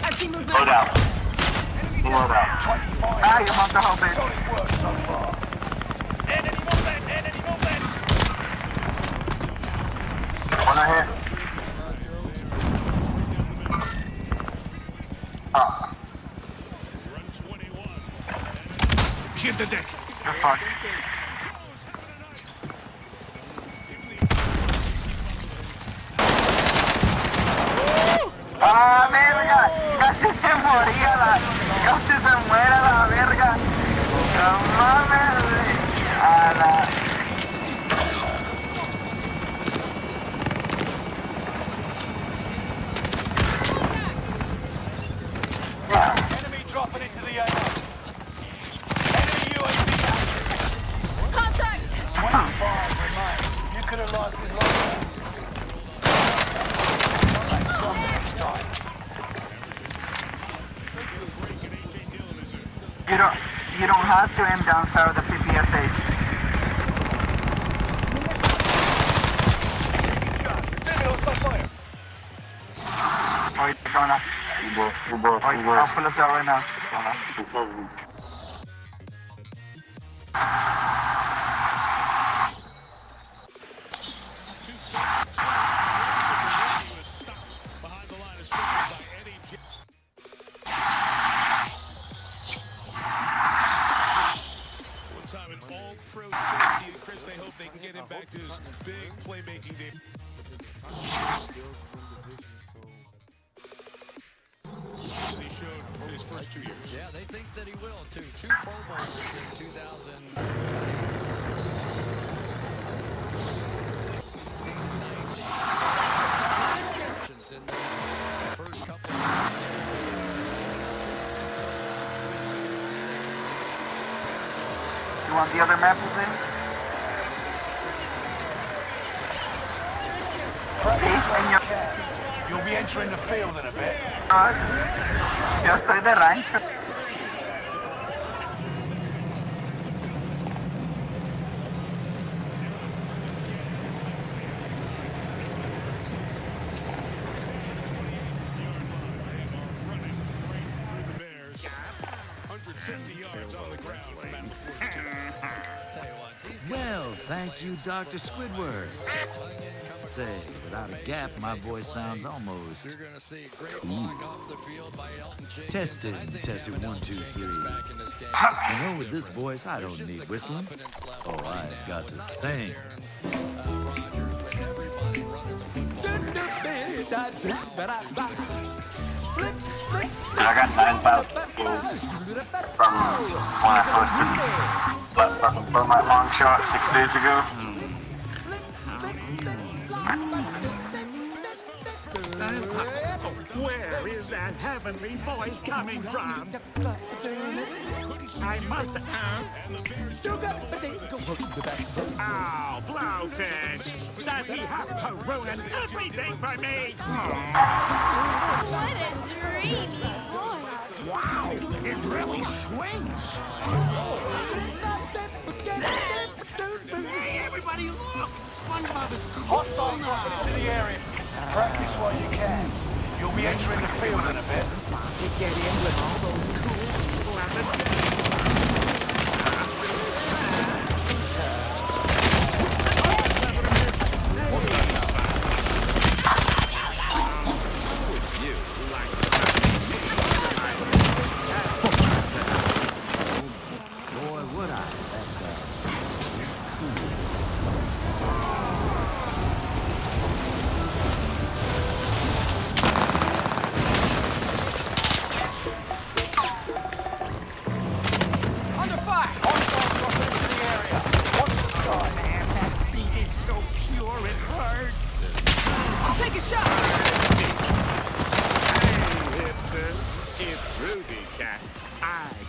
I see movement. Load out. Load out. Ah, you want the whole bit. Solid work so far. Enemy movement! Enemy movement! One ahead. Hit the deck. You're fucked. ¡Ah, verga! ¡Casi se moría la... ¡Casi se muere la verga! ¡No mames! ¡A la... Enemy dropping into the air. Enemy UAV active. Contact! 25 remain. You could have lost his life. You don't have to aim down south of the PPSH. Oh, you're gonna... I'll pull us out right now. Time in all-pro safety, and Chris, they hope they can get him back to his big playmaking day. He showed his first 2 years. Yeah, they think that he will, too. 2 Pro Bowls in 2019. In the first couple of You want the other map, please? You'll be entering the field in a bit. Yo soy de rancho. Well, thank you, Dr. Squidward. Say, without a gap, my voice sounds almost cool. Tested, 1, 2, 3. You know, with this voice, I don't need whistling. Oh, I've got to sing. I got 9,000 kills from when I posted for my long shot 6 days ago. Where is that heavenly voice coming from? I must Oh, Blowfish! Does he have to ruin everything for me? What a dreamy voice! Wow, it really swings! Hey, everybody, look! SpongeBob is hostile dropping into the area. Practice while you can. You'll be entering the field in a bit. To get in with all those cool people at the...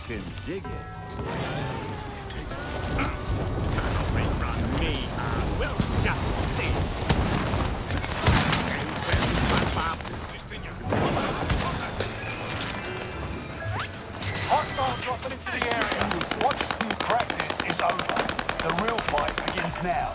can dig it. Me, we'll just see. Hostile dropping into the area. Once the practice is over, the real fight begins now.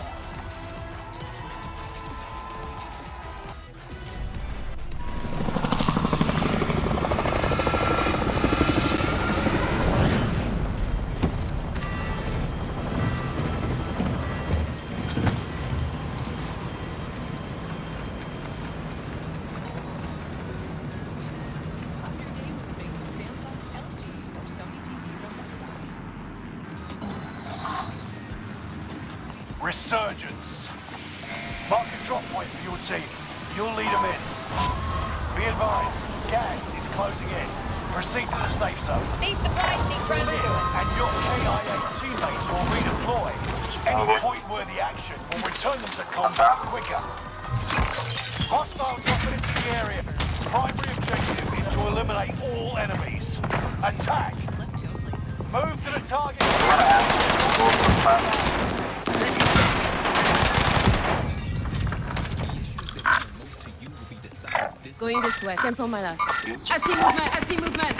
Resurgence. Mark a drop point for your team. You'll lead them in. Be advised, gas is closing in. Proceed to the safe zone. Need supplies, need Lynn and your KIA teammates will redeploy. Any point-worthy action will return them to combat quicker. Hostile dropping into the area. Primary objective is to eliminate all enemies. Attack. Move to the target. Going this way. Cancel my last. I see movement. I see movement.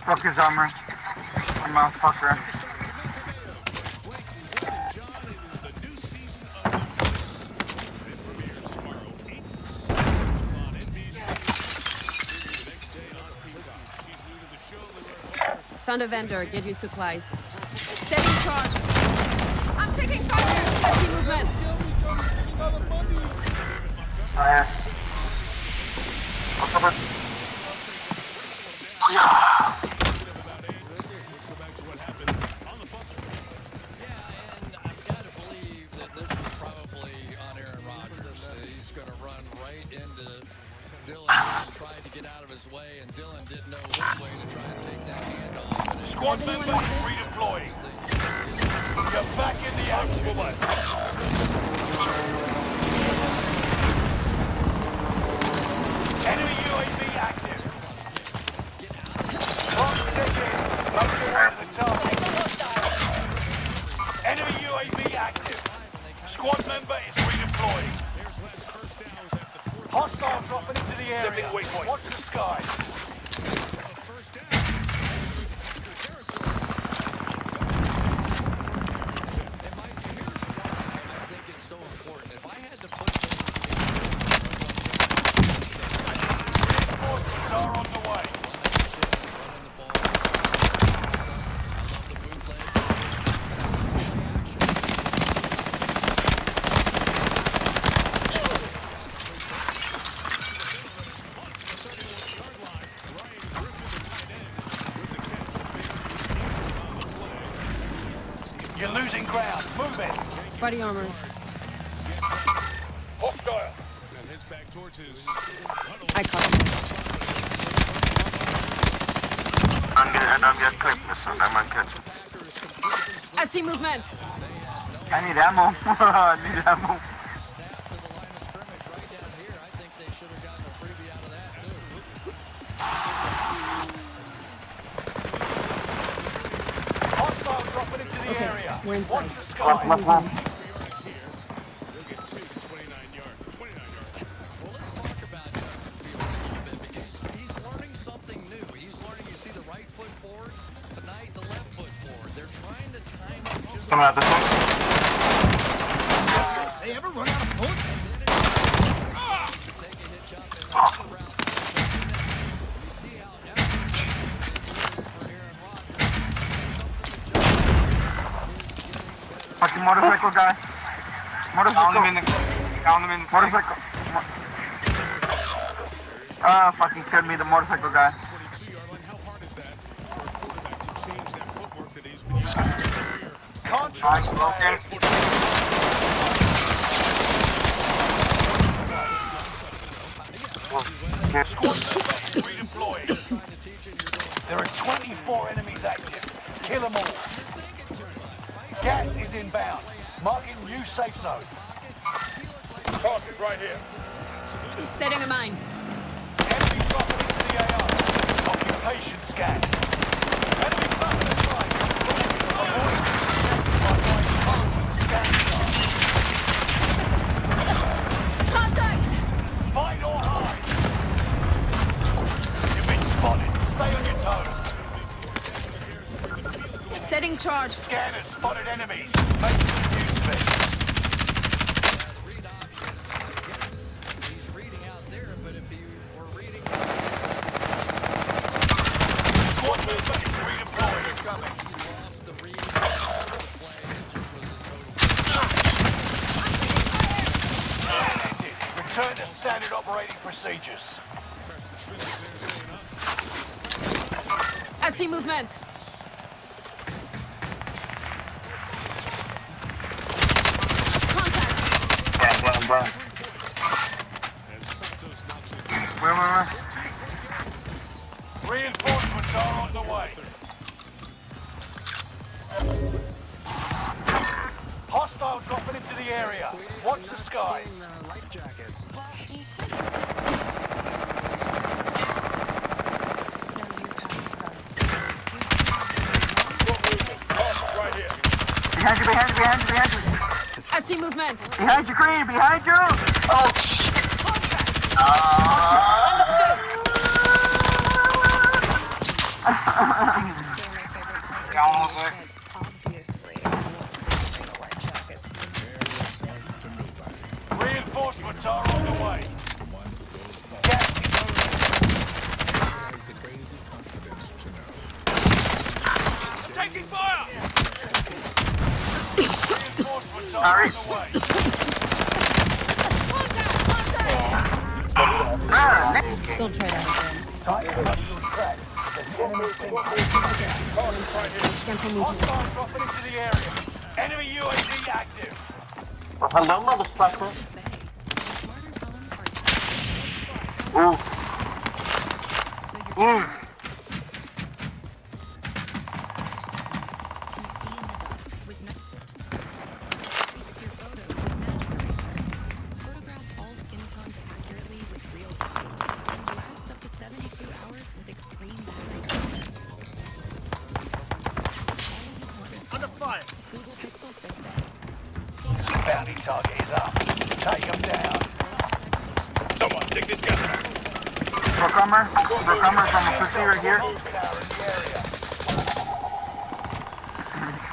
Fuck his armor. I'm a fucker. Found a vendor. Get you supplies. Setting charge. I'm taking fire. I see movement. Yeah. What's up? And I've got to believe that this was probably on Aaron Rodgers. He's going to run right into Dylan and tried to get out of his way, and Dylan didn't know which way to try and take that handoff. Squad member redeploying. You're back in the action. Enemy UAV active. Clock ticking. Make your way to the target. Enemy UAV active. Squad member is redeploying. Hostile dropping into the area. Watch the skies. You're losing ground. Move it. Body armor. Hostile. And heads back towards his I caught him. I'm getting clipped, listen. I might catch him. I see movement. I need ammo. I need ammo. Hostile dropping into the area. We're inside. Watch the sky. Left one. He's learning something new. He's learning, you see the right foot forward, tonight the left foot forward. They're trying to time up just... Coming out this one. They ever run out of bullets? Fucking motorcycle guy. Motorcycle. Found him in the Motorcycle. Ah, fucking killed me, the motorcycle guy. Contract broken. Redeployed. There are 24 enemies active. Kill them all. Gas is inbound. Marking new safe zone. Target right here. Setting a mine. Enemy dropping into the AR. Occupy location scan. Enemy back in sight. Avoid detected by my home scan chart. Contact! Fight or hide. You've been spotted. Stay on your toes. Setting charge. Scanners spotted enemies. Make the use of it. Return to standard operating procedures. I see movement. Burn. Where? Reinforcements are on the way. Hostile dropping into the area. Watch the skies. Life jackets. Right here. Behind you. I see movement. Behind you, Green, behind you! Oh, shit! Reinforcements are on the way. Gas is moving. I'm taking fire! Reinforcements are on the way. Don't try that again. Hostile dropping into the area. Enemy UAV active. Well, hello, motherfucker. Ooh. Bounty target is up. Take them down. Someone take this gun back. Brocomer from the pussy right here.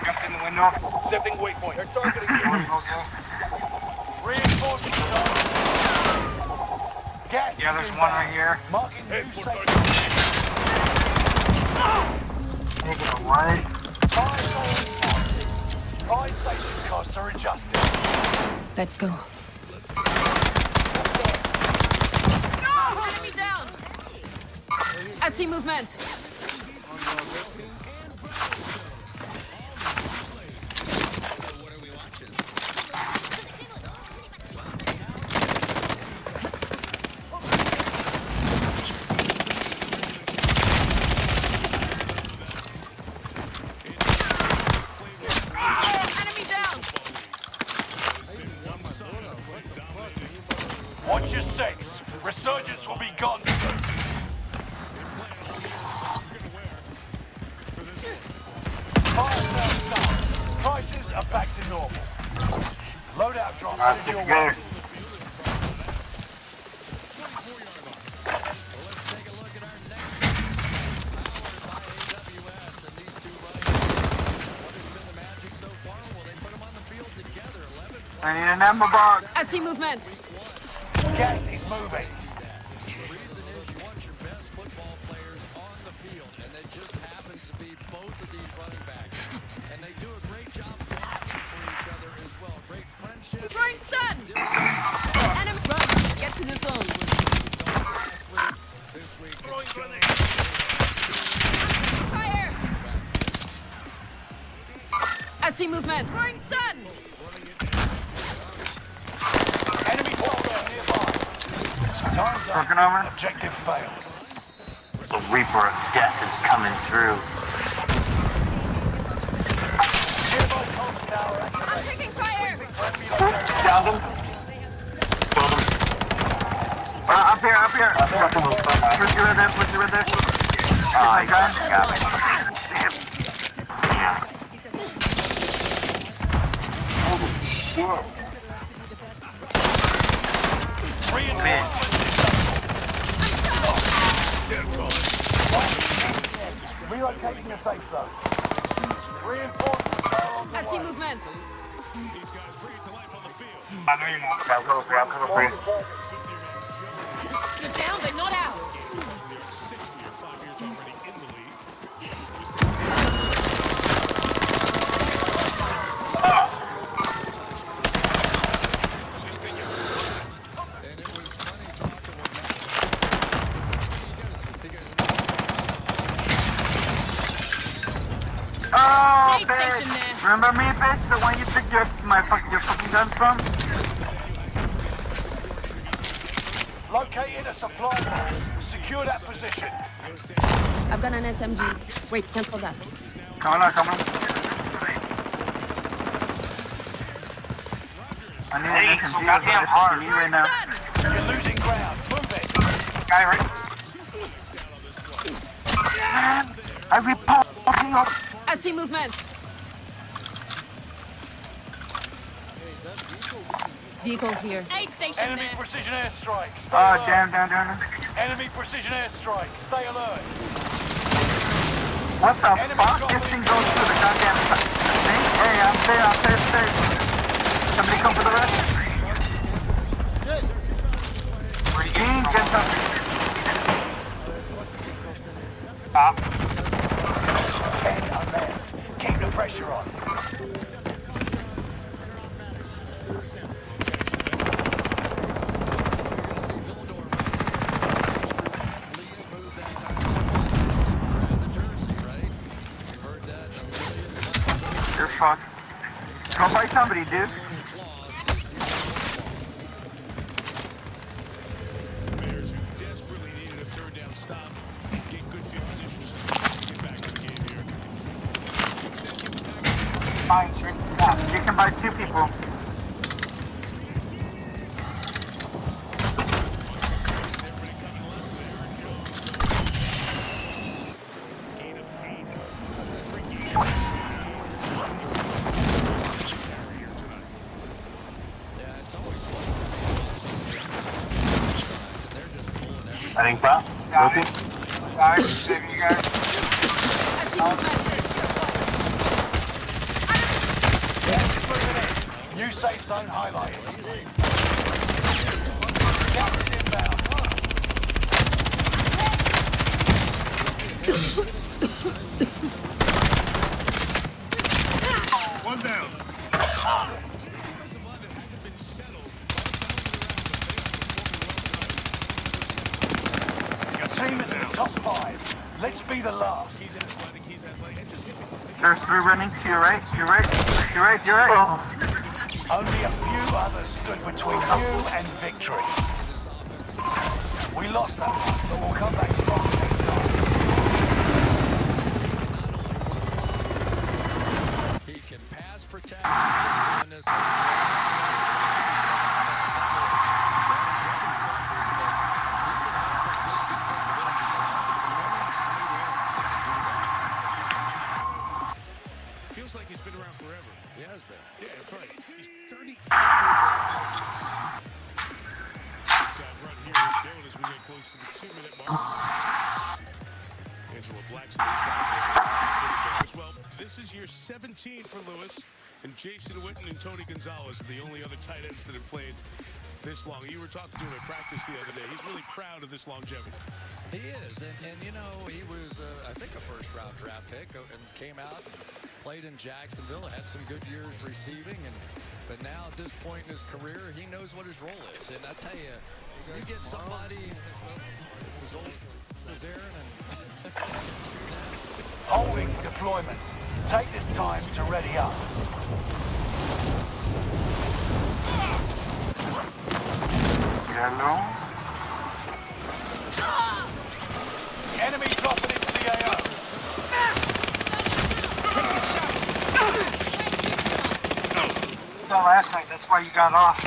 Jumped in the window. Setting waypoint. They're targeting you. Reinforcements are. Gas. Yeah, there's one right here. Marking new section. What? Fire station costs are adjusted. Let's go. Enemy down! I see movement. What are we watching? Enemy down! Watch your six. Resurgence will be gone soon. Fire sales done. Prices are back to normal. Loadout drop headed your way. Let's take a look at our next powered by AWS and these two runners. What has been the magic so far? Well, they put them on the field together. 11 I need an ammo box. I see movement. Gas is moving. The reason is you want your best football players on the field, and it just happens to be both of these running backs. And they do a great job blocking for each other as well. Great friendship. Throwing stun! Enemy run! Get to the zone. This week, Fire! I see movement. Throwing stun! Enemy soldiers nearby. Time's Broken up. over. Objective failed. The Reaper of Death is coming through. Nearby comms tower I'm activated. taking fire! Down him. Killed him. Up here. Pussy right there. Oh, you got me. Holy shit. Relocating the safe zone. Reinforcements are on the I see way. movement. These guys bring it to life on the field. I know you're not. I'm coming for you. You're down, but not out. They're 60 or 5 years already in the league. And it was funny talking with Matt. Oh, Aid bitch. station there. Remember me, bitch? The one you took your fucking guns from? Located a supply box. Secure that position. I've got an SMG. Wait, cancel that. Come on. I need an SMG. Goddamn hard. Right now. You're losing ground. Move it. Guy right. Man, I reporting up. I see movement. Vehicle here. Aid station Enemy there. precision airstrike. Stay Oh, alert. damn. Enemy precision airstrike. Stay alert. What the fuck? This thing goes to the goddamn thing? Hey, I'm safe. Somebody come for the rest? Dean, get something. Stop. 10 unmanned. Keep the pressure on. You're fucked. Go fight somebody, dude. Bears who desperately needed a third down stop. Get good field position to get back in the game here. Fine, sure. Yeah, you can buy 2 people. I think so. Guys, saving you guys. I see movement. New safe zone highlighted. Gas inbound. One down. Your team is in the top 5. Let's be the last. There's 3 running to your right. You're right. Oh. Only a few others stood between you and victory. We lost that one, but we'll come back strong next time. He can pass protect. Feels like he's been around forever. He has been. Yeah, that's right. He's 30 years old. Inside run here is Dillon as we get close to the 2-minute mark. Angela Blackson inside there. Well, this is year 17 for Lewis, and Jason Witten and Tony Gonzalez are the only other tight ends that have played this long. You were talking to him at practice the other day. He's really proud of this longevity. He is, and you know, he was, I think, a first-round draft pick, and came out and played in Jacksonville, had some good years receiving, but now at this point in his career, he knows what his role is. And I tell you, you get somebody that's as old as Aaron and Holding deployment. Take this time to ready up. Hello? Enemy dropping into the AO. So last night, that's why you got off.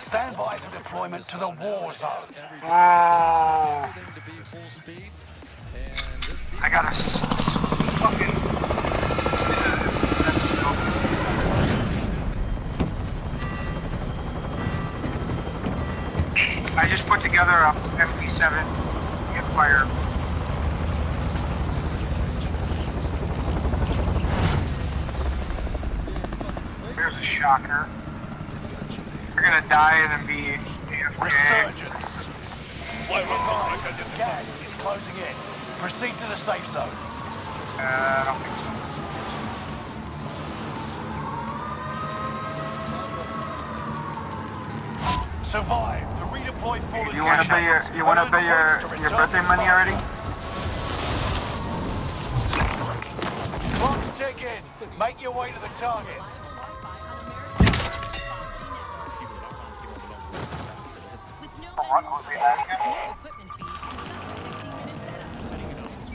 Stand by for deployment to the war zone. Oh. Everything to be full speed. And this I got a fucking. I just put together a FP7 hip fire. There's a shocker. You're gonna die and then be Resurgence. Gas is closing in. Proceed to the safe zone. I don't think so. Survive to redeploy fallen. You wanna pay your birthday money already? Clock's ticking. Make your way to the target.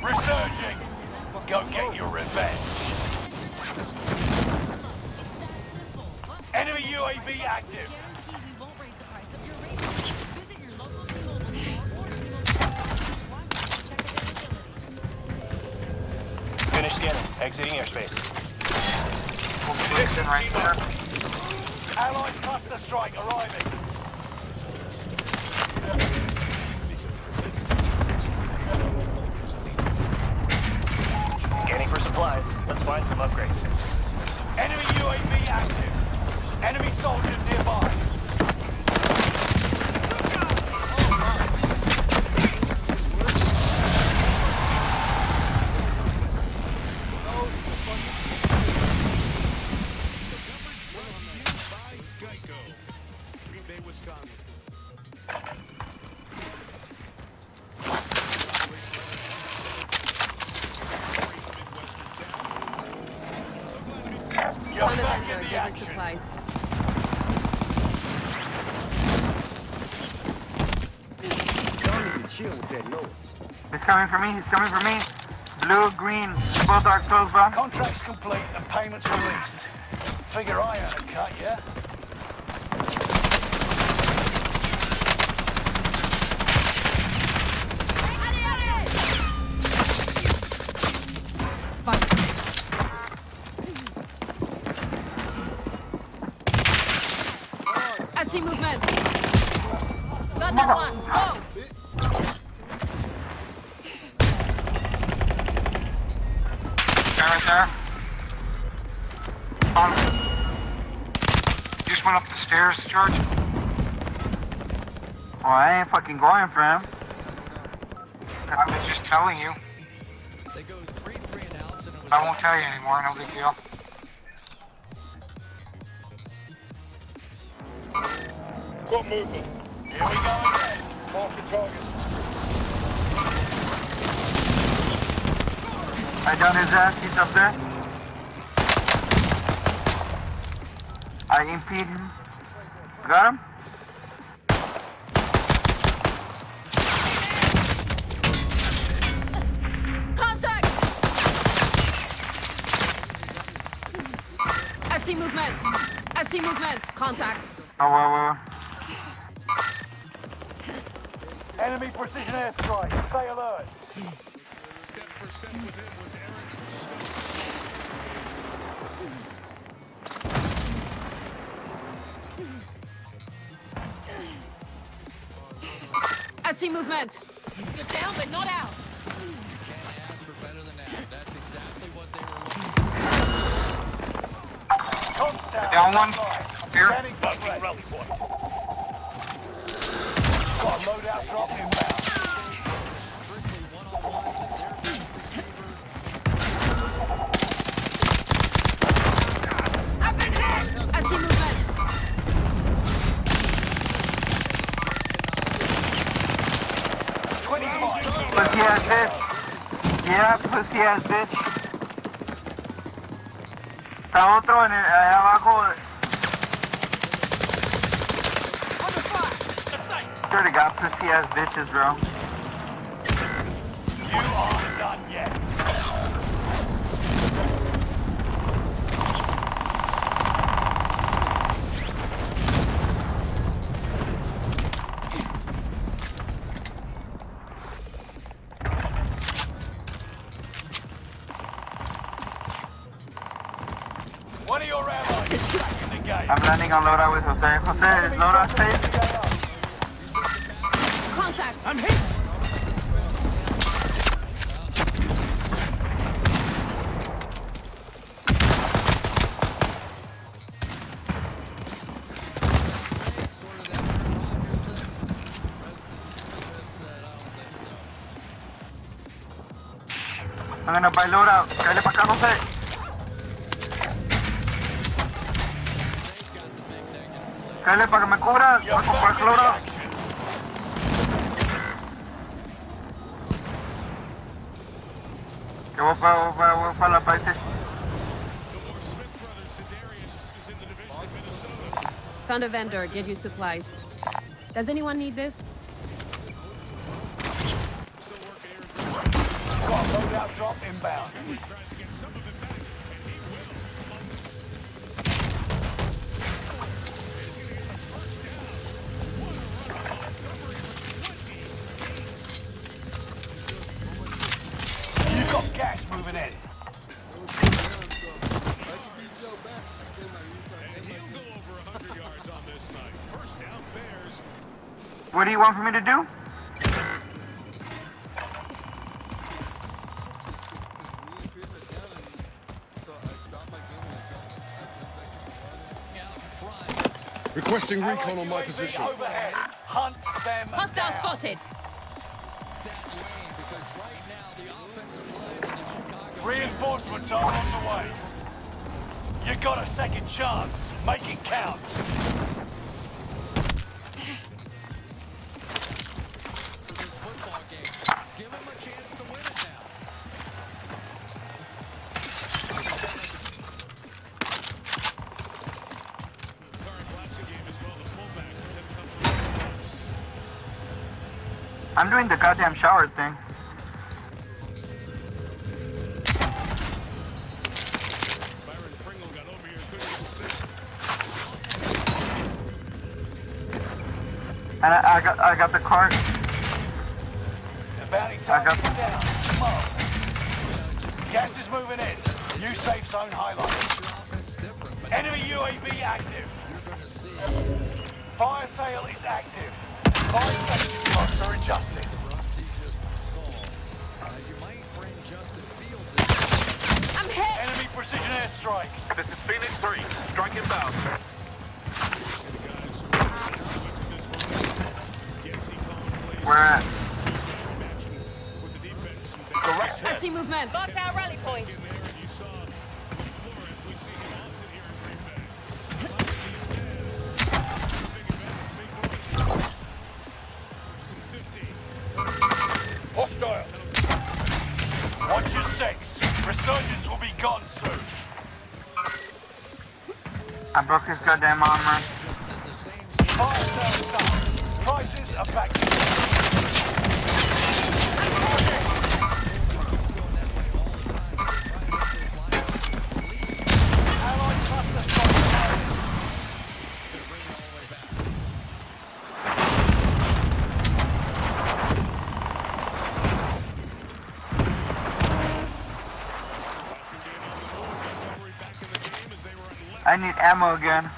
Resurging. Go get your revenge. Enemy UAV active. Finish scanning. Exiting airspace. Position right there. Allied cluster strike arriving. Scanning for supplies. Let's find some upgrades. Enemy UAV active. Enemy soldiers nearby. Found a vendor. Get your supplies. He's coming for me. He's coming for me. Blue, green, both are close, bro. Contract's complete and payments released. Figure I earned a cut, yeah? I see movement. Got that one. Go. Right there. You just went up the stairs, George? Well, I ain't fucking going for him. I was just telling you. They go 3-3 and outs, and it was I won't tell you anymore, no big deal. Got movement. Here we go again. Mark the target. I done his ass, he's up there. I impede him. Got him? Contact. I see movement. I see movement. Contact. Oh, whoa. Enemy precision airstrike. Stay alert. Step for step with him was Eric. I see movement. You're down, but not out. Can't ask for better than that. That's exactly what they were looking for. Down one. Here. Standing by rally point. Got a loadout drop inbound. Strictly one-on-ones, and they're being I see movement. Pussy ass bitch. Yeah, pussy ass bitch. Está otro en el, abajo. Swear to God, pussy ass bitches, bro. You aren't done yet. your ammo. Back in the game. I'm landing on loadout with Jose. Jose, is loadout safe? Contact! I'm hit! I'm gonna buy loadout. Cállate pa' acá, Jose. Cállate para que me cubra. Voy a comprar loadout. Que voy para la país. Found a vendor. Get you supplies. Does anyone need this? Got a loadout drop inbound. You've got gas moving in. What do you want for me to do? Requesting recon on my position. Overhead. Hunt them Hostile down. spotted. Reinforcements are on the way. You got a second chance. Make it count. Give him a chance to win it now. I'm doing the goddamn shower thing. And I got the cart. The bounty target's down. Come on. Gas is moving in. New safe zone highlighted. Enemy UAV active. Fire sale is active. Fire station costs are adjusted. I'm hit! Enemy precision airstrikes. This is Phoenix 3. Strike inbound. Where at? Correct. I see movement. Mark our rally point. Hostile. Watch your six. Resurgence will be gone soon. I broke his goddamn armor. Fire sale done. Prices are back. Allied cluster strike fired. I need ammo again.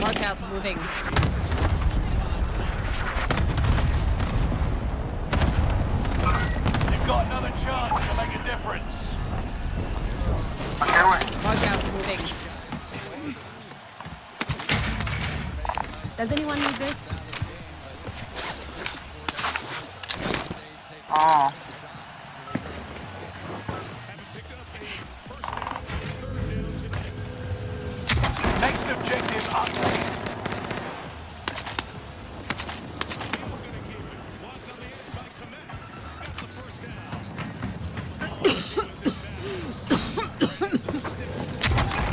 Markout moving. You've got another chance to make a difference. Okay, wait. Markout moving. Does anyone need this? Oh. Next objective update.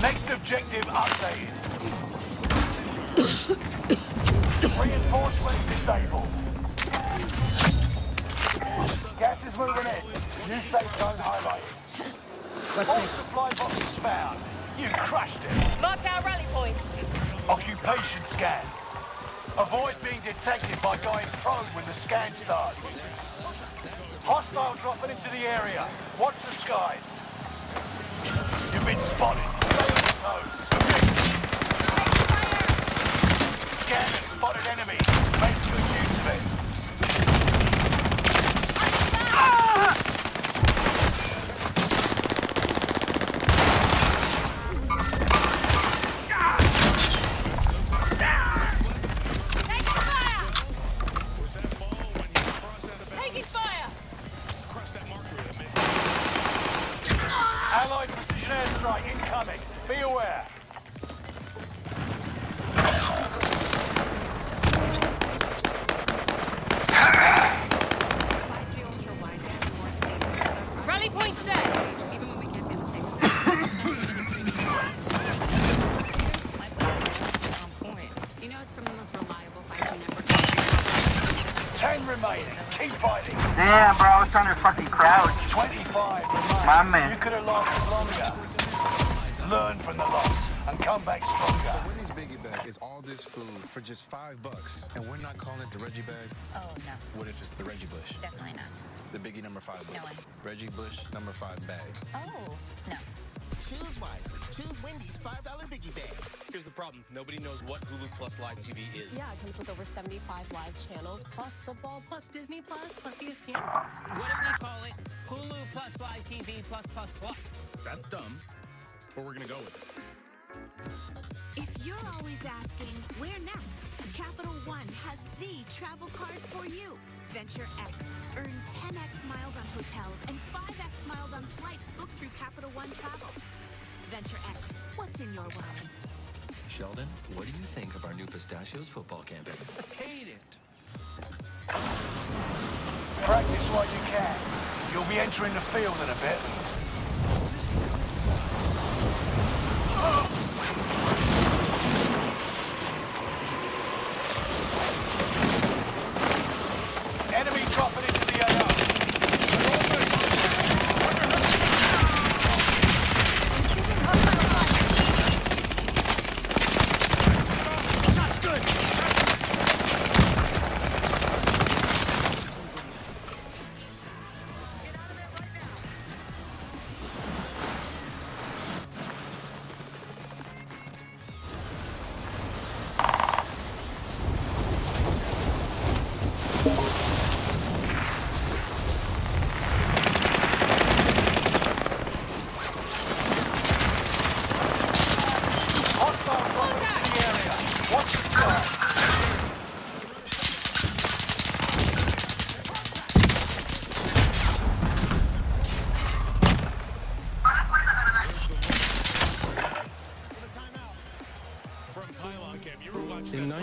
Next objective updated. Reinforcements disabled. Gas is moving in. New safe zone highlighted. What's All next? supply boxes found. You crashed it. Mark our rally point. Occupation scan. Avoid being detected by going prone when the scan starts. Hostile dropping into the area. Watch the skies. You've been spotted. Stay on your toes. Scanner spotted enemy. Make good use of it. Allied precision airstrike incoming. Be aware. Rally point set. Even when we can't be in the same on point. You know it's from the most reliable 5G network. 10 remaining. Keep fighting. Damn, bro, I was trying to fucking crouch. 25 remain. My man. You could have lasted longer. Learn from the loss and come back stronger. So Wendy's Biggie Bag is all this food for just $5, and we're not calling it the Reggie Bag? Oh, no. What if it's the Reggie Bush? Definitely not. The Biggie number 5 bush? No way. Reggie Bush number 5 bag. Oh, no. Choose wisely. Choose Wendy's $5 Biggie Bag. Here's the problem. Nobody knows what Hulu Plus Live TV is. Yeah, it comes with over 75 live channels, plus football, Plus Disney Plus, plus ESPN Plus. What if we call it Hulu Plus Live TV Plus Plus Plus? That's dumb, but we're gonna go with it. If you're always asking, where next? Capital One has the travel card for you. Venture X. Earn 10x miles on hotels and 5x miles on flights booked through Capital One Travel. Venture X. What's in your wallet? Sheldon, what do you think of our new Pistachios football campaign? Hate it. Practice while you can. You'll be entering the field in a bit.